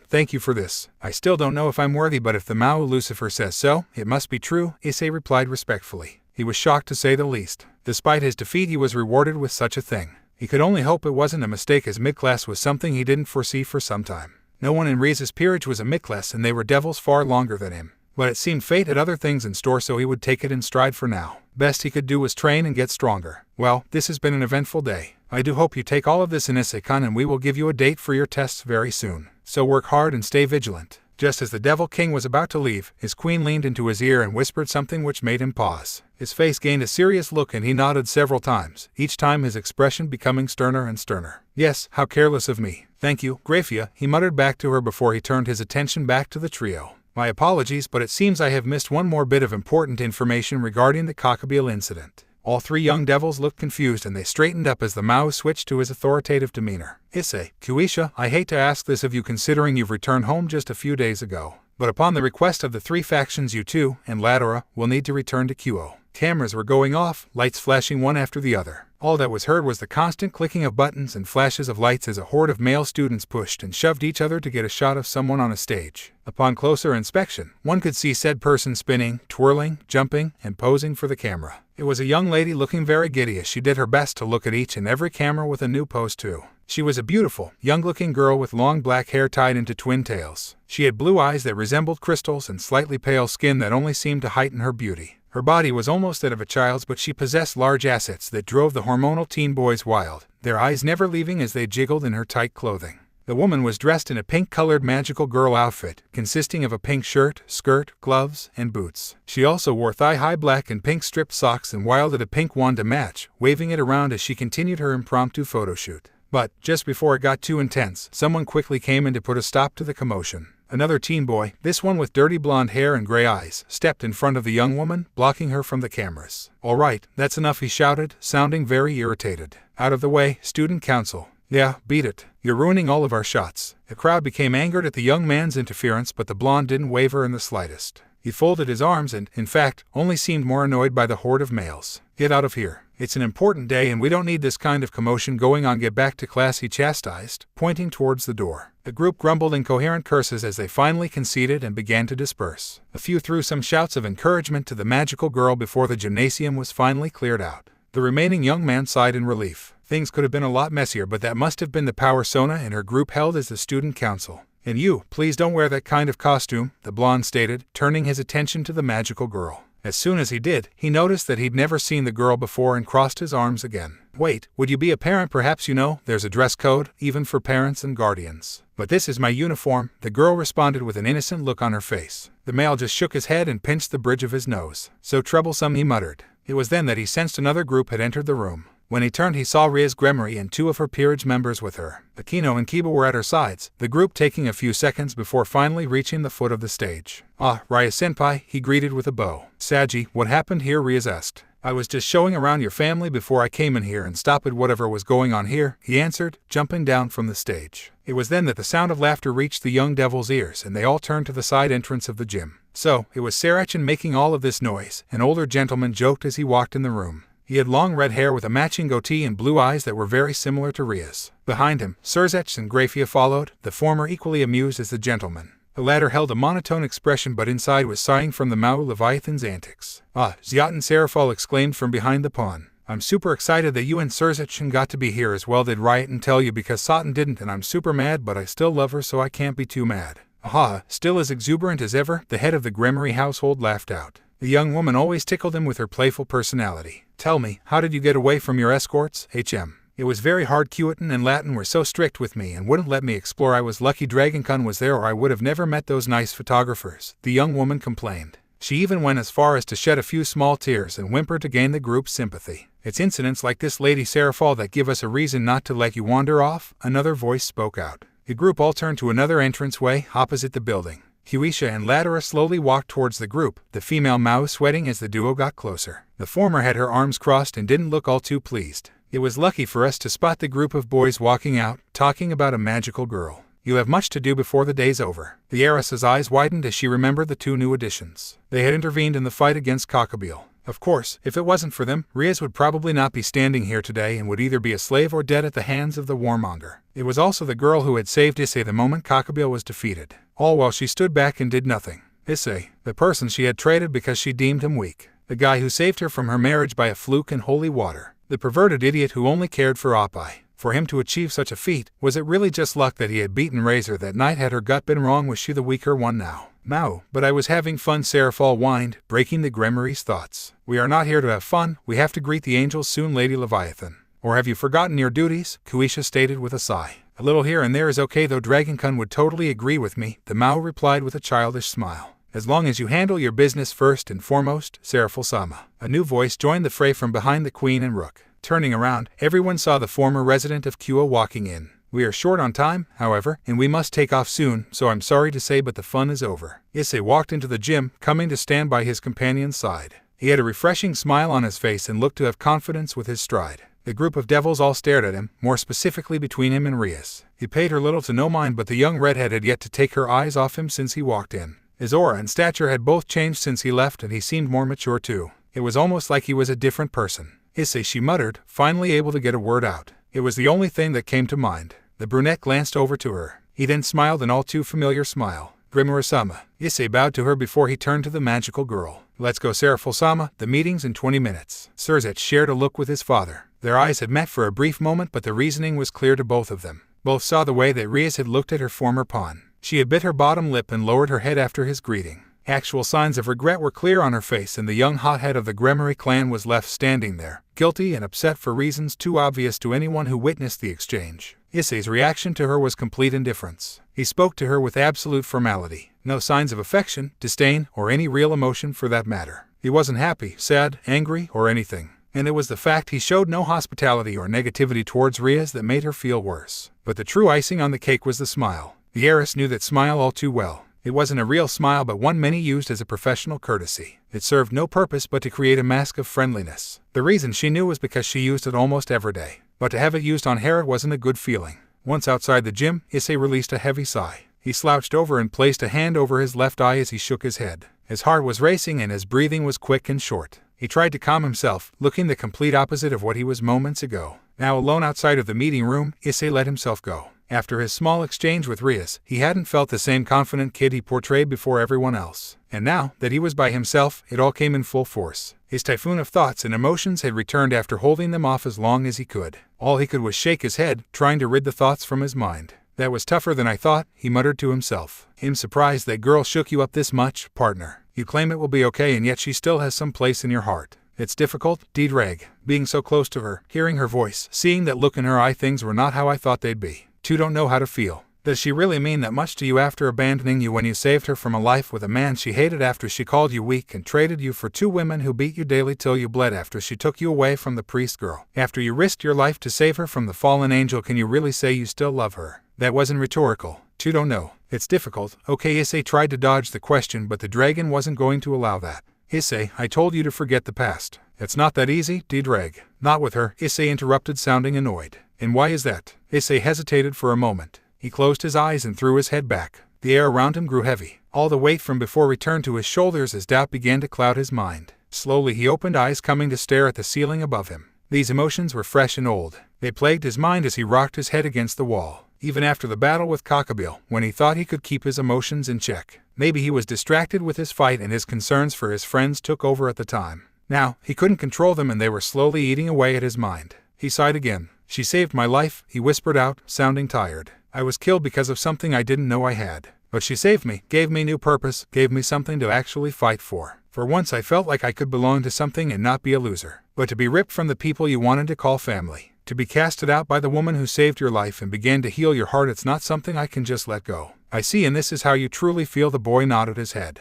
Thank you for this. I still don't know if I'm worthy but if the Mao Lucifer says so, it must be true, Issei replied respectfully. He was shocked to say the least. Despite his defeat he was rewarded with such a thing. He could only hope it wasn't a mistake as mid-class was something he didn't foresee for some time. No one in Rias' peerage was a mid-class and they were devils far longer than him. But it seemed fate had other things in store so he would take it in stride for now. Best he could do was train and get stronger. Well, this has been an eventful day. I do hope you take all of this in Issei-kun and we will give you a date for your tests very soon. So work hard and stay vigilant. Just as the Devil King was about to leave, his queen leaned into his ear and whispered something which made him pause. His face gained a serious look and he nodded several times, each time his expression becoming sterner and sterner. Yes, how careless of me. Thank you, Grafia, he muttered back to her before he turned his attention back to the trio. My apologies, but it seems I have missed one more bit of important information regarding the Kakabil incident. All 3 young devils looked confused and they straightened up as the Mao switched to his authoritative demeanor. Isay, Kuisha, I hate to ask this of you considering you've returned home just a few days ago, but upon the request of the 3 factions you 2 and Ladora will need to return to Kuo. Cameras were going off, lights flashing one after the other. All that was heard was the constant clicking of buttons and flashes of lights as a horde of male students pushed and shoved each other to get a shot of someone on a stage. Upon closer inspection, one could see said person spinning, twirling, jumping, and posing for the camera. It was a young lady looking very giddy as she did her best to look at each and every camera with a new pose too. She was a beautiful, young-looking girl with long black hair tied into twin tails. She had blue eyes that resembled crystals and slightly pale skin that only seemed to heighten her beauty. Her body was almost that of a child's, but she possessed large assets that drove the hormonal teen boys wild, their eyes never leaving as they jiggled in her tight clothing. The woman was dressed in a pink-colored magical girl outfit, consisting of a pink shirt, skirt, gloves, and boots. She also wore thigh-high black and pink striped socks and wielded a pink wand to match, waving it around as she continued her impromptu photo shoot. But, just before it got too intense, someone quickly came in to put a stop to the commotion. Another teen boy, this one with dirty blonde hair and gray eyes, stepped in front of the young woman, blocking her from the cameras. "All right, that's enough," he shouted, sounding very irritated. "Out of the way, student council." "Yeah, beat it. You're ruining all of our shots." The crowd became angered at the young man's interference, but the blonde didn't waver in the slightest. He folded his arms and, in fact, only seemed more annoyed by the horde of males. "Get out of here. It's an important day and we don't need this kind of commotion going on. Get back to class," he chastised, pointing towards the door. The group grumbled incoherent curses as they finally conceded and began to disperse. A few threw some shouts of encouragement to the magical girl before the gymnasium was finally cleared out. The remaining young man sighed in relief. Things could have been a lot messier, but that must have been the power Sona and her group held as the student council. "And you, please don't wear that kind of costume," the blonde stated, turning his attention to the magical girl. As soon as he did, he noticed that he'd never seen the girl before and crossed his arms again. "Wait, would you be a parent perhaps? You know, there's a dress code, even for parents and guardians." "But this is my uniform," the girl responded with an innocent look on her face. The male just shook his head and pinched the bridge of his nose. "So troublesome," he muttered. It was then that he sensed another group had entered the room. When he turned, he saw Rias Gremory and two of her peerage members with her. Akino and Kiba were at her sides, the group taking a few seconds before finally reaching the foot of the stage. "Ah, Rias-senpai," he greeted with a bow. "Saji, what happened here?" Rias asked. "I was just showing around your family before I came in here and stopped whatever was going on here," he answered, jumping down from the stage. It was then that the sound of laughter reached the young devil's ears and they all turned to the side entrance of the gym. "So, it was Sirzech making all of this noise," an older gentleman joked as he walked in the room. He had long red hair with a matching goatee and blue eyes that were very similar to Rias. Behind him, Sirzech and Grafia followed, the former equally amused as the gentleman. The latter held a monotone expression but inside was sighing from the Mau Leviathan's antics. "Ah, Xiat and Sairaorg," exclaimed from behind the pawn. "I'm super excited that you and Sirzech got to be here as well. Did Riot and tell you? Because Satan didn't, and I'm super mad, but I still love her, so I can't be too mad." "Aha, still as exuberant as ever," the head of the Gremory household laughed out. The young woman always tickled him with her playful personality. "Tell me, how did you get away from your escorts, HM? It was very hard. Kuitan and Latin were so strict with me and wouldn't let me explore. I was lucky Dragonkun was there or I would have never met those nice photographers," the young woman complained. She even went as far as to shed a few small tears and whimper to gain the group's sympathy. "It's incidents like this, Lady Sairaorg, that give us a reason not to let you wander off," another voice spoke out. The group all turned to another entranceway opposite the building. Kuisha and Latera slowly walked towards the group, the female Mau sweating as the duo got closer. The former had her arms crossed and didn't look all too pleased. "It was lucky for us to spot the group of boys walking out, talking about a magical girl. You have much to do before the day's over." The heiress's eyes widened as she remembered the two new additions. They had intervened in the fight against Kakabil. Of course, if it wasn't for them, Rias would probably not be standing here today and would either be a slave or dead at the hands of the warmonger. It was also the girl who had saved Issei the moment Kakabil was defeated. All while she stood back and did nothing. Issei, the person she had traded because she deemed him weak. The guy who saved her from her marriage by a fluke in holy water. The perverted idiot who only cared for oppai. For him to achieve such a feat, was it really just luck that he had beaten Razor that night? Had her gut been wrong? Was she the weaker one now? "Mau, but I was having fun," Sairaorg whined, breaking the Gremory's thoughts. "We are not here to have fun, we have to greet the angels soon, Lady Leviathan." "Or have you forgotten your duties?" Kuisha stated with a sigh. "A little here and there is okay, though Dragonkun would totally agree with me," the Mau replied with a childish smile. "As long as you handle your business first and foremost, Sairaorg-sama." A new voice joined the fray from behind the Queen and Rook. Turning around, everyone saw the former resident of Kua walking in. "We are short on time, however, and we must take off soon, so I'm sorry to say but the fun is over." Issei walked into the gym, coming to stand by his companion's side. He had a refreshing smile on his face and looked to have confidence with his stride. The group of devils all stared at him, more specifically between him and Rias. He paid her little to no mind, but the young redhead had yet to take her eyes off him since he walked in. His aura and stature had both changed since he left, and he seemed more mature too. It was almost like he was a different person. "Issei," she muttered, finally able to get a word out. It was the only thing that came to mind. The brunette glanced over to her. He then smiled an all-too-familiar smile. "Gremory-sama." Issei bowed to her before he turned to the magical girl. "Let's go, Sairaorg-sama, the meeting's in 20 minutes. Sirzech shared a look with his father. Their eyes had met for a brief moment, but the reasoning was clear to both of them. Both saw the way that Rias had looked at her former pawn. She had bit her bottom lip and lowered her head after his greeting. Actual signs of regret were clear on her face, and the young hothead of the Gremory clan was left standing there, guilty and upset for reasons too obvious to anyone who witnessed the exchange. Issei's reaction to her was complete indifference. He spoke to her with absolute formality. No signs of affection, disdain, or any real emotion for that matter. He wasn't happy, sad, angry, or anything. And it was the fact he showed no hospitality or negativity towards Rias that made her feel worse. But the true icing on the cake was the smile. The heiress knew that smile all too well. It wasn't a real smile but one many used as a professional courtesy. It served no purpose but to create a mask of friendliness. The reason she knew was because she used it almost every day. But to have it used on hair wasn't a good feeling. Once outside the gym, Issei released a heavy sigh. He slouched over and placed a hand over his left eye as he shook his head. His heart was racing and his breathing was quick and short. He tried to calm himself, looking the complete opposite of what he was moments ago. Now alone outside of the meeting room, Issei let himself go. After his small exchange with Rias, he hadn't felt the same confident kid he portrayed before everyone else. And now that he was by himself, it all came in full force. His typhoon of thoughts and emotions had returned after holding them off as long as he could. All he could was shake his head, trying to rid the thoughts from his mind. That was tougher than I thought, he muttered to himself. I'm surprised that girl shook you up this much, partner. You claim it will be okay and yet she still has some place in your heart. It's difficult, Ddraig, being so close to her, hearing her voice, seeing that look in her eye. Things were not how I thought they'd be. You don't know how to feel. Does she really mean that much to you after abandoning you when you saved her from a life with a man she hated, after she called you weak and traded you for 2 women who beat you daily till you bled, after she took you away from the priest girl, after you risked your life to save her from the fallen angel? Can you really say you still love her? That wasn't rhetorical. You don't know. It's difficult. Okay, Issei tried to dodge the question, but the dragon wasn't going to allow that. Issei, I told you to forget the past. It's not that easy, Ddraig. Not with her, Issei interrupted, sounding annoyed. And why is that? Issei hesitated for a moment. He closed his eyes and threw his head back. The air around him grew heavy. All the weight from before returned to his shoulders as doubt began to cloud his mind. Slowly he opened eyes, coming to stare at the ceiling above him. These emotions were fresh and old. They plagued his mind as he rocked his head against the wall. Even after the battle with Kakabil, when he thought he could keep his emotions in check. Maybe he was distracted with his fight and his concerns for his friends took over at the time. Now, he couldn't control them and they were slowly eating away at his mind. He sighed again. She saved my life, he whispered out, sounding tired. I was killed because of something I didn't know I had. But she saved me, gave me new purpose, gave me something to actually fight for. For once I felt like I could belong to something and not be a loser. But to be ripped from the people you wanted to call family, to be casted out by the woman who saved your life and began to heal your heart, it's not something I can just let go. I see, and this is how you truly feel. The boy nodded his head.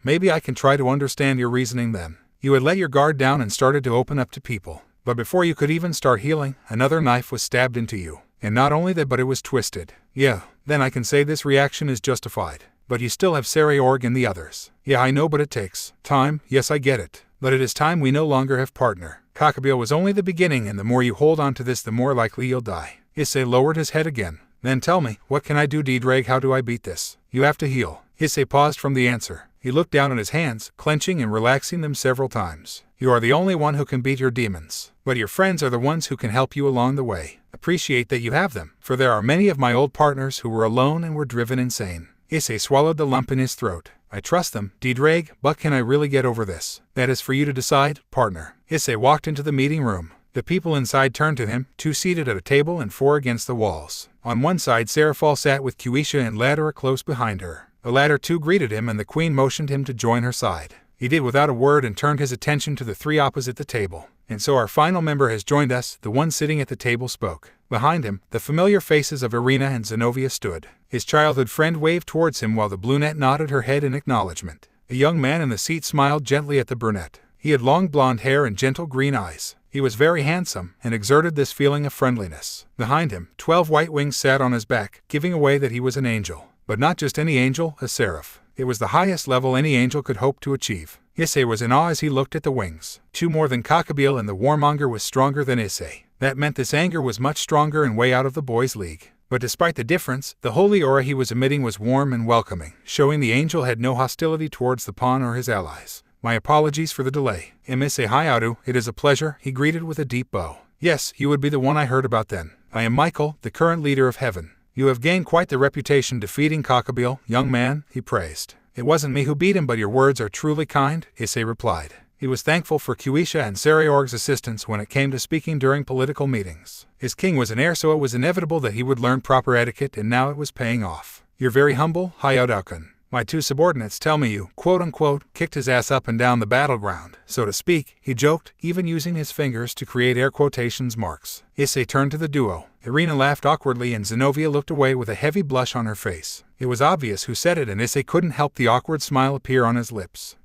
Maybe I can try to understand your reasoning then. You had let your guard down and started to open up to people. But before you could even start healing, another knife was stabbed into you. And not only that, but it was twisted. Yeah, then I can say this reaction is justified. But you still have Sairaorg and the others. Yeah, I know, but it takes time. Yes, I get it. But it is time we no longer have partner. Kakabil was only the beginning, and the more you hold on to this, the more likely you'll die. Issei lowered his head again. Then tell me, what can I do, Ddraig? How do I beat this? You have to heal. Issei paused from the answer. He looked down at his hands, clenching and relaxing them several times. You are the only one who can beat your demons. But your friends are the ones who can help you along the way. Appreciate that you have them, for there are many of my old partners who were alone and were driven insane. Issei swallowed the lump in his throat. I trust them, Ddraig, but can I really get over this? That is for you to decide, partner. Issei walked into the meeting room. The people inside turned to him, 2 seated at a table and 4 against the walls. On one side, Sairaorg sat with Kuisha and Ladder close behind her. The latter too greeted him, and the queen motioned him to join her side. He did without a word and turned his attention to the 3 opposite the table. And so our final member has joined us, the one sitting at the table spoke. Behind him, the familiar faces of Irina and Zenobia stood. His childhood friend waved towards him while the brunette nodded her head in acknowledgement. A young man in the seat smiled gently at the brunette. He had long blonde hair and gentle green eyes. He was very handsome and exerted this feeling of friendliness. Behind him, 12 white wings sat on his back, giving away that he was an angel. But not just any angel, a seraph. It was the highest level any angel could hope to achieve. Issei was in awe as he looked at the wings. 2 more than Kakabil, and the warmonger was stronger than Issei. That meant this anger was much stronger and way out of the boys' league. But despite the difference, the holy aura he was emitting was warm and welcoming, showing the angel had no hostility towards the pawn or his allies. My apologies for the delay. Issei Hayatu, it is a pleasure, he greeted with a deep bow. Yes, you would be the one I heard about then. I am Michael, the current leader of heaven. You have gained quite the reputation defeating Kakabil, young man, he praised. It wasn't me who beat him, but your words are truly kind, Issei replied. He was thankful for Kuisha and Sairaorg's assistance when it came to speaking during political meetings. His king was an heir, so it was inevitable that he would learn proper etiquette, and now it was paying off. You're very humble, Hayao-kun. My 2 subordinates tell me you, quote-unquote, kicked his ass up and down the battleground, so to speak, he joked, even using his fingers to create air quotations marks. Issei turned to the duo. Irina laughed awkwardly and Zenobia looked away with a heavy blush on her face. It was obvious who said it, and Issei couldn't help the awkward smile appear on his lips.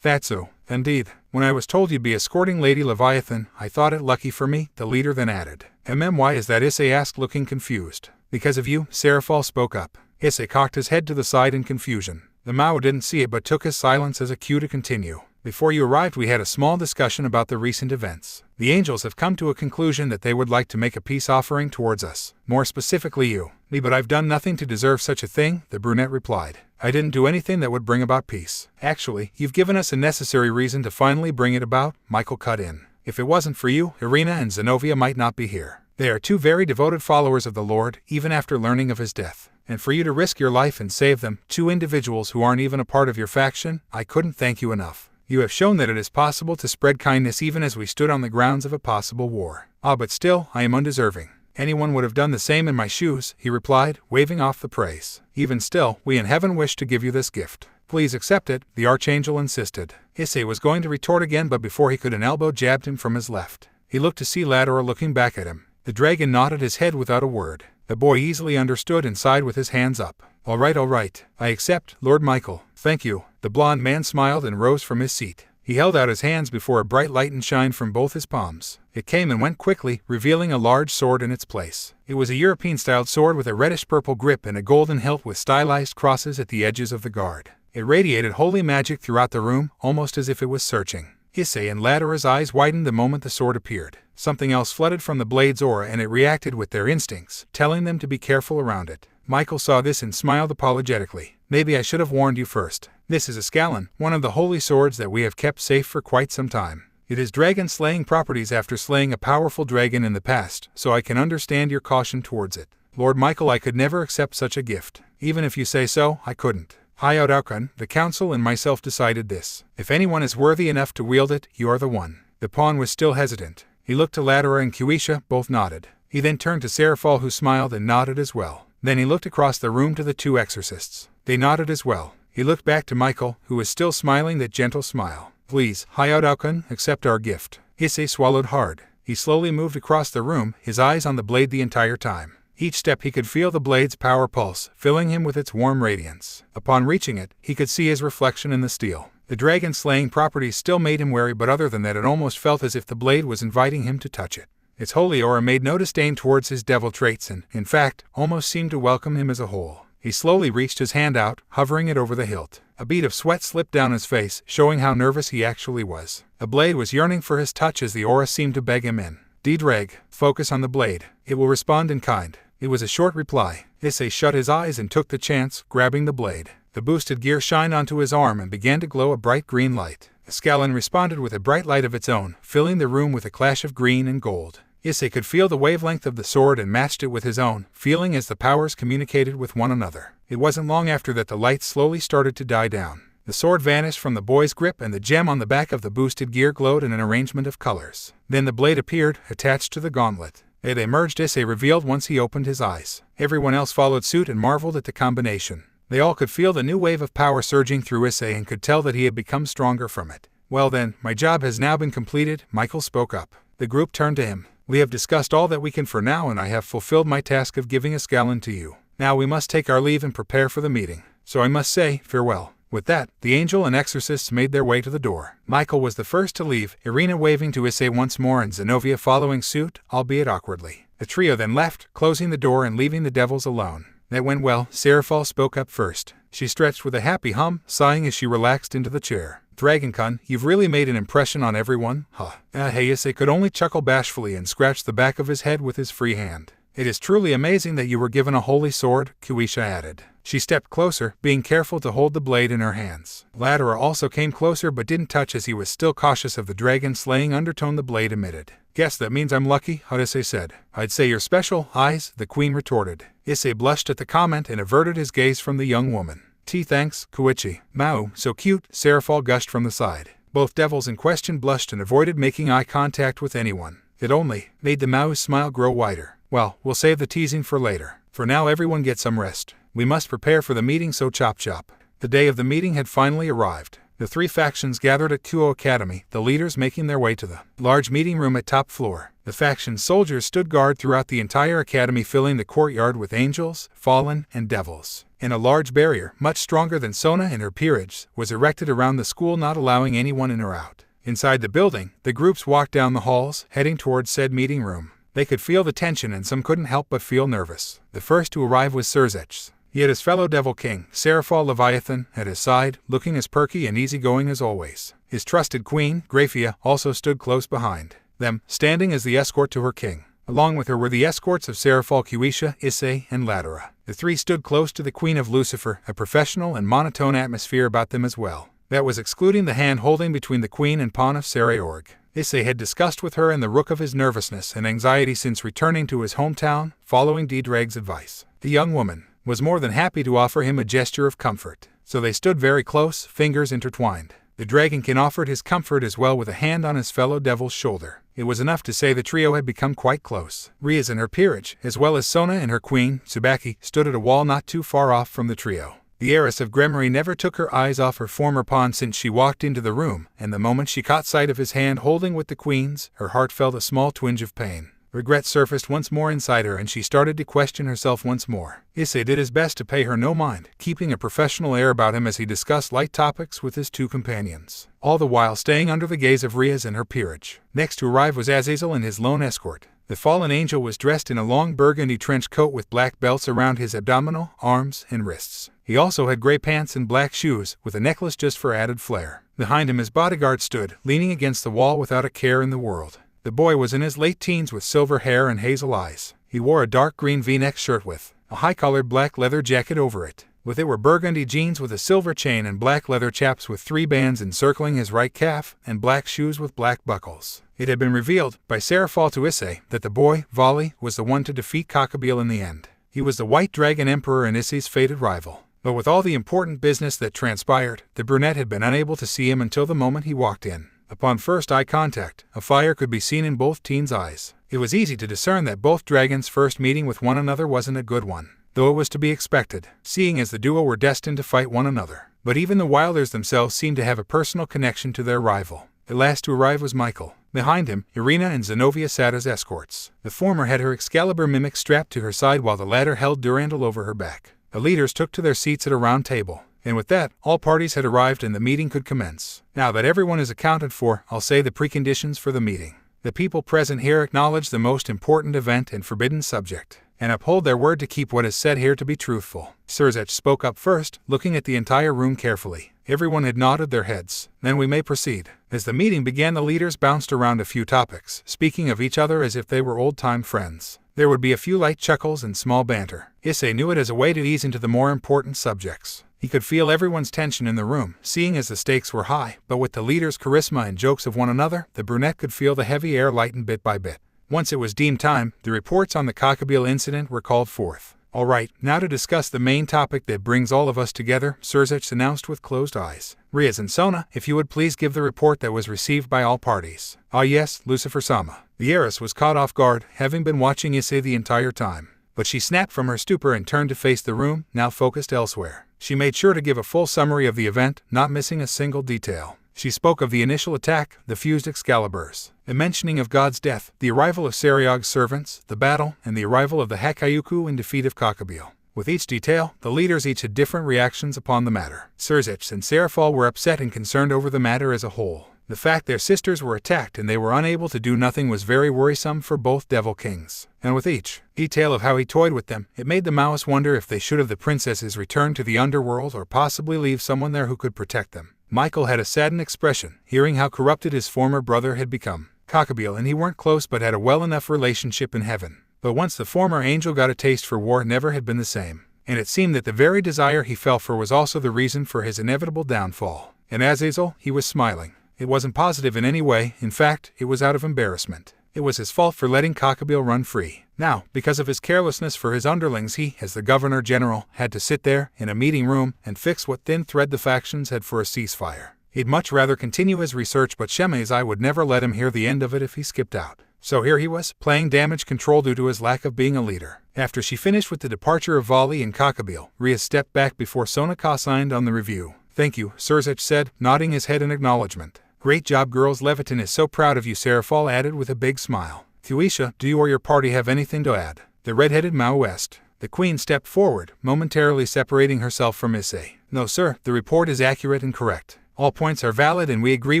That's so. Indeed. When I was told you'd be escorting Lady Leviathan, I thought it lucky for me, the leader then added. Why is that? Issei asked, looking confused. Because of you, Sairaorg spoke up. Issei cocked his head to the side in confusion. The Mao didn't see it but took his silence as a cue to continue. Before you arrived we had a small discussion about the recent events. The angels have come to a conclusion that they would like to make a peace offering towards us. More specifically you. Me, but I've done nothing to deserve such a thing, the brunette replied. I didn't do anything that would bring about peace. Actually, you've given us a necessary reason to finally bring it about, Michael cut in. If it wasn't for you, Irina and Zenobia might not be here. They are two very devoted followers of the Lord, even after learning of his death. And for you to risk your life and save them, two individuals who aren't even a part of your faction, I couldn't thank you enough. You have shown that it is possible to spread kindness even as we stood on the grounds of a possible war. Ah, but still, I am undeserving. Anyone would have done the same in my shoes, he replied, waving off the praise. Even still, we in heaven wish to give you this gift. Please accept it, the archangel insisted. Issei was going to retort again, but before he could, an elbow jabbed him from his left. He looked to see Ladora looking back at him. The dragon nodded his head without a word. The boy easily understood and sighed with his hands up. All right, I accept, Lord Michael. Thank you. The blond man smiled and rose from his seat. He held out his hands before a bright light and shine from both his palms. It came and went quickly, revealing a large sword in its place. It was a European-styled sword with a reddish-purple grip and a golden hilt with stylized crosses at the edges of the guard. It radiated holy magic throughout the room, almost as if it was searching. Issei and Ladora's eyes widened the moment the sword appeared. Something else flooded from the blade's aura and it reacted with their instincts, telling them to be careful around it. Michael saw this and smiled apologetically. Maybe I should have warned you first. This is a scalon, one of the holy swords that we have kept safe for quite some time. It has dragon-slaying properties after slaying a powerful dragon in the past, so I can understand your caution towards it. Lord Michael, I could never accept such a gift. Even if you say so, I couldn't. Hayao, the council and myself decided this. If anyone is worthy enough to wield it, you are the one. The pawn was still hesitant. He looked to Ladora and Kuisha, both nodded. He then turned to Sairaorg, who smiled and nodded as well. Then he looked across the room to the two exorcists. They nodded as well. He looked back to Michael, who was still smiling that gentle smile. Please, Hayao, accept our gift. Issei swallowed hard. He slowly moved across the room, his eyes on the blade the entire time. Each step he could feel the blade's power pulse, filling him with its warm radiance. Upon reaching it, he could see his reflection in the steel. The dragon-slaying properties still made him wary, but other than that it almost felt as if the blade was inviting him to touch it. Its holy aura made no disdain towards his devil traits and, in fact, almost seemed to welcome him as a whole. He slowly reached his hand out, hovering it over the hilt. A bead of sweat slipped down his face, showing how nervous he actually was. The blade was yearning for his touch as the aura seemed to beg him in. Ddraig, focus on the blade. It will respond in kind. It was a short reply. Issei shut his eyes and took the chance, grabbing the blade. The boosted gear shined onto his arm and began to glow a bright green light. The scalon responded with a bright light of its own, filling the room with a clash of green and gold. Issei could feel the wavelength of the sword and matched it with his own, feeling as the powers communicated with one another. It wasn't long after that the light slowly started to die down. The sword vanished from the boy's grip and the gem on the back of the boosted gear glowed in an arrangement of colors. Then the blade appeared, attached to the gauntlet. It emerged, Issei revealed once he opened his eyes. Everyone else followed suit and marveled at the combination. They all could feel the new wave of power surging through Issei and could tell that he had become stronger from it. Well then, my job has now been completed, Michael spoke up. The group turned to him. We have discussed all that we can for now and I have fulfilled my task of giving a scalon to you. Now we must take our leave and prepare for the meeting. So I must say, farewell. With that, the angel and exorcists made their way to the door. Michael was the first to leave, Irina waving to Issei once more and Zenobia following suit, albeit awkwardly. The trio then left, closing the door and leaving the devils alone. That went well, Sairaorg spoke up first. She stretched with a happy hum, sighing as she relaxed into the chair. Dragon, you've really made an impression on everyone, huh? Hey, Issei could only chuckle bashfully and scratch the back of his head with his free hand. It is truly amazing that you were given a holy sword, Kuisha added. She stepped closer, being careful to hold the blade in her hands. Ladora also came closer but didn't touch as he was still cautious of the dragon-slaying undertone the blade emitted. Guess that means I'm lucky, Issei said. I'd say you're special, eyes, the queen retorted. Issei blushed at the comment and averted his gaze from the young woman. Thanks, Kuichi. Mao, so cute, Sairaorg gushed from the side. Both devils in question blushed and avoided making eye contact with anyone. It only made the Mao's smile grow wider. Well, we'll save the teasing for later. For now everyone get some rest. We must prepare for the meeting, so chop chop. The day of the meeting had finally arrived. The three factions gathered at Kuo Academy, the leaders making their way to the large meeting room at top floor. The faction soldiers stood guard throughout the entire academy, filling the courtyard with angels, fallen, and devils. And a large barrier, much stronger than Sona and her peerage, was erected around the school, not allowing anyone in or out. Inside the building, the groups walked down the halls, heading towards said meeting room. They could feel the tension and some couldn't help but feel nervous. The first to arrive was Sirzech. He had his fellow Devil King, Sairaorg Leviathan, at his side, looking as perky and easygoing as always. His trusted queen, Grafia, also stood close behind them, standing as the escort to her king. Along with her were the escorts of Sairaorg, Kuisha, Issei, and Ladera. The three stood close to the Queen of Lucifer, a professional and monotone atmosphere about them as well. That was excluding the hand-holding between the Queen and Pawn of Sairaorg. Issei had discussed with her and the rook of his nervousness and anxiety since returning to his hometown, following Ddraig's advice. The young woman was more than happy to offer him a gesture of comfort, so they stood very close, fingers intertwined. The dragonkin offered his comfort as well with a hand on his fellow devil's shoulder. It was enough to say the trio had become quite close. Rias and her peerage, as well as Sona and her queen, Tsubaki, stood at a wall not too far off from the trio. The heiress of Gremory never took her eyes off her former pawn since she walked into the room, and the moment she caught sight of his hand holding with the queen's, her heart felt a small twinge of pain. Regret surfaced once more inside her and she started to question herself once more. Issei did his best to pay her no mind, keeping a professional air about him as he discussed light topics with his two companions, all the while staying under the gaze of Rias and her peerage. Next to arrive was Azazel and his lone escort. The fallen angel was dressed in a long burgundy trench coat with black belts around his abdominal, arms, and wrists. He also had gray pants and black shoes, with a necklace just for added flair. Behind him his bodyguard stood, leaning against the wall without a care in the world. The boy was in his late teens with silver hair and hazel eyes. He wore a dark green V-neck shirt with a high-collared black leather jacket over it. With it were burgundy jeans with a silver chain and black leather chaps with 3 bands encircling his right calf, and black shoes with black buckles. It had been revealed by Sairaorg to Issei that the boy, Voli, was the one to defeat Kakabil in the end. He was the White Dragon Emperor and Issei's fated rival. But with all the important business that transpired, the brunette had been unable to see him until the moment he walked in. Upon first eye contact, a fire could be seen in both teens' eyes. It was easy to discern that both dragons' first meeting with one another wasn't a good one, though it was to be expected, seeing as the duo were destined to fight one another. But even the Wilders themselves seemed to have a personal connection to their rival. The last to arrive was Michael. Behind him, Irina and Zenobia sat as escorts. The former had her Excalibur mimic strapped to her side while the latter held Durandal over her back. The leaders took to their seats at a round table. And with that, all parties had arrived and the meeting could commence. Now that everyone is accounted for, I'll say the preconditions for the meeting. The people present here acknowledge the most important event and forbidden subject, and uphold their word to keep what is said here to be truthful. Sirzech spoke up first, looking at the entire room carefully. Everyone had nodded their heads. Then we may proceed. As the meeting began, the leaders bounced around a few topics, speaking of each other as if they were old-time friends. There would be a few light chuckles and small banter. Issei knew it as a way to ease into the more important subjects. He could feel everyone's tension in the room, seeing as the stakes were high, but with the leaders' charisma and jokes of one another, the brunette could feel the heavy air lighten bit by bit. Once it was deemed time, the reports on the Kakabil incident were called forth. All right, now to discuss the main topic that brings all of us together, Sirzech announced with closed eyes. Rias and Sona, if you would please give the report that was received by all parties. Ah yes, Lucifer-sama. The heiress was caught off guard, having been watching Issei the entire time. But she snapped from her stupor and turned to face the room, now focused elsewhere. She made sure to give a full summary of the event, not missing a single detail. She spoke of the initial attack, the fused Excaliburs, the mentioning of God's death, the arrival of Sairaorg's servants, the battle, and the arrival of the Hakayuku in defeat of Kakabil. With each detail, the leaders each had different reactions upon the matter. Sirzech and Sairaorg were upset and concerned over the matter as a whole. The fact their sisters were attacked and they were unable to do nothing was very worrisome for both Devil Kings. And with each detail of how he toyed with them, it made the Maoists wonder if they should have the princesses return to the underworld or possibly leave someone there who could protect them. Michael had a saddened expression, hearing how corrupted his former brother had become. Kakabil and he weren't close but had a well enough relationship in heaven. But once the former angel got a taste for war, never had been the same. And it seemed that the very desire he felt for was also the reason for his inevitable downfall. And Azazel, he was smiling. It wasn't positive in any way, in fact, it was out of embarrassment. It was his fault for letting Kakabil run free. Now, because of his carelessness for his underlings, he, as the Governor-General, had to sit there, in a meeting room, and fix what thin thread the factions had for a ceasefire. He'd much rather continue his research, but Shemai's would never let him hear the end of it if he skipped out. So here he was, playing damage control due to his lack of being a leader. After she finished with the departure of Voli and Kakabil, Rias stepped back before Sona signed on the review. Thank you, Sirzech said, nodding his head in acknowledgement. Great job, girls. Leviton is so proud of you, Sairaorg added with a big smile. Kuisha, do you or your party have anything to add? The red-headed Maoist. The queen stepped forward, momentarily separating herself from Issei. No sir, the report is accurate and correct. All points are valid and we agree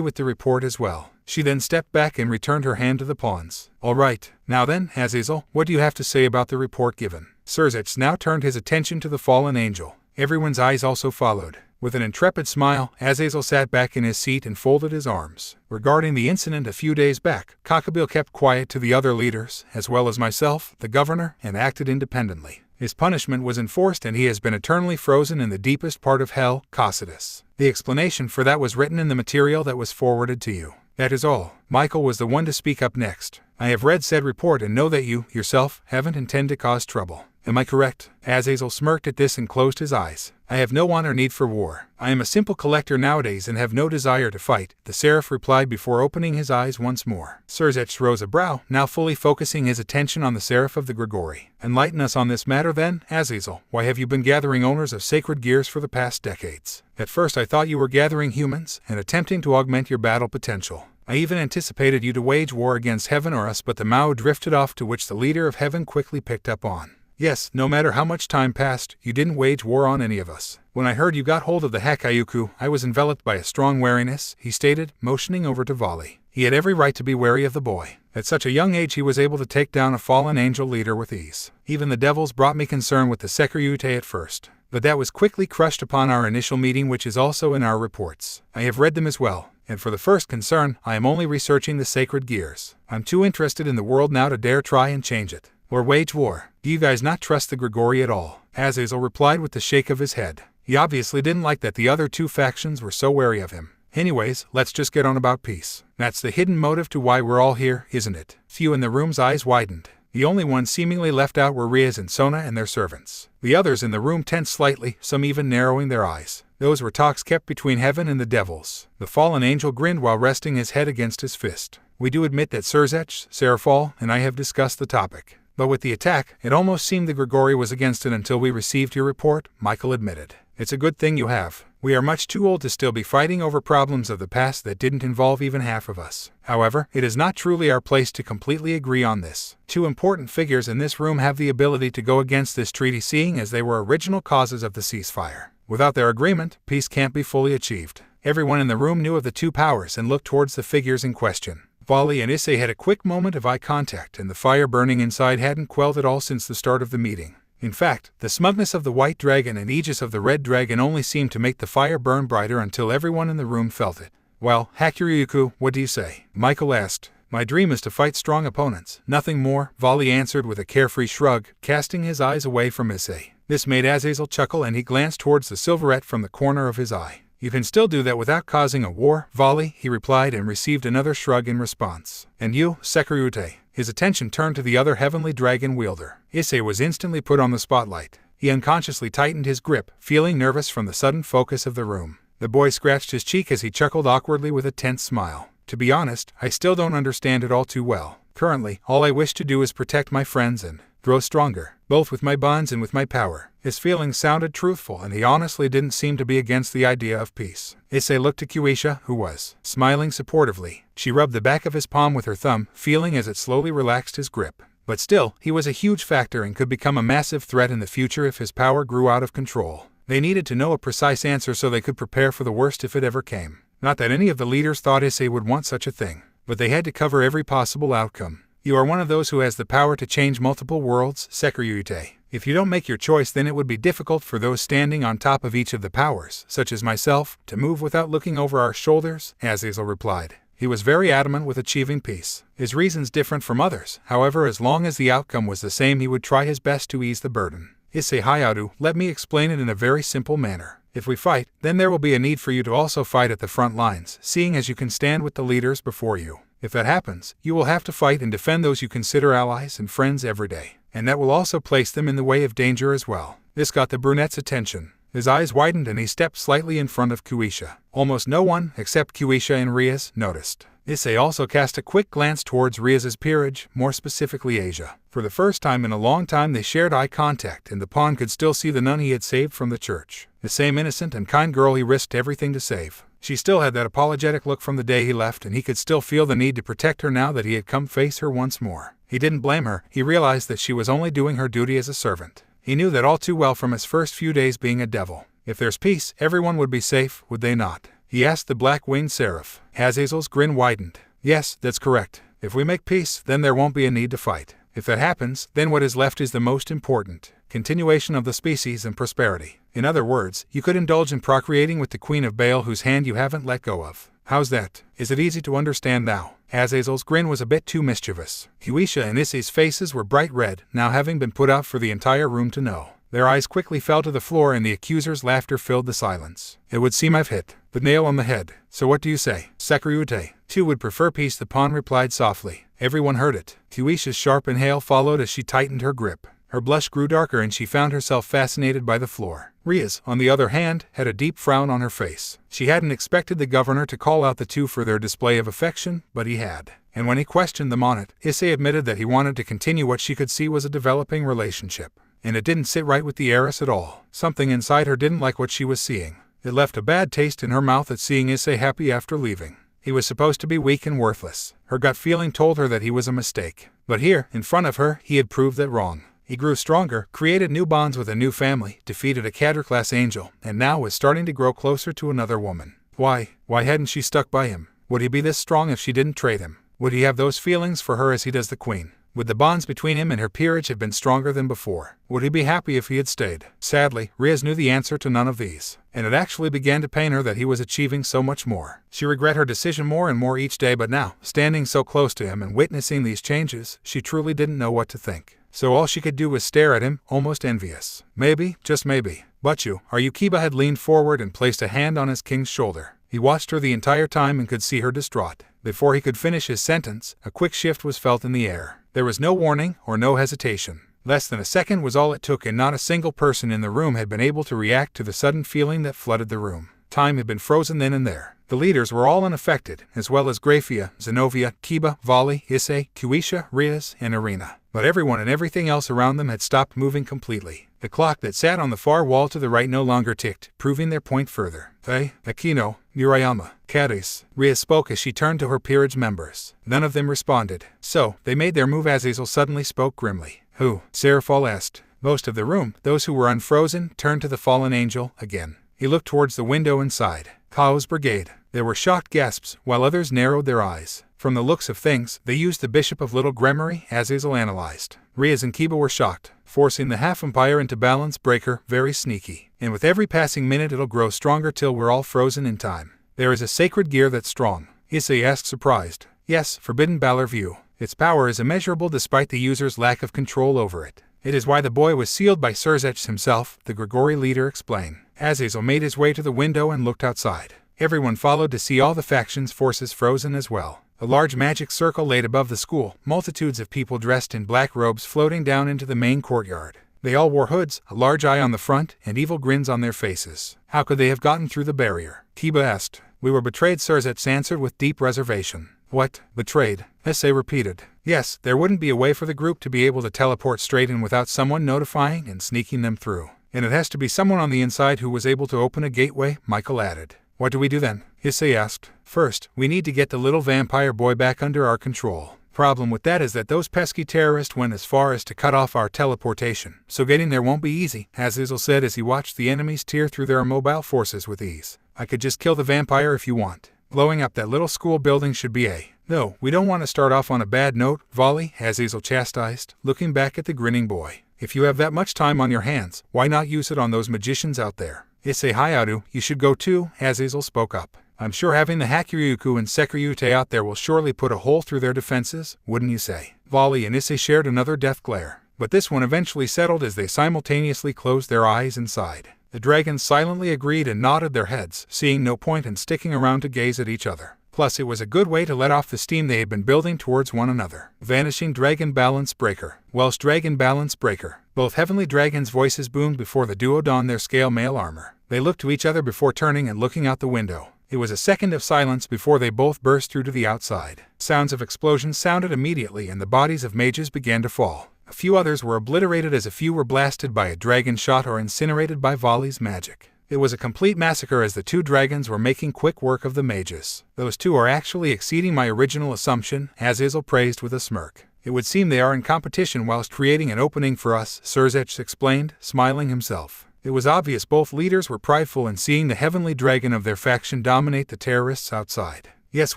with the report as well. She then stepped back and returned her hand to the pawns. All right, now then, Azazel, what do you have to say about the report given? Sirzech now turned his attention to the fallen angel. Everyone's eyes also followed. With an intrepid smile, Azazel sat back in his seat and folded his arms. Regarding the incident a few days back, Kakabil kept quiet to the other leaders, as well as myself, the governor, and acted independently. His punishment was enforced and he has been eternally frozen in the deepest part of hell, Cocytus. The explanation for that was written in the material that was forwarded to you. That is all. Michael was the one to speak up next. I have read said report and know that you, yourself, haven't intended to cause trouble. Am I correct? Azazel smirked at this and closed his eyes. I have no want or need for war. I am a simple collector nowadays and have no desire to fight, the seraph replied before opening his eyes once more. Sirzech rose a brow, now fully focusing his attention on the seraph of the Grigori. Enlighten us on this matter then, Azazel. Why have you been gathering owners of sacred gears for the past decades? At first I thought you were gathering humans and attempting to augment your battle potential. I even anticipated you to wage war against heaven or us, but the Mao drifted off, to which the leader of heaven quickly picked up on. Yes, no matter how much time passed, you didn't wage war on any of us. When I heard you got hold of the Hakayuku, I was enveloped by a strong wariness, he stated, motioning over to Voli. He had every right to be wary of the boy. At such a young age he was able to take down a fallen angel leader with ease. Even the devils brought me concern with the Sairaorg at first, but that was quickly crushed upon our initial meeting, which is also in our reports. I have read them as well. And for the first concern, I am only researching the sacred gears. I'm too interested in the world now to dare try and change it, or wage war. Do you guys not trust the Grigori at all? Azazel replied with a shake of his head. He obviously didn't like that the other two factions were so wary of him. Anyways, let's just get on about peace. That's the hidden motive to why we're all here, isn't it? Few in the room's eyes widened. The only ones seemingly left out were Rias and Sona and their servants. The others in the room tensed slightly, some even narrowing their eyes. Those were talks kept between heaven and the devils. The fallen angel grinned while resting his head against his fist. We do admit that Sirzech, Sairaorg, and I have discussed the topic. But with the attack, it almost seemed the Grigori was against it until we received your report, Michael admitted. It's a good thing you have. We are much too old to still be fighting over problems of the past that didn't involve even half of us. However, it is not truly our place to completely agree on this. Two important figures in this room have the ability to go against this treaty, seeing as they were original causes of the ceasefire. Without their agreement, peace can't be fully achieved. Everyone in the room knew of the two powers and looked towards the figures in question. Voli and Issei had a quick moment of eye contact, and the fire burning inside hadn't quelled at all since the start of the meeting. In fact, the smugness of the white dragon and aegis of the red dragon only seemed to make the fire burn brighter until everyone in the room felt it. Well, Hakayuku, what do you say? Michael asked. My dream is to fight strong opponents, nothing more, Voli answered with a carefree shrug, casting his eyes away from Issei. This made Azazel chuckle and he glanced towards the silverette from the corner of his eye. You can still do that without causing a war, Voli, he replied and received another shrug in response. And you, Sairaorg? His attention turned to the other heavenly dragon wielder. Issei was instantly put on the spotlight. He unconsciously tightened his grip, feeling nervous from the sudden focus of the room. The boy scratched his cheek as he chuckled awkwardly with a tense smile. To be honest, I still don't understand it all too well. Currently, all I wish to do is protect my friends and grow stronger, both with my bonds and with my power. His feelings sounded truthful, and he honestly didn't seem to be against the idea of peace. Issei looked at Kuisha, who was smiling supportively. She rubbed the back of his palm with her thumb, feeling as it slowly relaxed his grip. But still, he was a huge factor and could become a massive threat in the future if his power grew out of control. They needed to know a precise answer so they could prepare for the worst if it ever came. Not that any of the leaders thought Issei would want such a thing, but they had to cover every possible outcome. You are one of those who has the power to change multiple worlds, Sairaorg. If you don't make your choice, then it would be difficult for those standing on top of each of the powers, such as myself, to move without looking over our shoulders, Azazel replied. He was very adamant with achieving peace. His reasons different from others, however, as long as the outcome was the same, he would try his best to ease the burden. Issei Hayadu, let me explain it in a very simple manner. If we fight, then there will be a need for you to also fight at the front lines, seeing as you can stand with the leaders before you. If that happens, you will have to fight and defend those you consider allies and friends every day. And that will also place them in the way of danger as well. This got the brunette's attention. His eyes widened and he stepped slightly in front of Kuisha. Almost no one, except Kuisha and Rias, noticed. Issei also cast a quick glance towards Rias's peerage, more specifically Asia. For the first time in a long time they shared eye contact, and the pawn could still see the nun he had saved from the church. The same innocent and kind girl he risked everything to save. She still had that apologetic look from the day he left, and he could still feel the need to protect her now that he had come face her once more. He didn't blame her. He realized that she was only doing her duty as a servant. He knew that all too well from his first few days being a devil. If there's peace, everyone would be safe, would they not? He asked the black-winged seraph. Azazel's grin widened. Yes, that's correct. If we make peace, then there won't be a need to fight. If that happens, then what is left is the most important: continuation of the species and prosperity. In other words, you could indulge in procreating with the Queen of Bael whose hand you haven't let go of. How's that? Is it easy to understand now? Azazel's grin was a bit too mischievous. Kuisha and Issei's faces were bright red, now having been put out for the entire room to know. Their eyes quickly fell to the floor and the accuser's laughter filled the silence. It would seem I've hit the nail on the head. So what do you say? Sairaorg, too would prefer peace, the pawn replied softly. Everyone heard it. Kuisha's sharp inhale followed as she tightened her grip. Her blush grew darker and she found herself fascinated by the floor. Rias, on the other hand, had a deep frown on her face. She hadn't expected the governor to call out the two for their display of affection, but he had. And when he questioned them on it, Issei admitted that he wanted to continue what she could see was a developing relationship. And it didn't sit right with the heiress at all. Something inside her didn't like what she was seeing. It left a bad taste in her mouth at seeing Issei happy after leaving. He was supposed to be weak and worthless. Her gut feeling told her that he was a mistake. But here, in front of her, he had proved that wrong. He grew stronger, created new bonds with a new family, defeated a cadre-class angel, and now was starting to grow closer to another woman. Why hadn't she stuck by him? Would he be this strong if she didn't trade him? Would he have those feelings for her as he does the queen? Would the bonds between him and her peerage have been stronger than before? Would he be happy if he had stayed? Sadly, Rias knew the answer to none of these, and it actually began to pain her that he was achieving so much more. She regret her decision more and more each day, but now, standing so close to him and witnessing these changes, she truly didn't know what to think. So all she could do was stare at him, almost envious. Maybe, just maybe. But are you? Kiba had leaned forward and placed a hand on his king's shoulder. He watched her the entire time and could see her distraught. Before he could finish his sentence, a quick shift was felt in the air. There was no warning or no hesitation. Less than a second was all it took, and not a single person in the room had been able to react to the sudden feeling that flooded the room. Time had been frozen then and there. The leaders were all unaffected, as well as Grafia, Zenobia, Kiba, Voli, Issei, Kuisha, Rias, and Arena. But everyone and everything else around them had stopped moving completely. The clock that sat on the far wall to the right no longer ticked, proving their point further. Hey, Akino, Murayama, Kadis, Rias spoke as she turned to her peerage members. None of them responded. So, they made their move. Azazel suddenly spoke grimly. Who? Sairaorg asked. Most of the room, those who were unfrozen, turned to the fallen angel again. He looked towards the window and sighed. Kao's brigade. There were shocked gasps, while others narrowed their eyes. From the looks of things, they used the Bishop of Little Gremory, Azazel analyzed. Rias and Kiba were shocked, forcing the half-umpire into balance breaker, very sneaky. And with every passing minute it'll grow stronger till we're all frozen in time. There is a sacred gear that's strong. Issei asked, surprised. Yes, Forbidden Balor View. Its power is immeasurable despite the user's lack of control over it. It is why the boy was sealed by Sirzech himself, the Grigori leader explained. Azazel made his way to the window and looked outside. Everyone followed to see all the factions' forces frozen as well. A large magic circle laid above the school, multitudes of people dressed in black robes floating down into the main courtyard. They all wore hoods, a large eye on the front, and evil grins on their faces. How could they have gotten through the barrier? Kiba asked. We were betrayed, Sirzech answered with deep reservation. What? Betrayed? Issei repeated. Yes, there wouldn't be a way for the group to be able to teleport straight in without someone notifying and sneaking them through. And it has to be someone on the inside who was able to open a gateway, Michael added. What do we do then? Issei asked. First, we need to get the little vampire boy back under our control. Problem with that is that those pesky terrorists went as far as to cut off our teleportation, so getting there won't be easy, Azazel said as he watched the enemies tear through their immobile forces with ease. I could just kill the vampire if you want. Blowing up that little school building should be a... No, we don't want to start off on a bad note, Voli, Azazel chastised, looking back at the grinning boy. If you have that much time on your hands, why not use it on those magicians out there? Issei Hayadu, you should go too, Azazel spoke up. I'm sure having the Hakuryuku and Sairaorg out there will surely put a hole through their defenses, wouldn't you say? Voli and Issei shared another death glare, but this one eventually settled as they simultaneously closed their eyes and sighed. The dragons silently agreed and nodded their heads, seeing no point in sticking around to gaze at each other. Plus, it was a good way to let off the steam they had been building towards one another. Vanishing Dragon Balance Breaker. Welsh Dragon Balance Breaker. Both heavenly dragons' voices boomed before the duo donned their scale mail armor. They looked to each other before turning and looking out the window. It was a second of silence before they both burst through to the outside. Sounds of explosions sounded immediately and the bodies of mages began to fall. A few others were obliterated as a few were blasted by a dragon shot or incinerated by Voli's magic. It was a complete massacre as the two dragons were making quick work of the mages. Those two are actually exceeding my original assumption, Azazel praised with a smirk. It would seem they are in competition whilst creating an opening for us, Sirzech explained, smiling himself. It was obvious both leaders were prideful in seeing the heavenly dragon of their faction dominate the terrorists outside. Yes,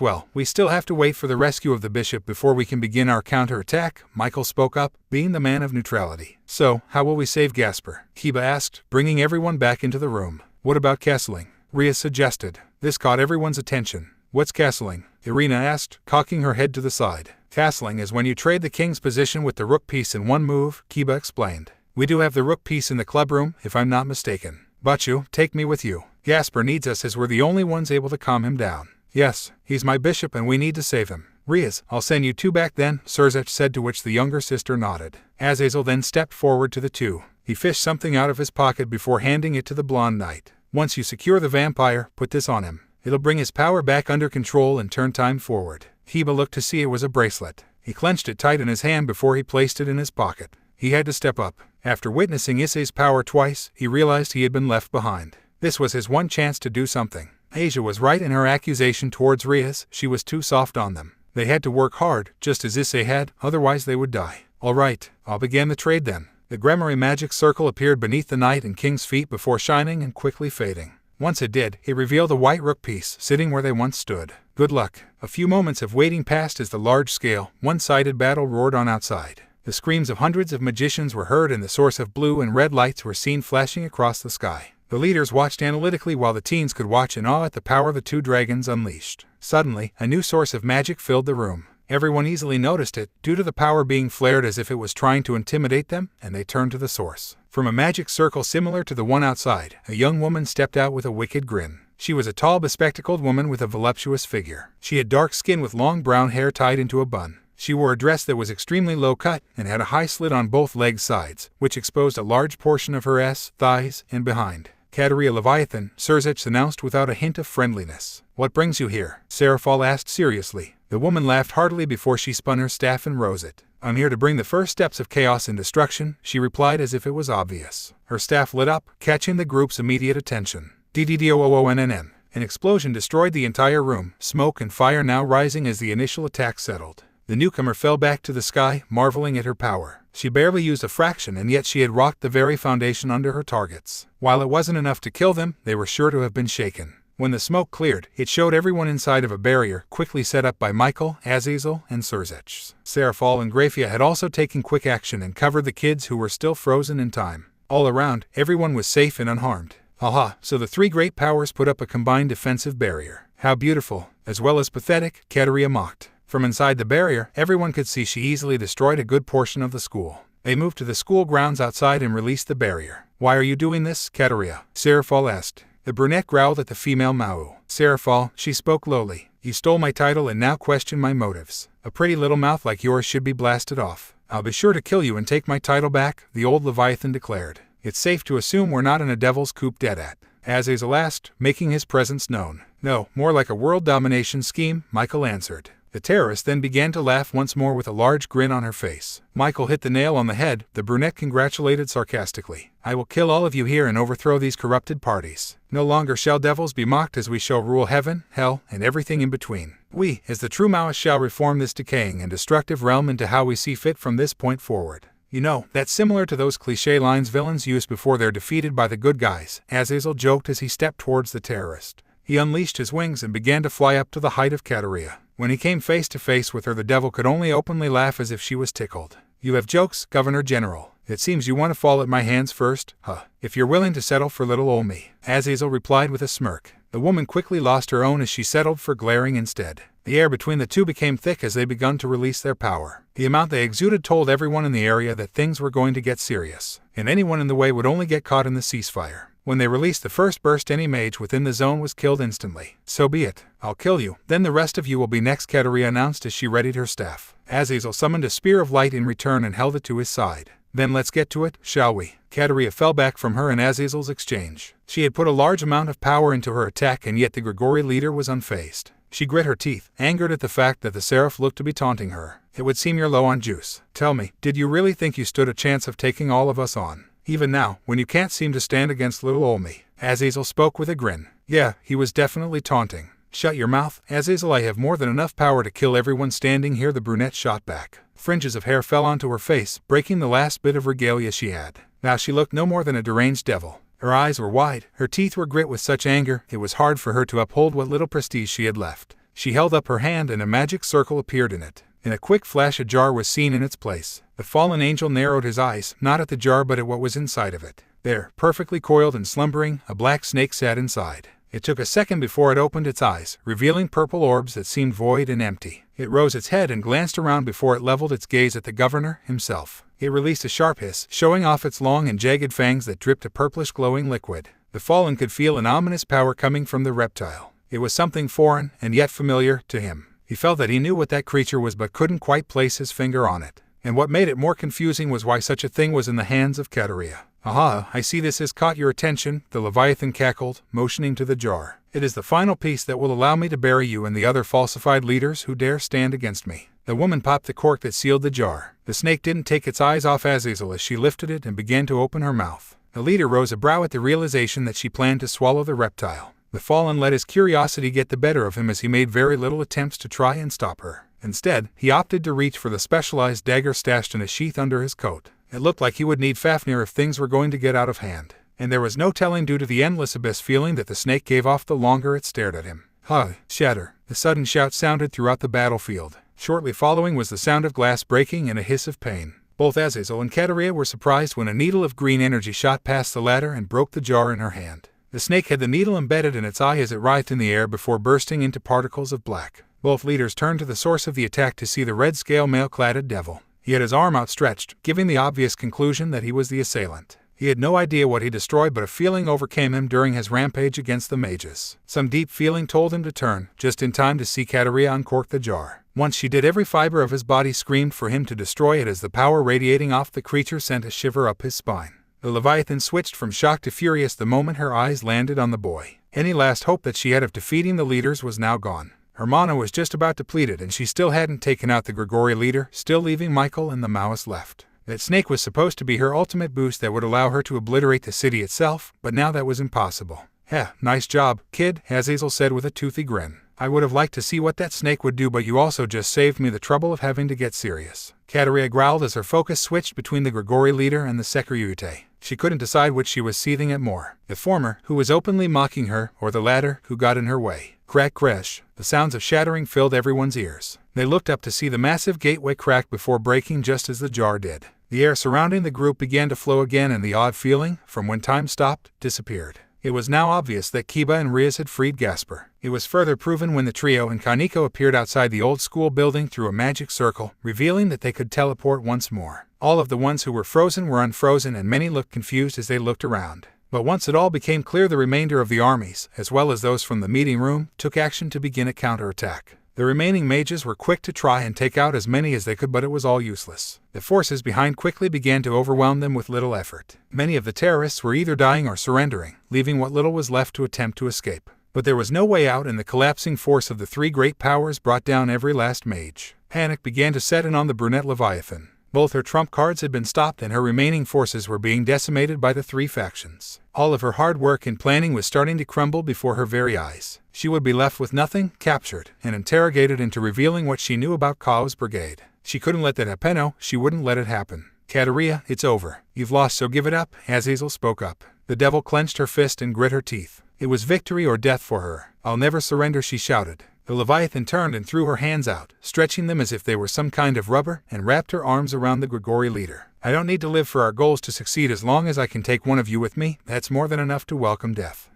well, we still have to wait for the rescue of the bishop before we can begin our counter-attack, Michael spoke up, being the man of neutrality. So, how will we save Gasper? Kiba asked, bringing everyone back into the room. What about castling? Rias suggested. This caught everyone's attention. What's castling? Irina asked, cocking her head to the side. Castling is when you trade the king's position with the rook piece in one move, Kiba explained. We do have the rook piece in the clubroom, if I'm not mistaken. Bachu, take me with you. Gasper needs us as we're the only ones able to calm him down. Yes, he's my bishop and we need to save him. Rias, I'll send you two back then, Sirzech said, to which the younger sister nodded. Azazel then stepped forward to the two. He fished something out of his pocket before handing it to the blonde knight. Once you secure the vampire, put this on him. It'll bring his power back under control and turn time forward. Kiba looked to see it was a bracelet. He clenched it tight in his hand before he placed it in his pocket. He had to step up. After witnessing Issei's power twice, he realized he had been left behind. This was his one chance to do something. Asia was right in her accusation towards Rias. She was too soft on them. They had to work hard, just as Issei had, otherwise they would die. All right, I'll begin the trade then. The Grimoire magic circle appeared beneath the knight and king's feet before shining and quickly fading. Once it did, it revealed a white rook piece sitting where they once stood. Good luck. A few moments of waiting passed as the large-scale, one-sided battle roared on outside. The screams of hundreds of magicians were heard and the source of blue and red lights were seen flashing across the sky. The leaders watched analytically while the teens could watch in awe at the power the two dragons unleashed. Suddenly, a new source of magic filled the room. Everyone easily noticed it, due to the power being flared as if it was trying to intimidate them, and they turned to the source. From a magic circle similar to the one outside, a young woman stepped out with a wicked grin. She was a tall, bespectacled woman with a voluptuous figure. She had dark skin with long brown hair tied into a bun. She wore a dress that was extremely low cut and had a high slit on both leg sides, which exposed a large portion of her ass, thighs, and behind. Kateria Leviathan, Sirzech announced without a hint of friendliness. What brings you here? Sairaorg asked seriously. The woman laughed heartily before she spun her staff and rose it. I'm here to bring the first steps of chaos and destruction, she replied as if it was obvious. Her staff lit up, catching the group's immediate attention. DDDOOONNN. An explosion destroyed the entire room, smoke and fire now rising as the initial attack settled. The newcomer fell back to the sky, marveling at her power. She barely used a fraction and yet she had rocked the very foundation under her targets. While it wasn't enough to kill them, they were sure to have been shaken. When the smoke cleared, it showed everyone inside of a barrier quickly set up by Michael, Azazel, and Sirzech. Sairaorg and Grafia had also taken quick action and covered the kids who were still frozen in time. All around, everyone was safe and unharmed. Aha, so the three great powers put up a combined defensive barrier. How beautiful, as well as pathetic, Kateria mocked. From inside the barrier, everyone could see she easily destroyed a good portion of the school. They moved to the school grounds outside and released the barrier. Why are you doing this, Kateria? Sairaorg asked. The brunette growled at the female Mau. Sairaorg, she spoke lowly. You stole my title and now question my motives. A pretty little mouth like yours should be blasted off. I'll be sure to kill you and take my title back, the old Leviathan declared. It's safe to assume we're not in a devil's coop dead at. Azazel asked, making his presence known. No, more like a world domination scheme, Michael answered. The terrorist then began to laugh once more with a large grin on her face. Michael hit the nail on the head, the brunette congratulated sarcastically. I will kill all of you here and overthrow these corrupted parties. No longer shall devils be mocked as we shall rule heaven, hell, and everything in between. We, as the true Maoists, shall reform this decaying and destructive realm into how we see fit from this point forward. You know, that's similar to those cliché lines villains use before they're defeated by the good guys, Azazel joked as he stepped towards the terrorist. He unleashed his wings and began to fly up to the height of Kateria. When he came face to face with her, the devil could only openly laugh as if she was tickled. You have jokes, Governor General. It seems you want to fall at my hands first, huh? If you're willing to settle for little old me, Azazel replied with a smirk. The woman quickly lost her own as she settled for glaring instead. The air between the two became thick as they begun to release their power. The amount they exuded told everyone in the area that things were going to get serious, and anyone in the way would only get caught in the ceasefire. When they released the first burst, any mage within the zone was killed instantly. So be it. I'll kill you, then the rest of you will be next, Kateria announced as she readied her staff. Azazel summoned a spear of light in return and held it to his side. Then let's get to it, shall we? Kateria fell back from her and Azazel's exchange. She had put a large amount of power into her attack and yet the Grigori leader was unfazed. She grit her teeth, angered at the fact that the seraph looked to be taunting her. It would seem you're low on juice. Tell me, did you really think you stood a chance of taking all of us on? Even now, when you can't seem to stand against little old me. Azazel spoke with a grin. Yeah, he was definitely taunting. Shut your mouth, Azazel. I have more than enough power to kill everyone standing here, the brunette shot back. Fringes of hair fell onto her face, breaking the last bit of regalia she had. Now she looked no more than a deranged devil. Her eyes were wide, her teeth were grit with such anger, it was hard for her to uphold what little prestige she had left. She held up her hand and a magic circle appeared in it. In a quick flash a jar was seen in its place. The fallen angel narrowed his eyes, not at the jar but at what was inside of it. There, perfectly coiled and slumbering, a black snake sat inside. It took a second before it opened its eyes, revealing purple orbs that seemed void and empty. It rose its head and glanced around before it leveled its gaze at the governor himself. It released a sharp hiss, showing off its long and jagged fangs that dripped a purplish glowing liquid. The fallen could feel an ominous power coming from the reptile. It was something foreign and yet familiar to him. He felt that he knew what that creature was but couldn't quite place his finger on it. And what made it more confusing was why such a thing was in the hands of Kataria. "Aha, I see this has caught your attention," the Leviathan cackled, motioning to the jar. "It is the final piece that will allow me to bury you and the other falsified leaders who dare stand against me." The woman popped the cork that sealed the jar. The snake didn't take its eyes off Azazel as she lifted it and began to open her mouth. The leader rose a brow at the realization that she planned to swallow the reptile. The fallen let his curiosity get the better of him as he made very little attempts to try and stop her. Instead, he opted to reach for the specialized dagger stashed in a sheath under his coat. It looked like he would need Fafnir if things were going to get out of hand. And there was no telling due to the endless abyss feeling that the snake gave off the longer it stared at him. "Hi, shatter!" The sudden shout sounded throughout the battlefield. Shortly following was the sound of glass breaking and a hiss of pain. Both Azazel and Kataria were surprised when a needle of green energy shot past the latter and broke the jar in her hand. The snake had the needle embedded in its eye as it writhed in the air before bursting into particles of black. Both leaders turned to the source of the attack to see the red scale mail-cladded devil. He had his arm outstretched, giving the obvious conclusion that he was the assailant. He had no idea what he destroyed, but a feeling overcame him during his rampage against the mages. Some deep feeling told him to turn, just in time to see Kataria uncork the jar. Once she did, every fiber of his body screamed for him to destroy it as the power radiating off the creature sent a shiver up his spine. The Leviathan switched from shock to furious the moment her eyes landed on the boy. Any last hope that she had of defeating the leaders was now gone. Her mana was just about depleted and she still hadn't taken out the Grigori leader, still leaving Michael and the Maoist left. That snake was supposed to be her ultimate boost that would allow her to obliterate the city itself, but now that was impossible. "Heh, nice job, kid," Azazel said with a toothy grin. "I would have liked to see what that snake would do, but you also just saved me the trouble of having to get serious." Kataria growled as her focus switched between the Grigori leader and the Sekiryute. She couldn't decide which she was seething at more, the former, who was openly mocking her, or the latter, who got in her way. Crack crash. The sounds of shattering filled everyone's ears. They looked up to see the massive gateway crack before breaking just as the jar did. The air surrounding the group began to flow again and the odd feeling, from when time stopped, disappeared. It was now obvious that Kiba and Rias had freed Gasper. It was further proven when the trio and Kaneko appeared outside the old school building through a magic circle, revealing that they could teleport once more. All of the ones who were frozen were unfrozen and many looked confused as they looked around. But once it all became clear, the remainder of the armies, as well as those from the meeting room, took action to begin a counterattack. The remaining mages were quick to try and take out as many as they could, but it was all useless. The forces behind quickly began to overwhelm them with little effort. Many of the terrorists were either dying or surrendering, leaving what little was left to attempt to escape. But there was no way out, and the collapsing force of the three great powers brought down every last mage. Panic began to set in on the brunette Leviathan. Both her trump cards had been stopped and her remaining forces were being decimated by the three factions. All of her hard work and planning was starting to crumble before her very eyes. She would be left with nothing, captured, and interrogated into revealing what she knew about Kao's brigade. She couldn't let that happen. She wouldn't let it happen. "Kataria, it's over. You've lost, so give it up," Azazel spoke up. The devil clenched her fist and grit her teeth. It was victory or death for her. "I'll never surrender," she shouted. The Leviathan turned and threw her hands out, stretching them as if they were some kind of rubber, and wrapped her arms around the Grigori leader. "I don't need to live for our goals to succeed. As long as I can take one of you with me, that's more than enough to welcome death."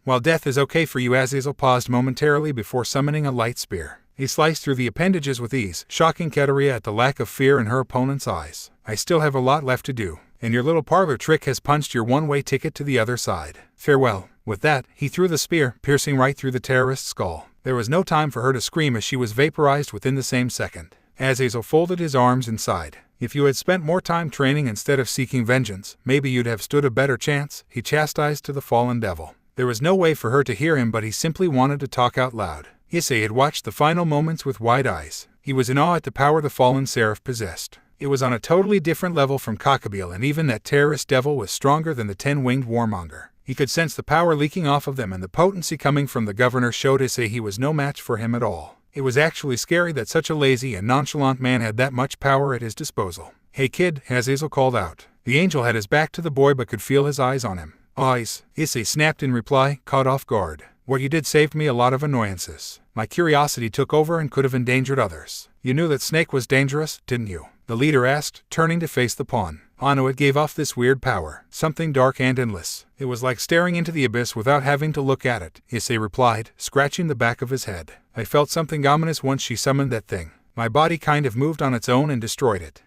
While death is okay for you," Azazel paused momentarily before summoning a light spear. He sliced through the appendages with ease, shocking Kataria at the lack of fear in her opponent's eyes. "I still have a lot left to do, and your little parlor trick has punched your one-way ticket to the other side. Farewell." With that, he threw the spear, piercing right through the terrorist's skull. There was no time for her to scream as she was vaporized within the same second. Azazel folded his arms and sighed. "If you had spent more time training instead of seeking vengeance, maybe you'd have stood a better chance," he chastised to the fallen devil. There was no way for her to hear him, but he simply wanted to talk out loud. Issei had watched the final moments with wide eyes. He was in awe at the power the fallen seraph possessed. It was on a totally different level from Kakabil, and even that terrorist devil was stronger than the 10-winged warmonger. He could sense the power leaking off of them, and the potency coming from the governor showed Issei he was no match for him at all. It was actually scary that such a lazy and nonchalant man had that much power at his disposal. "Hey kid," Azazel called out. The angel had his back to the boy but could feel his eyes on him. "Eyes," Issei snapped in reply, caught off guard. "What you did saved me a lot of annoyances. My curiosity took over and could have endangered others. You knew that snake was dangerous, didn't you? The leader asked, turning to face the pawn. Anu, it gave off this weird power, something dark and endless. It was like staring into the abyss without having to look at it, Issei replied, scratching the back of his head. I felt something ominous once she summoned that thing. My body kind of moved on its own and destroyed it.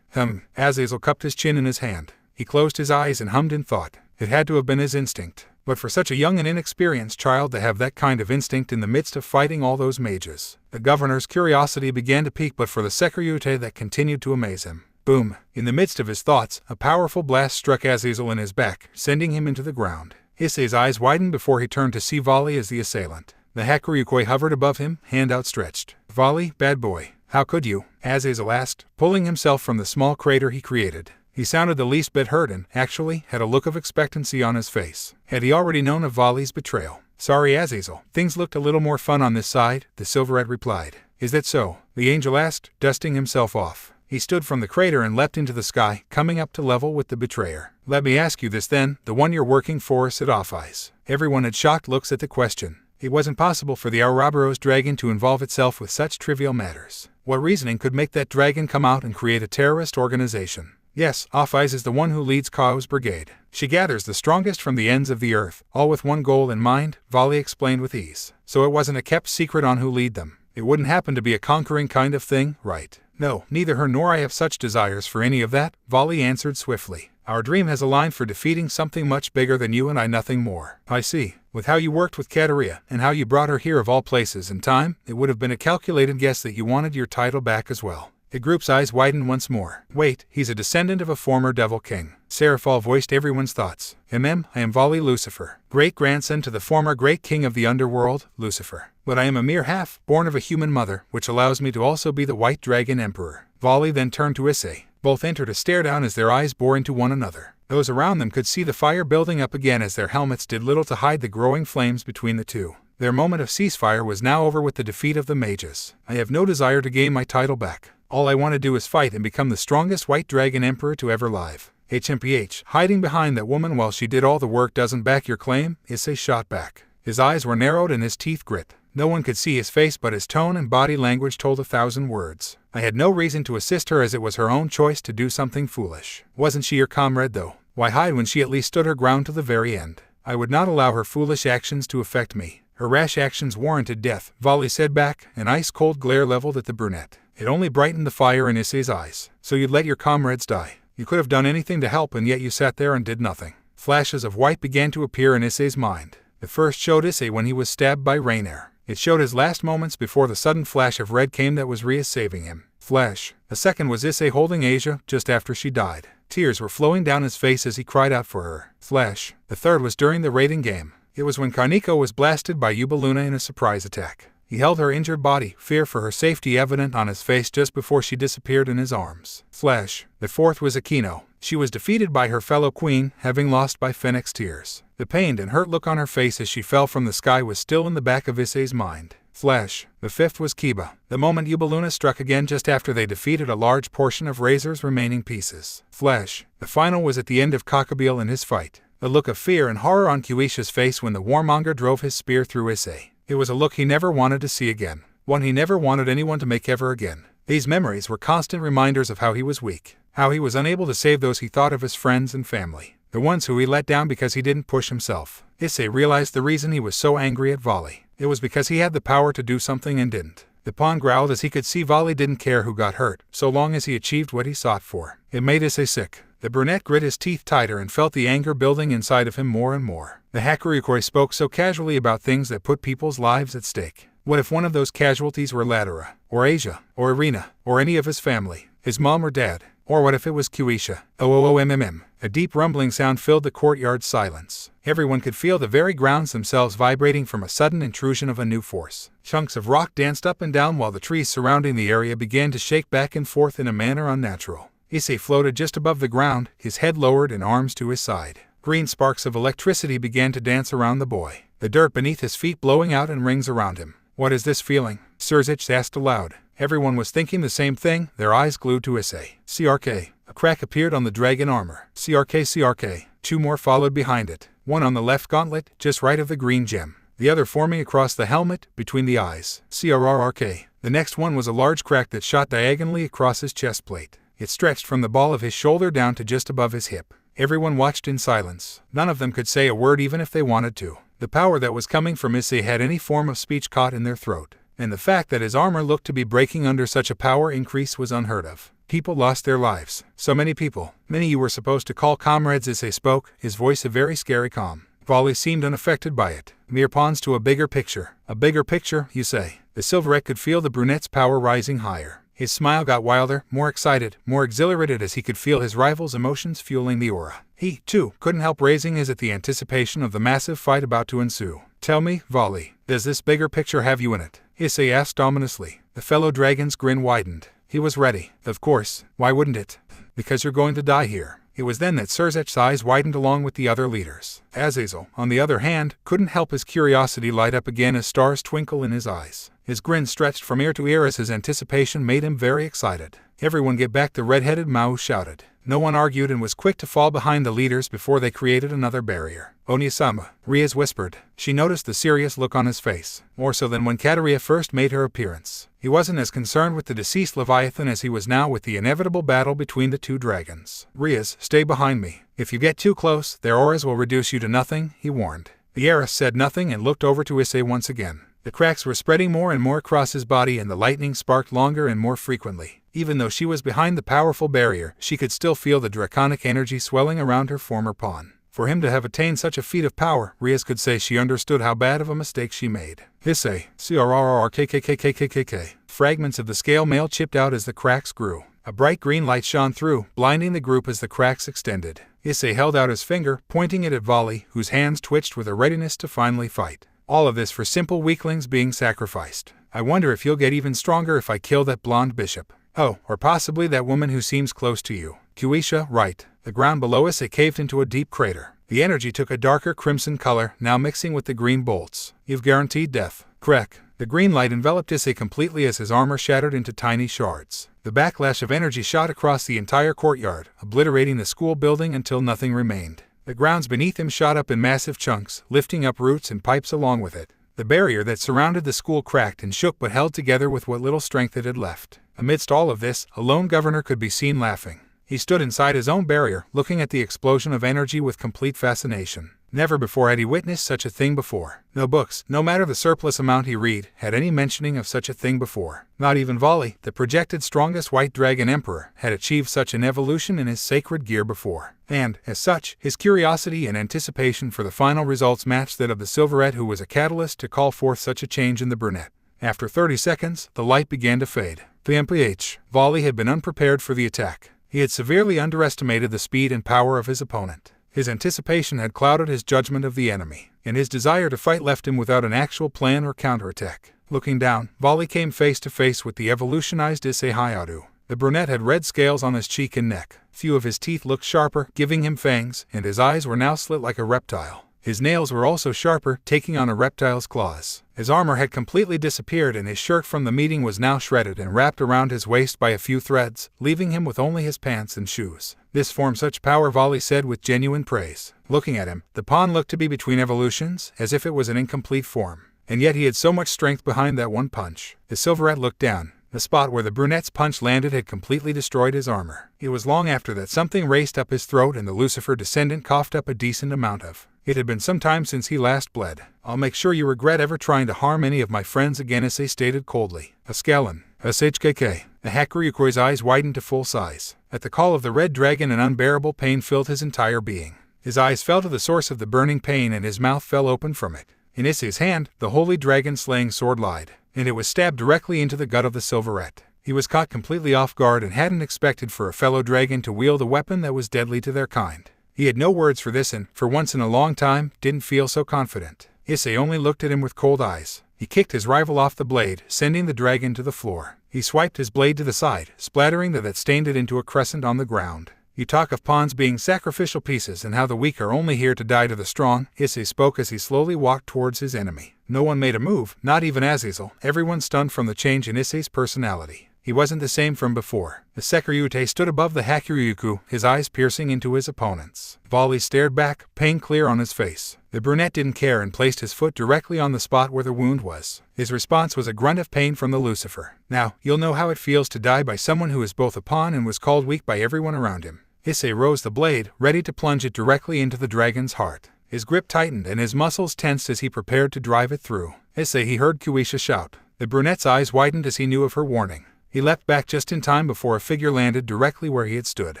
Azazel cupped his chin in his hand. He closed his eyes and hummed in thought. It had to have been his instinct. But for such a young and inexperienced child to have that kind of instinct in the midst of fighting all those mages. The governor's curiosity began to peak, but for the security that continued to amaze him. Boom! In the midst of his thoughts, a powerful blast struck Azazel in his back, sending him into the ground. Issei's eyes widened before he turned to see Voli as the assailant. The Hakurikoi hovered above him, hand outstretched. Voli, bad boy, how could you? Azazel asked, pulling himself from the small crater he created. He sounded the least bit hurt and, actually, had a look of expectancy on his face. Had he already known of Voli's betrayal? Sorry, Azazel. Things looked a little more fun on this side, the Silverette replied. Is that so? The angel asked, dusting himself off. He stood from the crater and leapt into the sky, coming up to level with the betrayer. Let me ask you this then, the one you're working for, said Oppai. Everyone had shocked looks at the question. It wasn't possible for the Ouroboros dragon to involve itself with such trivial matters. What reasoning could make that dragon come out and create a terrorist organization? Yes, Oppai is the one who leads Kao's brigade. She gathers the strongest from the ends of the earth, all with one goal in mind, Voli explained with ease. So it wasn't a kept secret on who lead them. It wouldn't happen to be a conquering kind of thing, right? No, neither her nor I have such desires for any of that, Voli answered swiftly. Our dream has aligned for defeating something much bigger than you and I, nothing more. I see. With how you worked with Kateria, and how you brought her here of all places and time, it would have been a calculated guess that you wanted your title back as well. The group's eyes widened once more. Wait, he's a descendant of a former devil king. Sairaorg voiced everyone's thoughts. I am Voli Lucifer, great-grandson to the former great king of the underworld, Lucifer. But I am a mere half, born of a human mother, which allows me to also be the White Dragon Emperor. Voli then turned to Issei. Both entered to stare down as their eyes bore into one another. Those around them could see the fire building up again as their helmets did little to hide the growing flames between the two. Their moment of ceasefire was now over with the defeat of the mages. I have no desire to gain my title back. All I want to do is fight and become the strongest White Dragon Emperor to ever live. HMPH, hiding behind that woman while she did all the work doesn't back your claim, Issei shot back. His eyes were narrowed and his teeth grit. No one could see his face, but his tone and body language told 1,000 words. I had no reason to assist her as it was her own choice to do something foolish. Wasn't she your comrade though? Why hide when she at least stood her ground to the very end? I would not allow her foolish actions to affect me. Her rash actions warranted death, Voli said back, an ice-cold glare leveled at the brunette. It only brightened the fire in Issei's eyes. So you'd let your comrades die. You could have done anything to help and yet you sat there and did nothing. Flashes of white began to appear in Issei's mind. The first showed Issei when he was stabbed by Rainier. It showed his last moments before the sudden flash of red came that was Rias saving him. Flash. The second was Issei holding Asia just after she died. Tears were flowing down his face as he cried out for her. Flash. The third was during the raiding game. It was when Karniko was blasted by Yubaluna in a surprise attack. He held her injured body, fear for her safety evident on his face just before she disappeared in his arms. Flash. The fourth was Aquino. She was defeated by her fellow queen, having lost by Fennec's tears. The pained and hurt look on her face as she fell from the sky was still in the back of Issei's mind. Flash. The fifth was Kiba. The moment Yubaluna struck again just after they defeated a large portion of Razor's remaining pieces. Flash. The final was at the end of Kakabil and his fight. The look of fear and horror on Kuisha's face when the warmonger drove his spear through Issei. It was a look he never wanted to see again. One he never wanted anyone to make ever again. These memories were constant reminders of how he was weak. How he was unable to save those he thought of as friends and family. The ones who he let down because he didn't push himself. Issei realized the reason he was so angry at Voli. It was because he had the power to do something and didn't. The pawn growled as he could see Voli didn't care who got hurt, so long as he achieved what he sought for. It made Issei sick. The brunette grit his teeth tighter and felt the anger building inside of him more and more. The Hakurikoi spoke so casually about things that put people's lives at stake. What if one of those casualties were Latera, or Asia, or Irina, or any of his family, his mom or dad? Or what if it was Kuisha? OOOMMM. A deep rumbling sound filled the courtyard's silence. Everyone could feel the very grounds themselves vibrating from a sudden intrusion of a new force. Chunks of rock danced up and down while the trees surrounding the area began to shake back and forth in a manner unnatural. Issei floated just above the ground, his head lowered and arms to his side. Green sparks of electricity began to dance around the boy, the dirt beneath his feet blowing out in rings around him. What is this feeling? Sirzech asked aloud. Everyone was thinking the same thing, their eyes glued to Issei. CRK. A crack appeared on the dragon armor. CRK. Two more followed behind it. One on the left gauntlet, just right of the green gem. the other forming across the helmet, between the eyes. Sairaorg. The next one was a large crack that shot diagonally across his chest plate. It stretched from the ball of his shoulder down to just above his hip. Everyone watched in silence. None of them could say a word even if they wanted to. The power that was coming from Issei had any form of speech caught in their throat, and the fact that his armor looked to be breaking under such a power increase was unheard of. People lost their lives. So many people. Many you were supposed to call comrades. Issei spoke, his voice a very scary calm. Voli seemed unaffected by it. Mere pawns to a bigger picture. A bigger picture, you say? The Sirzech could feel the brunette's power rising higher. His smile got wilder, more excited, more exhilarated as he could feel his rival's emotions fueling the aura. He, too, couldn't help raising his at the anticipation of the massive fight about to ensue. Tell me, Voli, does this bigger picture have you in it? Issei asked ominously. The fellow dragon's grin widened. He was ready. Of course. Why wouldn't it? Because you're going to die here. It was then that Sirzech's eyes widened along with the other leaders. Azazel, on the other hand, couldn't help his curiosity light up again as stars twinkle in his eyes. His grin stretched from ear to ear as his anticipation made him very excited. Everyone get back, the red-headed Mao shouted. No one argued and was quick to fall behind the leaders before they created another barrier. Onyasama, Rias whispered. She noticed the serious look on his face, more so than when Kateria first made her appearance. He wasn't as concerned with the deceased Leviathan as he was now with the inevitable battle between the two dragons. Rias, stay behind me. If you get too close, their auras will reduce you to nothing, he warned. The heiress said nothing and looked over to Issei once again. The cracks were spreading more and more across his body and the lightning sparked longer and more frequently. Even though she was behind the powerful barrier, she could still feel the draconic energy swelling around her former pawn. For him to have attained such a feat of power, Rias could say she understood how bad of a mistake she made. Issei, Sairaorg. Fragments of the scale mail chipped out as the cracks grew. A bright green light shone through, blinding the group as the cracks extended. Issei held out his finger, pointing it at Voli, whose hands twitched with a readiness to finally fight. All of this for simple weaklings being sacrificed. I wonder if you'll get even stronger if I kill that blonde bishop. Oh, or possibly that woman who seems close to you. Kuisha, right. The ground below us caved into a deep crater. The energy took a darker crimson color, now mixing with the green bolts. You've guaranteed death. Krek. The green light enveloped Issei completely as his armor shattered into tiny shards. The backlash of energy shot across the entire courtyard, obliterating the school building until nothing remained. The grounds beneath him shot up in massive chunks, lifting up roots and pipes along with it. The barrier that surrounded the school cracked and shook but held together with what little strength it had left. Amidst all of this, a lone governor could be seen laughing. He stood inside his own barrier, looking at the explosion of energy with complete fascination. Never before had he witnessed such a thing before. No books, no matter the surplus amount he read, had any mentioning of such a thing before. Not even Voli, the projected strongest white dragon emperor, had achieved such an evolution in his sacred gear before. And, as such, his curiosity and anticipation for the final results matched that of the Silverette, who was a catalyst to call forth such a change in the brunette. After 30 seconds, the light began to fade. PMPH. Voli had been unprepared for the attack. He had severely underestimated the speed and power of his opponent. His anticipation had clouded his judgment of the enemy, and his desire to fight left him without an actual plan or counterattack. Looking down, Voli came face to face with the evolutionized Issei Hayadu. The brunette had red scales on his cheek and neck. Few of his teeth looked sharper, giving him fangs, and his eyes were now slit like a reptile. His nails were also sharper, taking on a reptile's claws. His armor had completely disappeared and his shirt from the meeting was now shredded and wrapped around his waist by a few threads, leaving him with only his pants and shoes. This formed such power, Voli said with genuine praise. Looking at him, the pawn looked to be between evolutions, as if it was an incomplete form. And yet he had so much strength behind that one punch. The Silverette looked down. The spot where the brunette's punch landed had completely destroyed his armor. It was long after that something raced up his throat and the Lucifer descendant coughed up a decent amount of. It had been some time since he last bled. I'll make sure you regret ever trying to harm any of my friends again, Issei stated coldly. Ascalon. SHKK. The Hakuryukoi's eyes widened to full size. At the call of the red dragon, an unbearable pain filled his entire being. His eyes fell to the source of the burning pain and his mouth fell open from it. In Issei's hand, the holy dragon-slaying sword lied, and it was stabbed directly into the gut of the Silverette. He was caught completely off guard and hadn't expected for a fellow dragon to wield a weapon that was deadly to their kind. He had no words for this and, for once in a long time, didn't feel so confident. Issei only looked at him with cold eyes. He kicked his rival off the blade, sending the dragon to the floor. He swiped his blade to the side, splattering that stained it into a crescent on the ground. You talk of pawns being sacrificial pieces and how the weak are only here to die to the strong, Issei spoke as he slowly walked towards his enemy. No one made a move, not even Azazel, everyone stunned from the change in Issei's personality. He wasn't the same from before. The Sairaorg stood above the Hakuryuku, his eyes piercing into his opponent's. Voli stared back, pain clear on his face. The brunette didn't care and placed his foot directly on the spot where the wound was. His response was a grunt of pain from the Lucifer. Now, you'll know how it feels to die by someone who is both a pawn and was called weak by everyone around him. Issei rose the blade, ready to plunge it directly into the dragon's heart. His grip tightened and his muscles tensed as he prepared to drive it through. Issei, he heard Kuisha shout. The brunette's eyes widened as he knew of her warning. He leapt back just in time before a figure landed directly where he had stood.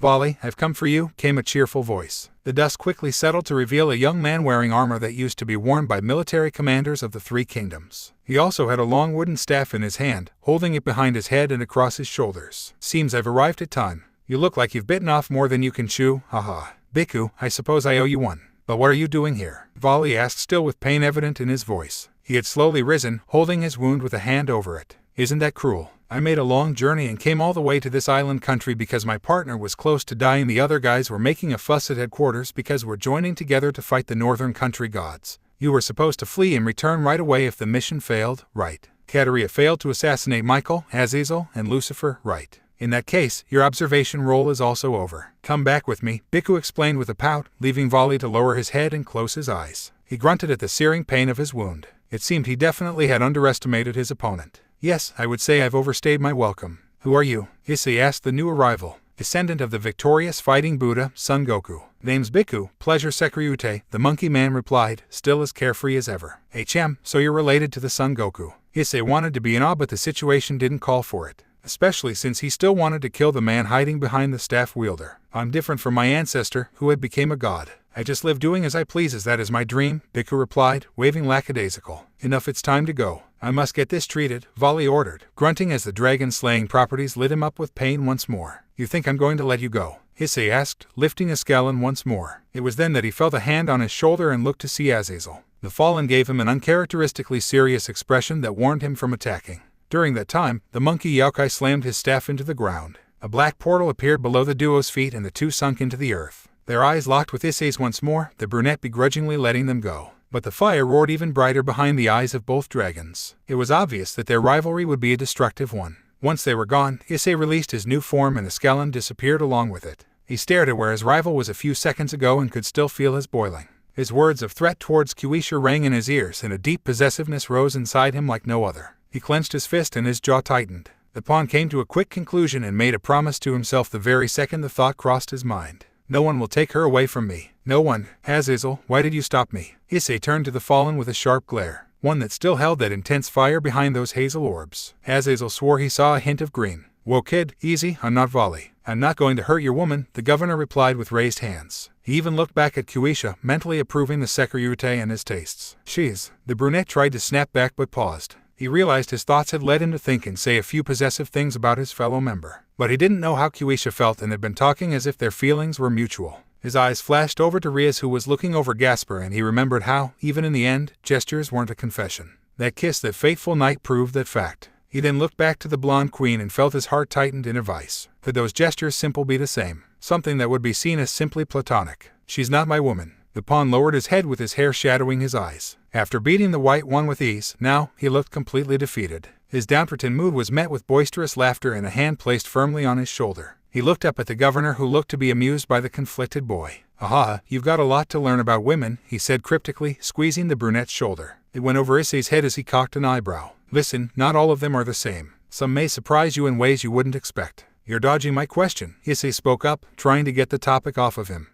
Voli, I've come for you, came a cheerful voice. The dust quickly settled to reveal a young man wearing armor that used to be worn by military commanders of the Three Kingdoms. He also had a long wooden staff in his hand, holding it behind his head and across his shoulders. Seems I've arrived at time. You look like you've bitten off more than you can chew, haha. Bhikkhu, I suppose I owe you one. But what are you doing here? Voli asked, still with pain evident in his voice. He had slowly risen, holding his wound with a hand over it. Isn't that cruel? I made a long journey and came all the way to this island country because my partner was close to dying. The other guys were making a fuss at headquarters because we're joining together to fight the northern country gods. You were supposed to flee and return right away if the mission failed, right? Kateria failed to assassinate Michael, Azazel, and Lucifer, right? In that case, your observation role is also over. Come back with me, Bhikkhu explained with a pout, leaving Voli to lower his head and close his eyes. He grunted at the searing pain of his wound. It seemed he definitely had underestimated his opponent. Yes, I would say I've overstayed my welcome. Who are you? Issei asked the new arrival. Descendant of the victorious fighting Buddha, Son Goku. Name's Bhikkhu, pleasure Sairaorg, the monkey man replied, still as carefree as ever. HM, so you're related to the Son Goku. Issei wanted to be in awe, but the situation didn't call for it. Especially since he still wanted to kill the man hiding behind the staff wielder. I'm different from my ancestor, who had became a god. I just live doing as I please, as that is my dream, Bhikkhu replied, waving lackadaisical. Enough, it's time to go. I must get this treated, Voli ordered, grunting as the dragon-slaying properties lit him up with pain once more. You think I'm going to let you go? Issei asked, lifting a scalon once more. It was then that he felt a hand on his shoulder and looked to see Azazel. The fallen gave him an uncharacteristically serious expression that warned him from attacking. During that time, the monkey yokai slammed his staff into the ground. A black portal appeared below the duo's feet and the two sunk into the earth. Their eyes locked with Issei's once more, the brunette begrudgingly letting them go. But the fire roared even brighter behind the eyes of both dragons. It was obvious that their rivalry would be a destructive one. Once they were gone, Issei released his new form and the scalon disappeared along with it. He stared at where his rival was a few seconds ago and could still feel his boiling. His words of threat towards Kuisha rang in his ears and a deep possessiveness rose inside him like no other. He clenched his fist and his jaw tightened. The pawn came to a quick conclusion and made a promise to himself the very second the thought crossed his mind. No one will take her away from me. No one. Azazel, why did you stop me? Issei turned to the fallen with a sharp glare, one that still held that intense fire behind those hazel orbs. Azazel swore he saw a hint of green. Whoa kid, easy, I'm not Voli. I'm not going to hurt your woman, the governor replied with raised hands. He even looked back at Kuisha, mentally approving the Sairaorg and his tastes. She's. The brunette tried to snap back but paused. He realized his thoughts had led him to think and say a few possessive things about his fellow member. But he didn't know how Kuisha felt and had been talking as if their feelings were mutual. His eyes flashed over to Rias, who was looking over Gasper, and he remembered how, even in the end, gestures weren't a confession. That kiss that fateful night proved that fact. He then looked back to the blonde queen and felt his heart tightened in a vice. Could those gestures simply be the same? Something that would be seen as simply platonic. She's not my woman. The pawn lowered his head with his hair shadowing his eyes. After beating the white one with ease, now, he looked completely defeated. His downtrodden mood was met with boisterous laughter and a hand placed firmly on his shoulder. He looked up at the governor, who looked to be amused by the conflicted boy. Aha, you've got a lot to learn about women, he said cryptically, squeezing the brunette's shoulder. It went over Issei's head as he cocked an eyebrow. Listen, not all of them are the same. Some may surprise you in ways you wouldn't expect. You're dodging my question, Issei spoke up, trying to get the topic off of him.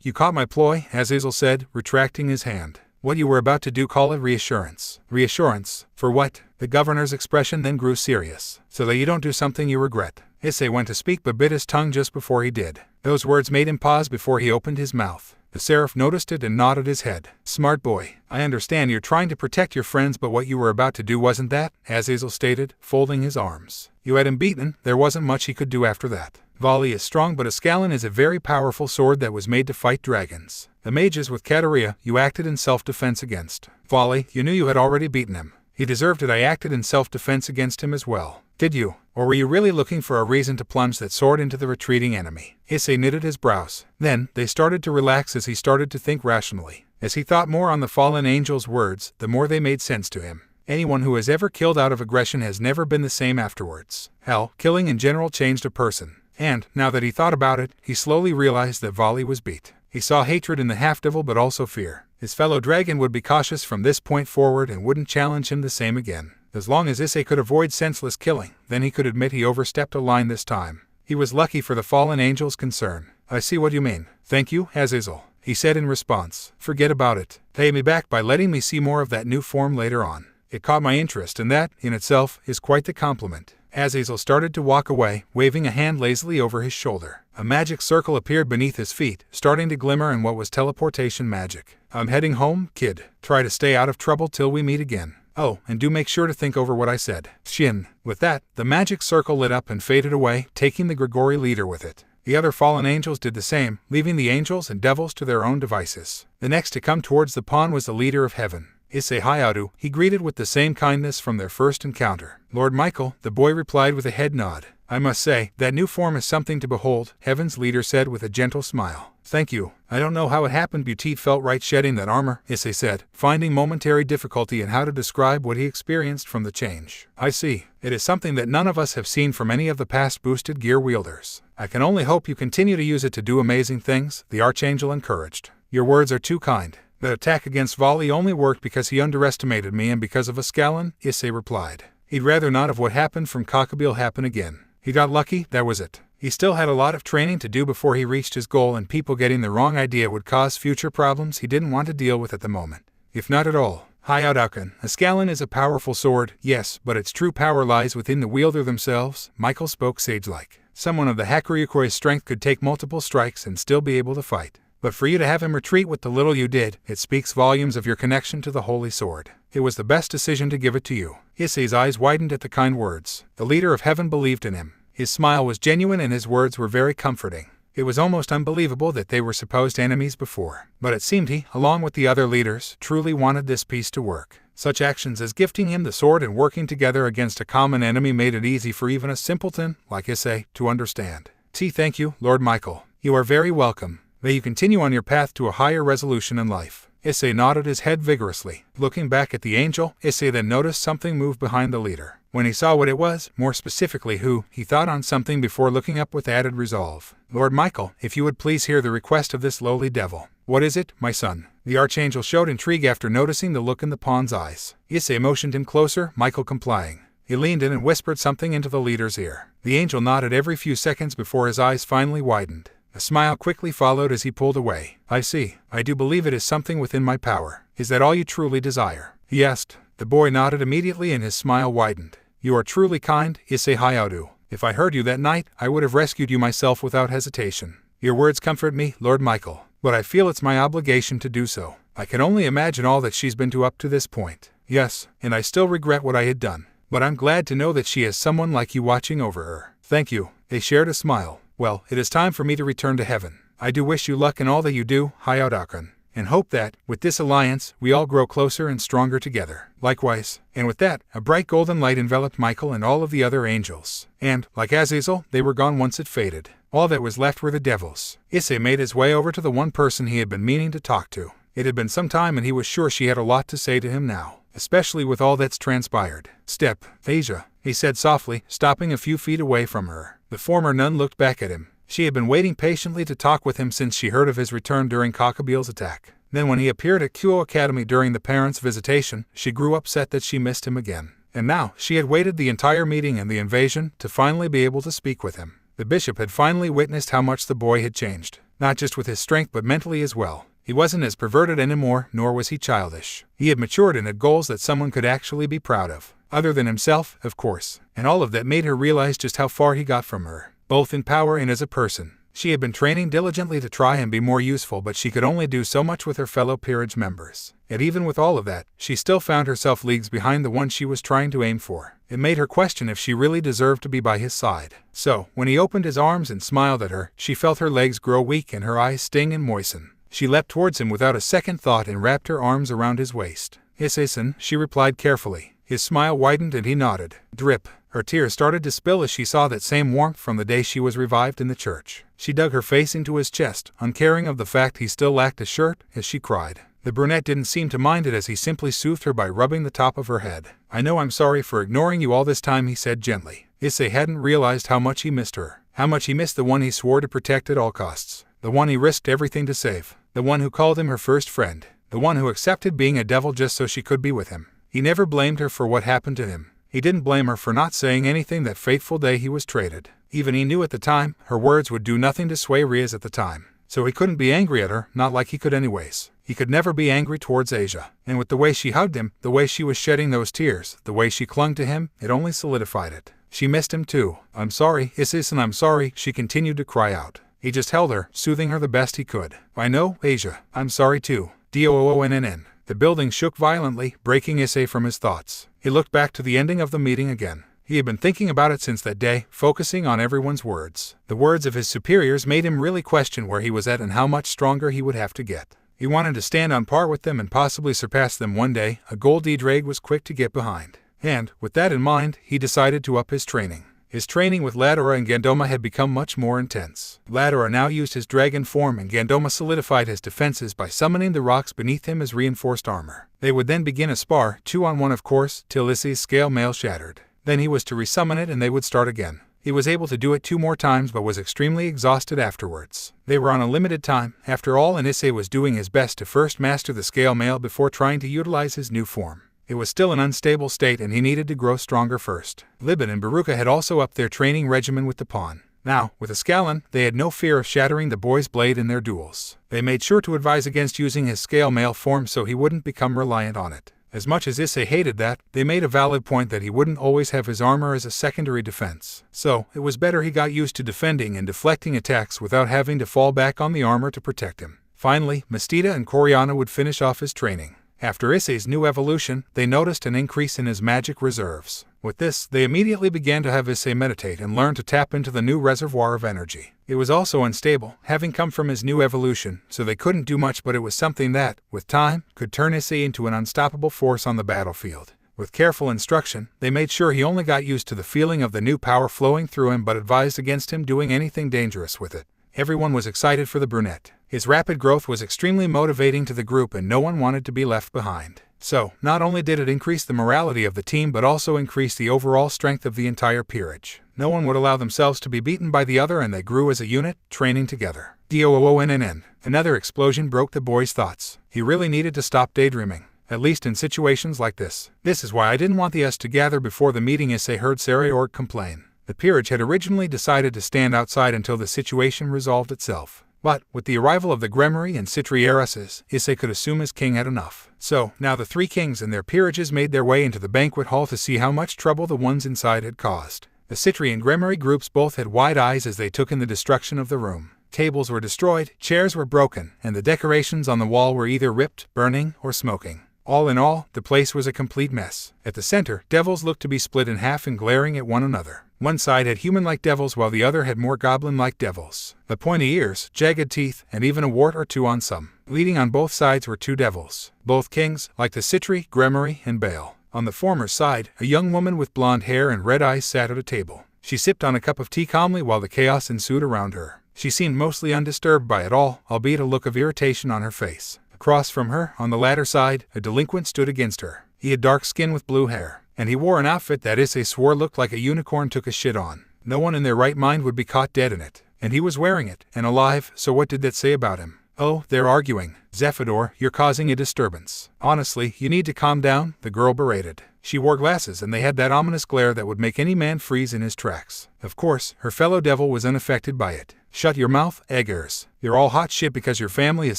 You caught my ploy, Azazel said, retracting his hand. What you were about to do, call it reassurance. Reassurance? For what? The governor's expression then grew serious. So that you don't do something you regret. Issei went to speak but bit his tongue just before he did. Those words made him pause before he opened his mouth. The seraph noticed it and nodded his head. Smart boy. I understand you're trying to protect your friends, but what you were about to do wasn't that, Azazel stated, folding his arms. You had him beaten, there wasn't much he could do after that. Voli is strong, but a scalon is a very powerful sword that was made to fight dragons. The mages with Kateria, you acted in self-defense against. Voli, you knew you had already beaten him. He deserved it. I acted in self-defense against him as well. Did you? Or were you really looking for a reason to plunge that sword into the retreating enemy? Issei knitted his brows. Then, they started to relax as he started to think rationally. As he thought more on the fallen angel's words, the more they made sense to him. Anyone who has ever killed out of aggression has never been the same afterwards. Hell, killing in general changed a person. And, now that he thought about it, he slowly realized that Voli was beat. He saw hatred in the half-devil but also fear. His fellow dragon would be cautious from this point forward and wouldn't challenge him the same again. As long as Issei could avoid senseless killing, then he could admit he overstepped a line this time. He was lucky for the fallen angel's concern. I see what you mean. Thank you, Azazel, he said in response. Forget about it. Pay me back by letting me see more of that new form later on. It caught my interest, and that, in itself, is quite the compliment. Azazel started to walk away, waving a hand lazily over his shoulder. A magic circle appeared beneath his feet, starting to glimmer in what was teleportation magic. I'm heading home, kid. Try to stay out of trouble till we meet again. Oh, and do make sure to think over what I said. Shin. With that, the magic circle lit up and faded away, taking the Grigori leader with it. The other fallen angels did the same, leaving the angels and devils to their own devices. The next to come towards the pawn was the leader of heaven. Issei Hayadu, he greeted with the same kindness from their first encounter. Lord Michael, the boy replied with a head nod. I must say, that new form is something to behold, Heaven's leader said with a gentle smile. Thank you. I don't know how it happened. Butit felt right shedding that armor, Issei said, finding momentary difficulty in how to describe what he experienced from the change. I see. It is something that none of us have seen from any of the past boosted gear wielders. I can only hope you continue to use it to do amazing things, the Archangel encouraged. Your words are too kind. The attack against Voli only worked because he underestimated me and because of a scallon, Issei replied. He'd rather not have what happened from Kakabil happen again. He got lucky, that was it. He still had a lot of training to do before he reached his goal, and people getting the wrong idea would cause future problems he didn't want to deal with at the moment. If not at all. Hayaudakan, a scallon is a powerful sword, yes, but its true power lies within the wielder themselves, Michael spoke sage-like. Someone of the Hakuryukoi's strength could take multiple strikes and still be able to fight. But for you to have him retreat with the little you did, it speaks volumes of your connection to the holy sword. It was the best decision to give it to you. Issei's eyes widened at the kind words. The leader of heaven believed in him. His smile was genuine and his words were very comforting. It was almost unbelievable that they were supposed enemies before. But it seemed he, along with the other leaders, truly wanted this piece to work. Such actions as gifting him the sword and working together against a common enemy made it easy for even a simpleton, like Issei, to understand. Thank you, Lord Michael. You are very welcome. May you continue on your path to a higher resolution in life. Issei nodded his head vigorously. Looking back at the angel, Issei then noticed something move behind the leader. When he saw what it was, more specifically who, he thought on something before looking up with added resolve. Lord Michael, if you would please hear the request of this lowly devil. What is it, my son? The archangel showed intrigue after noticing the look in the pawn's eyes. Issei motioned him closer, Michael complying. He leaned in and whispered something into the leader's ear. The angel nodded every few seconds before his eyes finally widened. A smile quickly followed as he pulled away. I see. I do believe it is something within my power. Is that all you truly desire? He asked. The boy nodded immediately and his smile widened. You are truly kind, Issei Hayaudu. If I heard you that night, I would have rescued you myself without hesitation. Your words comfort me, Lord Michael, but I feel it's my obligation to do so. I can only imagine all that she's been to up to this point. Yes, and I still regret what I had done. But I'm glad to know that she has someone like you watching over her. Thank you. They shared a smile. Well, it is time for me to return to heaven. I do wish you luck in all that you do, Hayaudakan, and hope that, with this alliance, we all grow closer and stronger together. Likewise. And with that, a bright golden light enveloped Michael and all of the other angels. And, like Azazel, they were gone once it faded. All that was left were the devils. Issei made his way over to the one person he had been meaning to talk to. It had been some time and he was sure she had a lot to say to him now, especially with all that's transpired. Step, Asia, he said softly, stopping a few feet away from her. The former nun looked back at him. She had been waiting patiently to talk with him since she heard of his return during Kakabil's attack. Then when he appeared at Kyo Academy during the parents' visitation, she grew upset that she missed him again. And now, she had waited the entire meeting and the invasion to finally be able to speak with him. The bishop had finally witnessed how much the boy had changed, not just with his strength but mentally as well. He wasn't as perverted anymore, nor was he childish. He had matured and had goals that someone could actually be proud of. Other than himself, of course. And all of that made her realize just how far he got from her, both in power and as a person. She had been training diligently to try and be more useful, but she could only do so much with her fellow peerage members. Yet even with all of that, she still found herself leagues behind the one she was trying to aim for. It made her question if she really deserved to be by his side. So, when he opened his arms and smiled at her, she felt her legs grow weak and her eyes sting and moisten. She leapt towards him without a second thought and wrapped her arms around his waist. Issei-san, she replied carefully. His smile widened and he nodded. Drip. Her tears started to spill as she saw that same warmth from the day she was revived in the church. She dug her face into his chest, uncaring of the fact he still lacked a shirt, as she cried. The brunette didn't seem to mind it as he simply soothed her by rubbing the top of her head. "I know I'm sorry for ignoring you all this time," he said gently. Issei hadn't realized how much he missed her, how much he missed the one he swore to protect at all costs, the one he risked everything to save, the one who called him her first friend, the one who accepted being a devil just so she could be with him. He never blamed her for what happened to him. He didn't blame her for not saying anything that fateful day he was traded. Even he knew at the time, her words would do nothing to sway Rias at the time. So he couldn't be angry at her, not like he could anyways. He could never be angry towards Asia. And with the way she hugged him, the way she was shedding those tears, the way she clung to him, it only solidified it. She missed him too. "I'm sorry, Issei, and I'm sorry," she continued to cry out. He just held her, soothing her the best he could. "I know, Asia. I'm sorry too. Doonn." The building shook violently, breaking Issei from his thoughts. He looked back to the ending of the meeting again. He had been thinking about it since that day, focusing on everyone's words. The words of his superiors made him really question where he was at and how much stronger he would have to get. He wanted to stand on par with them and possibly surpass them one day. A goal Ddraig was quick to get behind. And, with that in mind, he decided to up his training. His training with Ladora and Gandoma had become much more intense. Ladora now used his dragon form and Gandoma solidified his defenses by summoning the rocks beneath him as reinforced armor. They would then begin a spar, 2-on-1 of course, till Issei's scale mail shattered. Then he was to resummon it and they would start again. He was able to do it 2 more times but was extremely exhausted afterwards. They were on a limited time, after all, and Issei was doing his best to first master the scale mail before trying to utilize his new form. It was still an unstable state and he needed to grow stronger first. Libin and Baruka had also upped their training regimen with the pawn. Now, with Ascalon, they had no fear of shattering the boy's blade in their duels. They made sure to advise against using his scale mail form so he wouldn't become reliant on it. As much as Issei hated that, they made a valid point that he wouldn't always have his armor as a secondary defense. So, it was better he got used to defending and deflecting attacks without having to fall back on the armor to protect him. Finally, Mastita and Coriana would finish off his training. After Issei's new evolution, they noticed an increase in his magic reserves. With this, they immediately began to have Issei meditate and learn to tap into the new reservoir of energy. It was also unstable, having come from his new evolution, so they couldn't do much, but it was something that, with time, could turn Issei into an unstoppable force on the battlefield. With careful instruction, they made sure he only got used to the feeling of the new power flowing through him but advised against him doing anything dangerous with it. Everyone was excited for the brunette. His rapid growth was extremely motivating to the group and no one wanted to be left behind. So, not only did it increase the morality of the team but also increase the overall strength of the entire peerage. No one would allow themselves to be beaten by the other and they grew as a unit, training together. Doonn. Another explosion broke the boy's thoughts. He really needed to stop daydreaming, at least in situations like this. "This is why I didn't want the us to gather before the meeting," Issei heard Sairaorg complain. The peerage had originally decided to stand outside until the situation resolved itself. But, with the arrival of the Gremmery and Citrierases, Issei could assume his king had enough. So, now the 3 kings and their peerages made their way into the banquet hall to see how much trouble the ones inside had caused. The Citri and Gremmery groups both had wide eyes as they took in the destruction of the room. Tables were destroyed, chairs were broken, and the decorations on the wall were either ripped, burning, or smoking. All in all, the place was a complete mess. At the center, devils looked to be split in half and glaring at one another. One side had human-like devils while the other had more goblin-like devils. The pointy ears, jagged teeth, and even a wart or two on some. Leading on both sides were 2 devils. Both kings, like the Citri, Gremmery, and Bael. On the former side, a young woman with blonde hair and red eyes sat at a table. She sipped on a cup of tea calmly while the chaos ensued around her. She seemed mostly undisturbed by it all, albeit a look of irritation on her face. Across from her, on the latter side, a delinquent stood against her. He had dark skin with blue hair, and he wore an outfit that Issei swore looked like a unicorn took a shit on. No one in their right mind would be caught dead in it. And he was wearing it, and alive, so what did that say about him? "Oh, they're arguing. Zephador, you're causing a disturbance. Honestly, you need to calm down," the girl berated. She wore glasses and they had that ominous glare that would make any man freeze in his tracks. Of course, her fellow devil was unaffected by it. "Shut your mouth, eggers. You're all hot shit because your family is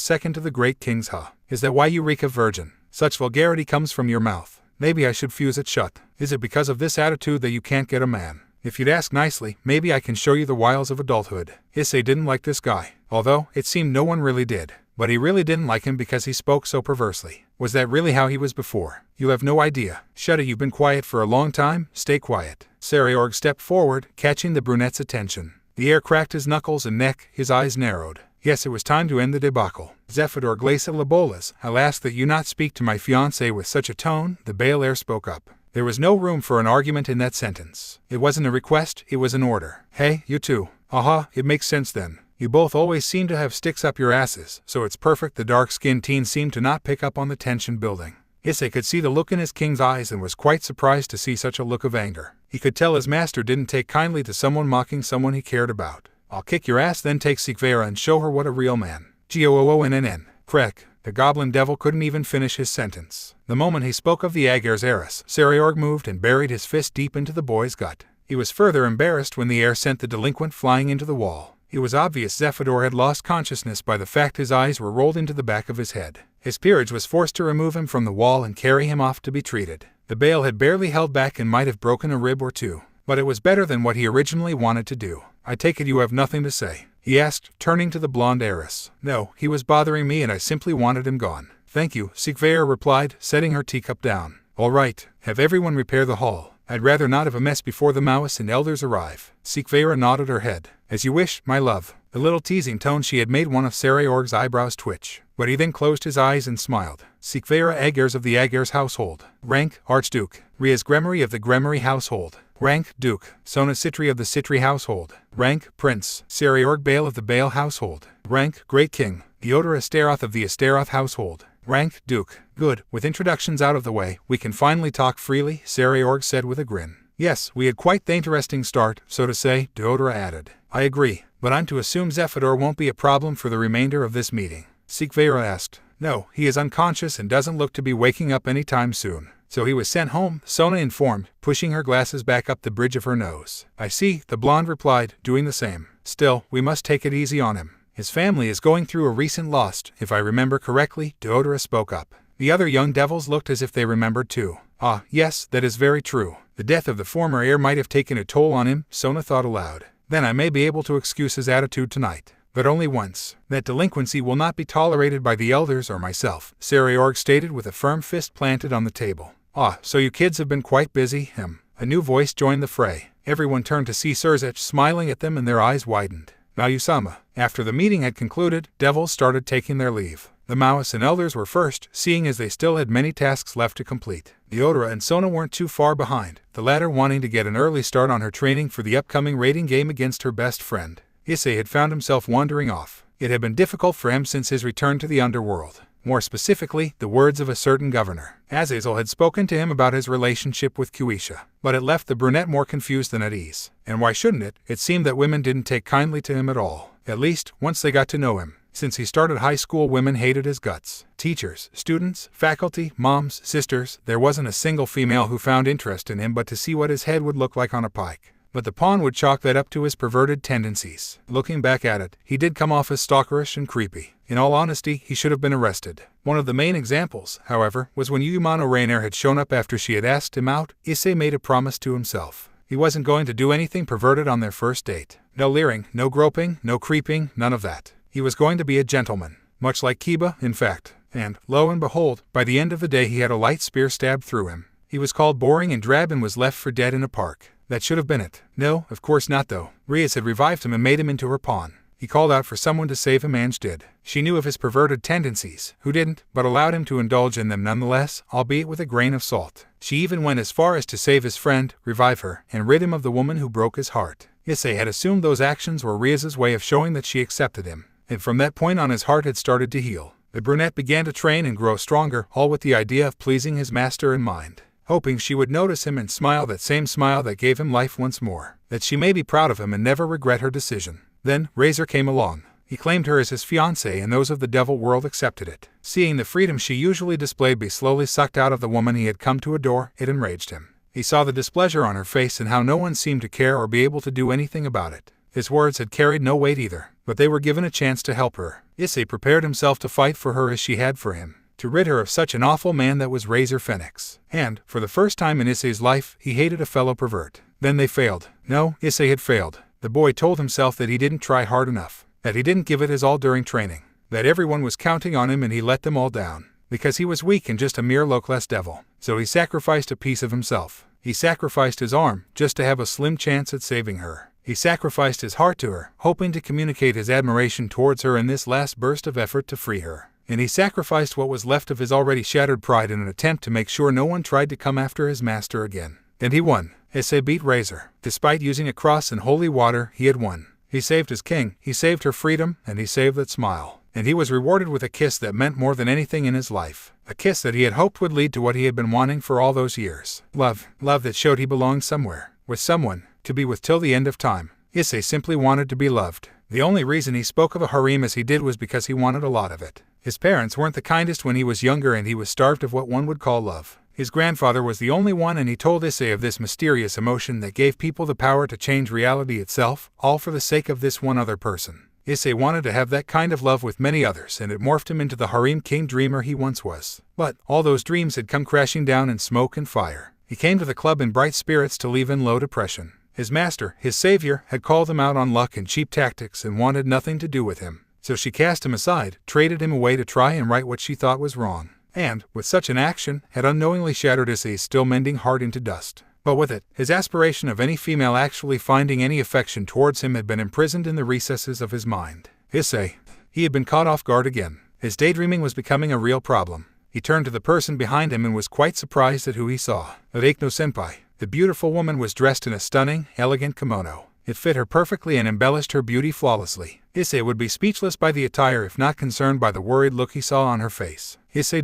second to the great kings, huh? Is that why you reek of virgin? Such vulgarity comes from your mouth. Maybe I should fuse it shut. Is it because of this attitude that you can't get a man? If you'd ask nicely, maybe I can show you the wiles of adulthood." Issei didn't like this guy, although it seemed no one really did. But he really didn't like him because he spoke so perversely. Was that really how he was before? You have no idea. Shut it, you've been quiet for a long time, stay quiet. Sairaorg stepped forward, catching the brunette's attention. The air cracked his knuckles and neck, his eyes narrowed. Yes, it was time to end the debacle. "Zephador Glacia Labolas, I'll ask that you not speak to my fiancé with such a tone," the Bael heir spoke up. There was no room for an argument in that sentence. It wasn't a request, it was an order. "Hey, you two. Aha, it makes sense then. You both always seem to have sticks up your asses, so it's perfect. The dark-skinned teen seemed to not pick up on the tension building. Issei could see the look in his king's eyes and was quite surprised to see such a look of anger. He could tell his master didn't take kindly to someone mocking someone he cared about. I'll kick your ass, then take Sikvera and show her what a real man. Goonnn. Krek. The goblin devil couldn't even finish his sentence. The moment he spoke of the Aegir's heiress, Sairaorg moved and buried his fist deep into the boy's gut. He was further embarrassed when the heir sent the delinquent flying into the wall. It was obvious Zephyr had lost consciousness by the fact his eyes were rolled into the back of his head. His peerage was forced to remove him from the wall and carry him off to be treated. The Bael had barely held back and might have broken a rib or two, but it was better than what he originally wanted to do. I take it you have nothing to say? He asked, turning to the blonde heiress. No, he was bothering me and I simply wanted him gone. Thank you, Sikvera replied, setting her teacup down. All right, have everyone repair the hall. I'd rather not have a mess before the Maoists and elders arrive. Sikvera nodded her head. As you wish, my love. The little teasing tone she had made one of Sairaorg's eyebrows twitch, but he then closed his eyes and smiled. Sikvera Aegir's of the Aegir's household. Rank, Archduke. Rias Gremory of the Gremory household. Rank, Duke. Sona Sitri of the Sitri household. Rank, Prince. Sairaorg Bael of the Bael household. Rank, Great King. Theodor Astaroth of the Astaroth household. Rank, Duke. Good, with introductions out of the way, we can finally talk freely, Sairaorg said with a grin. Yes, we had quite the interesting start, so to say, Deodora added. I agree, but I'm to assume Zephyr won't be a problem for the remainder of this meeting. Sikvera asked. No, he is unconscious and doesn't look to be waking up anytime soon. So he was sent home, Sona informed, pushing her glasses back up the bridge of her nose. I see, the blonde replied, doing the same. Still, we must take it easy on him. His family is going through a recent loss, if I remember correctly, Deodora spoke up. The other young devils looked as if they remembered too. Ah, yes, that is very true. The death of the former heir might have taken a toll on him, Sona thought aloud. Then I may be able to excuse his attitude tonight. But only once. That delinquency will not be tolerated by the elders or myself, Sairaorg stated with a firm fist planted on the table. Ah, so you kids have been quite busy, A new voice joined the fray. Everyone turned to see Sirzech smiling at them and their eyes widened. Mayusama. After the meeting had concluded, devils started taking their leave. The Maoists and elders were first, seeing as they still had many tasks left to complete. Deodora and Sona weren't too far behind, the latter wanting to get an early start on her training for the upcoming raiding game against her best friend. Issei had found himself wandering off. It had been difficult for him since his return to the underworld. More specifically, the words of a certain governor. Azazel had spoken to him about his relationship with Kuisha, but it left the brunette more confused than at ease. And why shouldn't it? It seemed that women didn't take kindly to him at all. At least, once they got to know him. Since he started high school, women hated his guts. Teachers, students, faculty, moms, sisters, there wasn't a single female who found interest in him but to see what his head would look like on a pike. But the pawn would chalk that up to his perverted tendencies. Looking back at it, he did come off as stalkerish and creepy. In all honesty, he should have been arrested. One of the main examples, however, was when Yumano Rainier had shown up after she had asked him out. Issei made a promise to himself. He wasn't going to do anything perverted on their first date. No leering, no groping, no creeping, none of that. He was going to be a gentleman. Much like Kiba, in fact. And, lo and behold, by the end of the day he had a light spear stabbed through him. He was called boring and drab and was left for dead in a park. That should have been it. No, of course not though. Rias had revived him and made him into her pawn. He called out for someone to save him. Ange did. She knew of his perverted tendencies, who didn't, but allowed him to indulge in them nonetheless, albeit with a grain of salt. She even went as far as to save his friend, revive her, and rid him of the woman who broke his heart. Issei had assumed those actions were Rias's way of showing that she accepted him, and from that point on his heart had started to heal. The brunette began to train and grow stronger, all with the idea of pleasing his master in mind. Hoping she would notice him and smile that same smile that gave him life once more, that she may be proud of him and never regret her decision. Then, Razor came along. He claimed her as his fiancée and those of the devil world accepted it. Seeing the freedom she usually displayed be slowly sucked out of the woman he had come to adore, it enraged him. He saw the displeasure on her face and how no one seemed to care or be able to do anything about it. His words had carried no weight either, but they were given a chance to help her. Issei prepared himself to fight for her as she had for him, to rid her of such an awful man that was Razor Phoenix. And, for the first time in Issei's life, he hated a fellow pervert. Then they failed. No, Issei had failed. The boy told himself that he didn't try hard enough, that he didn't give it his all during training, that everyone was counting on him and he let them all down, because he was weak and just a mere lookless devil. So he sacrificed a piece of himself. He sacrificed his arm, just to have a slim chance at saving her. He sacrificed his heart to her, hoping to communicate his admiration towards her in this last burst of effort to free her. And he sacrificed what was left of his already shattered pride in an attempt to make sure no one tried to come after his master again. And he won. Issei beat Razor. Despite using a cross and holy water, he had won. He saved his king, he saved her freedom, and he saved that smile. And he was rewarded with a kiss that meant more than anything in his life. A kiss that he had hoped would lead to what he had been wanting for all those years. Love. Love that showed he belonged somewhere. With someone. To be with till the end of time. Issei simply wanted to be loved. The only reason he spoke of a harem as he did was because he wanted a lot of it. His parents weren't the kindest when he was younger and he was starved of what one would call love. His grandfather was the only one, and he told Issei of this mysterious emotion that gave people the power to change reality itself, all for the sake of this one other person. Issei wanted to have that kind of love with many others, and it morphed him into the harem king dreamer he once was. But all those dreams had come crashing down in smoke and fire. He came to the club in bright spirits to leave in low depression. His master, his savior, had called him out on luck and cheap tactics and wanted nothing to do with him. So she cast him aside, traded him away to try and right what she thought was wrong. And, with such an action, had unknowingly shattered Issei's still mending heart into dust. But with it, his aspiration of any female actually finding any affection towards him had been imprisoned in the recesses of his mind. Issei. He had been caught off guard again. His daydreaming was becoming a real problem. He turned to the person behind him and was quite surprised at who he saw. Reikno-senpai. The beautiful woman was dressed in a stunning, elegant kimono. It fit her perfectly and embellished her beauty flawlessly. Issei would be speechless by the attire if not concerned by the worried look he saw on her face. Issei.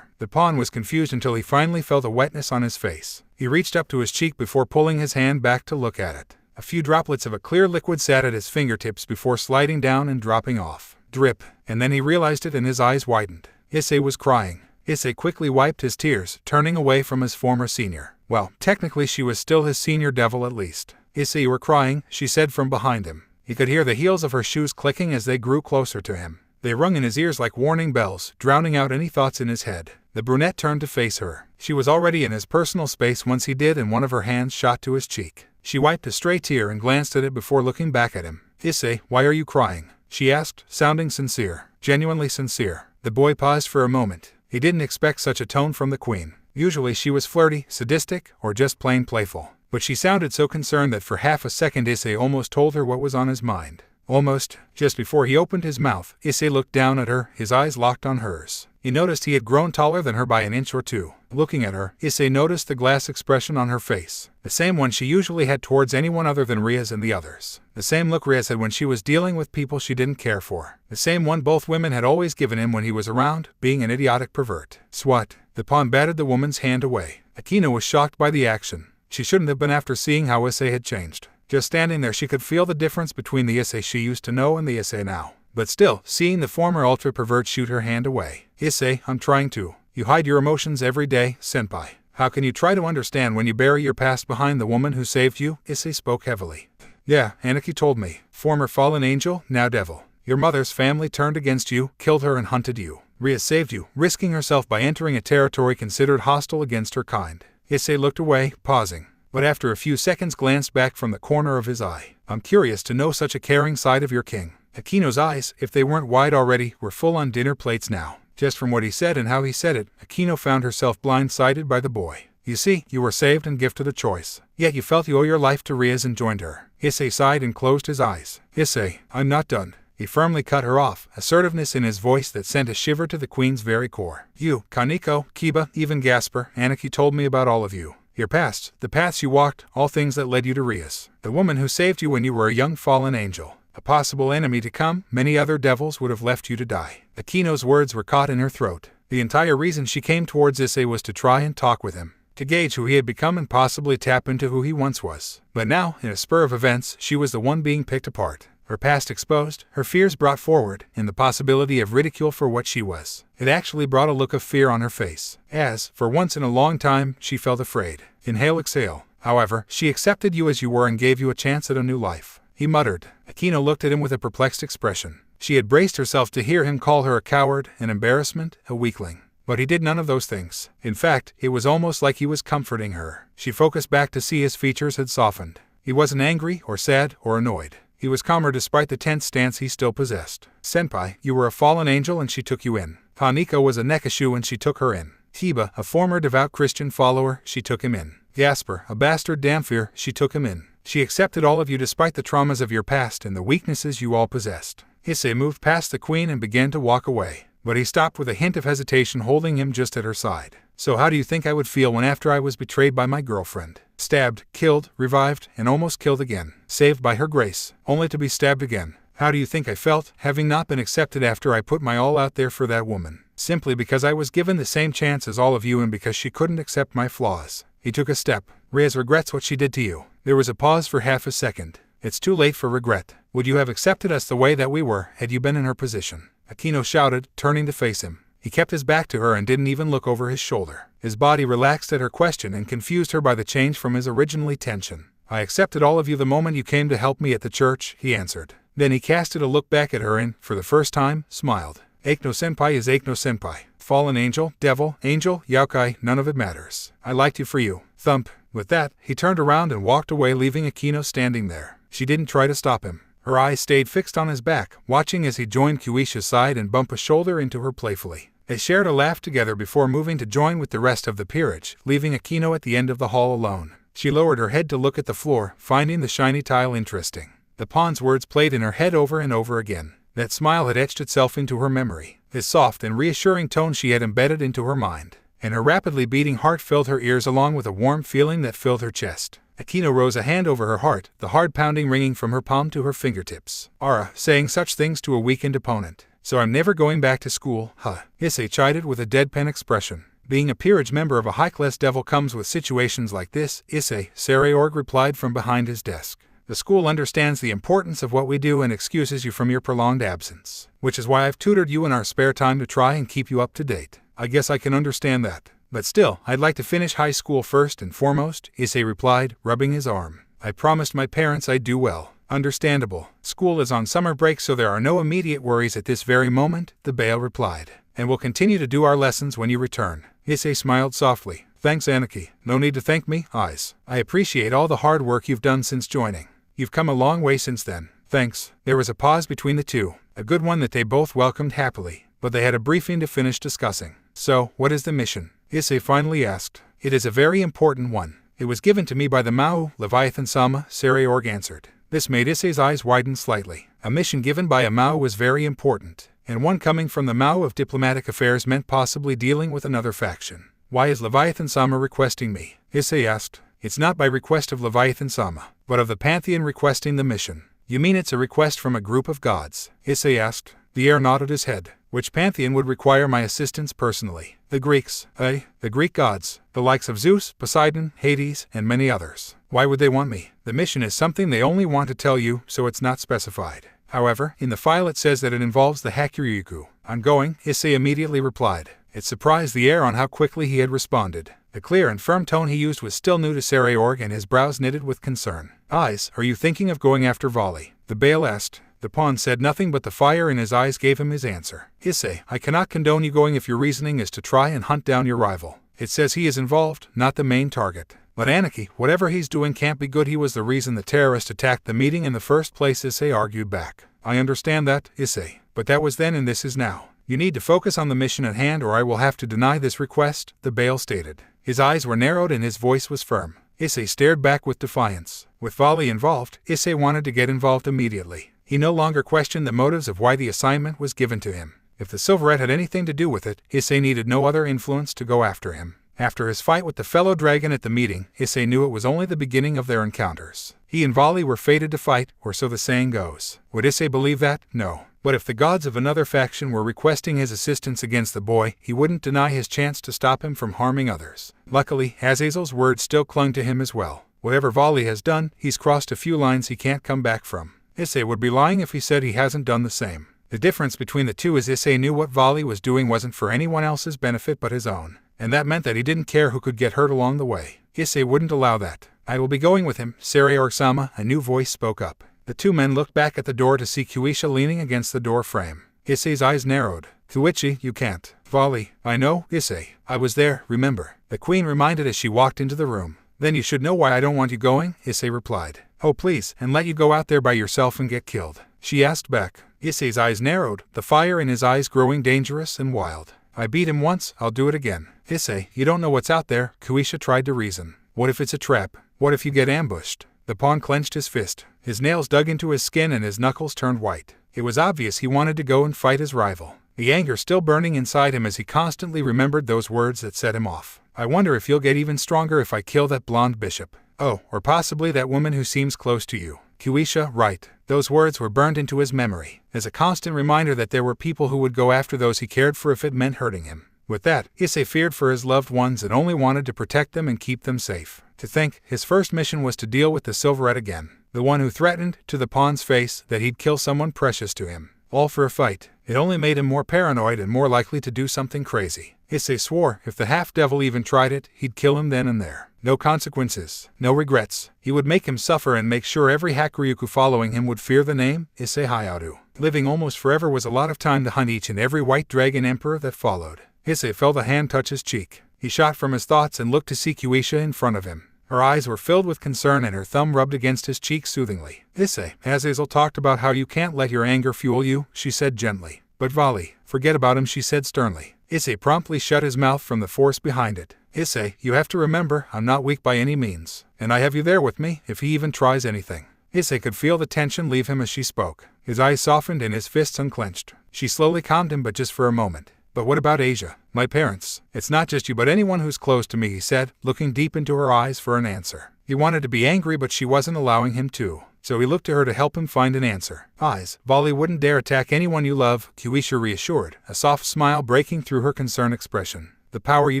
The pawn was confused until he finally felt a wetness on his face. He reached up to his cheek before pulling his hand back to look at it. A few droplets of a clear liquid sat at his fingertips before sliding down and dropping off. Drip. And then he realized it and his eyes widened. Issei was crying. Issei quickly wiped his tears, turning away from his former senior. Well, technically she was still his senior devil at least. Issei, you were crying, she said from behind him. He could hear the heels of her shoes clicking as they grew closer to him. They rung in his ears like warning bells, drowning out any thoughts in his head. The brunette turned to face her. She was already in his personal space once he did, and one of her hands shot to his cheek. She wiped a stray tear and glanced at it before looking back at him. Issei, why are you crying? She asked, sounding sincere. Genuinely sincere. The boy paused for a moment. He didn't expect such a tone from the queen. Usually she was flirty, sadistic, or just plain playful. But she sounded so concerned that for half a second Issei almost told her what was on his mind. Almost. Just before he opened his mouth, Issei looked down at her, his eyes locked on hers. He noticed he had grown taller than her by an inch or two. Looking at her, Issei noticed the glass expression on her face. The same one she usually had towards anyone other than Rias and the others. The same look Rias had when she was dealing with people she didn't care for. The same one both women had always given him when he was around, being an idiotic pervert. Swat. The pawn batted the woman's hand away. Akina was shocked by the action. She shouldn't have been after seeing how Issei had changed. Just standing there she could feel the difference between the Issei she used to know and the Issei now. But still, seeing the former ultra-pervert shoot her hand away. Issei, I'm trying to. You hide your emotions every day, senpai. How can you try to understand when you bury your past behind the woman who saved you? Issei spoke heavily. Yeah, Aniki told me. Former fallen angel, now devil. Your mother's family turned against you, killed her and hunted you. Rias saved you, risking herself by entering a territory considered hostile against her kind. Issei looked away, pausing. But after a few seconds glanced back from the corner of his eye. I'm curious to know such a caring side of your king. Akino's eyes, if they weren't wide already, were full on dinner plates now. Just from what he said and how he said it, Akino found herself blindsided by the boy. You see, you were saved and gifted a choice. Yet you felt you owe your life to Rias and joined her. Issei sighed and closed his eyes. Issei, I'm not done. He firmly cut her off, assertiveness in his voice that sent a shiver to the queen's very core. You, Kaneko, Kiba, even Gasper, Aniki told me about all of you. Your past, the paths you walked, all things that led you to Rias. The woman who saved you when you were a young fallen angel. A possible enemy to come, many other devils would have left you to die. Akino's words were caught in her throat. The entire reason she came towards Issei was to try and talk with him. To gauge who he had become and possibly tap into who he once was. But now, in a spur of events, she was the one being picked apart. Her past exposed, her fears brought forward, and the possibility of ridicule for what she was. It actually brought a look of fear on her face, as, for once in a long time, she felt afraid. Inhale, exhale. However, she accepted you as you were and gave you a chance at a new life. He muttered. Akino looked at him with a perplexed expression. She had braced herself to hear him call her a coward, an embarrassment, a weakling. But he did none of those things. In fact, it was almost like he was comforting her. She focused back to see his features had softened. He wasn't angry, or sad, or annoyed. He was calmer despite the tense stance he still possessed. Senpai, you were a fallen angel and she took you in. Haniko was a Nekashu and she took her in. Kiba, a former devout Christian follower, she took him in. Gasper, a bastard Damphir, she took him in. She accepted all of you despite the traumas of your past and the weaknesses you all possessed. Issei moved past the queen and began to walk away. But he stopped with a hint of hesitation, holding him just at her side. So how do you think I would feel when after I was betrayed by my girlfriend, stabbed, killed, revived, and almost killed again, saved by her grace, only to be stabbed again? How do you think I felt, having not been accepted after I put my all out there for that woman, simply because I was given the same chance as all of you and because she couldn't accept my flaws? He took a step. Rias regrets what she did to you. There was a pause for half a second. It's too late for regret. Would you have accepted us the way that we were, had you been in her position? Aquino shouted, turning to face him. He kept his back to her and didn't even look over his shoulder. His body relaxed at her question and confused her by the change from his originally tension. I accepted all of you the moment you came to help me at the church, he answered. Then he casted a look back at her and, for the first time, smiled. Eikno-senpai is Eikno-senpai. Fallen angel, devil, angel, yokai, none of it matters. I liked you for you. Thump. With that, he turned around and walked away, leaving Aquino standing there. She didn't try to stop him. Her eyes stayed fixed on his back, watching as he joined Kuisha's side and bumped a shoulder into her playfully. They shared a laugh together before moving to join with the rest of the peerage, leaving Aquino at the end of the hall alone. She lowered her head to look at the floor, finding the shiny tile interesting. The pawn's words played in her head over and over again. That smile had etched itself into her memory. His soft and reassuring tone she had embedded into her mind. And her rapidly beating heart filled her ears along with a warm feeling that filled her chest. Aquino rose a hand over her heart, the hard pounding ringing from her palm to her fingertips. Ara, saying such things to a weakened opponent. So I'm never going back to school, huh? Issei chided with a deadpan expression. Being a peerage member of a high-class devil comes with situations like this, Issei, Sairaorg replied from behind his desk. The school understands the importance of what we do and excuses you from your prolonged absence, which is why I've tutored you in our spare time to try and keep you up to date. I guess I can understand that. But still, I'd like to finish high school first and foremost, Issei replied, rubbing his arm. I promised my parents I'd do well. Understandable. School is on summer break, so there are no immediate worries at this very moment, the Bael replied. And we'll continue to do our lessons when you return. Issei smiled softly. Thanks, Aniki. No need to thank me, Eyes. I appreciate all the hard work you've done since joining. You've come a long way since then. Thanks. There was a pause between the two, a good one that they both welcomed happily, but they had a briefing to finish discussing. So, what is the mission? Issei finally asked. It is a very important one. It was given to me by the Mao, Leviathan-sama, Sairaorg answered. This made Issei's eyes widen slightly. A mission given by a Mao was very important, and one coming from the Mao of diplomatic affairs meant possibly dealing with another faction. Why is Leviathan-sama requesting me? Issei asked. It's not by request of Leviathan-sama, but of the Pantheon requesting the mission. You mean it's a request from a group of gods? Issei asked. The heir nodded his head. Which Pantheon would require my assistance personally? The Greeks, eh? The Greek gods, the likes of Zeus, Poseidon, Hades, and many others. Why would they want me? The mission is something they only want to tell you, so it's not specified. However, in the file it says that it involves the Hakuryuku. I'm going, Issei immediately replied. It surprised the heir on how quickly he had responded. The clear and firm tone he used was still new to Sairaorg, and his brows knitted with concern. Eyes, are you thinking of going after Voli? The Bael asked. The pawn said nothing, but the fire in his eyes gave him his answer. Issei, I cannot condone you going if your reasoning is to try and hunt down your rival. It says he is involved, not the main target. But Aniki, whatever he's doing can't be good. He was the reason the terrorist attacked the meeting in the first place, Issei argued back. I understand that, Issei, but that was then and this is now. You need to focus on the mission at hand or I will have to deny this request, the Bael stated. His eyes were narrowed and his voice was firm. Issei stared back with defiance. With Voli involved, Issei wanted to get involved immediately. He no longer questioned the motives of why the assignment was given to him. If the Silverette had anything to do with it, Issei needed no other influence to go after him. After his fight with the fellow dragon at the meeting, Issei knew it was only the beginning of their encounters. He and Voli were fated to fight, or so the saying goes. Would Issei believe that? No. But if the gods of another faction were requesting his assistance against the boy, he wouldn't deny his chance to stop him from harming others. Luckily, Azazel's words still clung to him as well. Whatever Voli has done, he's crossed a few lines he can't come back from. Issei would be lying if he said he hasn't done the same. The difference between the two is Issei knew what Voli was doing wasn't for anyone else's benefit but his own. And that meant that he didn't care who could get hurt along the way. Issei wouldn't allow that. I will be going with him, Sairaorg-sama, a new voice spoke up. The two men looked back at the door to see Kuisha leaning against the door frame. Issei's eyes narrowed. Kuichi, you can't. Voli, I know, Issei. I was there, remember. The queen reminded as she walked into the room. Then you should know why I don't want you going, Issei replied. Oh please, and let you go out there by yourself and get killed. She asked back. Issei's eyes narrowed, the fire in his eyes growing dangerous and wild. I beat him once, I'll do it again. Issei, you don't know what's out there, Kuisha tried to reason. What if it's a trap? What if you get ambushed? The pawn clenched his fist. His nails dug into his skin and his knuckles turned white. It was obvious he wanted to go and fight his rival. the anger still burning inside him as he constantly remembered those words that set him off. I wonder if you'll get even stronger if I kill that blonde bishop. Oh, or possibly that woman who seems close to you. Kuisha, right. Those words were burned into his memory, as a constant reminder that there were people who would go after those he cared for if it meant hurting him. With that, Issei feared for his loved ones and only wanted to protect them and keep them safe. To think, his first mission was to deal with the silverette again, the one who threatened, to the pawn's face, that he'd kill someone precious to him. All for a fight. It only made him more paranoid and more likely to do something crazy. Issei swore if the half-devil even tried it, he'd kill him then and there. No consequences, no regrets. He would make him suffer and make sure every Hakuryuku following him would fear the name Issei Hayaru. Living almost forever was a lot of time to hunt each and every white dragon emperor that followed. Issei felt a hand touch his cheek. He shot from his thoughts and looked to see Kuisha in front of him. Her eyes were filled with concern and her thumb rubbed against his cheek soothingly. Issei, Azazel talked about how you can't let your anger fuel you, she said gently. But Voli, forget about him, she said sternly. Issei promptly shut his mouth from the force behind it. Issei, you have to remember, I'm not weak by any means, and I have you there with me if he even tries anything. Issei could feel the tension leave him as she spoke. His eyes softened and his fists unclenched. She slowly calmed him, but just for a moment. But what about Asia? My parents? It's not just you but anyone who's close to me, he said, looking deep into her eyes for an answer. He wanted to be angry but she wasn't allowing him to, so he looked to her to help him find an answer. Eyes. Voli wouldn't dare attack anyone you love, Kuisha reassured, a soft smile breaking through her concerned expression. The power you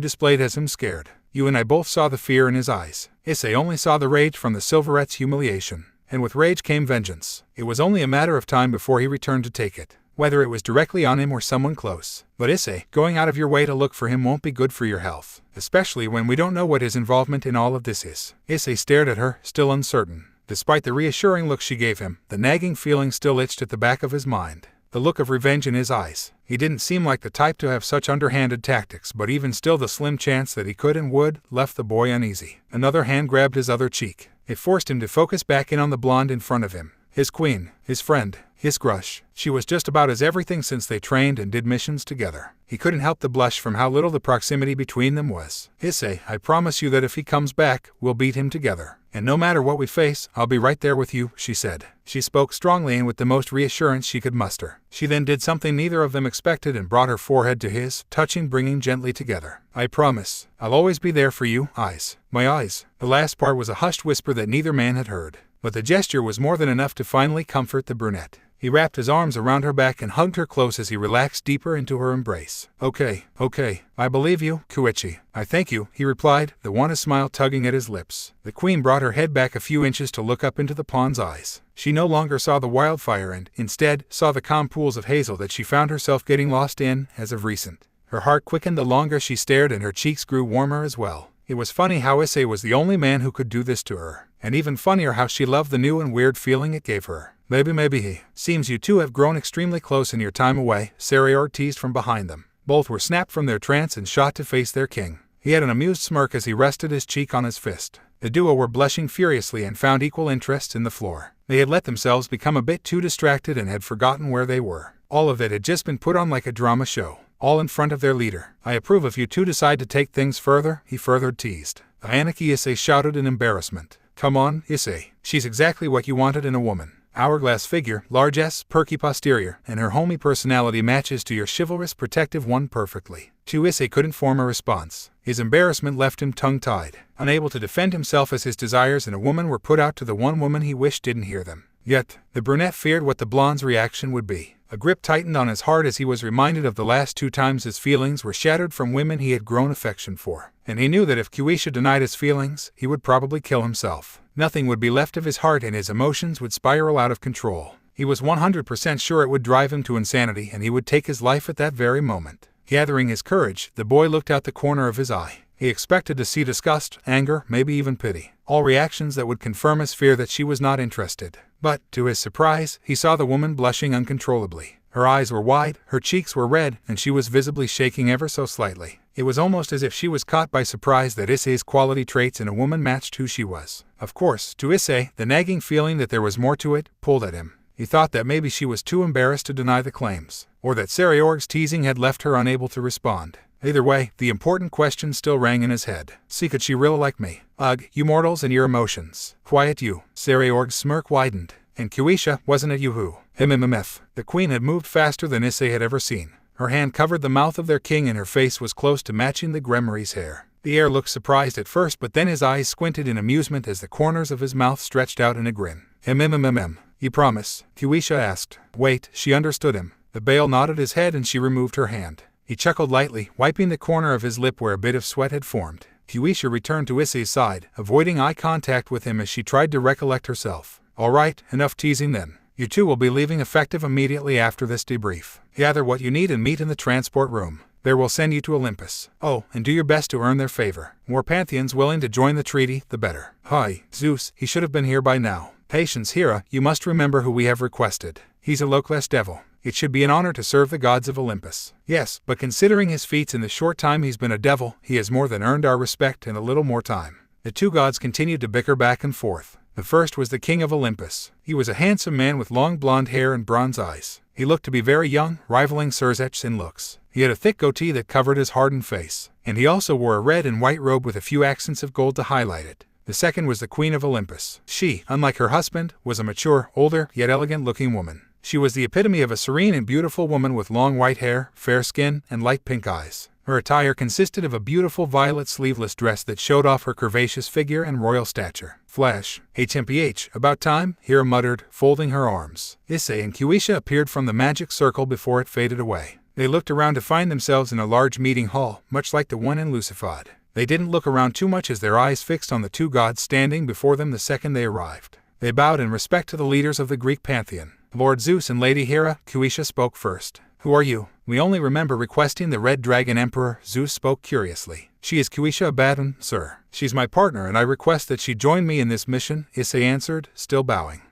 displayed has him scared. You and I both saw the fear in his eyes. Issei only saw the rage from the silverette's humiliation. And with rage came vengeance. It was only a matter of time before he returned to take it, whether it was directly on him or someone close. But Issei, going out of your way to look for him won't be good for your health, especially when we don't know what his involvement in all of this is. Issei stared at her, still uncertain. Despite the reassuring look she gave him, the nagging feeling still itched at the back of his mind. The look of revenge in his eyes. He didn't seem like the type to have such underhanded tactics, but even still the slim chance that he could and would left the boy uneasy. Another hand grabbed his other cheek. It forced him to focus back in on the blonde in front of him. His queen, his friend, his crush. She was just about his everything since they trained and did missions together. He couldn't help but blush from how little the proximity between them was. Issei, I promise you that if he comes back, we'll beat him together. And no matter what we face, I'll be right there with you, she said. She spoke strongly and with the most reassurance she could muster. She then did something neither of them expected and brought her forehead to his, touching, bringing gently together. I promise. I'll always be there for you, eyes. My eyes. The last part was a hushed whisper that neither man had heard. But the gesture was more than enough to finally comfort the brunette. He wrapped his arms around her back and hugged her close as he relaxed deeper into her embrace. Okay, I believe you, Kuichi. I thank you, he replied, the wanted smile tugging at his lips. The queen brought her head back a few inches to look up into the pawn's eyes. She no longer saw the wildfire and, instead, saw the calm pools of hazel that she found herself getting lost in, as of recent. Her heart quickened the longer she stared and her cheeks grew warmer as well. It was funny how Issei was the only man who could do this to her, and even funnier how she loved the new and weird feeling it gave her. Maybe he. Seems you two have grown extremely close in your time away, Sairaorg teased from behind them. Both were snapped from their trance and shot to face their king. He had an amused smirk as he rested his cheek on his fist. The duo were blushing furiously and found equal interest in the floor. They had let themselves become a bit too distracted and had forgotten where they were. All of it had just been put on like a drama show, all in front of their leader. I approve if you two decide to take things further, he further teased. Aniki Issei shouted in embarrassment. Come on, Issei. She's exactly what you wanted in a woman. Hourglass figure, largesse, perky posterior, and her homey personality matches to your chivalrous protective one perfectly. Issei couldn't form a response. His embarrassment left him tongue-tied, unable to defend himself as his desires in a woman were put out to the one woman he wished didn't hear them. Yet, the brunette feared what the blonde's reaction would be. A grip tightened on his heart as he was reminded of the last 2 times his feelings were shattered from women he had grown affection for. And he knew that if Kuisha denied his feelings, he would probably kill himself. Nothing would be left of his heart and his emotions would spiral out of control. He was 100% sure it would drive him to insanity and he would take his life at that very moment. Gathering his courage, the boy looked out the corner of his eye. He expected to see disgust, anger, maybe even pity. All reactions that would confirm his fear that she was not interested. But, to his surprise, he saw the woman blushing uncontrollably. Her eyes were wide, her cheeks were red, and she was visibly shaking ever so slightly. It was almost as if she was caught by surprise that Issei's quality traits in a woman matched who she was. Of course, to Issei, the nagging feeling that there was more to it pulled at him. He thought that maybe she was too embarrassed to deny the claims, or that Sairaorg's teasing had left her unable to respond. Either way, the important question still rang in his head. See, could she really like me? Ugh, you mortals and your emotions. Quiet you. Sairaorg's smirk widened. And Kuisha, wasn't it you who? MMF. The queen had moved faster than Issei had ever seen. Her hand covered the mouth of their king and her face was close to matching the Grimoire's hair. The heir looked surprised at first, but then his eyes squinted in amusement as the corners of his mouth stretched out in a grin. You promise? Kuisha asked. Wait, she understood him. The Bael nodded his head and she removed her hand. He chuckled lightly, wiping the corner of his lip where a bit of sweat had formed. Kuisha returned to Issei's side, avoiding eye contact with him as she tried to recollect herself. All right, enough teasing then. You two will be leaving effective immediately after this debrief. Gather what you need and meet in the transport room. There we'll send you to Olympus. Oh, and do your best to earn their favor. More Pantheons willing to join the treaty, the better. Hi, Zeus, he should have been here by now. Patience, Hera, you must remember who we have requested. He's a low-class devil. It should be an honor to serve the gods of Olympus. Yes, but considering his feats in the short time he's been a devil, he has more than earned our respect and a little more time. The two gods continued to bicker back and forth. The first was the king of Olympus. He was a handsome man with long blonde hair and bronze eyes. He looked to be very young, rivaling Sirzech in looks. He had a thick goatee that covered his hardened face, and he also wore a red and white robe with a few accents of gold to highlight it. The second was the queen of Olympus. She, unlike her husband, was a mature, older, yet elegant-looking woman. She was the epitome of a serene and beautiful woman with long white hair, fair skin, and light pink eyes. Her attire consisted of a beautiful violet sleeveless dress that showed off her curvaceous figure and royal stature. Flash. HMPH, about time, Hera muttered, folding her arms. Issei and Kuisha appeared from the magic circle before it faded away. They looked around to find themselves in a large meeting hall, much like the one in Lucifad. They didn't look around too much as their eyes fixed on the two gods standing before them the second they arrived. They bowed in respect to the leaders of the Greek pantheon. Lord Zeus and Lady Hera, Kuisha spoke first. Who are you? We only remember requesting the Red Dragon Emperor, Zeus spoke curiously. She is Kuisha Abaddon, sir. She's my partner and I request that she join me in this mission, Issei answered, still bowing.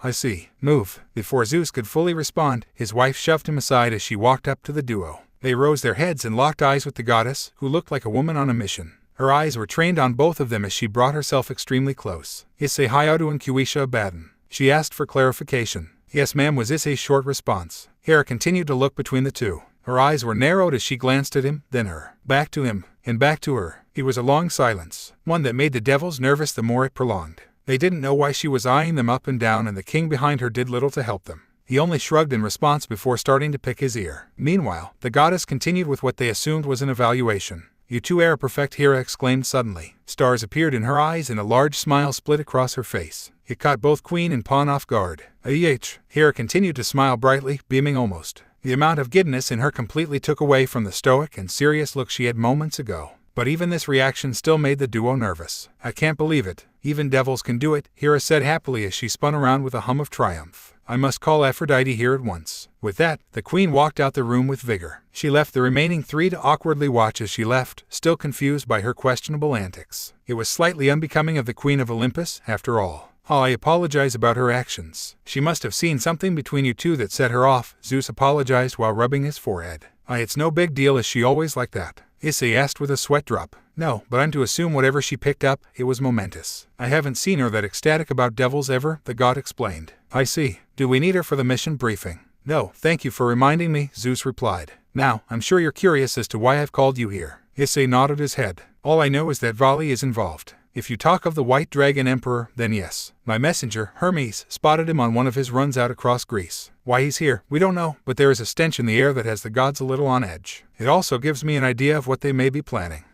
I see. Move. Before Zeus could fully respond, his wife shoved him aside as she walked up to the duo. They rose their heads and locked eyes with the goddess, who looked like a woman on a mission. Her eyes were trained on both of them as she brought herself extremely close. Issei Hayadu and Kuisha Abaddon. She asked for clarification. Yes, ma'am, was Issei's short response. Hera continued to look between the two. Her eyes were narrowed as she glanced at him, then her. Back to him, and back to her. It was a long silence, one that made the devils nervous the more it prolonged. They didn't know why she was eyeing them up and down, and the king behind her did little to help them. He only shrugged in response before starting to pick his ear. Meanwhile, the goddess continued with what they assumed was an evaluation. You two are perfect, Hera exclaimed suddenly. Stars appeared in her eyes and a large smile split across her face. It caught both queen and pawn off guard. Hera continued to smile brightly, beaming almost. The amount of giddiness in her completely took away from the stoic and serious look she had moments ago. But even this reaction still made the duo nervous. I can't believe it. Even devils can do it, Hera said happily as she spun around with a hum of triumph. I must call Aphrodite here at once. With that, the queen walked out the room with vigor. She left the remaining three to awkwardly watch as she left, still confused by her questionable antics. It was slightly unbecoming of the queen of Olympus, after all. I apologize about her actions. She must have seen something between you two that set her off, Zeus apologized while rubbing his forehead. It's no big deal, is she always like that? Issei asked with a sweat drop. No, but I'm to assume whatever she picked up, it was momentous. I haven't seen her that ecstatic about devils ever, the god explained. I see. Do we need her for the mission briefing? No, thank you for reminding me, Zeus replied. Now, I'm sure you're curious as to why I've called you here. Issei nodded his head. All I know is that Voli is involved. If you talk of the White Dragon Emperor, then yes. My messenger, Hermes, spotted him on one of his runs out across Greece. Why he's here, we don't know, but there is a stench in the air that has the gods a little on edge. It also gives me an idea of what they may be planning.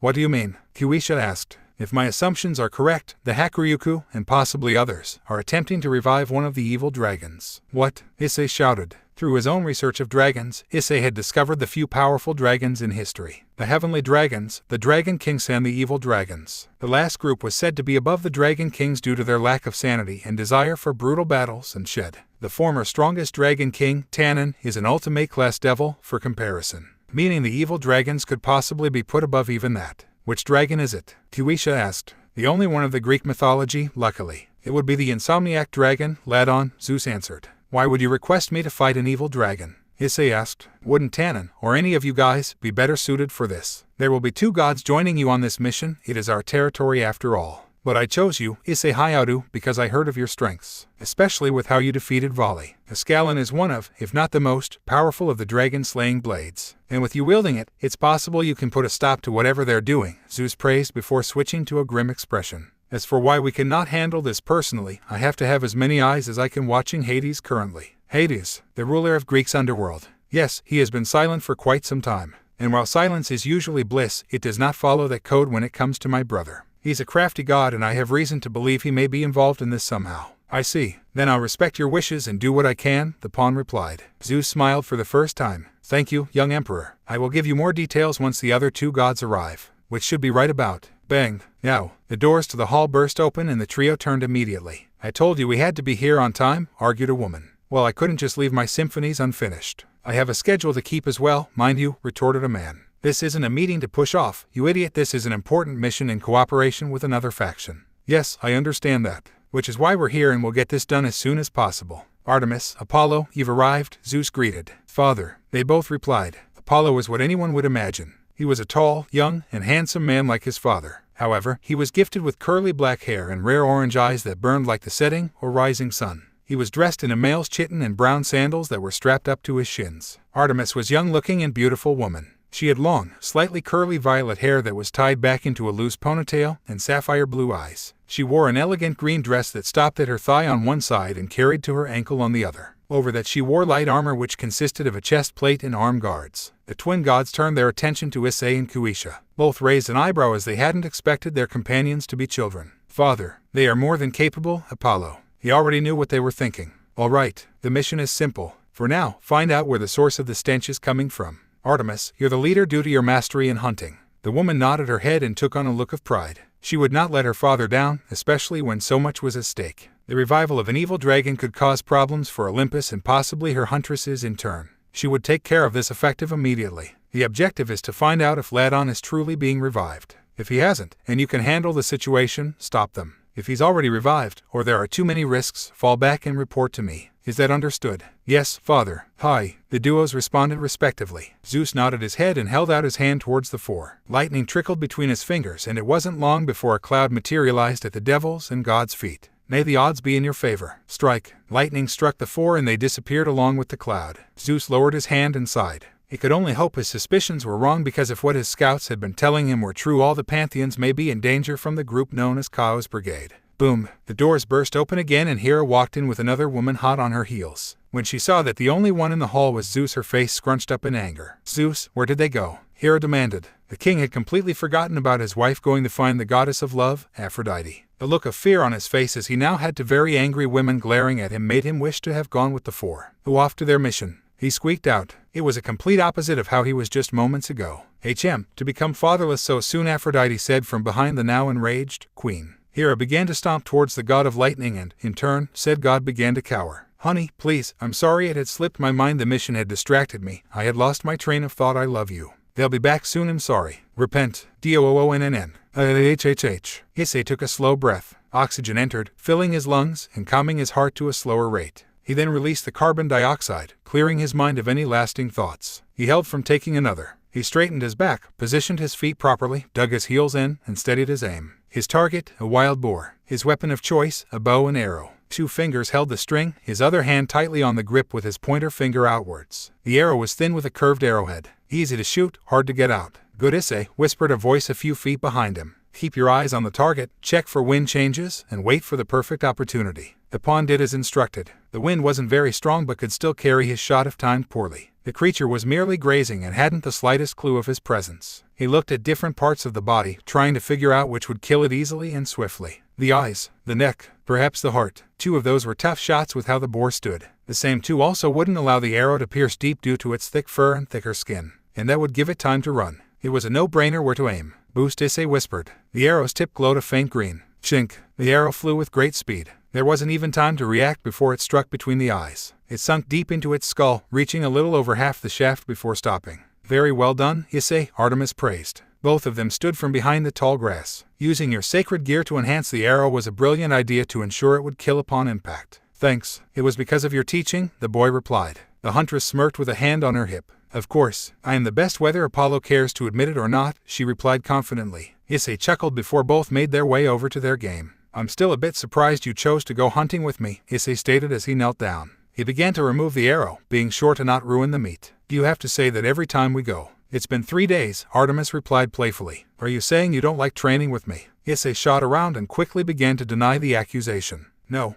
What do you mean? Kuisha asked. If my assumptions are correct, the Hakuryuku, and possibly others, are attempting to revive one of the evil dragons. What? Issei shouted. Through his own research of dragons, Issei had discovered the few powerful dragons in history. The heavenly dragons, the dragon kings and the evil dragons. The last group was said to be above the dragon kings due to their lack of sanity and desire for brutal battles and shed. The former strongest dragon king, Tannin, is an ultimate class devil, for comparison. Meaning the evil dragons could possibly be put above even that. Which dragon is it? Kuisha asked. The only one of the Greek mythology, luckily. It would be the insomniac dragon, Ladon, Zeus answered. Why would you request me to fight an evil dragon? Issei asked. Wouldn't Tannin, or any of you guys, be better suited for this? There will be two gods joining you on this mission, it is our territory after all. But I chose you, Issei Hayadu, because I heard of your strengths, especially with how you defeated Voli. Escalon is one of, if not the most, powerful of the dragon-slaying blades. And with you wielding it, it's possible you can put a stop to whatever they're doing, Zeus praised before switching to a grim expression. As for why we cannot handle this personally, I have to have as many eyes as I can watching Hades currently. Hades, the ruler of Greek's underworld. Yes, he has been silent for quite some time. And while silence is usually bliss, it does not follow that code when it comes to my brother. He's a crafty god and I have reason to believe he may be involved in this somehow. I see. Then I'll respect your wishes and do what I can, the pawn replied. Zeus smiled for the first time. Thank you, young emperor. I will give you more details once the other two gods arrive, which should be right about. Bang. Now, the doors to the hall burst open and the trio turned immediately. I told you we had to be here on time, argued a woman. Well, I couldn't just leave my symphonies unfinished. I have a schedule to keep as well, mind you, retorted a man. This isn't a meeting to push off, you idiot. This is an important mission in cooperation with another faction. Yes, I understand that. Which is why we're here and we'll get this done as soon as possible. Artemis, Apollo, you've arrived, Zeus greeted. Father, they both replied. Apollo was what anyone would imagine. He was a tall, young, and handsome man like his father. However, he was gifted with curly black hair and rare orange eyes that burned like the setting or rising sun. He was dressed in a male's chiton and brown sandals that were strapped up to his shins. Artemis was young-looking and beautiful woman. She had long, slightly curly violet hair that was tied back into a loose ponytail and sapphire blue eyes. She wore an elegant green dress that stopped at her thigh on one side and carried to her ankle on the other. Over that she wore light armor which consisted of a chest plate and arm guards. The twin gods turned their attention to Issei and Kuisha. Both raised an eyebrow as they hadn't expected their companions to be children. Father, they are more than capable, Apollo. He already knew what they were thinking. All right, the mission is simple. For now, find out where the source of the stench is coming from. Artemis, you're the leader due to your mastery in hunting. The woman nodded her head and took on a look of pride. She would not let her father down, especially when so much was at stake. The revival of an evil dragon could cause problems for Olympus and possibly her huntresses in turn. She would take care of this effective immediately. The objective is to find out if Ladon is truly being revived. If he hasn't, and you can handle the situation, stop them. If he's already revived, or there are too many risks, fall back and report to me. Is that understood? Yes, father. Hi, the duos responded respectively. Zeus nodded his head and held out his hand towards the four. Lightning trickled between his fingers and it wasn't long before a cloud materialized at the devil's and God's feet. May the odds be in your favor. Strike. Lightning struck the four and they disappeared along with the cloud. Zeus lowered his hand and sighed. He could only hope his suspicions were wrong because if what his scouts had been telling him were true, all the Pantheons may be in danger from the group known as Chaos Brigade. Boom! The doors burst open again and Hera walked in with another woman hot on her heels. When she saw that the only one in the hall was Zeus, her face scrunched up in anger. Zeus, where did they go? Hera demanded. The king had completely forgotten about his wife going to find the goddess of love, Aphrodite. The look of fear on his face as he now had two very angry women glaring at him made him wish to have gone with the four, who off to their mission. He squeaked out. It was a complete opposite of how he was just moments ago. To become fatherless so soon, Aphrodite said from behind the now enraged queen. Hera began to stomp towards the god of lightning and, in turn, said god began to cower. Honey, please, I'm sorry, it had slipped my mind, the mission had distracted me, I had lost my train of thought, I love you. They'll be back soon, I'm sorry. Repent. DOONNN. Issei took a slow breath. Oxygen entered, filling his lungs and calming his heart to a slower rate. He then released the carbon dioxide, clearing his mind of any lasting thoughts. He held from taking another. He straightened his back, positioned his feet properly, dug his heels in, and steadied his aim. His target, a wild boar. His weapon of choice, a bow and arrow. 2 fingers held the string, his other hand tightly on the grip with his pointer finger outwards. The arrow was thin with a curved arrowhead. Easy to shoot, hard to get out. Good Issei, whispered a voice a few feet behind him. Keep your eyes on the target, check for wind changes, and wait for the perfect opportunity. The pawn did as instructed. The wind wasn't very strong but could still carry his shot if timed poorly. The creature was merely grazing and hadn't the slightest clue of his presence. He looked at different parts of the body, trying to figure out which would kill it easily and swiftly. The eyes, the neck, perhaps the heart. 2 of those were tough shots with how the boar stood. The same 2 also wouldn't allow the arrow to pierce deep due to its thick fur and thicker skin. And that would give it time to run. It was a no-brainer where to aim. Boost, Issei whispered. The arrow's tip glowed a faint green. Chink. The arrow flew with great speed. There wasn't even time to react before it struck between the eyes. It sunk deep into its skull, reaching a little over half the shaft before stopping. Very well done, Issei, Artemis praised. Both of them stood from behind the tall grass. Using your sacred gear to enhance the arrow was a brilliant idea to ensure it would kill upon impact. Thanks. It was because of your teaching, the boy replied. The huntress smirked with a hand on her hip. Of course, I am the best whether Apollo cares to admit it or not, she replied confidently. Issei chuckled before both made their way over to their game. I'm still a bit surprised you chose to go hunting with me, Issei stated as he knelt down. He began to remove the arrow, being sure to not ruin the meat. You have to say that every time we go. It's been 3 days, Artemis replied playfully. Are you saying you don't like training with me? Issei shot around and quickly began to deny the accusation. No,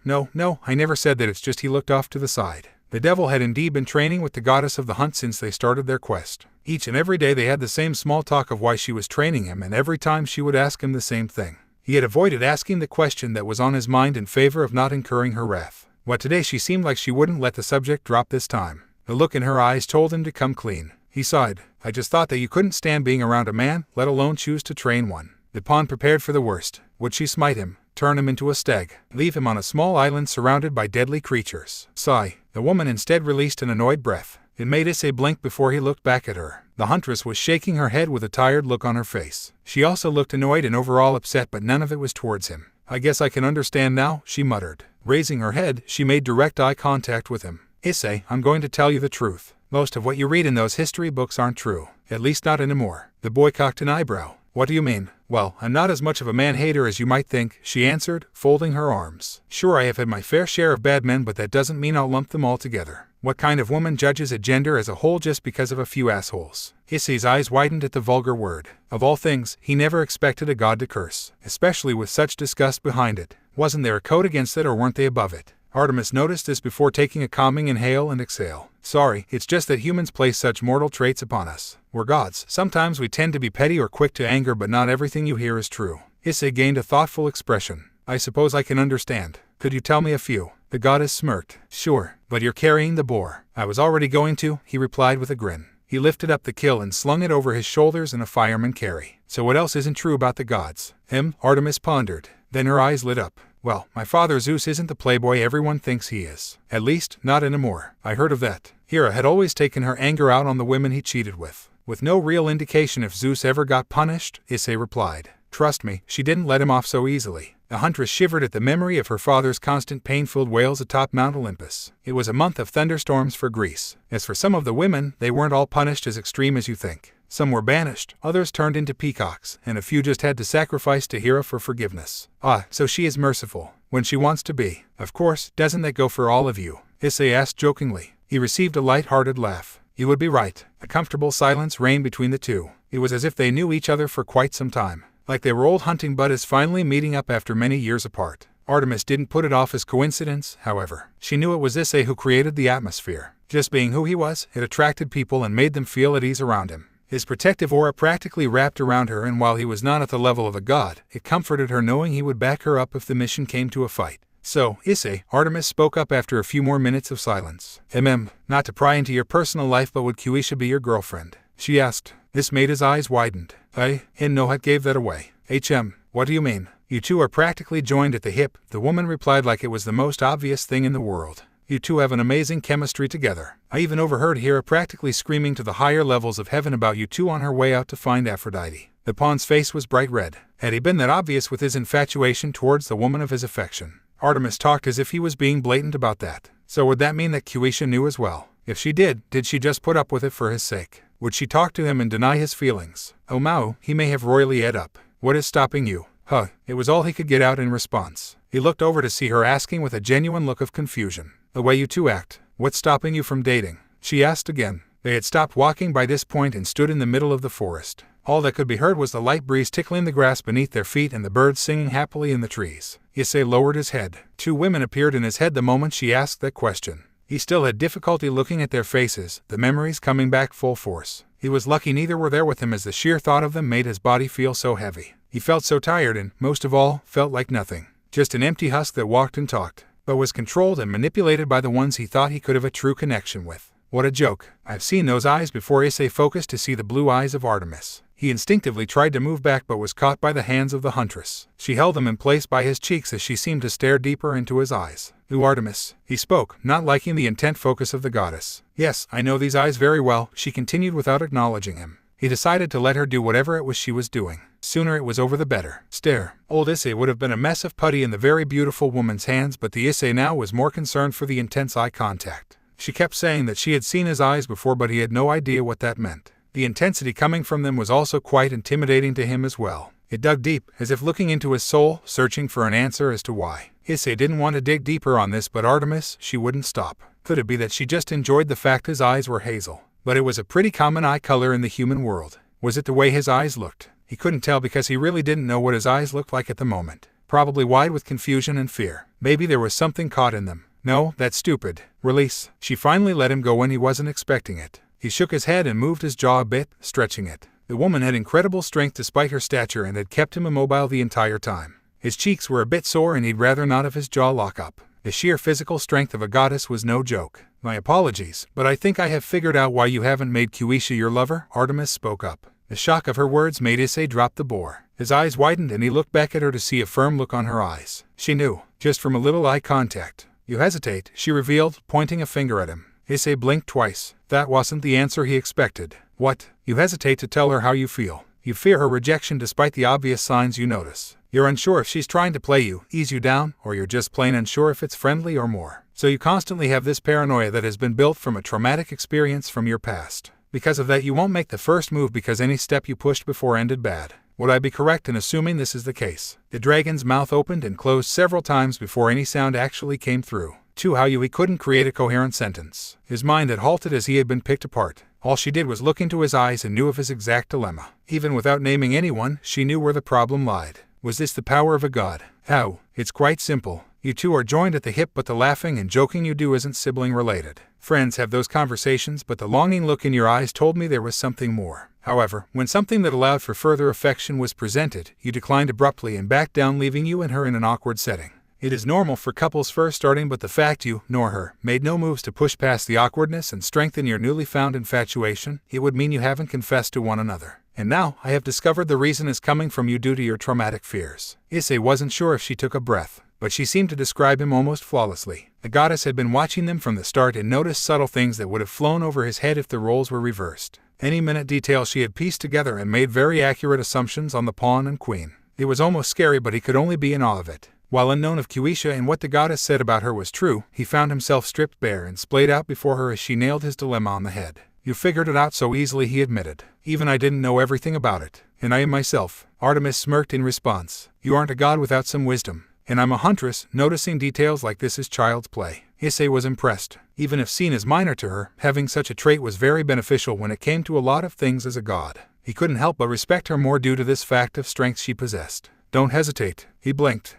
I never said that, it's just he looked off to the side. The devil had indeed been training with the goddess of the hunt since they started their quest. Each and every day they had the same small talk of why she was training him, and every time she would ask him the same thing. He had avoided asking the question that was on his mind in favor of not incurring her wrath. But today she seemed like she wouldn't let the subject drop this time. The look in her eyes told him to come clean. He sighed. I just thought that you couldn't stand being around a man, let alone choose to train one. The pawn prepared for the worst. Would she smite him, turn him into a stag, leave him on a small island surrounded by deadly creatures? Sigh. The woman instead released an annoyed breath. It made Issei blink before he looked back at her. The huntress was shaking her head with a tired look on her face. She also looked annoyed and overall upset, but none of it was towards him. I guess I can understand now, she muttered. Raising her head, she made direct eye contact with him. Issei, I'm going to tell you the truth. Most of what you read in those history books aren't true. At least not anymore. The boy cocked an eyebrow. What do you mean? Well, I'm not as much of a man-hater as you might think, she answered, folding her arms. Sure, I have had my fair share of bad men, but that doesn't mean I'll lump them all together. What kind of woman judges a gender as a whole just because of a few assholes? Issei's eyes widened at the vulgar word. Of all things, he never expected a god to curse, especially with such disgust behind it. Wasn't there a code against it, or weren't they above it? Artemis noticed this before taking a calming inhale and exhale. Sorry, it's just that humans place such mortal traits upon us. We're gods. Sometimes we tend to be petty or quick to anger, but not everything you hear is true. Issei gained a thoughtful expression. I suppose I can understand. Could you tell me a few? The goddess smirked. Sure, but you're carrying the boar. I was already going to, he replied with a grin. He lifted up the kill and slung it over his shoulders in a fireman carry. So what else isn't true about the gods? Artemis pondered. Then her eyes lit up. Well, my father Zeus isn't the playboy everyone thinks he is. At least, not anymore. I heard of that. Hera had always taken her anger out on the women he cheated with. With no real indication if Zeus ever got punished, Issei replied. Trust me, she didn't let him off so easily. The huntress shivered at the memory of her father's constant pain-filled wails atop Mount Olympus. It was a month of thunderstorms for Greece. As for some of the women, they weren't all punished as extreme as you think. Some were banished, others turned into peacocks, and a few just had to sacrifice to Hera for forgiveness. Ah, so she is merciful, when she wants to be. Of course, doesn't that go for all of you? Issei asked jokingly. He received a light-hearted laugh. You would be right. A comfortable silence reigned between the two. It was as if they knew each other for quite some time. Like they were old hunting buddies finally meeting up after many years apart. Artemis didn't put it off as coincidence, however. She knew it was Issei who created the atmosphere. Just being who he was, it attracted people and made them feel at ease around him. His protective aura practically wrapped around her, and while he was not at the level of a god, it comforted her knowing he would back her up if the mission came to a fight. So, Issei, Artemis spoke up after a few more minutes of silence. Not to pry into your personal life, but would Kuisha be your girlfriend? She asked. This made his eyes widened. Nohat gave that away. What do you mean? You two are practically joined at the hip, the woman replied like it was the most obvious thing in the world. You two have an amazing chemistry together. I even overheard Hera practically screaming to the higher levels of heaven about you two on her way out to find Aphrodite. The pawn's face was bright red. Had he been that obvious with his infatuation towards the woman of his affection? Artemis talked as if he was being blatant about that. So would that mean that Kuisha knew as well? If she did she just put up with it for his sake? Would she talk to him and deny his feelings? Oh Mao, he may have royally ate up. What is stopping you? It was all he could get out in response. He looked over to see her asking with a genuine look of confusion. The way you two act. What's stopping you from dating? She asked again. They had stopped walking by this point and stood in the middle of the forest. All that could be heard was the light breeze tickling the grass beneath their feet and the birds singing happily in the trees. Issei lowered his head. Two women appeared in his head the moment she asked that question. He still had difficulty looking at their faces, the memories coming back full force. He was lucky neither were there with him, as the sheer thought of them made his body feel so heavy. He felt so tired and, most of all, felt like nothing. Just an empty husk that walked and talked, but was controlled and manipulated by the ones he thought he could have a true connection with. What a joke. I've seen those eyes before. Issei focused to see the blue eyes of Artemis. He instinctively tried to move back but was caught by the hands of the huntress. She held them in place by his cheeks as she seemed to stare deeper into his eyes. Artemis, he spoke, not liking the intent focus of the goddess. Yes, I know these eyes very well, she continued without acknowledging him. He decided to let her do whatever it was she was doing. Sooner it was over the better. Stare. Old Issei would have been a mess of putty in the very beautiful woman's hands, but the Issei now was more concerned for the intense eye contact. She kept saying that she had seen his eyes before, but he had no idea what that meant. The intensity coming from them was also quite intimidating to him as well. It dug deep, as if looking into his soul, searching for an answer as to why. Issei didn't want to dig deeper on this, but Artemis, she wouldn't stop. Could it be that she just enjoyed the fact his eyes were hazel? But it was a pretty common eye color in the human world. Was it the way his eyes looked? He couldn't tell because he really didn't know what his eyes looked like at the moment. Probably wide with confusion and fear. Maybe there was something caught in them. No, that's stupid. Release. She finally let him go when he wasn't expecting it. He shook his head and moved his jaw a bit, stretching it. The woman had incredible strength despite her stature and had kept him immobile the entire time. His cheeks were a bit sore and he'd rather not have his jaw lock up. The sheer physical strength of a goddess was no joke. My apologies, but I think I have figured out why you haven't made Kuisha your lover, Artemis spoke up. The shock of her words made Issei drop the boar. His eyes widened and he looked back at her to see a firm look on her eyes. She knew, just from a little eye contact. You hesitate, she revealed, pointing a finger at him. Issei blinked twice. That wasn't the answer he expected. What? You hesitate to tell her how you feel. You fear her rejection despite the obvious signs you notice. You're unsure if she's trying to play you, ease you down, or you're just plain unsure if it's friendly or more. So you constantly have this paranoia that has been built from a traumatic experience from your past. Because of that you won't make the first move because any step you pushed before ended bad. Would I be correct in assuming this is the case? The dragon's mouth opened and closed several times before any sound actually came through. He couldn't create a coherent sentence. His mind had halted as he had been picked apart. All she did was look into his eyes and knew of his exact dilemma. Even without naming anyone, she knew where the problem lied. Was this the power of a god? How? It's quite simple. You two are joined at the hip, but the laughing and joking you do isn't sibling related. Friends have those conversations, but the longing look in your eyes told me there was something more. However, when something that allowed for further affection was presented, you declined abruptly and backed down, leaving you and her in an awkward setting. It is normal for couples first starting, but the fact you, nor her, made no moves to push past the awkwardness and strengthen your newly found infatuation, it would mean you haven't confessed to one another. And now, I have discovered the reason is coming from you due to your traumatic fears. Issei wasn't sure if she took a breath, but she seemed to describe him almost flawlessly. The goddess had been watching them from the start and noticed subtle things that would have flown over his head if the roles were reversed. Any minute detail she had pieced together and made very accurate assumptions on the pawn and queen. It was almost scary, but he could only be in awe of it. While unknown of Kuisha and what the goddess said about her was true, he found himself stripped bare and splayed out before her as she nailed his dilemma on the head. You figured it out so easily, he admitted. Even I didn't know everything about it. And I am myself. Artemis smirked in response. You aren't a god without some wisdom. And I'm a huntress, noticing details like this is child's play. Issei was impressed. Even if seen as minor to her, having such a trait was very beneficial when it came to a lot of things as a god. He couldn't help but respect her more due to this fact of strength she possessed. Don't hesitate. He blinked.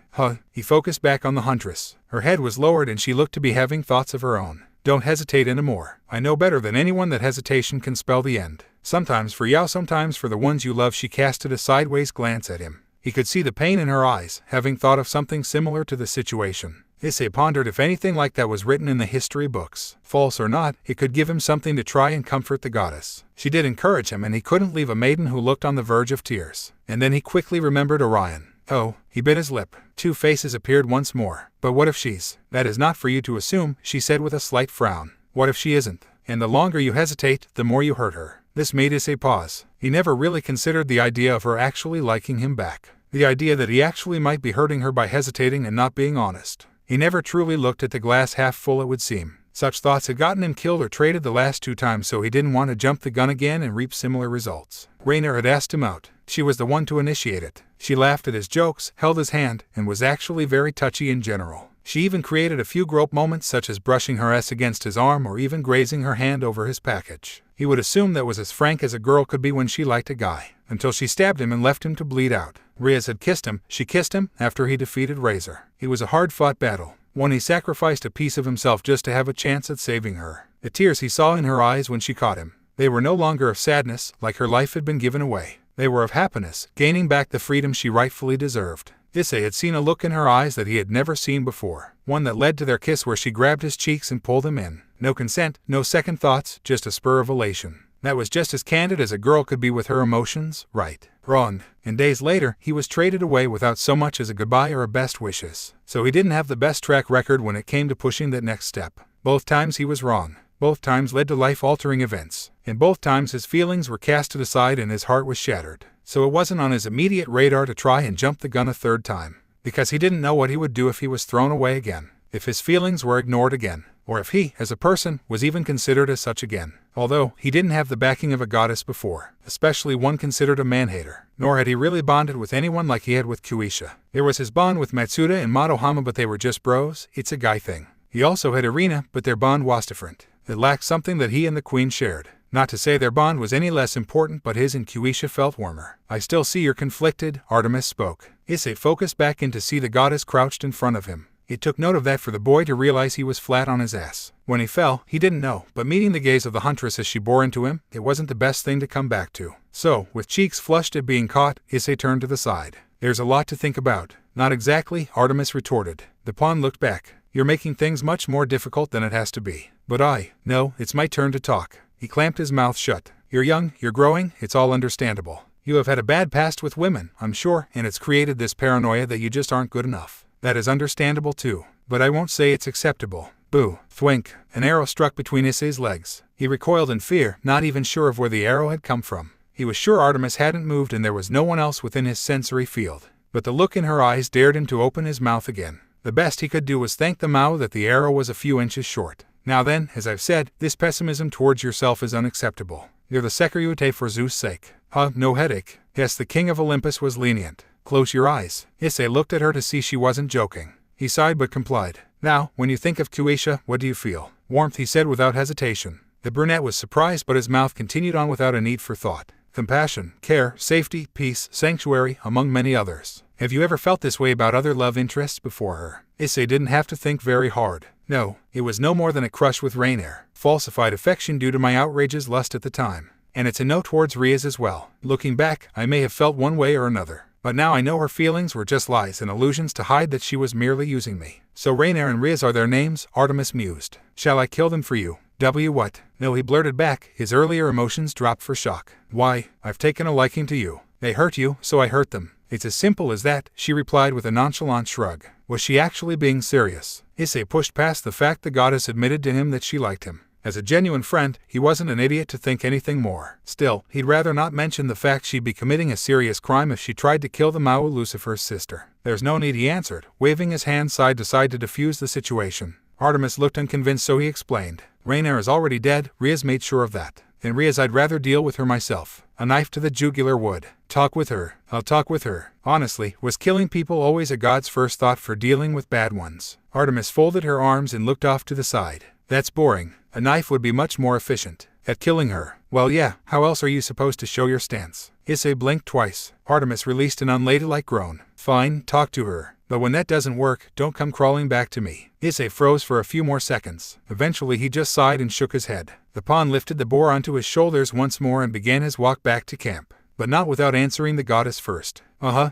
He focused back on the huntress. Her head was lowered and she looked to be having thoughts of her own. Don't hesitate anymore. I know better than anyone that hesitation can spell the end. Sometimes for Yao, sometimes for the ones you love. She casted a sideways glance at him. He could see the pain in her eyes, having thought of something similar to the situation. Issei pondered if anything like that was written in the history books. False or not, it could give him something to try and comfort the goddess. She did encourage him, and he couldn't leave a maiden who looked on the verge of tears. And then he quickly remembered Orion. Oh, he bit his lip. Two faces appeared once more. But what if she's? That is not for you to assume, she said with a slight frown. What if she isn't? And the longer you hesitate, the more you hurt her. This made Issei pause. He never really considered the idea of her actually liking him back. The idea that he actually might be hurting her by hesitating and not being honest. He never truly looked at the glass half full, it would seem. Such thoughts had gotten him killed or traded the last 2 times, so he didn't want to jump the gun again and reap similar results. Rainer had asked him out. She was the one to initiate it. She laughed at his jokes, held his hand, and was actually very touchy in general. She even created a few grope moments, such as brushing her ass against his arm or even grazing her hand over his package. He would assume that was as frank as a girl could be when she liked a guy, until she stabbed him and left him to bleed out. Rias had kissed him. She kissed him after he defeated Razor. It was a hard-fought battle, one he sacrificed a piece of himself just to have a chance at saving her. The tears he saw in her eyes when she caught him, they were no longer of sadness, like her life had been given away. They were of happiness, gaining back the freedom she rightfully deserved. Issei had seen a look in her eyes that he had never seen before, one that led to their kiss where she grabbed his cheeks and pulled him in. No consent, no second thoughts, just a spur of elation. That was just as candid as a girl could be with her emotions, right? Wrong. And days later, he was traded away without so much as a goodbye or a best wishes. So he didn't have the best track record when it came to pushing that next step. Both times he was wrong. Both times led to life-altering events. And both times his feelings were casted aside and his heart was shattered. So it wasn't on his immediate radar to try and jump the gun a third time. Because he didn't know what he would do if he was thrown away again. If his feelings were ignored again. Or if he, as a person, was even considered as such again. Although, he didn't have the backing of a goddess before, especially one considered a man-hater. Nor had he really bonded with anyone like he had with Kuisha. There was his bond with Matsuda and Madohama, but they were just bros. It's a guy thing. He also had Irina, but their bond was different. It lacked something that he and the queen shared. Not to say their bond was any less important, but his and Kuisha felt warmer. I still see you're conflicted, Artemis spoke. Issei focused back in to see the goddess crouched in front of him. It took note of that for the boy to realize he was flat on his ass. When he fell, he didn't know, but meeting the gaze of the huntress as she bore into him, it wasn't the best thing to come back to. So, with cheeks flushed at being caught, Issei turned to the side. There's a lot to think about. Not exactly, Artemis retorted. The pawn looked back. You're making things much more difficult than it has to be. But no, it's my turn to talk. He clamped his mouth shut. You're young, you're growing, it's all understandable. You have had a bad past with women, I'm sure, and it's created this paranoia that you just aren't good enough. That is understandable too. But I won't say it's acceptable. Boo, thwink. An arrow struck between Issei's legs. He recoiled in fear, not even sure of where the arrow had come from. He was sure Artemis hadn't moved and there was no one else within his sensory field. But the look in her eyes dared him to open his mouth again. The best he could do was thank the Mao that the arrow was a few inches short. Now then, as I've said, this pessimism towards yourself is unacceptable. You're the Sairaorg for Zeus' sake. No headache. Yes, the king of Olympus was lenient. Close your eyes. Issei looked at her to see she wasn't joking. He sighed but complied. Now, when you think of Kuisha, what do you feel? Warmth, he said without hesitation. The brunette was surprised, but his mouth continued on without a need for thought. Compassion, care, safety, peace, sanctuary, among many others. Have you ever felt this way about other love interests before her? Issei didn't have to think very hard. No, it was no more than a crush with Rainier. Falsified affection due to my outrageous lust at the time. And it's a no towards Rias as well. Looking back, I may have felt one way or another. But now I know her feelings were just lies and illusions to hide that she was merely using me. So Rainier and Rias are their names, Artemis mused. Shall I kill them for you? What? No, he blurted back, his earlier emotions dropped for shock. Why, I've taken a liking to you. They hurt you, so I hurt them. It's as simple as that, she replied with a nonchalant shrug. Was she actually being serious? Issei pushed past the fact the goddess admitted to him that she liked him. As a genuine friend, he wasn't an idiot to think anything more. Still, he'd rather not mention the fact she'd be committing a serious crime if she tried to kill the Mao, Lucifer's sister. There's no need, he answered, waving his hand side to side to defuse the situation. Artemis looked unconvinced, so he explained. Rainier is already dead, Rias made sure of that. And Rias, I'd rather deal with her myself. A knife to the jugular would. Talk with her. I'll talk with her. Honestly, was killing people always a god's first thought for dealing with bad ones? Artemis folded her arms and looked off to the side. That's boring. A knife would be much more efficient. At killing her. Well, yeah, how else are you supposed to show your stance? Issei blinked twice. Artemis released an unladylike groan. Fine, talk to her. But when that doesn't work, don't come crawling back to me. Issei froze for a few more seconds. Eventually he just sighed and shook his head. The pawn lifted the boar onto his shoulders once more and began his walk back to camp. But not without answering the goddess first.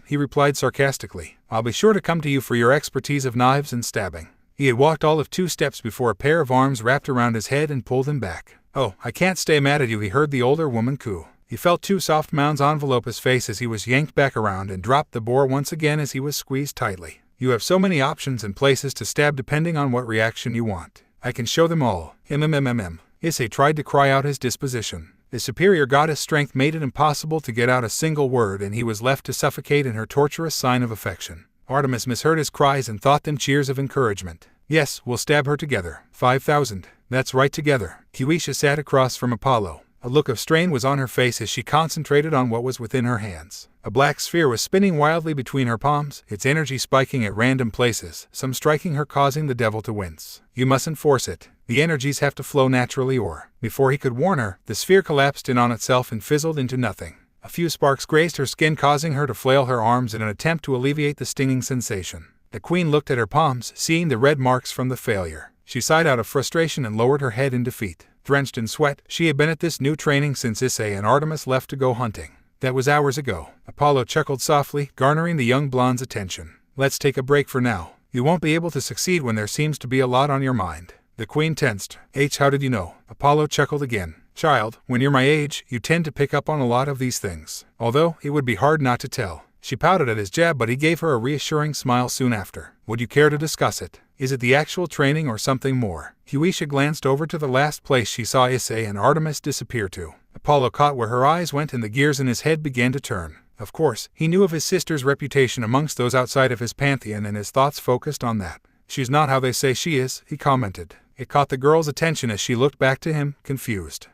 He replied sarcastically. I'll be sure to come to you for your expertise of knives and stabbing. He had walked all of 2 steps before a pair of arms wrapped around his head and pulled him back. Oh, I can't stay mad at you, he heard the older woman coo. He felt 2 soft mounds envelope his face as he was yanked back around and dropped the boar once again as he was squeezed tightly. You have so many options and places to stab depending on what reaction you want. I can show them all. Issei tried to cry out his disposition. The superior goddess strength made it impossible to get out a single word, and he was left to suffocate in her torturous sign of affection. Artemis misheard his cries and thought them cheers of encouragement. Yes, we'll stab her together. 5,000. That's right, together. Kuisha sat across from Apollo. A look of strain was on her face as she concentrated on what was within her hands. A black sphere was spinning wildly between her palms, its energy spiking at random places, some striking her, causing the devil to wince. You mustn't force it. The energies have to flow naturally, or... Before he could warn her, the sphere collapsed in on itself and fizzled into nothing. A few sparks grazed her skin, causing her to flail her arms in an attempt to alleviate the stinging sensation. The queen looked at her palms, seeing the red marks from the failure. She sighed out of frustration and lowered her head in defeat. Drenched in sweat, she had been at this new training since Issei and Artemis left to go hunting. That was hours ago. Apollo chuckled softly, garnering the young blonde's attention. Let's take a break for now. You won't be able to succeed when there seems to be a lot on your mind. The queen tensed. How did you know? Apollo chuckled again. Child, when you're my age, you tend to pick up on a lot of these things. Although, it would be hard not to tell. She pouted at his jab, but he gave her a reassuring smile soon after. Would you care to discuss it? Is it the actual training or something more? Kuisha glanced over to the last place she saw Issei and Artemis disappear to. Apollo caught where her eyes went and the gears in his head began to turn. Of course, he knew of his sister's reputation amongst those outside of his pantheon, and his thoughts focused on that. She's not how they say she is, he commented. It caught the girl's attention as she looked back to him, confused.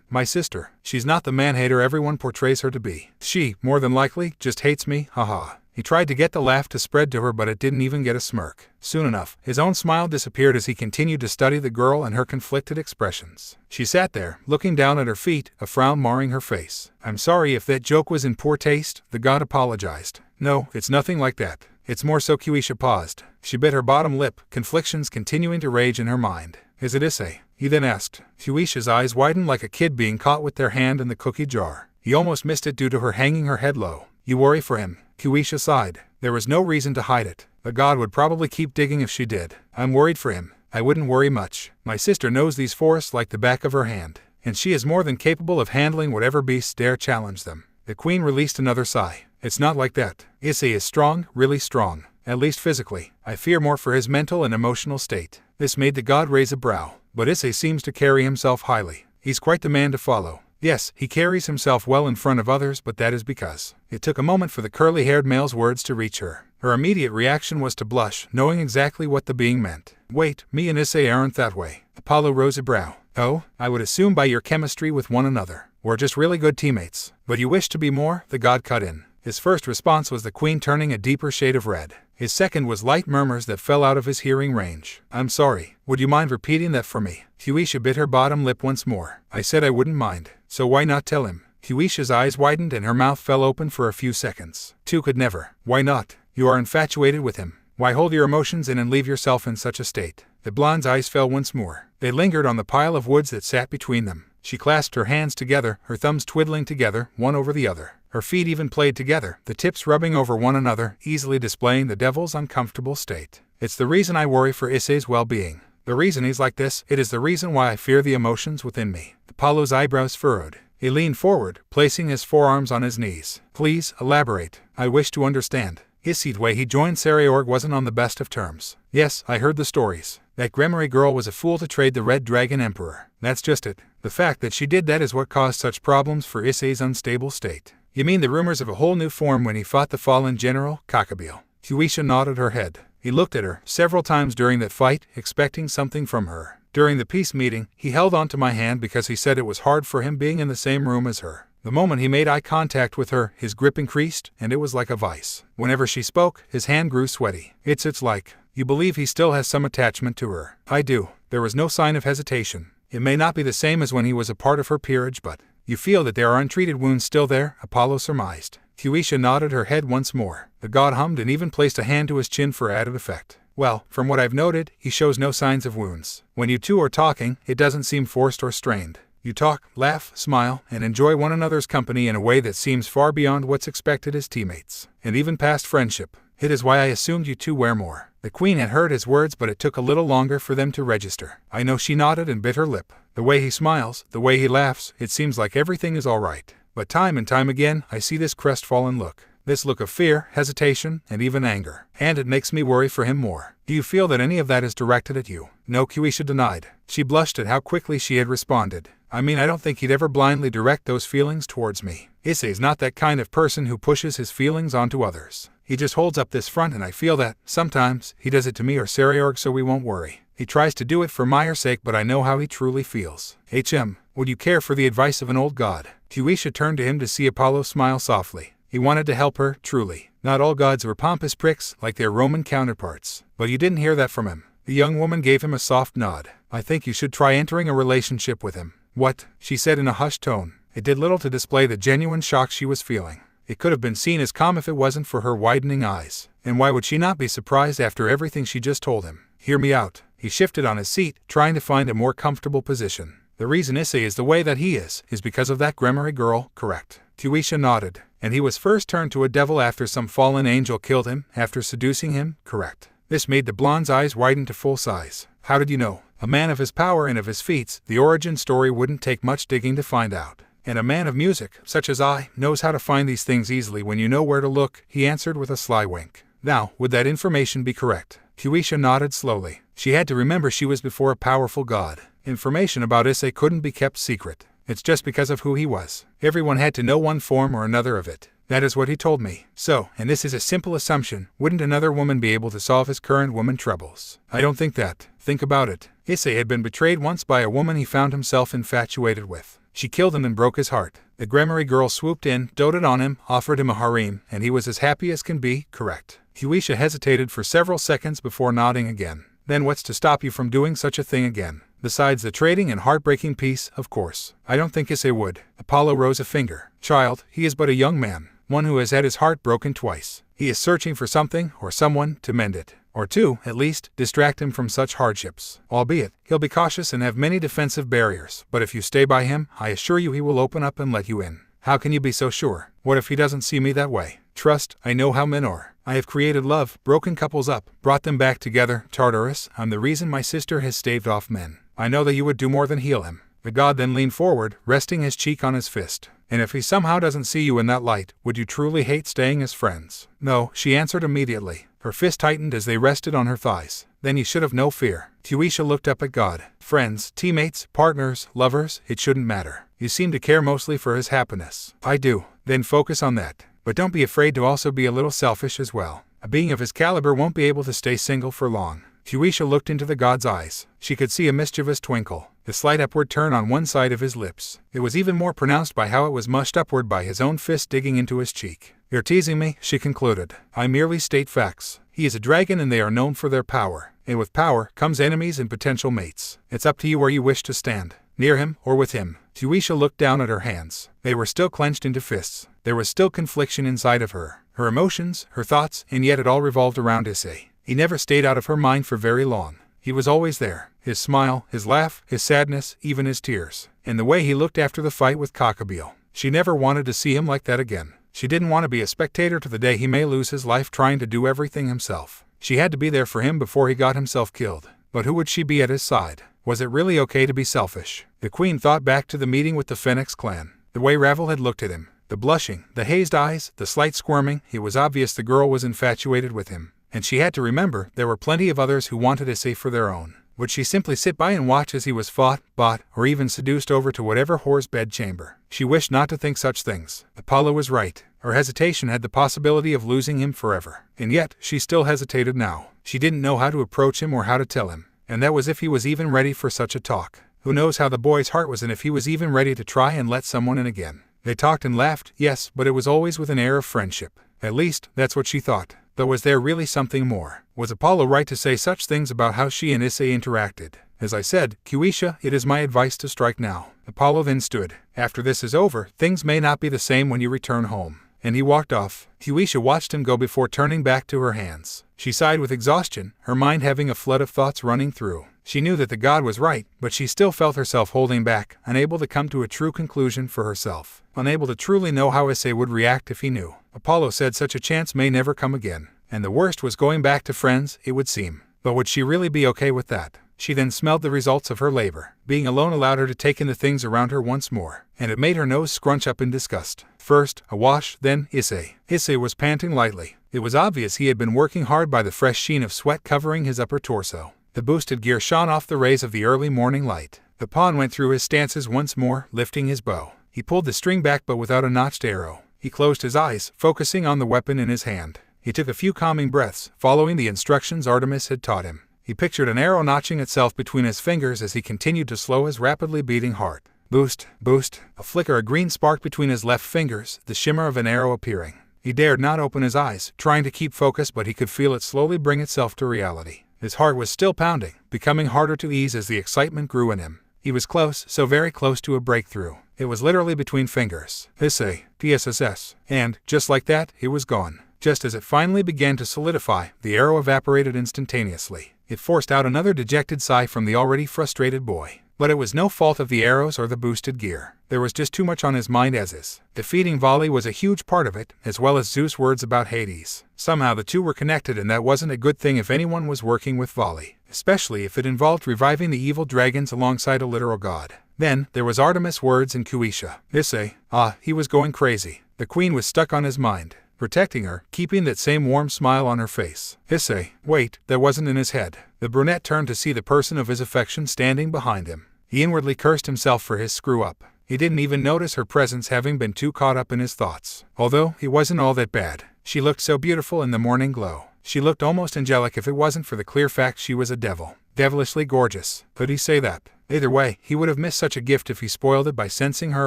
My sister. She's not the man-hater everyone portrays her to be. She, more than likely, just hates me, haha. He tried to get the laugh to spread to her, but it didn't even get a smirk. Soon enough, his own smile disappeared as he continued to study the girl and her conflicted expressions. She sat there, looking down at her feet, a frown marring her face. I'm sorry if that joke was in poor taste, the god apologized. No, it's nothing like that. It's more so. Kuisha paused. She bit her bottom lip, conflictions continuing to rage in her mind. Is it Issei? He then asked. Kuisha's eyes widened like a kid being caught with their hand in the cookie jar. He almost missed it due to her hanging her head low. You worry for him. Kuisha sighed. There was no reason to hide it. The god would probably keep digging if she did. I'm worried for him. I wouldn't worry much. My sister knows these forests like the back of her hand, and she is more than capable of handling whatever beasts dare challenge them. The queen released another sigh. It's not like that. Issei is strong, really strong. At least physically. I fear more for his mental and emotional state. This made the god raise a brow. But Issei seems to carry himself highly. He's quite the man to follow. Yes, he carries himself well in front of others, but that is because it took a moment for the curly-haired male's words to reach her. Her immediate reaction was to blush, knowing exactly what the being meant. Wait, me and Issei aren't that way. Apollo rose a brow. Oh, I would assume by your chemistry with one another. We're just really good teammates. But you wish to be more? The god cut in. His first response was the queen turning a deeper shade of red. His second was light murmurs that fell out of his hearing range. I'm sorry. Would you mind repeating that for me? Kuisha bit her bottom lip once more. I said I wouldn't mind. So why not tell him? Kuisha's eyes widened and her mouth fell open for a few seconds. Two could never. Why not? You are infatuated with him. Why hold your emotions in and leave yourself in such a state? The blonde's eyes fell once more. They lingered on the pile of woods that sat between them. She clasped her hands together, her thumbs twiddling together, one over the other. Her feet even played together, the tips rubbing over one another, easily displaying the devil's uncomfortable state. It's the reason I worry for Issei's well-being. The reason he's like this, it is the reason why I fear the emotions within me. Apollo's eyebrows furrowed. He leaned forward, placing his forearms on his knees. Please, elaborate. I wish to understand. Issei's way he joined Sairaorg wasn't on the best of terms. Yes, I heard the stories. That Gremory girl was a fool to trade the Red Dragon Emperor. That's just it. The fact that she did that is what caused such problems for Issei's unstable state. You mean the rumors of a whole new form when he fought the fallen general, Kakabil? Kuisha nodded her head. He looked at her several times during that fight, expecting something from her. During the peace meeting, he held onto my hand because he said it was hard for him being in the same room as her. The moment he made eye contact with her, his grip increased, and it was like a vice. Whenever she spoke, his hand grew sweaty. It's like, you believe he still has some attachment to her. I do. There was no sign of hesitation. It may not be the same as when he was a part of her peerage, but you feel that there are untreated wounds still there, Apollo surmised. Kuisha nodded her head once more. The god hummed and even placed a hand to his chin for added effect. Well, from what I've noted, he shows no signs of wounds. When you two are talking, it doesn't seem forced or strained. You talk, laugh, smile, and enjoy one another's company in a way that seems far beyond what's expected as teammates, and even past friendship. It is why I assumed you two were more. The queen had heard his words, but it took a little longer for them to register. I know she nodded and bit her lip. The way he smiles, the way he laughs, it seems like everything is all right. But time and time again, I see this crestfallen look. This look of fear, hesitation, and even anger. And it makes me worry for him more. Do you feel that any of that is directed at you? No, Kuisha denied. She blushed at how quickly she had responded. I mean, I don't think he'd ever blindly direct those feelings towards me. Issei's not that kind of person who pushes his feelings onto others. He just holds up this front, and I feel that, sometimes, he does it to me or Sairaorg so we won't worry. He tries to do it for Meyer's sake, but I know how he truly feels. Would you care for the advice of an old god? Kuisha turned to him to see Apollo smile softly. He wanted to help her, truly. Not all gods were pompous pricks like their Roman counterparts. But you didn't hear that from him. The young woman gave him a soft nod. I think you should try entering a relationship with him. What? She said in a hushed tone. It did little to display the genuine shock she was feeling. It could have been seen as calm if it wasn't for her widening eyes. And why would she not be surprised after everything she just told him? Hear me out. He shifted on his seat, trying to find a more comfortable position. The reason Issei is the way that he is because of that Gremory girl, correct? Kuisha nodded. And he was first turned to a devil after some fallen angel killed him, after seducing him, correct? This made the blonde's eyes widen to full size. How did you know? A man of his power and of his feats, the origin story wouldn't take much digging to find out. And a man of music, such as I, knows how to find these things easily when you know where to look, he answered with a sly wink. Now, would that information be correct? Kuisha nodded slowly. She had to remember she was before a powerful god. Information about Issei couldn't be kept secret. It's just because of who he was. Everyone had to know one form or another of it. That is what he told me. So, and this is a simple assumption, wouldn't another woman be able to solve his current woman troubles? I don't think that. Think about it. Issei had been betrayed once by a woman he found himself infatuated with. She killed him and broke his heart. The Gremory girl swooped in, doted on him, offered him a harem, and he was as happy as can be, correct? Kuisha hesitated for several seconds before nodding again. Then what's to stop you from doing such a thing again? Besides the trading and heartbreaking piece, of course. I don't think Issei would. Apollo rose a finger. Child, he is but a young man. One who has had his heart broken twice. He is searching for something or someone to mend it, or to, at least, distract him from such hardships. Albeit, he'll be cautious and have many defensive barriers, but if you stay by him, I assure you he will open up and let you in. How can you be so sure? What if he doesn't see me that way? Trust, I know how men are. I have created love, broken couples up, brought them back together. Tartarus, I'm the reason my sister has staved off men. I know that you would do more than heal him. The god then leaned forward, resting his cheek on his fist. And if he somehow doesn't see you in that light, would you truly hate staying as friends? No, she answered immediately. Her fist tightened as they rested on her thighs. Then you should have no fear. Kuisha looked up at God. Friends, teammates, partners, lovers, it shouldn't matter. You seem to care mostly for his happiness. I do. Then focus on that. But don't be afraid to also be a little selfish as well. A being of his caliber won't be able to stay single for long. Kuisha looked into the god's eyes. She could see a mischievous twinkle, the slight upward turn on one side of his lips. It was even more pronounced by how it was mushed upward by his own fist digging into his cheek. You're teasing me, she concluded. I merely state facts. He is a dragon and they are known for their power. And with power comes enemies and potential mates. It's up to you where you wish to stand, near him or with him. Kuisha looked down at her hands. They were still clenched into fists. There was still confliction inside of her. Her emotions, her thoughts, and yet it all revolved around Issei. He never stayed out of her mind for very long. He was always there. His smile, his laugh, his sadness, even his tears. And the way he looked after the fight with Kakabil. She never wanted to see him like that again. She didn't want to be a spectator to the day he may lose his life trying to do everything himself. She had to be there for him before he got himself killed. But who would she be at his side? Was it really okay to be selfish? The queen thought back to the meeting with the Phoenix clan. The way Ravel had looked at him. The blushing, the hazed eyes, the slight squirming, it was obvious the girl was infatuated with him. And she had to remember there were plenty of others who wanted Issei for their own. Would she simply sit by and watch as he was fought, bought, or even seduced over to whatever whore's bedchamber? She wished not to think such things. Apollo was right. Her hesitation had the possibility of losing him forever. And yet, she still hesitated now. She didn't know how to approach him or how to tell him. And that was if he was even ready for such a talk. Who knows how the boy's heart was and if he was even ready to try and let someone in again. They talked and laughed, yes, but it was always with an air of friendship. At least, that's what she thought. Though was there really something more? Was Apollo right to say such things about how she and Issei interacted? As I said, Kuisha, it is my advice to strike now. Apollo then stood. After this is over, things may not be the same when you return home. And he walked off. Kuisha watched him go before turning back to her hands. She sighed with exhaustion, her mind having a flood of thoughts running through. She knew that the god was right, but she still felt herself holding back, unable to come to a true conclusion for herself. Unable to truly know how Issei would react if he knew. Apollo said such a chance may never come again. And the worst was going back to friends, it would seem. But would she really be okay with that? She then smelled the results of her labor. Being alone allowed her to take in the things around her once more, and it made her nose scrunch up in disgust. First, a wash, then Issei. Issei was panting lightly. It was obvious he had been working hard by the fresh sheen of sweat covering his upper torso. The boosted gear shone off the rays of the early morning light. The pawn went through his stances once more, lifting his bow. He pulled the string back but without a notched arrow. He closed his eyes, focusing on the weapon in his hand. He took a few calming breaths, following the instructions Artemis had taught him. He pictured an arrow notching itself between his fingers as he continued to slow his rapidly beating heart. Boost, boost, a flicker, a green spark between his left fingers, the shimmer of an arrow appearing. He dared not open his eyes, trying to keep focus, but he could feel it slowly bring itself to reality. His heart was still pounding, becoming harder to ease as the excitement grew in him. He was close, so very close to a breakthrough. It was literally between fingers. Issei, PSSS. And, just like that, it was gone. Just as it finally began to solidify, the arrow evaporated instantaneously. It forced out another dejected sigh from the already frustrated boy. But it was no fault of the arrows or the boosted gear. There was just too much on his mind as is. Defeating Voli was a huge part of it, as well as Zeus' words about Hades. Somehow the two were connected, and that wasn't a good thing if anyone was working with Voli, especially if it involved reviving the evil dragons alongside a literal god. Then, there was Artemis' words and Kuisha. Issei, he was going crazy. The queen was stuck on his mind, protecting her, keeping that same warm smile on her face. Issei, wait, that wasn't in his head. The brunette turned to see the person of his affection standing behind him. He inwardly cursed himself for his screw-up. He didn't even notice her presence, having been too caught up in his thoughts. Although, he wasn't all that bad. She looked so beautiful in the morning glow. She looked almost angelic if it wasn't for the clear fact she was a devil. Devilishly gorgeous. Could he say that? Either way, he would have missed such a gift if he spoiled it by sensing her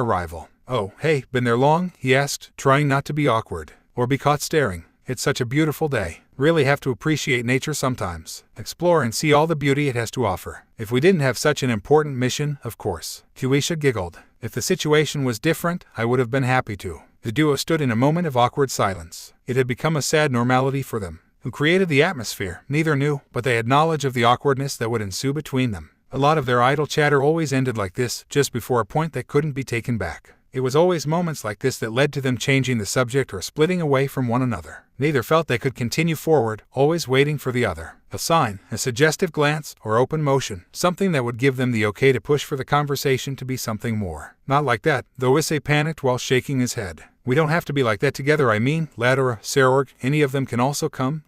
arrival. Oh, hey, been there long? He asked, trying not to be awkward, or be caught staring. It's such a beautiful day. Really have to appreciate nature sometimes. Explore and see all the beauty it has to offer. If we didn't have such an important mission, of course. Kuisha giggled. If the situation was different, I would have been happy to. The duo stood in a moment of awkward silence. It had become a sad normality for them. Who created the atmosphere, neither knew, but they had knowledge of the awkwardness that would ensue between them. A lot of their idle chatter always ended like this, just before a point that couldn't be taken back. It was always moments like this that led to them changing the subject or splitting away from one another. Neither felt they could continue forward, always waiting for the other. A sign, a suggestive glance, or open motion, something that would give them the okay to push for the conversation to be something more. Not like that, though Issei panicked while shaking his head. We don't have to be like that together, I mean, Ladera, Sairaorg, any of them can also come,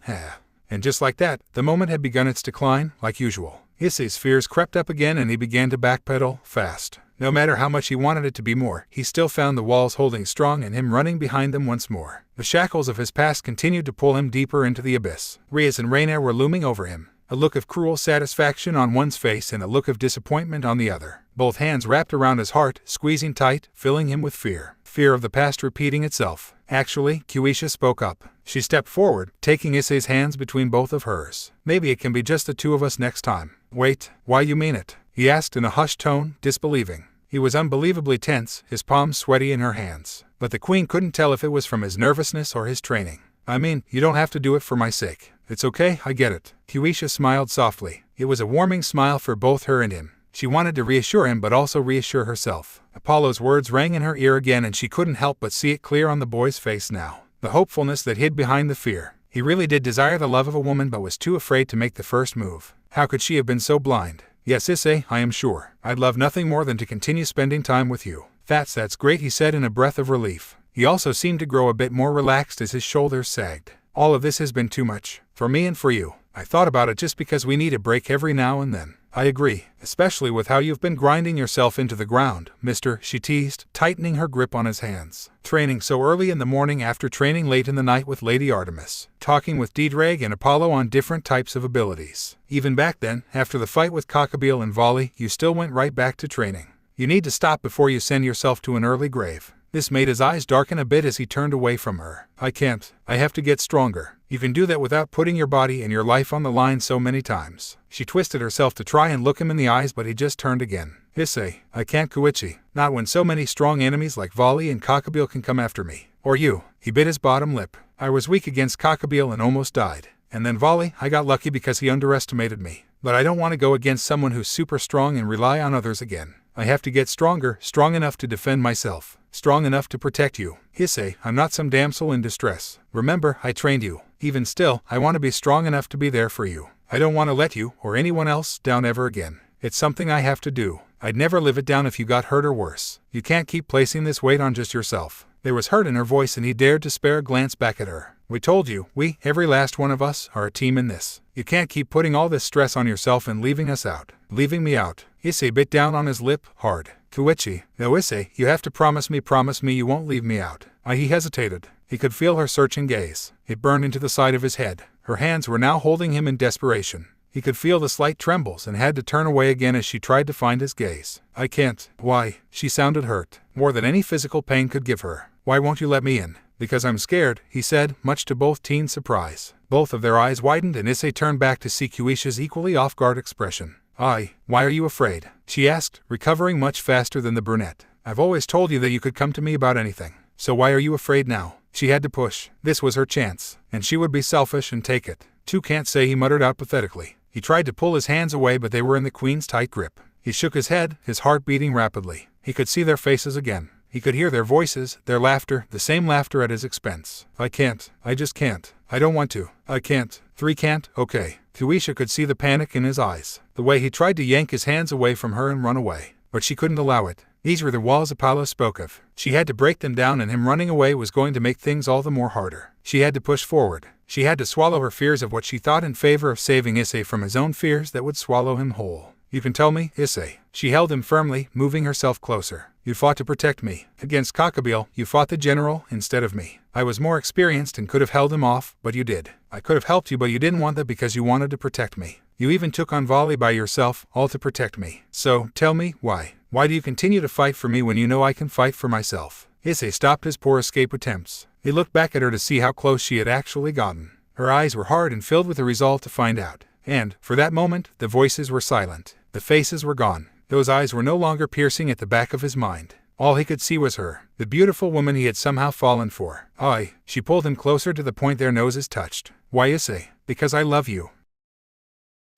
And just like that, the moment had begun its decline, like usual. Issei's fears crept up again and he began to backpedal, fast. No matter how much he wanted it to be more, he still found the walls holding strong and him running behind them once more. The shackles of his past continued to pull him deeper into the abyss. Rias and Reina were looming over him, a look of cruel satisfaction on one's face and a look of disappointment on the other. Both hands wrapped around his heart, squeezing tight, filling him with fear. Fear of the past repeating itself. Actually, Kuisha spoke up. She stepped forward, taking Issei's hands between both of hers. Maybe it can be just the two of us next time. Wait, why you mean it? He asked in a hushed tone, disbelieving. He was unbelievably tense, his palms sweaty in her hands. But the queen couldn't tell if it was from his nervousness or his training. I mean, you don't have to do it for my sake. It's okay, I get it. Kuisha smiled softly. It was a warming smile for both her and him. She wanted to reassure him but also reassure herself. Apollo's words rang in her ear again and she couldn't help but see it clear on the boy's face now. The hopefulness that hid behind the fear. He really did desire the love of a woman but was too afraid to make the first move. How could she have been so blind? Yes, Issei, I am sure. I'd love nothing more than to continue spending time with you. That's great, he said in a breath of relief. He also seemed to grow a bit more relaxed as his shoulders sagged. All of this has been too much. For me and for you. I thought about it just because we need a break every now and then. I agree, especially with how you've been grinding yourself into the ground, mister, she teased, tightening her grip on his hands. Training so early in the morning after training late in the night with Lady Artemis. Talking with Ddraig and Apollo on different types of abilities. Even back then, after the fight with Kakabil and Voli, you still went right back to training. You need to stop before you send yourself to an early grave. This made his eyes darken a bit as he turned away from her. I can't. I have to get stronger. You can do that without putting your body and your life on the line so many times. She twisted herself to try and look him in the eyes but he just turned again. Issei, I can't Kuichi. Not when so many strong enemies like Voli and Kakabil can come after me. Or you. He bit his bottom lip. I was weak against Kakabil and almost died. And then Voli, I got lucky because he underestimated me. But I don't want to go against someone who's super strong and rely on others again. I have to get stronger, strong enough to defend myself. Strong enough to protect you. Issei, I'm not some damsel in distress. Remember, I trained you. Even still, I want to be strong enough to be there for you. I don't want to let you, or anyone else, down ever again. It's something I have to do. I'd never live it down if you got hurt or worse. You can't keep placing this weight on just yourself. There was hurt in her voice and he dared to spare a glance back at her. We told you, we, every last one of us, are a team in this. You can't keep putting all this stress on yourself and leaving us out. Leaving me out. Issei bit down on his lip, hard. Kuichi, no Issei, you have to promise me you won't leave me out. He hesitated. He could feel her searching gaze. It burned into the side of his head. Her hands were now holding him in desperation. He could feel the slight trembles and had to turn away again as she tried to find his gaze. I can't. Why? She sounded hurt. More than any physical pain could give her. Why won't you let me in? Because I'm scared, he said, much to both teens' surprise. Both of their eyes widened and Issei turned back to see Kuisha's equally off-guard expression. Why are you afraid? She asked, recovering much faster than the brunette. I've always told you that you could come to me about anything. So why are you afraid now? She had to push. This was her chance, and she would be selfish and take it. Two can't say, he muttered out pathetically. He tried to pull his hands away but they were in the queen's tight grip. He shook his head, his heart beating rapidly. He could see their faces again. He could hear their voices, their laughter, the same laughter at his expense. I can't. I just can't. I don't want to. I can't. Three can't. Okay. Kuisha could see the panic in his eyes. The way he tried to yank his hands away from her and run away. But she couldn't allow it. These were the walls Apollo spoke of. She had to break them down and him running away was going to make things all the more harder. She had to push forward. She had to swallow her fears of what she thought in favor of saving Issei from his own fears that would swallow him whole. You can tell me, Issei. She held him firmly, moving herself closer. You fought to protect me. Against Kakabil, you fought the general instead of me. I was more experienced and could have held him off, but you did. I could have helped you but you didn't want that because you wanted to protect me. You even took on Voli by yourself, all to protect me. So, tell me, why? Why do you continue to fight for me when you know I can fight for myself? Issei stopped his poor escape attempts. He looked back at her to see how close she had actually gotten. Her eyes were hard and filled with a resolve to find out. And, for that moment, the voices were silent. The faces were gone. Those eyes were no longer piercing at the back of his mind. All he could see was her, the beautiful woman he had somehow fallen for. "I." She pulled him closer to the point their noses touched. "Why, Issei?" "Because I love you."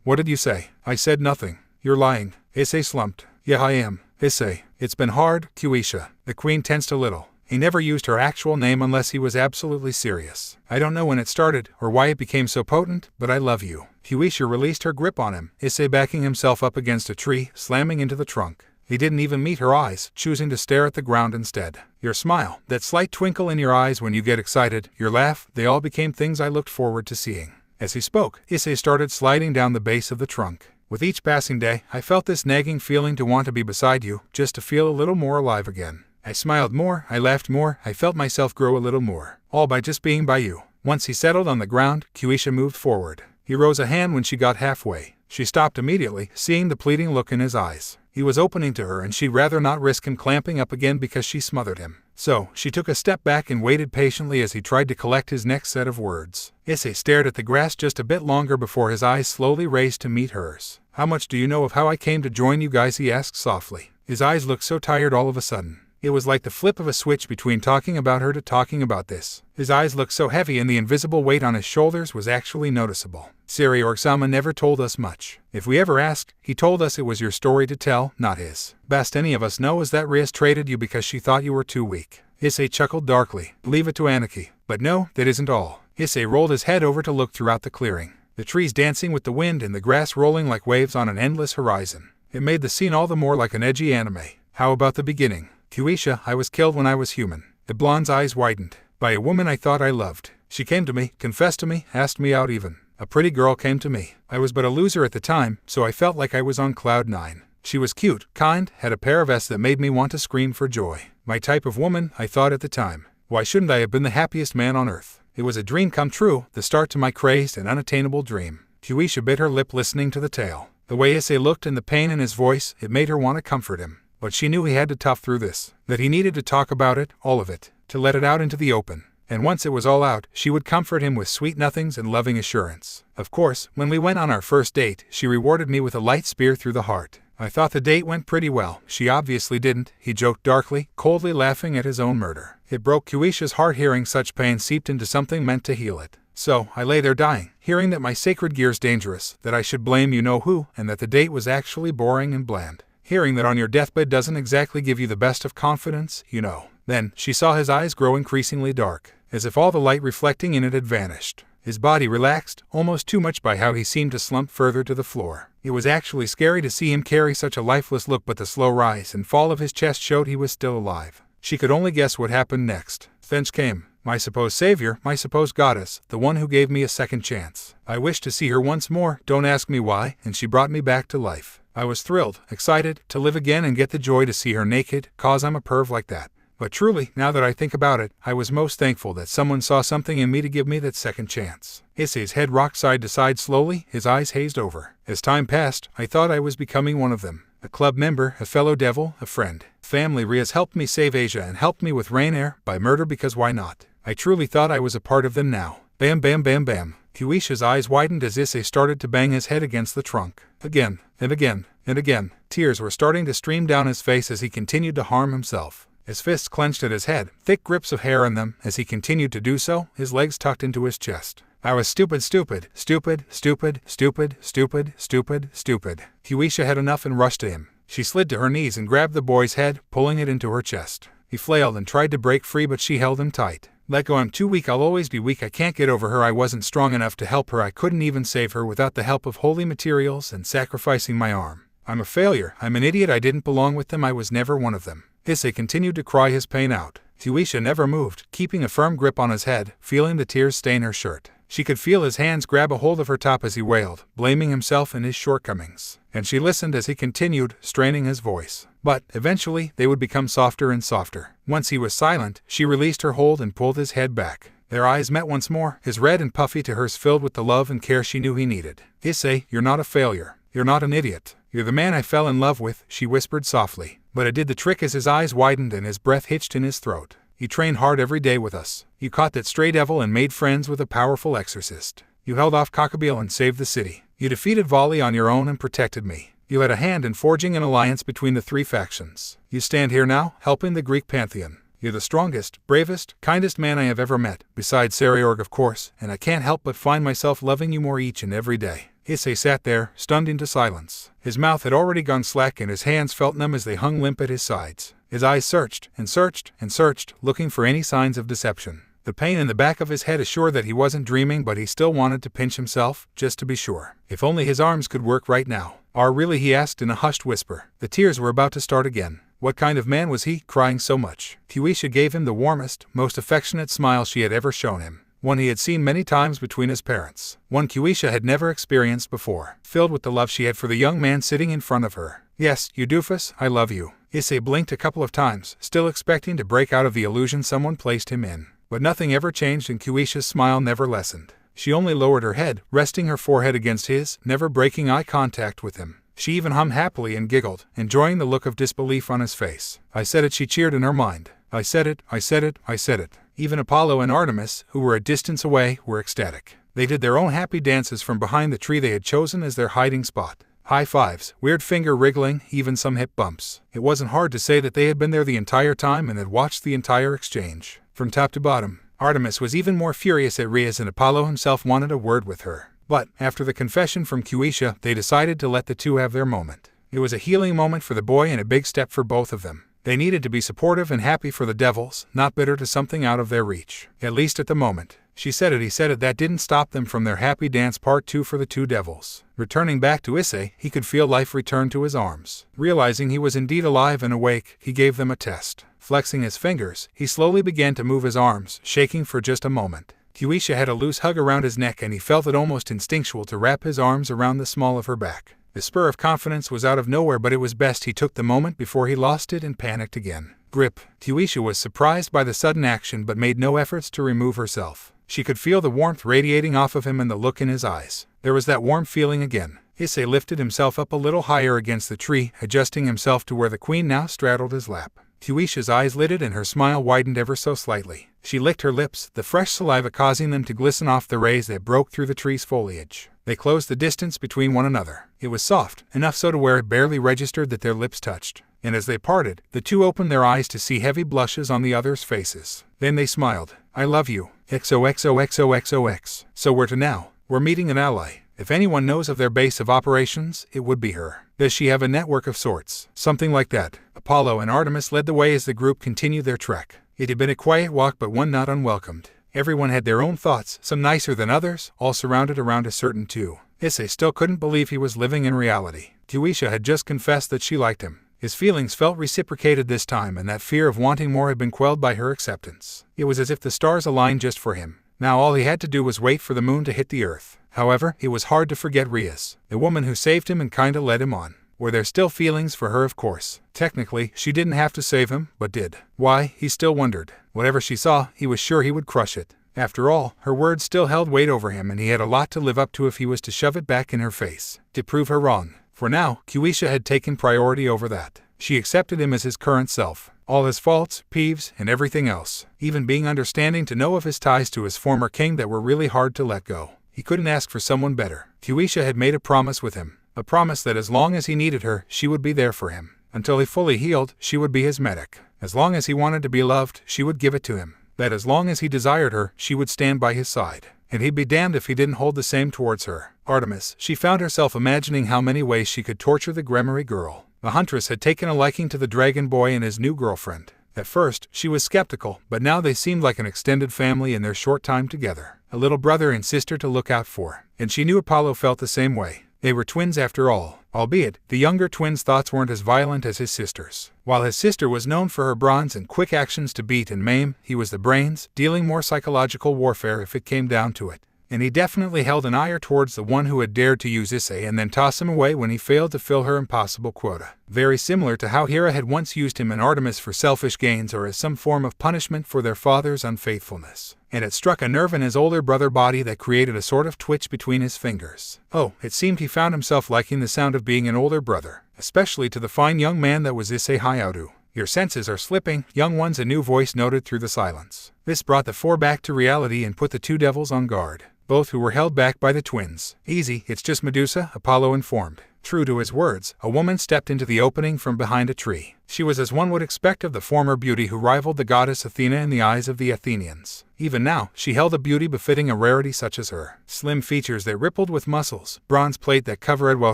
"What did you say?" "I said nothing." "You're lying." Issei slumped. "Yeah, I am." "Issei, it's been hard." Kuisha. The queen tensed a little. He never used her actual name unless he was absolutely serious. "I don't know when it started, or why it became so potent, but I love you." Kuisha released her grip on him, Issei backing himself up against a tree, slamming into the trunk. He didn't even meet her eyes, choosing to stare at the ground instead. Your smile, that slight twinkle in your eyes when you get excited, your laugh, they all became things I looked forward to seeing. As he spoke, Issei started sliding down the base of the trunk. "With each passing day, I felt this nagging feeling to want to be beside you, just to feel a little more alive again. I smiled more, I laughed more, I felt myself grow a little more. All by just being by you." Once he settled on the ground, Kuisha moved forward. He rose a hand when she got halfway. She stopped immediately, seeing the pleading look in his eyes. He was opening to her and she'd rather not risk him clamping up again because she smothered him. So, she took a step back and waited patiently as he tried to collect his next set of words. Issei stared at the grass just a bit longer before his eyes slowly raised to meet hers. "How much do you know of how I came to join you guys?" he asked softly. His eyes looked so tired all of a sudden. It was like the flip of a switch between talking about her to talking about this. His eyes looked so heavy and the invisible weight on his shoulders was actually noticeable. "Sairaorg-sama never told us much. If we ever asked, he told us it was your story to tell, not his. Best any of us know is that Rias traded you because she thought you were too weak." Issei chuckled darkly. "Leave it to Anarchy." "But no, that isn't all." Issei rolled his head over to look throughout the clearing. The trees dancing with the wind and the grass rolling like waves on an endless horizon. It made the scene all the more like an edgy anime. "How about the beginning?" "Kuisha, I was killed when I was human." The blonde's eyes widened. "By a woman I thought I loved. She came to me, confessed to me, asked me out even. A pretty girl came to me. I was but a loser at the time, so I felt like I was on cloud 9. She was cute, kind, had a pair of S that made me want to scream for joy. My type of woman, I thought at the time. Why shouldn't I have been the happiest man on earth? It was a dream come true, the start to my crazed and unattainable dream." Kuisha bit her lip listening to the tale. The way Issei looked and the pain in his voice, it made her want to comfort him. But she knew he had to tough through this, that he needed to talk about it, all of it, to let it out into the open. And once it was all out, she would comfort him with sweet nothings and loving assurance. "Of course, when we went on our first date, she rewarded me with a light spear through the heart. I thought the date went pretty well. She obviously didn't," he joked darkly, coldly laughing at his own murder. It broke Kuisha's heart hearing such pain seeped into something meant to heal it. "So, I lay there dying, hearing that my sacred gear's dangerous, that I should blame you-know-who, and that the date was actually boring and bland. Hearing that on your deathbed doesn't exactly give you the best of confidence, you know." Then, she saw his eyes grow increasingly dark, as if all the light reflecting in it had vanished. His body relaxed, almost too much by how he seemed to slump further to the floor. It was actually scary to see him carry such a lifeless look, but the slow rise and fall of his chest showed he was still alive. She could only guess what happened next. Stench came. My supposed savior, my supposed goddess, the one who gave me a second chance. I wished to see her once more, don't ask me why, and she brought me back to life. I was thrilled, excited, to live again and get the joy to see her naked, 'cause I'm a perv like that. But truly, now that I think about it, I was most thankful that someone saw something in me to give me that second chance." Issei's head rocked side to side slowly, his eyes hazed over. "As time passed, I thought I was becoming one of them. A club member, a fellow devil, a friend. Family. Rias helped me save Asia and helped me with Rainier, by murder because why not? I truly thought I was a part of them now." Bam bam bam bam. Kuisha's eyes widened as Issei started to bang his head against the trunk. Again, and again, and again. Tears were starting to stream down his face as he continued to harm himself. His fists clenched at his head, thick grips of hair on them. As he continued to do so, his legs tucked into his chest. "I was stupid, stupid, stupid, stupid, stupid, stupid, stupid, stupid." Kuisha had enough and rushed to him. She slid to her knees and grabbed the boy's head, pulling it into her chest. He flailed and tried to break free, but she held him tight. "Let go, I'm too weak, I'll always be weak, I can't get over her, I wasn't strong enough to help her, I couldn't even save her without the help of holy materials and sacrificing my arm. I'm a failure, I'm an idiot, I didn't belong with them, I was never one of them." Issei continued to cry his pain out. Kuisha never moved, keeping a firm grip on his head, feeling the tears stain her shirt. She could feel his hands grab a hold of her top as he wailed, blaming himself and his shortcomings. And she listened as he continued, straining his voice. But, eventually, they would become softer and softer. Once he was silent, she released her hold and pulled his head back. Their eyes met once more, his red and puffy to hers filled with the love and care she knew he needed. "Issei, you're not a failure. You're not an idiot. You're the man I fell in love with," she whispered softly. But it did the trick as his eyes widened and his breath hitched in his throat. "You trained hard every day with us. You caught that stray devil and made friends with a powerful exorcist. You held off Kakabil and saved the city. You defeated Voli on your own and protected me. You had a hand in forging an alliance between the three factions. You stand here now, helping the Greek pantheon. You're the strongest, bravest, kindest man I have ever met, besides Sairaorg of course, and I can't help but find myself loving you more each and every day." Issei sat there, stunned into silence. His mouth had already gone slack and his hands felt numb as they hung limp at his sides. His eyes searched, and searched, and searched, looking for any signs of deception. The pain in the back of his head assured that he wasn't dreaming, but he still wanted to pinch himself, just to be sure. If only his arms could work right now. Really?" he asked in a hushed whisper. The tears were about to start again. What kind of man was he, crying so much? Kuisha gave him the warmest, most affectionate smile she had ever shown him. One he had seen many times between his parents. One Kuisha had never experienced before. Filled with the love she had for the young man sitting in front of her. "Yes, you doofus, I love you." Issei blinked a couple of times, still expecting to break out of the illusion someone placed him in. But nothing ever changed and Kuisha's smile never lessened. She only lowered her head, resting her forehead against his, never breaking eye contact with him. She even hummed happily and giggled, enjoying the look of disbelief on his face. "I said it," she cheered in her mind. "I said it, I said it, I said it." Even Apollo and Artemis, who were a distance away, were ecstatic. They did their own happy dances from behind the tree they had chosen as their hiding spot. High fives, weird finger wriggling, even some hip bumps. It wasn't hard to say that they had been there the entire time and had watched the entire exchange. From top to bottom, Artemis was even more furious at Rias and Apollo himself wanted a word with her. But, after the confession from Kuisha, they decided to let the two have their moment. It was a healing moment for the boy and a big step for both of them. They needed to be supportive and happy for the devils, not bitter to something out of their reach. At least at the moment. She said it, he said it, that didn't stop them from their happy dance part 2 for the two devils. Returning back to Issei, he could feel life return to his arms. Realizing he was indeed alive and awake, he gave them a test. Flexing his fingers, he slowly began to move his arms, shaking for just a moment. Kuisha had a loose hug around his neck and he felt it almost instinctual to wrap his arms around the small of her back. The spur of confidence was out of nowhere, but it was best he took the moment before he lost it and panicked again. Grip. Kuisha was surprised by the sudden action but made no efforts to remove herself. She could feel the warmth radiating off of him and the look in his eyes. There was that warm feeling again. Issei lifted himself up a little higher against the tree, adjusting himself to where the queen now straddled his lap. Kuisha's eyes lidded and her smile widened ever so slightly. She licked her lips, the fresh saliva causing them to glisten off the rays that broke through the tree's foliage. They closed the distance between one another. It was soft, enough so to where it barely registered that their lips touched. And as they parted, the two opened their eyes to see heavy blushes on the others' faces. Then they smiled. "I love you. XOXOXOXOX. So we're to now. We're meeting an ally. If anyone knows of their base of operations, it would be her. Does she have a network of sorts?" Something like that. Apollo and Artemis led the way as the group continued their trek. It had been a quiet walk but one not unwelcomed. Everyone had their own thoughts, some nicer than others, all surrounded around a certain two. Issei still couldn't believe he was living in reality. Kuisha had just confessed that she liked him. His feelings felt reciprocated this time, and that fear of wanting more had been quelled by her acceptance. It was as if the stars aligned just for him. Now all he had to do was wait for the moon to hit the earth. However, it was hard to forget Rias, the woman who saved him and kinda led him on. Were there still feelings for her? Of course. Technically, she didn't have to save him, but did. Why, he still wondered. Whatever she saw, he was sure he would crush it. After all, her words still held weight over him and he had a lot to live up to if he was to shove it back in her face, to prove her wrong. For now, Kuisha had taken priority over that. She accepted him as his current self. All his faults, peeves, and everything else. Even being understanding to know of his ties to his former king that were really hard to let go. He couldn't ask for someone better. Kuisha had made a promise with him. A promise that as long as he needed her, she would be there for him. Until he fully healed, she would be his medic. As long as he wanted to be loved, she would give it to him. That as long as he desired her, she would stand by his side. And he'd be damned if he didn't hold the same towards her. Artemis, she found herself imagining how many ways she could torture the Gremory girl. The huntress had taken a liking to the dragon boy and his new girlfriend. At first, she was skeptical, but now they seemed like an extended family in their short time together. A little brother and sister to look out for. And she knew Apollo felt the same way. They were twins after all, albeit the younger twin's thoughts weren't as violent as his sister's. While his sister was known for her bronze and quick actions to beat and maim, he was the brains, dealing more psychological warfare if it came down to it. And he definitely held an ire towards the one who had dared to use Issei and then toss him away when he failed to fill her impossible quota. Very similar to how Hera had once used him and Artemis for selfish gains or as some form of punishment for their father's unfaithfulness. And it struck a nerve in his older brother body that created a sort of twitch between his fingers. Oh, it seemed he found himself liking the sound of being an older brother, especially to the fine young man that was Issei Hayaru. "Your senses are slipping, young ones," a new voice noted through the silence. This brought the four back to reality and put the two devils on guard, both who were held back by the twins. "Easy, it's just Medusa," Apollo informed. True to his words, a woman stepped into the opening from behind a tree. She was as one would expect of the former beauty who rivaled the goddess Athena in the eyes of the Athenians. Even now, she held a beauty befitting a rarity such as her. Slim features that rippled with muscles, bronze plate that covered well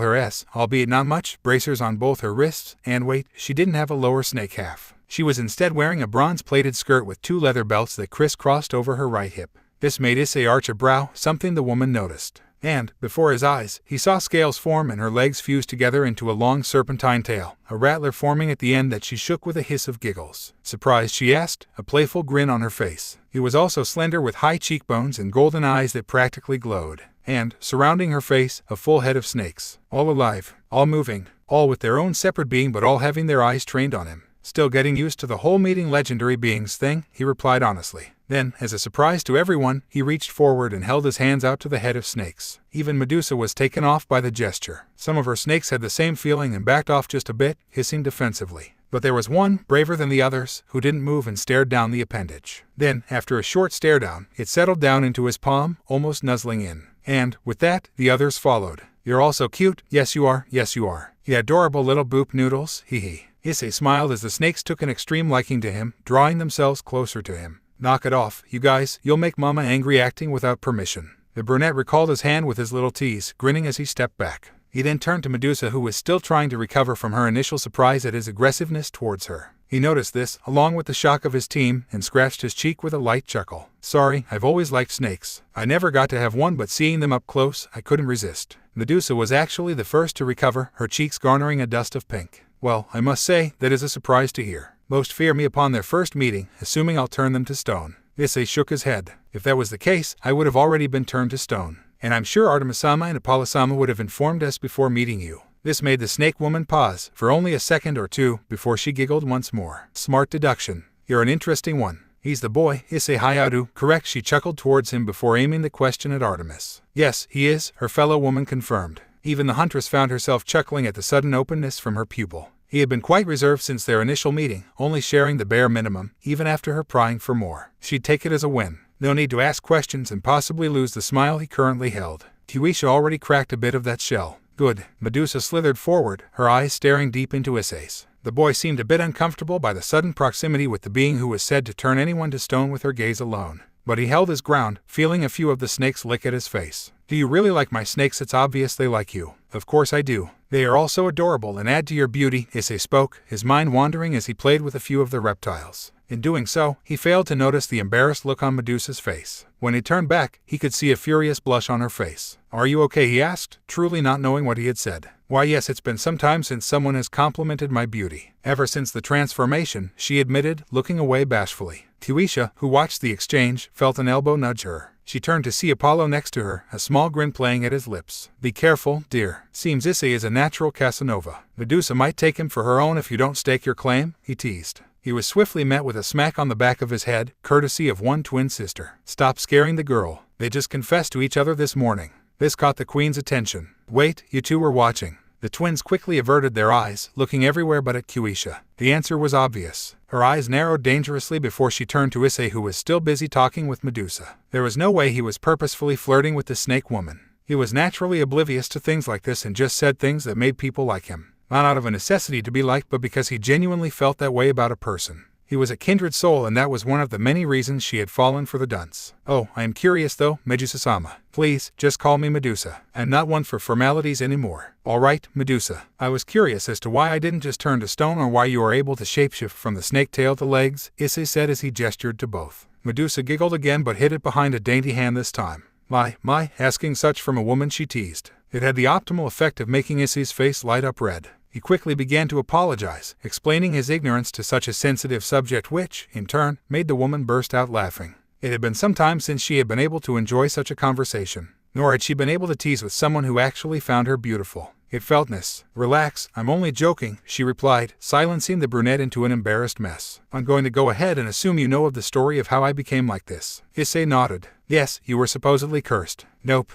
her albeit not much, bracers on both her wrists, and wait, she didn't have a lower snake half. She was instead wearing a bronze-plated skirt with 2 leather belts that crisscrossed over her right hip. This made Issei arch a brow, something the woman noticed. And, before his eyes, he saw scales form and her legs fuse together into a long serpentine tail, a rattler forming at the end that she shook with a hiss of giggles. Surprised, she asked, a playful grin on her face. He was also slender with high cheekbones and golden eyes that practically glowed. And, surrounding her face, a full head of snakes. All alive, all moving, all with their own separate being but all having their eyes trained on him. Still getting used to the whole meeting legendary beings thing, he replied honestly. Then, as a surprise to everyone, he reached forward and held his hands out to the head of snakes. Even Medusa was taken off by the gesture. Some of her snakes had the same feeling and backed off just a bit, hissing defensively. But there was one, braver than the others, who didn't move and stared down the appendage. Then, after a short stare down, it settled down into his palm, almost nuzzling in. And, with that, the others followed. You're all so cute, yes you are, yes you are. You adorable little boop noodles, hee hee. Issei smiled as the snakes took an extreme liking to him, drawing themselves closer to him. Knock it off, you guys, you'll make Mama angry acting without permission. The brunette recalled his hand with his little tease, grinning as he stepped back. He then turned to Medusa, who was still trying to recover from her initial surprise at his aggressiveness towards her. He noticed this, along with the shock of his team, and scratched his cheek with a light chuckle. Sorry, I've always liked snakes. I never got to have one, but seeing them up close, I couldn't resist. Medusa was actually the first to recover, her cheeks garnering a dust of pink. Well, I must say, that is a surprise to hear. Most fear me upon their first meeting, assuming I'll turn them to stone. Issei shook his head. If that was the case, I would have already been turned to stone. And I'm sure Artemis-sama and Apollo-sama would have informed us before meeting you. This made the snake woman pause, for only a second or two, before she giggled once more. Smart deduction. You're an interesting one. He's the boy, Issei Hayadu, correct? She chuckled towards him before aiming the question at Artemis. Yes, he is, her fellow woman confirmed. Even the huntress found herself chuckling at the sudden openness from her pupil. He had been quite reserved since their initial meeting, only sharing the bare minimum, even after her prying for more. She'd take it as a win. No need to ask questions and possibly lose the smile he currently held. Kuisha already cracked a bit of that shell. Good. Medusa slithered forward, her eyes staring deep into Issei's. The boy seemed a bit uncomfortable by the sudden proximity with the being who was said to turn anyone to stone with her gaze alone. But he held his ground, feeling a few of the snakes lick at his face. Do you really like my snakes? It's obvious they like you. Of course I do. They are all so adorable and add to your beauty, Issei spoke, his mind wandering as he played with a few of the reptiles. In doing so, he failed to notice the embarrassed look on Medusa's face. When he turned back, he could see a furious blush on her face. Are you okay? He asked, truly not knowing what he had said. Why yes, it's been some time since someone has complimented my beauty. Ever since the transformation, she admitted, looking away bashfully. Kuisha, who watched the exchange, felt an elbow nudge her. She turned to see Apollo next to her, a small grin playing at his lips. Be careful, dear. Seems Issei is a natural Casanova. Medusa might take him for her own if you don't stake your claim, he teased. He was swiftly met with a smack on the back of his head, courtesy of one twin sister. Stop scaring the girl. They just confessed to each other this morning. This caught the queen's attention. Wait, you two were watching. The twins quickly averted their eyes, looking everywhere but at Kuisha. The answer was obvious. Her eyes narrowed dangerously before she turned to Issei, who was still busy talking with Medusa. There was no way he was purposefully flirting with the snake woman. He was naturally oblivious to things like this and just said things that made people like him. Not out of a necessity to be liked, but because he genuinely felt that way about a person. He was a kindred soul, and that was one of the many reasons she had fallen for the dunce. Oh, I am curious though, Medusa-sama. Please, just call me Medusa. I'm not one for formalities anymore. All right, Medusa. I was curious as to why I didn't just turn to stone or why you are able to shapeshift from the snake tail to legs, Issei said as he gestured to both. Medusa giggled again but hid it behind a dainty hand this time. My, asking such from a woman, she teased. It had the optimal effect of making Issei's face light up red. He quickly began to apologize, explaining his ignorance to such a sensitive subject which, in turn, made the woman burst out laughing. It had been some time since she had been able to enjoy such a conversation, nor had she been able to tease with someone who actually found her beautiful. It felt nice. Relax, I'm only joking, she replied, silencing the brunette into an embarrassed mess. I'm going to go ahead and assume you know of the story of how I became like this. Issei nodded. Yes, you were supposedly cursed. Nope,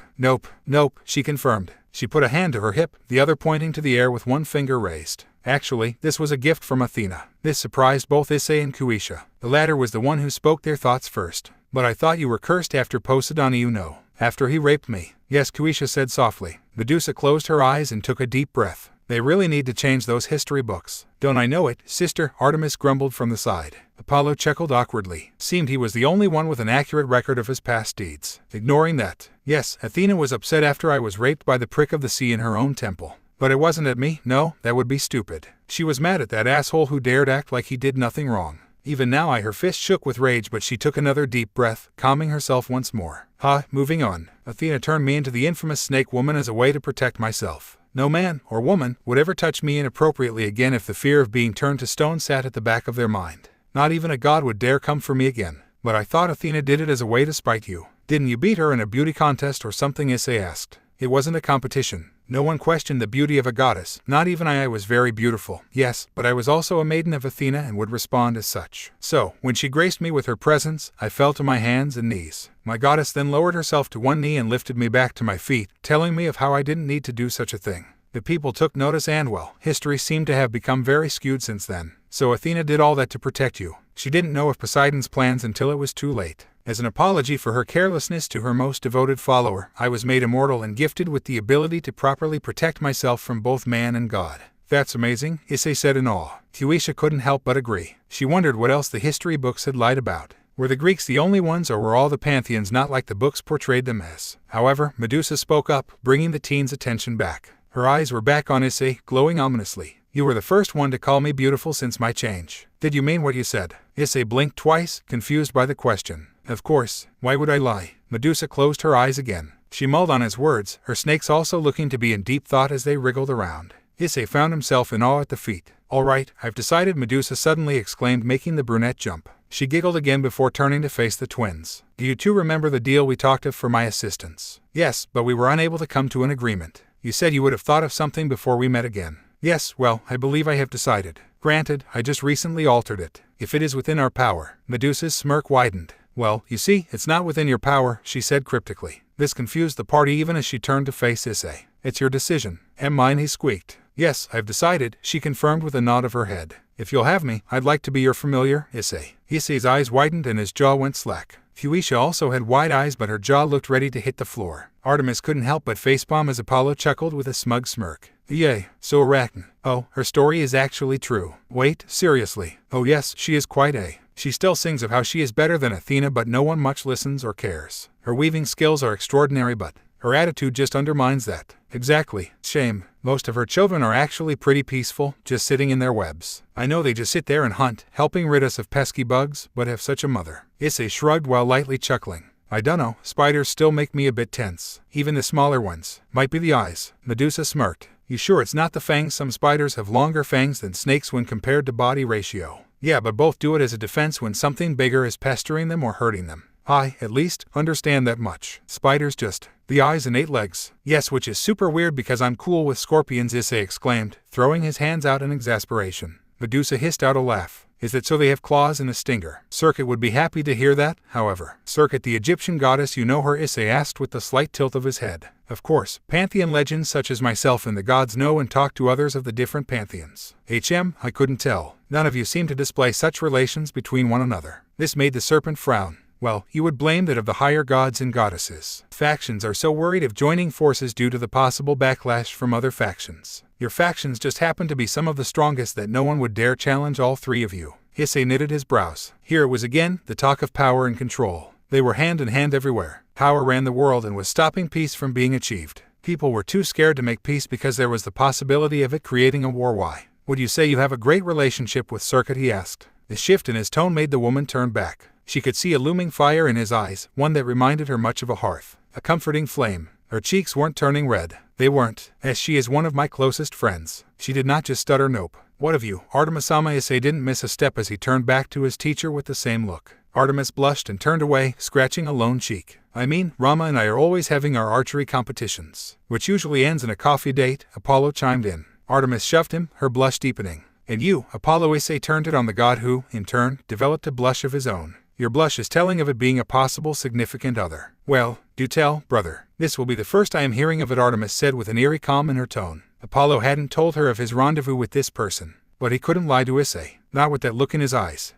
she confirmed. She put a hand to her hip, the other pointing to the air with one finger raised. Actually, this was a gift from Athena. This surprised both Issei and Kuisha. The latter was the one who spoke their thoughts first. But I thought you were cursed after Poseidon, after he raped me. Yes, Kuisha said softly. Medusa closed her eyes and took a deep breath. They really need to change those history books. Don't I know it, sister? Artemis grumbled from the side. Apollo chuckled awkwardly. Seemed he was the only one with an accurate record of his past deeds. Ignoring that. Yes, Athena was upset after I was raped by the prick of the sea in her own temple. But it wasn't at me. No, that would be stupid. She was mad at that asshole who dared act like he did nothing wrong. Even now her fist shook with rage, but she took another deep breath, calming herself once more. Moving on. Athena turned me into the infamous snake woman as a way to protect myself. No man, or woman, would ever touch me inappropriately again if the fear of being turned to stone sat at the back of their mind. Not even a god would dare come for me again. But I thought Athena did it as a way to spite you. Didn't you beat her in a beauty contest or something? Issei asked. It wasn't a competition. No one questioned the beauty of a goddess, not even I was very beautiful. Yes, but I was also a maiden of Athena and would respond as such. So, when she graced me with her presence, I fell to my hands and knees. My goddess then lowered herself to one knee and lifted me back to my feet, telling me of how I didn't need to do such a thing. The people took notice and well, history seemed to have become very skewed since then. So Athena did all that to protect you. She didn't know of Poseidon's plans until it was too late. As an apology for her carelessness to her most devoted follower, I was made immortal and gifted with the ability to properly protect myself from both man and god. That's amazing, Issei said in awe. Kuisha couldn't help but agree. She wondered what else the history books had lied about. Were the Greeks the only ones, or were all the pantheons not like the books portrayed them as? However, Medusa spoke up, bringing the teen's attention back. Her eyes were back on Issei, glowing ominously. You were the first one to call me beautiful since my change. Did you mean what you said? Issei blinked twice, confused by the question. Of course. Why would I lie? Medusa closed her eyes again. She mulled on his words, her snakes also looking to be in deep thought as they wriggled around. Issei found himself in awe at the feat. All right, I've decided, Medusa suddenly exclaimed, making the brunette jump. She giggled again before turning to face the twins. Do you two remember the deal we talked of for my assistance? Yes, but we were unable to come to an agreement. You said you would have thought of something before we met again. Yes, well, I believe I have decided. Granted, I just recently altered it. If it is within our power. Medusa's smirk widened. Well, you see, it's not within your power, she said cryptically. This confused the party even as she turned to face Issei. It's your decision. And mine, he squeaked. Yes, I've decided, she confirmed with a nod of her head. If you'll have me, I'd like to be your familiar, Issei. Issei's eyes widened and his jaw went slack. Kuisha also had wide eyes, but her jaw looked ready to hit the floor. Artemis couldn't help but facepalm as Apollo chuckled with a smug smirk. Yay, so arachne. Oh, her story is actually true. Wait, seriously. Oh yes, she is quite a. She still sings of how she is better than Athena, but no one much listens or cares. Her weaving skills are extraordinary, but her attitude just undermines that. Exactly. Shame. Most of her children are actually pretty peaceful, just sitting in their webs. I know they just sit there and hunt, helping rid us of pesky bugs, but have such a mother. Issei shrugged while lightly chuckling. I dunno, spiders still make me a bit tense. Even the smaller ones. Might be the eyes. Medusa smirked. You sure it's not the fangs? Some spiders have longer fangs than snakes when compared to body ratio. Yeah, but both do it as a defense when something bigger is pestering them or hurting them. I, at least, understand that much. Spiders just. The eyes and 8 legs. Yes, which is super weird because I'm cool with scorpions, Issei exclaimed, throwing his hands out in exasperation. Medusa hissed out a laugh. Is it so they have claws and a stinger? Serket would be happy to hear that, however. Serket, the Egyptian goddess, you know her? Issei asked with a slight tilt of his head. Of course, pantheon legends such as myself and the gods know and talk to others of the different pantheons. I couldn't tell. None of you seem to display such relations between one another. This made the serpent frown. Well, you would blame that of the higher gods and goddesses. Factions are so worried of joining forces due to the possible backlash from other factions. Your factions just happen to be some of the strongest that no one would dare challenge all 3 of you. Issei knitted his brows. Here it was again, the talk of power and control. They were hand in hand everywhere. Power ran the world and was stopping peace from being achieved. People were too scared to make peace because there was the possibility of it creating a war. Why? Would you say you have a great relationship with Serket? He asked. The shift in his tone made the woman turn back. She could see a looming fire in his eyes, one that reminded her much of a hearth. A comforting flame. Her cheeks weren't turning red. They weren't, as she is one of my closest friends. She did not just stutter. Nope. What of you, Artemis-sama? Issei didn't miss a step as he turned back to his teacher with the same look. Artemis blushed and turned away, scratching a lone cheek. I mean, Rama and I are always having our archery competitions, which usually ends in a coffee date, Apollo chimed in. Artemis shoved him, her blush deepening. And you, Apollo? Issei turned it on the god who, in turn, developed a blush of his own. Your blush is telling of it being a possible significant other. Well, do tell, brother. This will be the first I am hearing of it, Artemis said with an eerie calm in her tone. Apollo hadn't told her of his rendezvous with this person. But he couldn't lie to Issei. Not with that look in his eyes.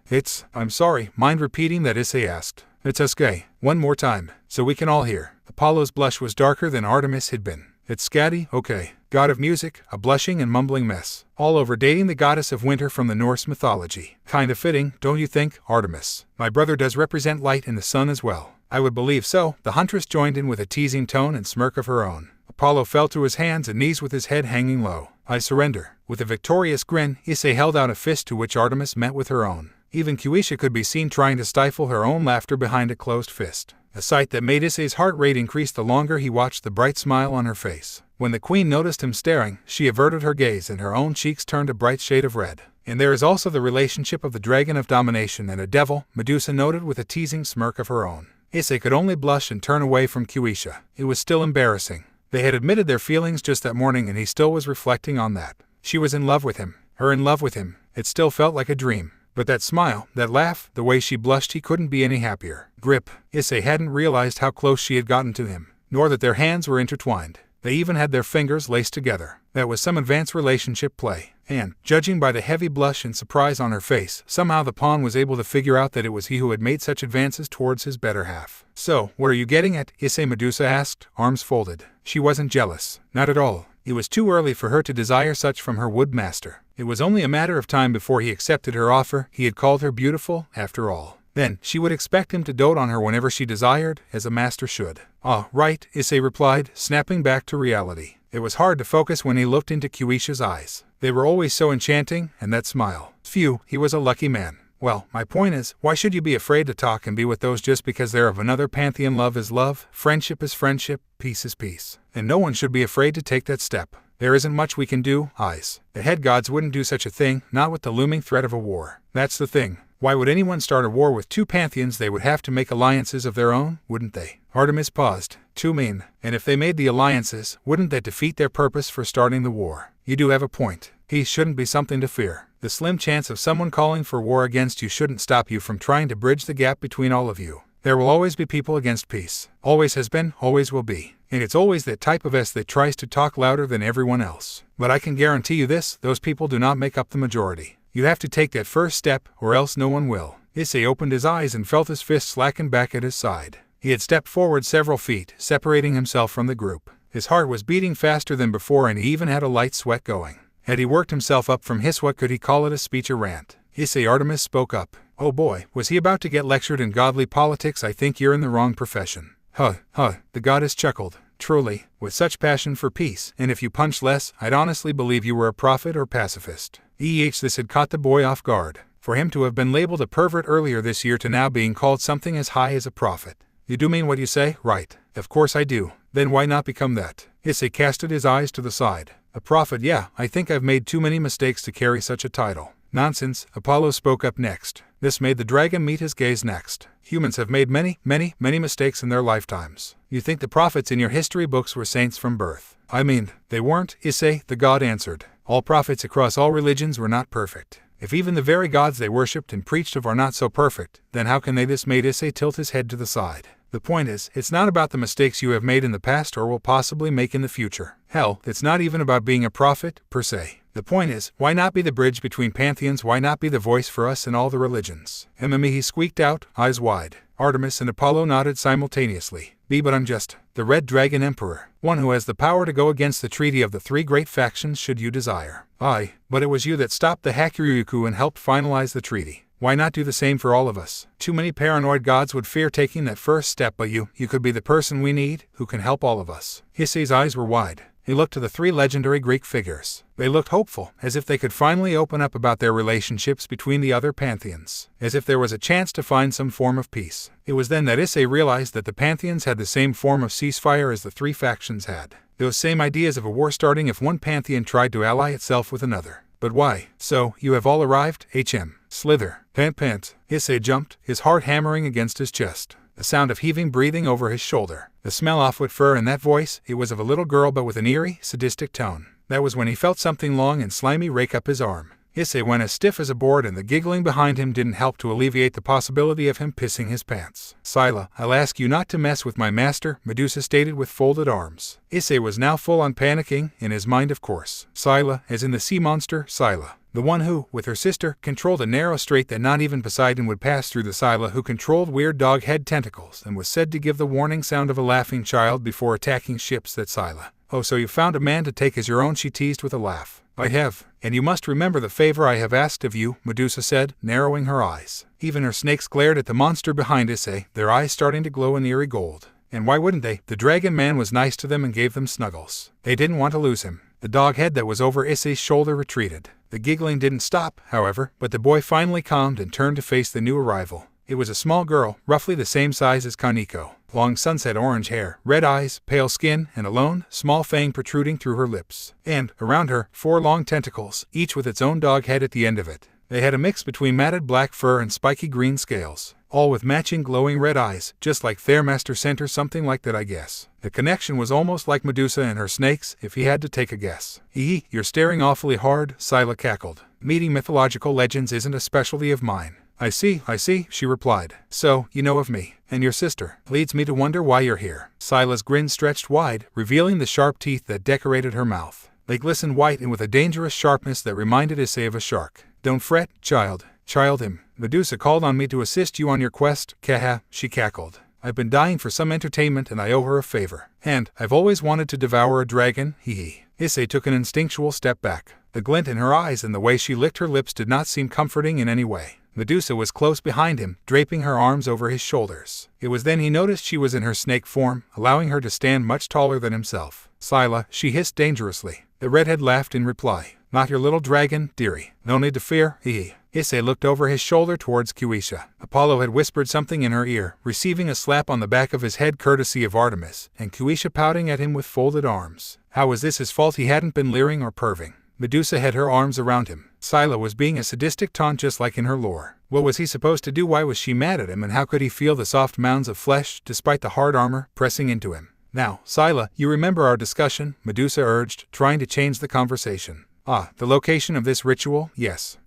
I'm sorry, mind repeating that? Issei asked. It's okay. One more time, so we can all hear. Apollo's blush was darker than Artemis had been. It's Skadi, okay. God of music, a blushing and mumbling mess. All over dating the goddess of winter from the Norse mythology. Kind of fitting, don't you think, Artemis? My brother does represent light and the sun as well. I would believe so. The huntress joined in with a teasing tone and smirk of her own. Apollo fell to his hands and knees with his head hanging low. I surrender. With a victorious grin, Issei held out a fist to which Artemis met with her own. Even Kuisha could be seen trying to stifle her own laughter behind a closed fist. A sight that made Issei's heart rate increase the longer he watched the bright smile on her face. When the queen noticed him staring, she averted her gaze and her own cheeks turned a bright shade of red. And there is also the relationship of the dragon of domination and a devil, Medusa noted with a teasing smirk of her own. Issei could only blush and turn away from Kuisha. It was still embarrassing. They had admitted their feelings just that morning and he still was reflecting on that. She was in love with him. Her in love with him. It still felt like a dream. But that smile, that laugh, the way she blushed, he couldn't be any happier. Grip. Issei hadn't realized how close she had gotten to him, nor that their hands were intertwined. They even had their fingers laced together. That was some advanced relationship play. And, judging by the heavy blush and surprise on her face, somehow the pawn was able to figure out that it was he who had made such advances towards his better half. So, what are you getting at? Issei, Medusa asked, arms folded. She wasn't jealous. Not at all. It was too early for her to desire such from her wood master. It was only a matter of time before he accepted her offer. He had called her beautiful, after all. Then, she would expect him to dote on her whenever she desired, as a master should. Ah, right, Issei replied, snapping back to reality. It was hard to focus when he looked into Kuisha's eyes. They were always so enchanting, and that smile. Phew, he was a lucky man. Well, my point is, why should you be afraid to talk and be with those just because they're of another pantheon? Love is love, friendship is friendship, peace is peace. And no one should be afraid to take that step. There isn't much we can do, eyes. The head gods wouldn't do such a thing, not with the looming threat of a war. That's the thing. Why would anyone start a war with two pantheons? They would have to make alliances of their own, wouldn't they? Artemis paused. Too mean. And if they made the alliances, wouldn't that defeat their purpose for starting the war? You do have a point. He shouldn't be something to fear. The slim chance of someone calling for war against you shouldn't stop you from trying to bridge the gap between all of you. There will always be people against peace. Always has been, always will be. And it's always that type of S that tries to talk louder than everyone else. But I can guarantee you this, those people do not make up the majority. You have to take that first step, or else no one will. Issei opened his eyes and felt his fist slacken back at his side. He had stepped forward several feet, separating himself from the group. His heart was beating faster than before and he even had a light sweat going. Had he worked himself up from his what could he call it, a speech or rant? Issei, Artemis spoke up. Oh boy, was he about to get lectured in godly politics? I think you're in the wrong profession. The goddess chuckled. Truly, with such passion for peace, and if you punched less, I'd honestly believe you were a prophet or pacifist. This had caught the boy off guard. For him to have been labeled a pervert earlier this year to now being called something as high as a prophet. You do mean what you say, right? Of course I do. Then why not become that? Issei casted his eyes to the side. A prophet, yeah, I think I've made too many mistakes to carry such a title. Nonsense, Apollo spoke up next. This made the dragon meet his gaze next. Humans have made many mistakes in their lifetimes. You think the prophets in your history books were saints from birth? I mean, they weren't, Issei, the god answered. All prophets across all religions were not perfect. If even the very gods they worshipped and preached of are not so perfect, then how can they? This made Issei tilt his head to the side. The point is, it's not about the mistakes you have made in the past or will possibly make in the future. Hell, it's not even about being a prophet, per se. The point is, why not be the bridge between pantheons? Why not be the voice for us in all the religions? He squeaked out, eyes wide. Artemis and Apollo nodded simultaneously. But I'm just the Red Dragon Emperor, one who has the power to go against the treaty of the three great factions should you desire. Aye, but it was you that stopped the Hakuryuku and helped finalize the treaty. Why not do the same for all of us? Too many paranoid gods would fear taking that first step, but you could be the person we need, who can help all of us. Issei's eyes were wide. He looked to the three legendary Greek figures. They looked hopeful, as if they could finally open up about their relationships between the other pantheons, as if there was a chance to find some form of peace. It was then that Issei realized that the pantheons had the same form of ceasefire as the three factions had. Those same ideas of a war starting if one pantheon tried to ally itself with another. But why? So, you have all arrived? Slither. Pant. Issei jumped, his heart hammering against his chest. The sound of heaving breathing over his shoulder. The smell off with fur and that voice, it was of a little girl but with an eerie, sadistic tone. That was when he felt something long and slimy rake up his arm. Issei went as stiff as a board and the giggling behind him didn't help to alleviate the possibility of him pissing his pants. Sila, I'll ask you not to mess with my master, Medusa stated with folded arms. Issei was now full on panicking, in his mind of course. Sila, as in the sea monster, Sila. The one who, with her sister, controlled a narrow strait that not even Poseidon would pass through. The Sila who controlled weird dog head tentacles and was said to give the warning sound of a laughing child before attacking ships. That Sila. "Oh, so you found a man to take as your own," she teased with a laugh. "I have, and you must remember the favor I have asked of you," Medusa said, narrowing her eyes. Even her snakes glared at the monster behind Issei, their eyes starting to glow in eerie gold. And why wouldn't they? The dragon man was nice to them and gave them snuggles. They didn't want to lose him. The dog head that was over Issei's shoulder retreated. The giggling didn't stop, however, but the boy finally calmed and turned to face the new arrival. It was a small girl, roughly the same size as Kaneko. Long sunset orange hair, red eyes, pale skin, and a lone, small fang protruding through her lips. And, around her, 4 long tentacles, each with its own dog head at the end of it. They had a mix between matted black fur and spiky green scales, all with matching glowing red eyes, just like Thermaster Scent or something like that, I guess. The connection was almost like Medusa and her snakes, if he had to take a guess. "Eee, you're staring awfully hard," Sila cackled. "Meeting mythological legends isn't a specialty of mine." I see, she replied. "So, you know of me, and your sister. Leads me to wonder why you're here." Sila's grin stretched wide, revealing the sharp teeth that decorated her mouth. They glistened white and with a dangerous sharpness that reminded Issei of a shark. "Don't fret, child him. Medusa called on me to assist you on your quest, Kaha," she cackled. "I've been dying for some entertainment and I owe her a favor. And I've always wanted to devour a dragon, hee." Issei took an instinctual step back. The glint in her eyes and the way she licked her lips did not seem comforting in any way. Medusa was close behind him, draping her arms over his shoulders. It was then he noticed she was in her snake form, allowing her to stand much taller than himself. "Sila," she hissed dangerously. The redhead laughed in reply. "Not your little dragon, dearie. No need to fear, hee." Issei looked over his shoulder towards Kuisha. Apollo had whispered something in her ear, receiving a slap on the back of his head courtesy of Artemis, and Kuisha pouting at him with folded arms. How was this his fault he hadn't been leering or perving? Medusa had her arms around him. Sila was being a sadistic taunt just like in her lore. What was he supposed to do? Why was she mad at him, and how could he feel the soft mounds of flesh, despite the hard armor, pressing into him? "Now, Sila, you remember our discussion?" Medusa urged, trying to change the conversation. "Ah, the location of this ritual? Yes,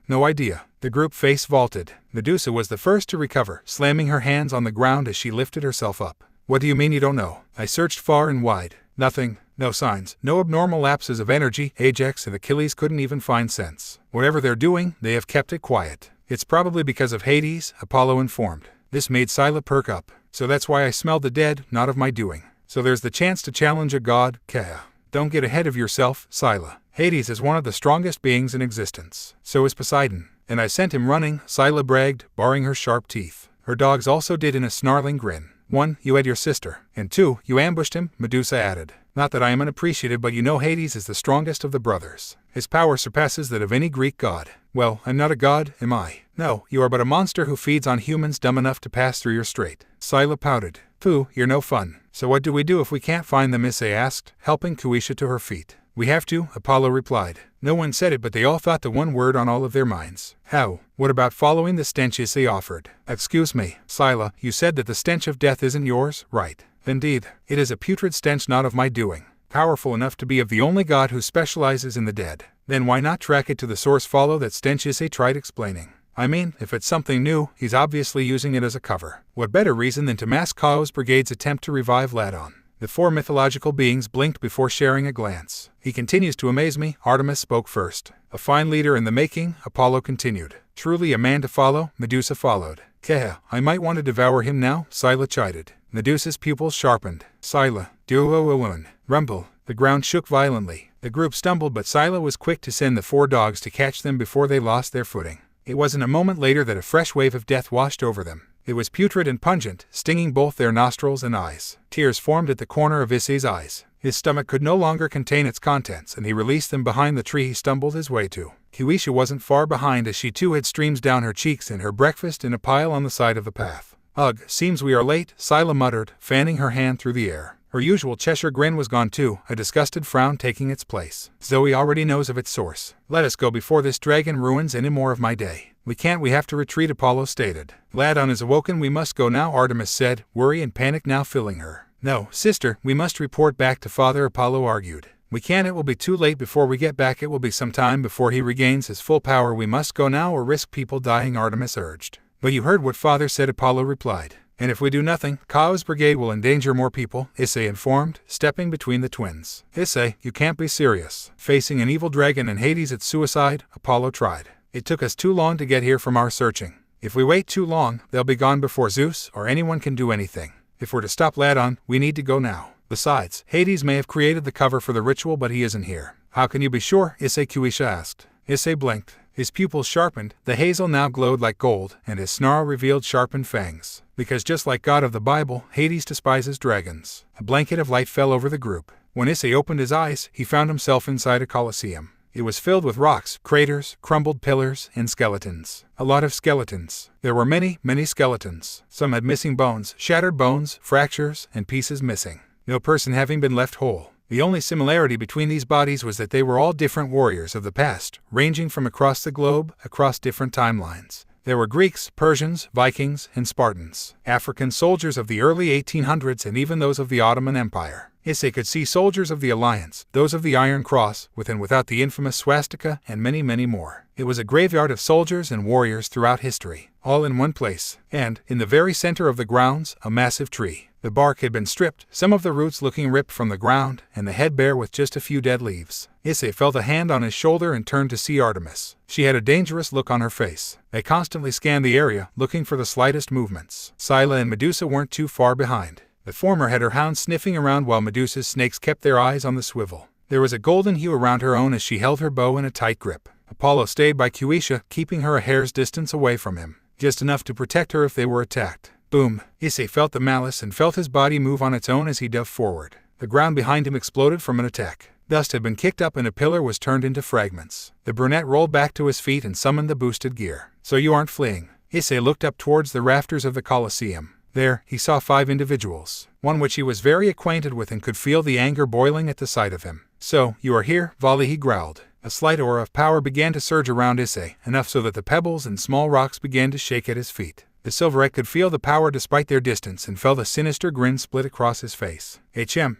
no idea." The group face vaulted. Medusa was the first to recover, slamming her hands on the ground as she lifted herself up. "What do you mean you don't know? I searched far and wide. Nothing. No signs. No abnormal lapses of energy. Ajax and Achilles couldn't even find sense. Whatever they're doing, they have kept it quiet. It's probably because of Hades," Apollo informed. This made Sila perk up. "So that's why I smelled the dead, not of my doing. So there's the chance to challenge a god, Kaha. Don't get ahead of yourself, Sila. Hades is one of the strongest beings in existence. So is Poseidon. And I sent him running," Sila bragged, baring her sharp teeth. Her dogs also did in a snarling grin. "1, you had your sister. And 2, you ambushed him," Medusa added. "Not that I am unappreciative, but you know Hades is the strongest of the brothers. His power surpasses that of any Greek god." "Well, I'm not a god, am I?" "No, you are but a monster who feeds on humans dumb enough to pass through your strait." Sila pouted. "Pooh, you're no fun. So what do we do if we can't find them?" Issei asked, helping Kuisha to her feet. "We have to," Apollo replied. No one said it, but they all thought the one word on all of their minds. "How? What about following the stench?" Issei offered. "Excuse me, Sila, you said that the stench of death isn't yours, right?" "Indeed. It is a putrid stench not of my doing. Powerful enough to be of the only god who specializes in the dead. Then why not track it to the source? Follow that stench," Issei tried explaining. "I mean, if it's something new, he's obviously using it as a cover. What better reason than to mask Chaos Brigade's attempt to revive Ladon?" The 4 mythological beings blinked before sharing a glance. "He continues to amaze me," Artemis spoke first. "A fine leader in the making," Apollo continued. "Truly a man to follow," Medusa followed. "Kaha, I might want to devour him now," Sila chided. Medusa's pupils sharpened. "Sila, duo rumble." The ground shook violently. The group stumbled, but Sila was quick to send the 4 dogs to catch them before they lost their footing. It wasn't a moment later that a fresh wave of death washed over them. It was putrid and pungent, stinging both their nostrils and eyes. Tears formed at the corner of Issei's eyes. His stomach could no longer contain its contents, and he released them behind the tree he stumbled his way to. Kuisha wasn't far behind, as she too had streams down her cheeks and her breakfast in a pile on the side of the path. "Ugh, seems we are late," Sila muttered, fanning her hand through the air. Her usual Cheshire grin was gone too, a disgusted frown taking its place. "Zoe already knows of its source. Let us go before this dragon ruins any more of my day." "We can't, we have to retreat," Apollo stated. "Ladon is awoken, we must go now," Artemis said, worry and panic now filling her. "No, sister, we must report back to father," Apollo argued. "We can't, it will be too late before we get back, it will be some time before he regains his full power. We must go now or risk people dying," Artemis urged. "But you heard what father said," Apollo replied. "And if we do nothing, Chaos Brigade will endanger more people," Issei informed, stepping between the twins. "Issei, you can't be serious. Facing an evil dragon and Hades at suicide," Apollo tried. "It took us too long to get here from our searching. If we wait too long, they'll be gone before Zeus or anyone can do anything. If we're to stop Ladon, we need to go now." Besides, Hades may have created the cover for the ritual, but he isn't here. How can you be sure? Issei Kuisha asked. Issei blinked. His pupils sharpened, the hazel now glowed like gold, and his snarl revealed sharpened fangs. Because just like God of the Bible, Hades despises dragons. A blanket of light fell over the group. When Issei opened his eyes, he found himself inside a coliseum. It was filled with rocks, craters, crumbled pillars, and skeletons. A lot of skeletons. There were many, many skeletons. Some had missing bones, shattered bones, fractures, and pieces missing. No person having been left whole. The only similarity between these bodies was that they were all different warriors of the past, ranging from across the globe, across different timelines. There were Greeks, Persians, Vikings, and Spartans, African soldiers of the early 1800s, and even those of the Ottoman Empire. Issei could see soldiers of the Alliance, those of the Iron Cross, with and without the infamous swastika, and many, many more. It was a graveyard of soldiers and warriors throughout history, all in one place, and, in the very center of the grounds, a massive tree. The bark had been stripped, some of the roots looking ripped from the ground, and the head bare with just a few dead leaves. Issei felt a hand on his shoulder and turned to see Artemis. She had a dangerous look on her face. They constantly scanned the area, looking for the slightest movements. Sila and Medusa weren't too far behind. The former had her hound sniffing around while Medusa's snakes kept their eyes on the swivel. There was a golden hue around her own as she held her bow in a tight grip. Apollo stayed by Kuisha, keeping her a hair's distance away from him, just enough to protect her if they were attacked. Boom! Issei felt the malice and felt his body move on its own as he dove forward. The ground behind him exploded from an attack. Dust had been kicked up and a pillar was turned into fragments. The brunette rolled back to his feet and summoned the boosted gear. So you aren't fleeing? Issei looked up towards the rafters of the Colosseum. There, he saw 5 individuals, one which he was very acquainted with and could feel the anger boiling at the sight of him. So, you are here, Voli, he growled. A slight aura of power began to surge around Issei, enough so that the pebbles and small rocks began to shake at his feet. The Sirzech could feel the power despite their distance and felt a sinister grin split across his face.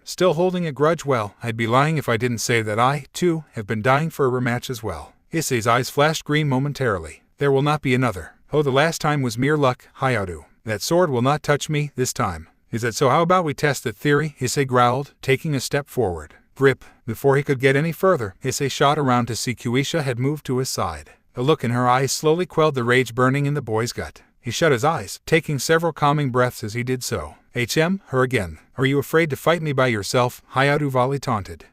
Still holding a grudge? Well, I'd be lying if I didn't say that I, too, have been dying for a rematch as well. Issei's eyes flashed green momentarily. There will not be another. Oh, the last time was mere luck, Hayaru. That sword will not touch me this time. Is that so? How about we test that theory? Issei growled, taking a step forward. Grip. Before he could get any further, Issei shot around to see Kuisha had moved to his side. The look in her eyes slowly quelled the rage burning in the boy's gut. He shut his eyes, taking several calming breaths as he did so. Her again. Are you afraid to fight me by yourself? Hayaru, Voli taunted.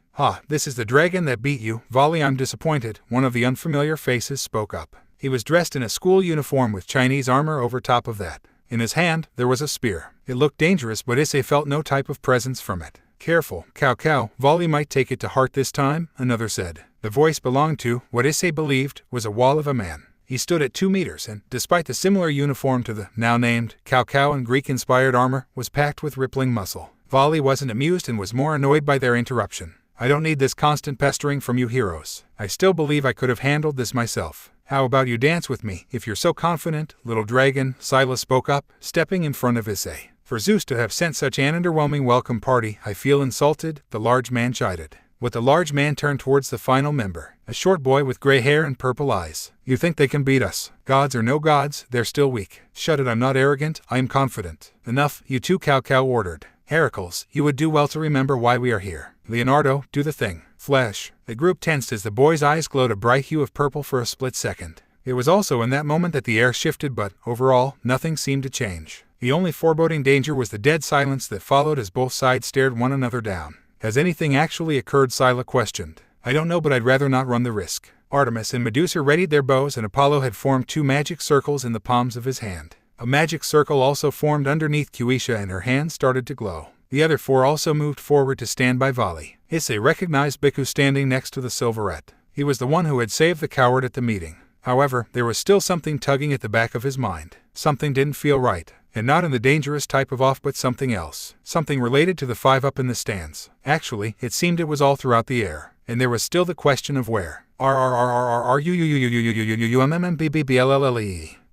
This is the dragon that beat you. Voli, I'm disappointed. One of the unfamiliar faces spoke up. He was dressed in a school uniform with Chinese armor over top of that. In his hand, there was a spear. It looked dangerous, but Issei felt no type of presence from it. Careful, Cow. Voli might take it to heart this time, another said. The voice belonged to, what Issei believed, was a wall of a man. He stood at 2 meters and, despite the similar uniform to the now-named Cow and Greek-inspired armor, was packed with rippling muscle. Voli wasn't amused and was more annoyed by their interruption. I don't need this constant pestering from you heroes. I still believe I could have handled this myself. How about you dance with me, if you're so confident, little dragon? Sila spoke up, stepping in front of Issei. For Zeus to have sent such an underwhelming welcome party, I feel insulted, the large man chided. With the large man turned towards the final member, a short boy with gray hair and purple eyes. You think they can beat us? Gods or no gods, they're still weak. Shut it, I'm not arrogant, I am confident. Enough, you two, Cow ordered. Heracles, you would do well to remember why we are here. Leonardo, do the thing. Flash. The group tensed as the boy's eyes glowed a bright hue of purple for a split second. It was also in that moment that the air shifted, but, overall, nothing seemed to change. The only foreboding danger was the dead silence that followed as both sides stared one another down. Has anything actually occurred? Sila questioned. I don't know, but I'd rather not run the risk. Artemis and Medusa readied their bows and Apollo had formed 2 magic circles in the palms of his hand. A magic circle also formed underneath Kuisha and her hand started to glow. The other 4 also moved forward to stand by Voli. Issei recognized Bhikkhu standing next to the silverette. He was the one who had saved the coward at the meeting. However, there was still something tugging at the back of his mind. Something didn't feel right. And not in the dangerous type of off, but something else. Something related to the 5 up in the stands. Actually, it seemed it was all throughout the air. And there was still the question of where.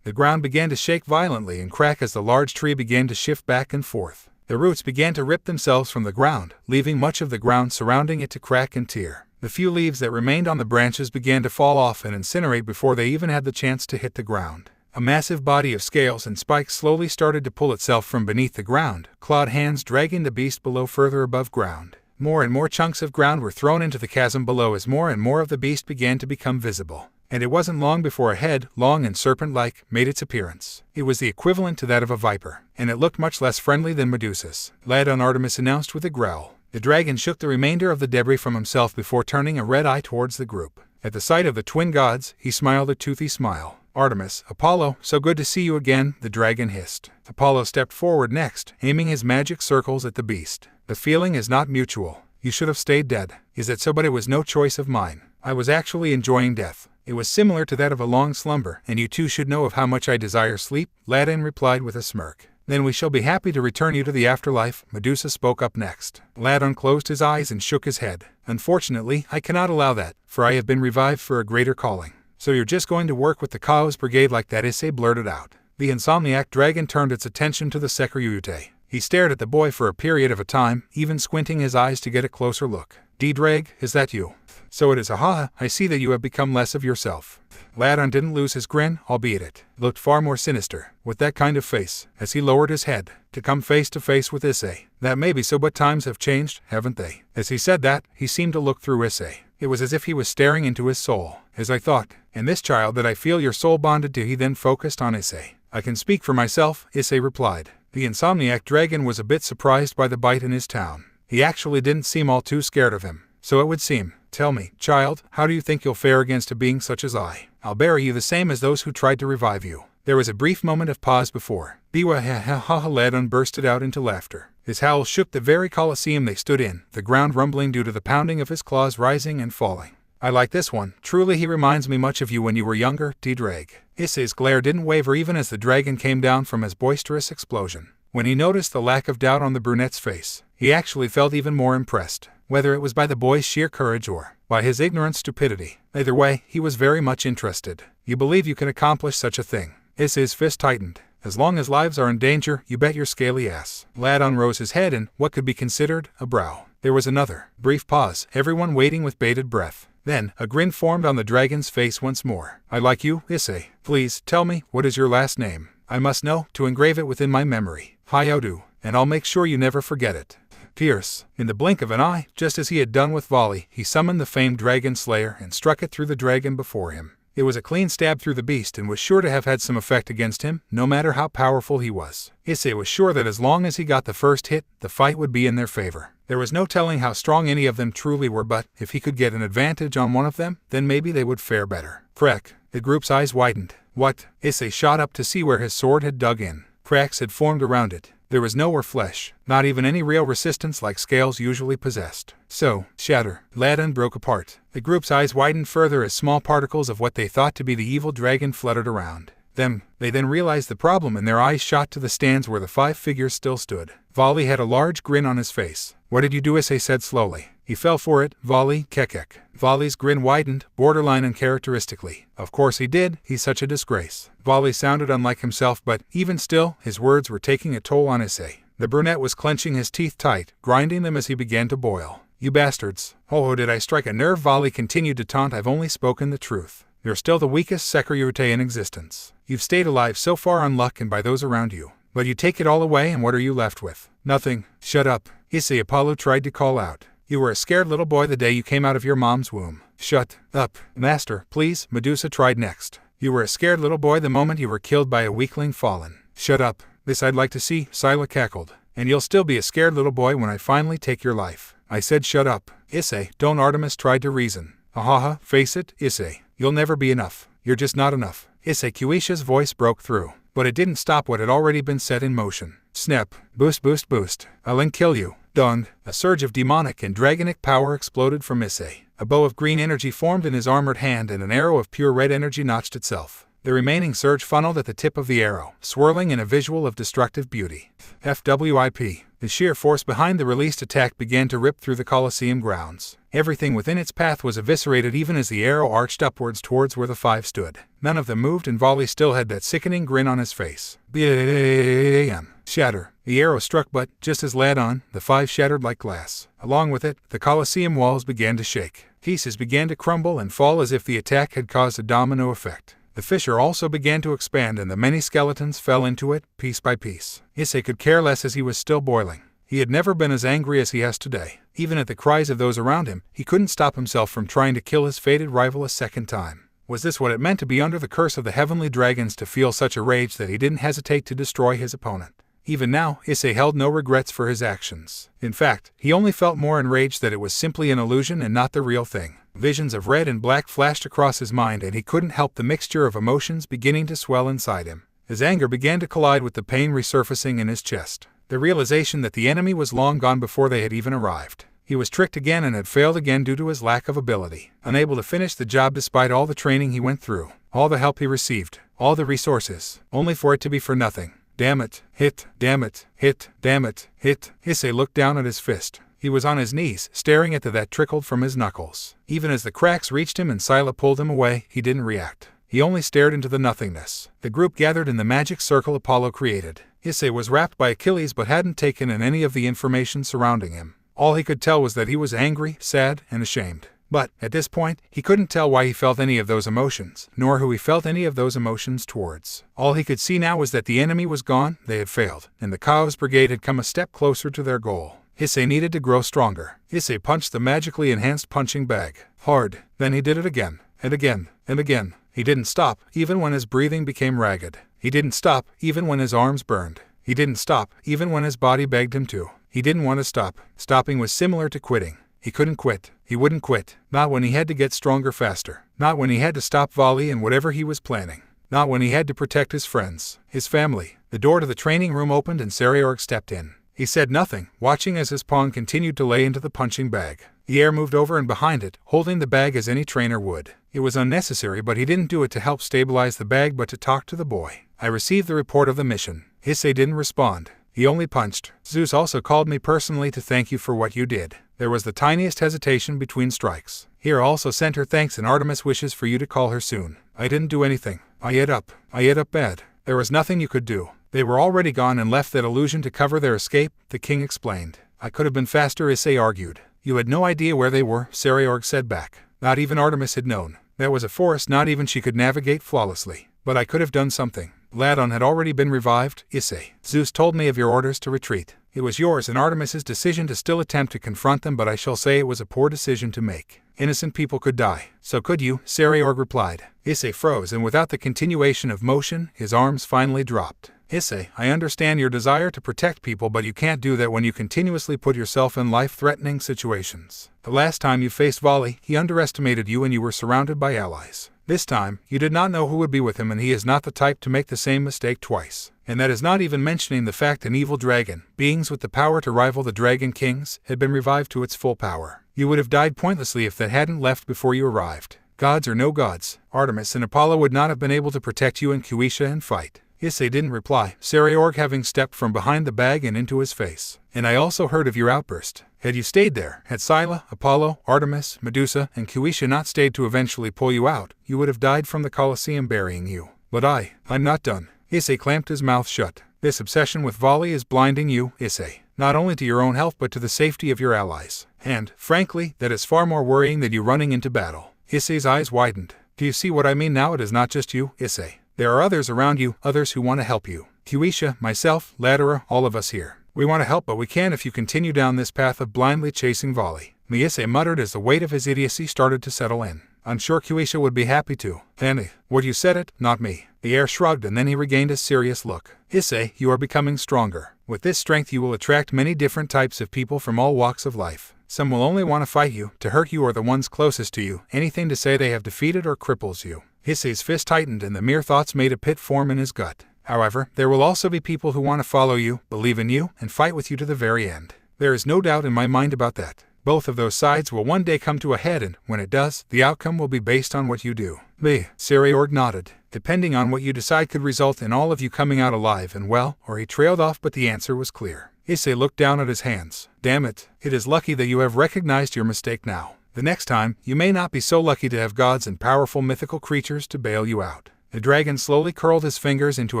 The ground began to shake violently and crack as the large tree began to shift back and forth. The roots began to rip themselves from the ground, leaving much of the ground surrounding it to crack and tear. The few leaves that remained on the branches began to fall off and incinerate before they even had the chance to hit the ground. A massive body of scales and spikes slowly started to pull itself from beneath the ground, clawed hands dragging the beast below further above ground. More and more chunks of ground were thrown into the chasm below as more and more of the beast began to become visible. and it wasn't long before a head, long and serpent-like, made its appearance. It was the equivalent to that of a viper, and it looked much less friendly than Medusa's. "Lad on," Artemis announced with a growl. The dragon shook the remainder of the debris from himself before turning a red eye towards the group. At the sight of the twin gods, he smiled a toothy smile. "Artemis, Apollo, so good to see you again," the dragon hissed. Apollo stepped forward next, aiming his magic circles at the beast. "The feeling is not mutual. You should have stayed dead." "Is that so? But it was no choice of mine. I was actually enjoying death. It was similar to that of a long slumber, and you too should know of how much I desire sleep," Ladin replied with a smirk. "Then we shall be happy to return you to the afterlife," Medusa spoke up next. Ladin closed his eyes and shook his head. "Unfortunately, I cannot allow that, for I have been revived for a greater calling." "So you're just going to work with the Chaos Brigade like that?" Issei blurted out. The insomniac dragon turned its attention to the Sairaorg. He stared at the boy for a period of a time, even squinting his eyes to get a closer look. "Ddraig, is that you?" "So it is. Haha, I see that you have become less of yourself." Ladin didn't lose his grin, albeit it looked far more sinister, with that kind of face, as he lowered his head, to come face to face with Issei. "That may be so, but times have changed, haven't they?" As he said that, he seemed to look through Issei. It was as if he was staring into his soul. "As I thought, and this child that I feel your soul bonded to," he then focused on Issei. "I can speak for myself," Issei replied. The insomniac dragon was a bit surprised by the bite in his town. He actually didn't seem all too scared of him. "So it would seem. Tell me, child, how do you think you'll fare against a being such as I? I'll bury you the same as those who tried to revive you." There was a brief moment of pause before Biwa Ladin bursted out into laughter. His howl shook the very coliseum they stood in, the ground rumbling due to the pounding of his claws rising and falling. "I like this one. Truly he reminds me much of you when you were younger, Ddraig." Issei's glare didn't waver even as the dragon came down from his boisterous explosion. When he noticed the lack of doubt on the brunette's face, he actually felt even more impressed, whether it was by the boy's sheer courage or by his ignorant stupidity. Either way, he was very much interested. "You believe you can accomplish such a thing?" Issei's fist tightened. "As long as lives are in danger, you bet your scaly ass." Ladin rose his head and what could be considered a brow. There was another brief pause, everyone waiting with bated breath. Then, a grin formed on the dragon's face once more. "I like you, Issei. Please, tell me, what is your last name? I must know, to engrave it within my memory. Hyodu, and I'll make sure you never forget it." Pierce. In the blink of an eye, just as he had done with Voli, he summoned the famed dragon slayer and struck it through the dragon before him. It was a clean stab through the beast and was sure to have had some effect against him, no matter how powerful he was. Issei was sure that as long as he got the first hit, the fight would be in their favor. There was no telling how strong any of them truly were, but if he could get an advantage on one of them, then maybe they would fare better. Crack. The group's eyes widened. "What?" Issei shot up to see where his sword had dug in. Cracks had formed around it. There was nowhere flesh, not even any real resistance like scales usually possessed. "So, shatter." Ladin broke apart. The group's eyes widened further as small particles of what they thought to be the evil dragon fluttered around. They then realized the problem and their eyes shot to the stands where the 5 figures still stood. Voli had a large grin on his face. "What did you do?" Issei said slowly. "He fell for it, Voli, kekek." Voli's grin widened, borderline uncharacteristically. "Of course he did, he's such a disgrace." Voli sounded unlike himself, but, even still, his words were taking a toll on Issei. The brunette was clenching his teeth tight, grinding them as he began to boil. "You bastards. Oh, did I strike a nerve?" Voli continued to taunt. "I've only spoken the truth. You're still the weakest Sairaorg in existence. You've stayed alive so far on luck and by those around you. But you take it all away and what are you left with? Nothing." "Shut up." Issei, Apollo tried to call out. "You were a scared little boy the day you came out of your mom's womb." "Shut up." "Master, please," Medusa tried next. "You were a scared little boy the moment you were killed by a weakling fallen." "Shut up." "This I'd like to see," Sila cackled. "And you'll still be a scared little boy when I finally take your life." "I said shut up." "Issei, don't." Artemis tried to reason. "Ahaha, face it, Issei. You'll never be enough. You're just not enough." Isay Kuisha's voice broke through, but it didn't stop what had already been set in motion. Snap, boost, boost, boost. I'll kill you. Done. A surge of demonic and dragonic power exploded from Issei. A bow of green energy formed in his armored hand and an arrow of pure red energy notched itself. The remaining surge funneled at the tip of the arrow, swirling in a visual of destructive beauty. FWIP. The sheer force behind the released attack began to rip through the Colosseum grounds. Everything within its path was eviscerated even as the arrow arched upwards towards where the 5 stood. None of them moved and Voli still had that sickening grin on his face. BAM. Shatter. The arrow struck but, just as led on, the 5 shattered like glass. Along with it, the Colosseum walls began to shake. Pieces began to crumble and fall as if the attack had caused a domino effect. The fissure also began to expand and the many skeletons fell into it, piece by piece. Issei could care less as he was still boiling. He had never been as angry as he has today. Even at the cries of those around him, he couldn't stop himself from trying to kill his fated rival a second time. Was this what it meant to be under the curse of the heavenly dragons, to feel such a rage that he didn't hesitate to destroy his opponent? Even now, Issei held no regrets for his actions. In fact, he only felt more enraged that it was simply an illusion and not the real thing. Visions of red and black flashed across his mind, and he couldn't help the mixture of emotions beginning to swell inside him. His anger began to collide with the pain resurfacing in his chest. The realization that the enemy was long gone before they had even arrived. He was tricked again and had failed again due to his lack of ability. Unable to finish the job despite all the training he went through, all the help he received, all the resources, only for it to be for nothing. Damn it, hit, damn it, hit, damn it, hit. Issei looked down at his fist. He was on his knees, staring at the that trickled from his knuckles. Even as the cracks reached him and Sila pulled him away, he didn't react. He only stared into the nothingness. The group gathered in the magic circle Apollo created. Issei was wrapped by Achilles but hadn't taken in any of the information surrounding him. All he could tell was that he was angry, sad, and ashamed. But, at this point, he couldn't tell why he felt any of those emotions, nor who he felt any of those emotions towards. All he could see now was that the enemy was gone, they had failed, and the Chaos Brigade had come a step closer to their goal. Issei needed to grow stronger. Issei punched the magically enhanced punching bag hard. Then he did it again, and again, and again. He didn't stop, even when his breathing became ragged. He didn't stop, even when his arms burned. He didn't stop, even when his body begged him to. He didn't want to stop. Stopping was similar to quitting. He couldn't quit. He wouldn't quit. Not when he had to get stronger faster. Not when he had to stop Voli and whatever he was planning. Not when he had to protect his friends, his family. The door to the training room opened and Sairaorg stepped in. He said nothing, watching as his pawn continued to lay into the punching bag. The heir moved over and behind it, holding the bag as any trainer would. It was unnecessary, but he didn't do it to help stabilize the bag but to talk to the boy. I received the report of the mission. Issei didn't respond. He only punched. Zeus also called me personally to thank you for what you did. There was the tiniest hesitation between strikes. Hera also sent her thanks and Artemis wishes for you to call her soon. I didn't do anything. I ate up bad. There was nothing you could do. They were already gone and left that illusion to cover their escape, the king explained. I could have been faster, Issei argued. You had no idea where they were, Sairaorg said back. Not even Artemis had known. That was a forest not even she could navigate flawlessly. But I could have done something. Ladon had already been revived, Issei. Zeus told me of your orders to retreat. It was yours and Artemis's decision to still attempt to confront them, but I shall say it was a poor decision to make. Innocent people could die. So could you, Sairaorg replied. Issei froze, and without the continuation of motion, his arms finally dropped. Issei, I understand your desire to protect people, but you can't do that when you continuously put yourself in life-threatening situations. The last time you faced Voli, he underestimated you and you were surrounded by allies. This time, you did not know who would be with him, and he is not the type to make the same mistake twice. And that is not even mentioning the fact an evil dragon, beings with the power to rival the dragon kings, had been revived to its full power. You would have died pointlessly if that hadn't left before you arrived. Gods or no gods, Artemis and Apollo would not have been able to protect you and Kuisha and fight. Issei didn't reply, Sairaorg having stepped from behind the bag and into his face. And I also heard of your outburst. Had you stayed there, had Sila, Apollo, Artemis, Medusa, and Kuisha not stayed to eventually pull you out, you would have died from the Colosseum burying you. But I'm not done. Issei clamped his mouth shut. This obsession with Voli is blinding you, Issei. Not only to your own health but to the safety of your allies. And, frankly, that is far more worrying than you running into battle. Issei's eyes widened. Do you see what I mean now? It is not just you, Issei. There are others around you, others who want to help you. Kuisha, myself, Ladera, all of us here. We want to help, but we can't if you continue down this path of blindly chasing Voli. Issei muttered as the weight of his idiocy started to settle in. I'm sure Kuisha would be happy to. Annie, would you said it, not me. The heir shrugged and then he regained his serious look. Issei, you are becoming stronger. With this strength you will attract many different types of people from all walks of life. Some will only want to fight you, to hurt you or the ones closest to you, anything to say they have defeated or cripples you. Issei's fist tightened and the mere thoughts made a pit form in his gut. However, there will also be people who want to follow you, believe in you, and fight with you to the very end. There is no doubt in my mind about that. Both of those sides will one day come to a head, and when it does, the outcome will be based on what you do. Sairaorg nodded. Depending on what you decide could result in all of you coming out alive and well, or he trailed off, but the answer was clear. Issei looked down at his hands. Damn it, it is lucky that you have recognized your mistake now. The next time, you may not be so lucky to have gods and powerful mythical creatures to bail you out. The dragon slowly curled his fingers into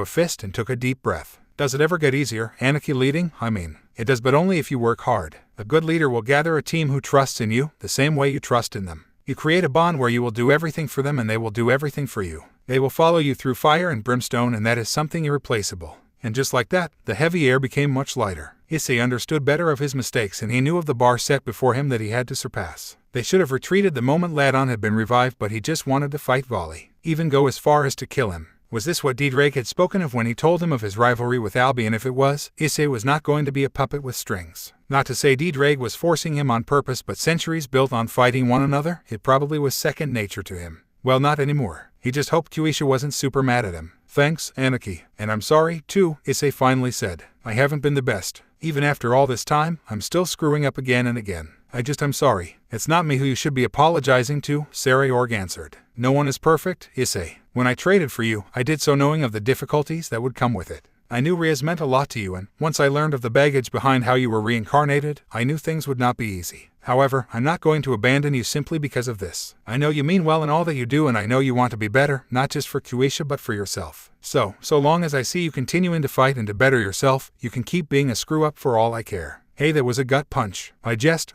a fist and took a deep breath. Does it ever get easier, Anarchy leading? It does, but only if you work hard. A good leader will gather a team who trusts in you, the same way you trust in them. You create a bond where you will do everything for them and they will do everything for you. They will follow you through fire and brimstone, and that is something irreplaceable. And just like that, the heavy air became much lighter. Issei understood better of his mistakes and he knew of the bar set before him that he had to surpass. They should have retreated the moment Ladon had been revived, but he just wanted to fight Voli, even go as far as to kill him. Was this what Ddraig had spoken of when he told him of his rivalry with Albi? And if it was, Issei was not going to be a puppet with strings. Not to say Ddraig was forcing him on purpose, but centuries built on fighting one another, it probably was second nature to him. Well, not anymore. He just hoped Kuisha wasn't super mad at him. Thanks, Aniki. And I'm sorry, too, Issei finally said. I haven't been the best. Even after all this time, I'm still screwing up again and again. I'm sorry. It's not me who you should be apologizing to, Sairaorg answered. No one is perfect, Issei. When I traded for you, I did so knowing of the difficulties that would come with it. I knew Rias meant a lot to you, and once I learned of the baggage behind how you were reincarnated, I knew things would not be easy. However, I'm not going to abandon you simply because of this. I know you mean well in all that you do, and I know you want to be better, not just for Kuisha but for yourself. So long as I see you continuing to fight and to better yourself, you can keep being a screw-up for all I care. Hey, that was a gut punch. I jest,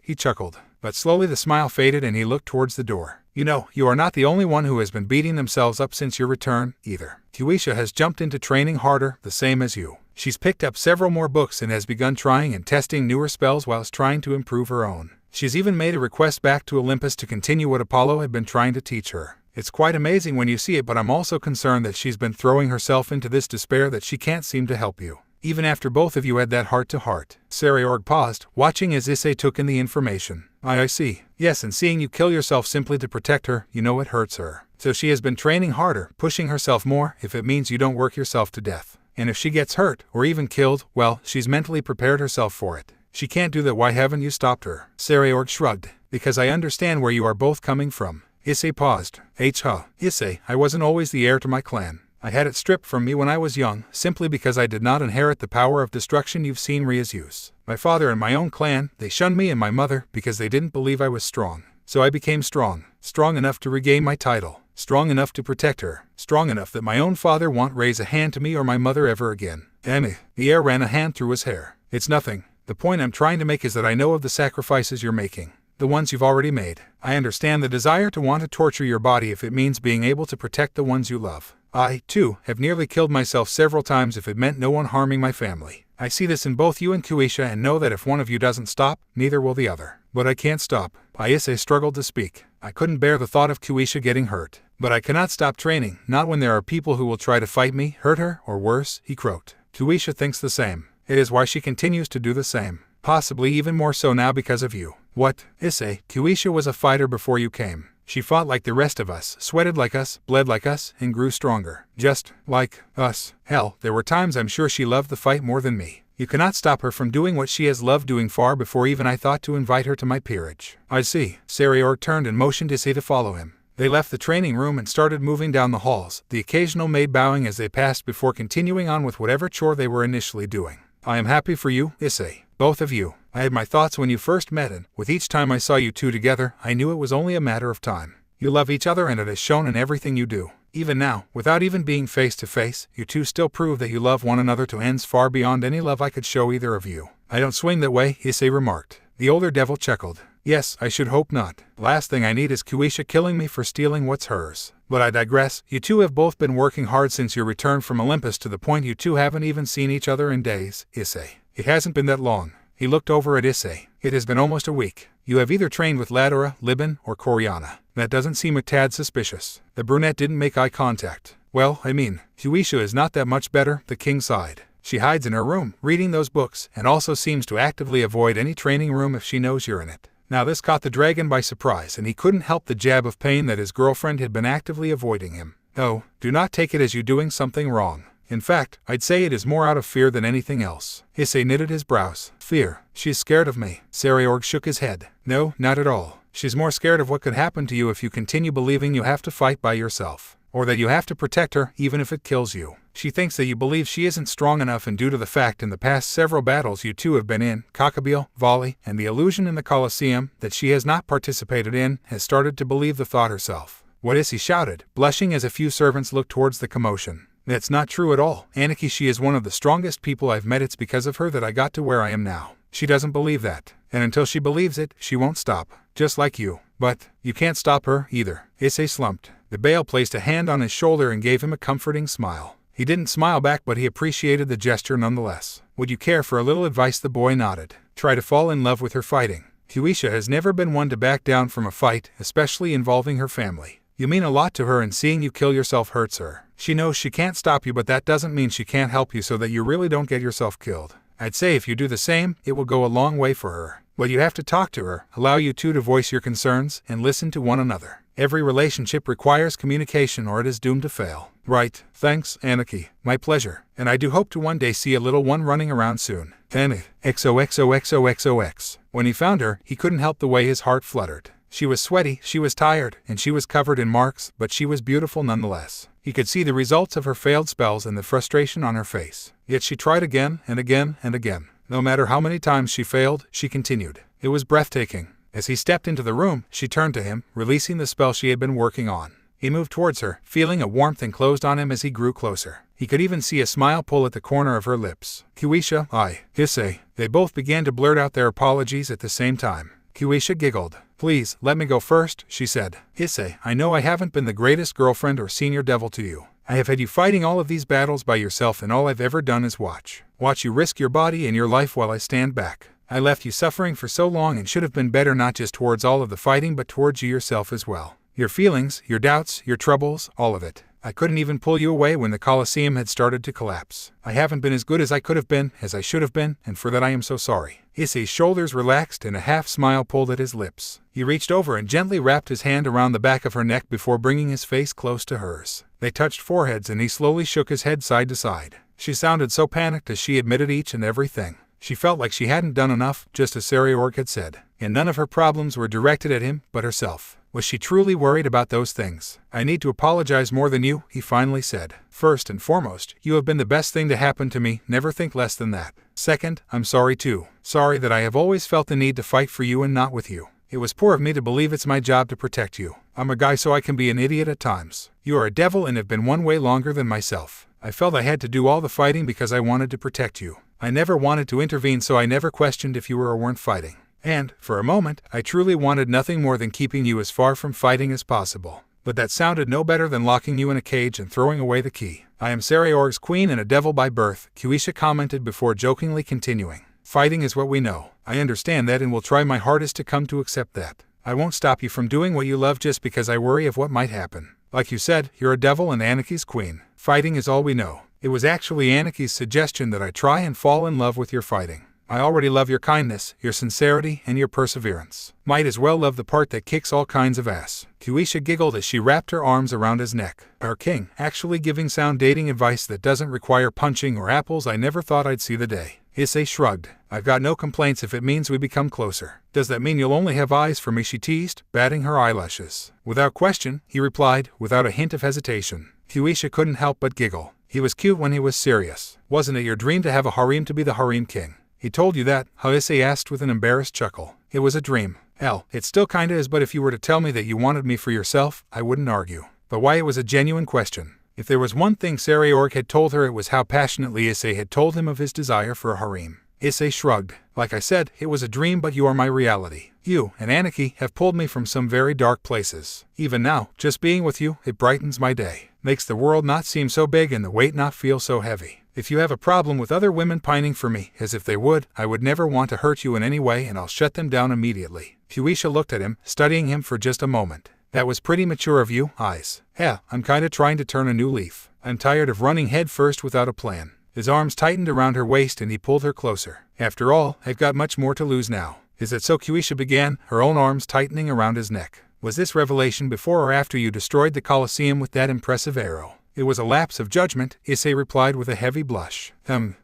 he chuckled. But slowly the smile faded and he looked towards the door. You know, you are not the only one who has been beating themselves up since your return, either. Kuisha has jumped into training harder, the same as you. She's picked up several more books and has begun trying and testing newer spells whilst trying to improve her own. She's even made a request back to Olympus to continue what Apollo had been trying to teach her. It's quite amazing when you see it, but I'm also concerned that she's been throwing herself into this despair that she can't seem to help you. Even after both of you had that heart-to-heart. Sairaorg paused, watching as Issei took in the information. I see. Yes, and seeing you kill yourself simply to protect her, you know it hurts her. So she has been training harder, pushing herself more, if it means you don't work yourself to death. And if she gets hurt, or even killed, well, she's mentally prepared herself for it. She can't do that. Why haven't you stopped her? Sairaorg shrugged. Because I understand where you are both coming from. Issei paused. Issei, I wasn't always the heir to my clan. I had it stripped from me when I was young, simply because I did not inherit the power of destruction you've seen Rias use. My father and my own clan, they shunned me and my mother because they didn't believe I was strong. So I became strong enough to regain my title, strong enough to protect her, strong enough that my own father won't raise a hand to me or my mother ever again. The heir ran a hand through his hair. It's nothing. The point I'm trying to make is that I know of the sacrifices you're making. The ones you've already made. I understand the desire to want to torture your body if it means being able to protect the ones you love. I, too, have nearly killed myself several times if it meant no one harming my family. I see this in both you and Kuisha and know that if one of you doesn't stop, neither will the other. But I can't stop. Issei struggled to speak. I couldn't bear the thought of Kuisha getting hurt. But I cannot stop training, not when there are people who will try to fight me, hurt her, or worse, he croaked. Kuisha thinks the same. It is why she continues to do the same. Possibly even more so now because of you. What? Issei, Kuisha was a fighter before you came. She fought like the rest of us, sweated like us, bled like us, and grew stronger. Just like us. Hell, there were times I'm sure she loved the fight more than me. You cannot stop her from doing what she has loved doing far before even I thought to invite her to my peerage. I see. Sairaorg turned and motioned Issei to follow him. They left the training room and started moving down the halls, the occasional maid bowing as they passed before continuing on with whatever chore they were initially doing. I am happy for you, Issei. Both of you. I had my thoughts when you first met, and with each time I saw you two together, I knew it was only a matter of time. You love each other and it is shown in everything you do. Even now, without even being face to face, you two still prove that you love one another to ends far beyond any love I could show either of you. I don't swing that way, Issei remarked. The older devil chuckled. Yes, I should hope not. Last thing I need is Kuisha killing me for stealing what's hers. But I digress. You two have both been working hard since your return from Olympus to the point you two haven't even seen each other in days, Issei. It hasn't been that long. He looked over at Issei. It has been almost a week. You have either trained with Ladora, Liban, or Coriana. That doesn't seem a tad suspicious. The brunette didn't make eye contact. Well, I mean, Kuisha is not that much better, the king sighed. She hides in her room, reading those books, and also seems to actively avoid any training room if she knows you're in it. Now this caught the dragon by surprise, and he couldn't help the jab of pain that his girlfriend had been actively avoiding him. Oh, do not take it as you doing something wrong. In fact, I'd say it is more out of fear than anything else. Issei knitted his brows. Fear. She's scared of me. Sairaorg shook his head. No, not at all. She's more scared of what could happen to you if you continue believing you have to fight by yourself. Or that you have to protect her, even if it kills you. She thinks that you believe she isn't strong enough, and due to the fact in the past several battles you two have been in, Kakabil, Voli, and the illusion in the Colosseum, that she has not participated in, has started to believe the thought herself. What Issei shouted, blushing as a few servants looked towards the commotion. That's not true at all. Aniki, she is one of the strongest people I've met. It's because of her that I got to where I am now. She doesn't believe that. And until she believes it, she won't stop. Just like you. But you can't stop her, either. Issei slumped. The Bael placed a hand on his shoulder and gave him a comforting smile. He didn't smile back, but he appreciated the gesture nonetheless. Would you care for a little advice? The boy nodded. Try to fall in love with her fighting. Kuisha has never been one to back down from a fight, especially involving her family. You mean a lot to her, and seeing you kill yourself hurts her. She knows she can't stop you, but that doesn't mean she can't help you so that you really don't get yourself killed. I'd say if you do the same, it will go a long way for her. But you have to talk to her, allow you two to voice your concerns, and listen to one another. Every relationship requires communication or it is doomed to fail. Right, thanks, Anarchy. My pleasure. And I do hope to one day see a little one running around soon. Annie. XOXOXOXOX. When he found her, he couldn't help the way his heart fluttered. She was sweaty, she was tired, and she was covered in marks, but she was beautiful nonetheless. He could see the results of her failed spells and the frustration on her face. Yet she tried again and again and again. No matter how many times she failed, she continued. It was breathtaking. As he stepped into the room, she turned to him, releasing the spell she had been working on. He moved towards her, feeling a warmth and closed on him as he grew closer. He could even see a smile pull at the corner of her lips. Kuisha, Issei. They both began to blurt out their apologies at the same time. Kuisha giggled. Please, let me go first, she said. Issei, I know I haven't been the greatest girlfriend or senior devil to you. I have had you fighting all of these battles by yourself, and all I've ever done is watch you risk your body and your life while I stand back. I left you suffering for so long and should have been better, not just towards all of the fighting but towards you yourself as well. Your feelings, your doubts, your troubles, all of it. I couldn't even pull you away when the Colosseum had started to collapse. I haven't been as good as I could have been, as I should have been, and for that I am so sorry. Issei's shoulders relaxed and a half-smile pulled at his lips. He reached over and gently wrapped his hand around the back of her neck before bringing his face close to hers. They touched foreheads and he slowly shook his head side to side. She sounded so panicked as she admitted each and everything. She felt like she hadn't done enough, just as Sairaorg had said. And none of her problems were directed at him, but herself. Was she truly worried about those things? I need to apologize more than you, he finally said. First and foremost, you have been the best thing to happen to me, never think less than that. Second, I'm sorry too. Sorry that I have always felt the need to fight for you and not with you. It was poor of me to believe it's my job to protect you. I'm a guy, so I can be an idiot at times. You are a devil and have been one way longer than myself. I felt I had to do all the fighting because I wanted to protect you. I never wanted to intervene, so I never questioned if you were or weren't fighting. And, for a moment, I truly wanted nothing more than keeping you as far from fighting as possible. But that sounded no better than locking you in a cage and throwing away the key. I am Sairaorg's queen and a devil by birth, Kuisha commented before jokingly continuing. Fighting is what we know. I understand that and will try my hardest to come to accept that. I won't stop you from doing what you love just because I worry of what might happen. Like you said, you're a devil and Anarchy's queen. Fighting is all we know. It was actually Anarchy's suggestion that I try and fall in love with your fighting. I already love your kindness, your sincerity, and your perseverance. Might as well love the part that kicks all kinds of ass. Kuisha giggled as she wrapped her arms around his neck. Our king, actually giving sound dating advice that doesn't require punching or apples. I never thought I'd see the day. Issei shrugged. I've got no complaints if it means we become closer. Does that mean you'll only have eyes for me? She teased, batting her eyelashes. Without question, he replied, without a hint of hesitation. Kuisha couldn't help but giggle. He was cute when he was serious. Wasn't it your dream to have a harem, to be the harem king? He told you that, Issei asked with an embarrassed chuckle. It was a dream. Hell, it still kinda is, but if you were to tell me that you wanted me for yourself, I wouldn't argue. But why? It was a genuine question. If there was one thing Sairaorg had told her, it was how passionately Issei had told him of his desire for a harem. Issei shrugged. Like I said, it was a dream, but you are my reality. You and Anarchy have pulled me from some very dark places. Even now, just being with you, it brightens my day. Makes the world not seem so big and the weight not feel so heavy. If you have a problem with other women pining for me, as if they would, I would never want to hurt you in any way, and I'll shut them down immediately. Kuisha looked at him, studying him for just a moment. That was pretty mature of you, eyes. Yeah, I'm kinda trying to turn a new leaf. I'm tired of running head first without a plan. His arms tightened around her waist and he pulled her closer. After all, I've got much more to lose now. Is it so? Kuisha began, her own arms tightening around his neck. Was this revelation before or after you destroyed the Colosseum with that impressive arrow? It was a lapse of judgment, Issei replied with a heavy blush.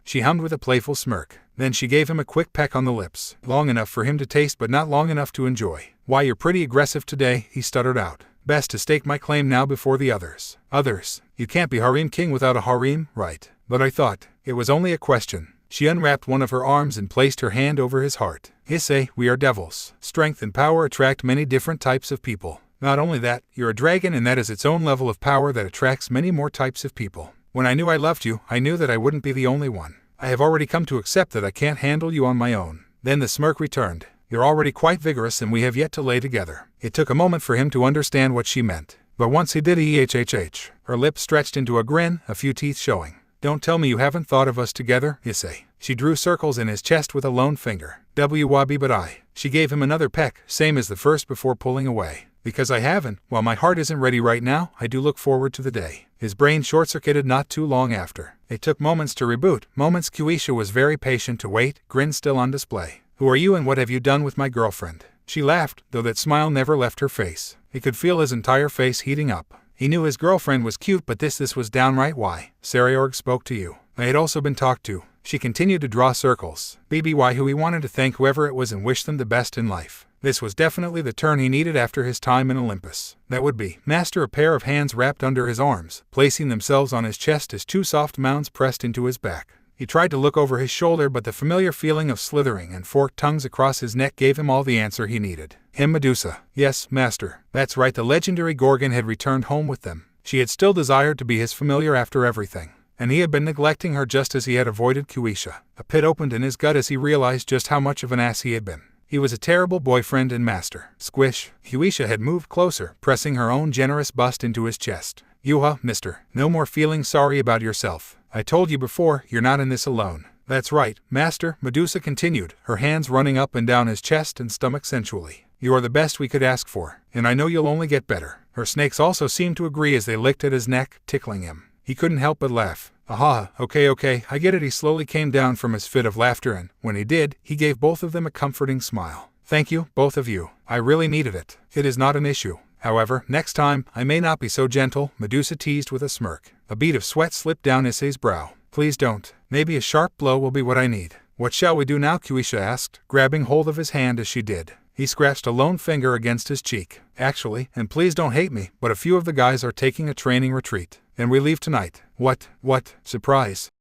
She hummed with a playful smirk. Then she gave him a quick peck on the lips. Long enough for him to taste but not long enough to enjoy. Why, you're pretty aggressive today, he stuttered out. Best to stake my claim now before the others. Others? You can't be harem king without a harem, right? But I thought, it was only a question. She unwrapped one of her arms and placed her hand over his heart. Issei, we are devils. Strength and power attract many different types of people. Not only that, you're a dragon, and that is its own level of power that attracts many more types of people. When I knew I loved you, I knew that I wouldn't be the only one. I have already come to accept that I can't handle you on my own. Then the smirk returned. You're already quite vigorous and we have yet to lay together. It took a moment for him to understand what she meant. But once he did, her lips stretched into a grin, a few teeth showing. Don't tell me you haven't thought of us together, Issei. She drew circles in his chest with a lone finger. Wabi but I. She gave him another peck, same as the first before pulling away. Because I haven't, while my heart isn't ready right now, I do look forward to the day. His brain short-circuited not too long after. It took moments to reboot, moments. Kuisha was very patient to wait, grin still on display. Who are you and what have you done with my girlfriend? She laughed, though that smile never left her face. He could feel his entire face heating up. He knew his girlfriend was cute, but this was downright why. Sairaorg spoke to you. I had also been talked to. She continued to draw circles. BBY who he wanted to thank whoever it was and wish them the best in life. This was definitely the turn he needed after his time in Olympus. That would be. Master, a pair of hands wrapped under his arms, placing themselves on his chest as two soft mounds pressed into his back. He tried to look over his shoulder, but the familiar feeling of slithering and forked tongues across his neck gave him all the answer he needed. Him, Medusa. Yes, Master. That's right, the legendary Gorgon had returned home with them. She had still desired to be his familiar after everything. And he had been neglecting her just as he had avoided Kuisha. A pit opened in his gut as he realized just how much of an ass he had been. He was a terrible boyfriend and master. Squish. Kuisha had moved closer, pressing her own generous bust into his chest. Yuha, mister. No more feeling sorry about yourself. I told you before, you're not in this alone. That's right, Master, Medusa continued, her hands running up and down his chest and stomach sensually. You are the best we could ask for, and I know you'll only get better. Her snakes also seemed to agree as they licked at his neck, tickling him. He couldn't help but laugh. Aha, okay, I get it. He slowly came down from his fit of laughter and, when he did, he gave both of them a comforting smile. Thank you, both of you. I really needed it. It is not an issue. However, next time, I may not be so gentle, Medusa teased with a smirk. A bead of sweat slipped down Issei's brow. Please don't. Maybe a sharp blow will be what I need. What shall we do now? Kuisha asked, grabbing hold of his hand as she did. He scratched a lone finger against his cheek. Actually, and please don't hate me, but a few of the guys are taking a training retreat. And we leave tonight. What? Surprise.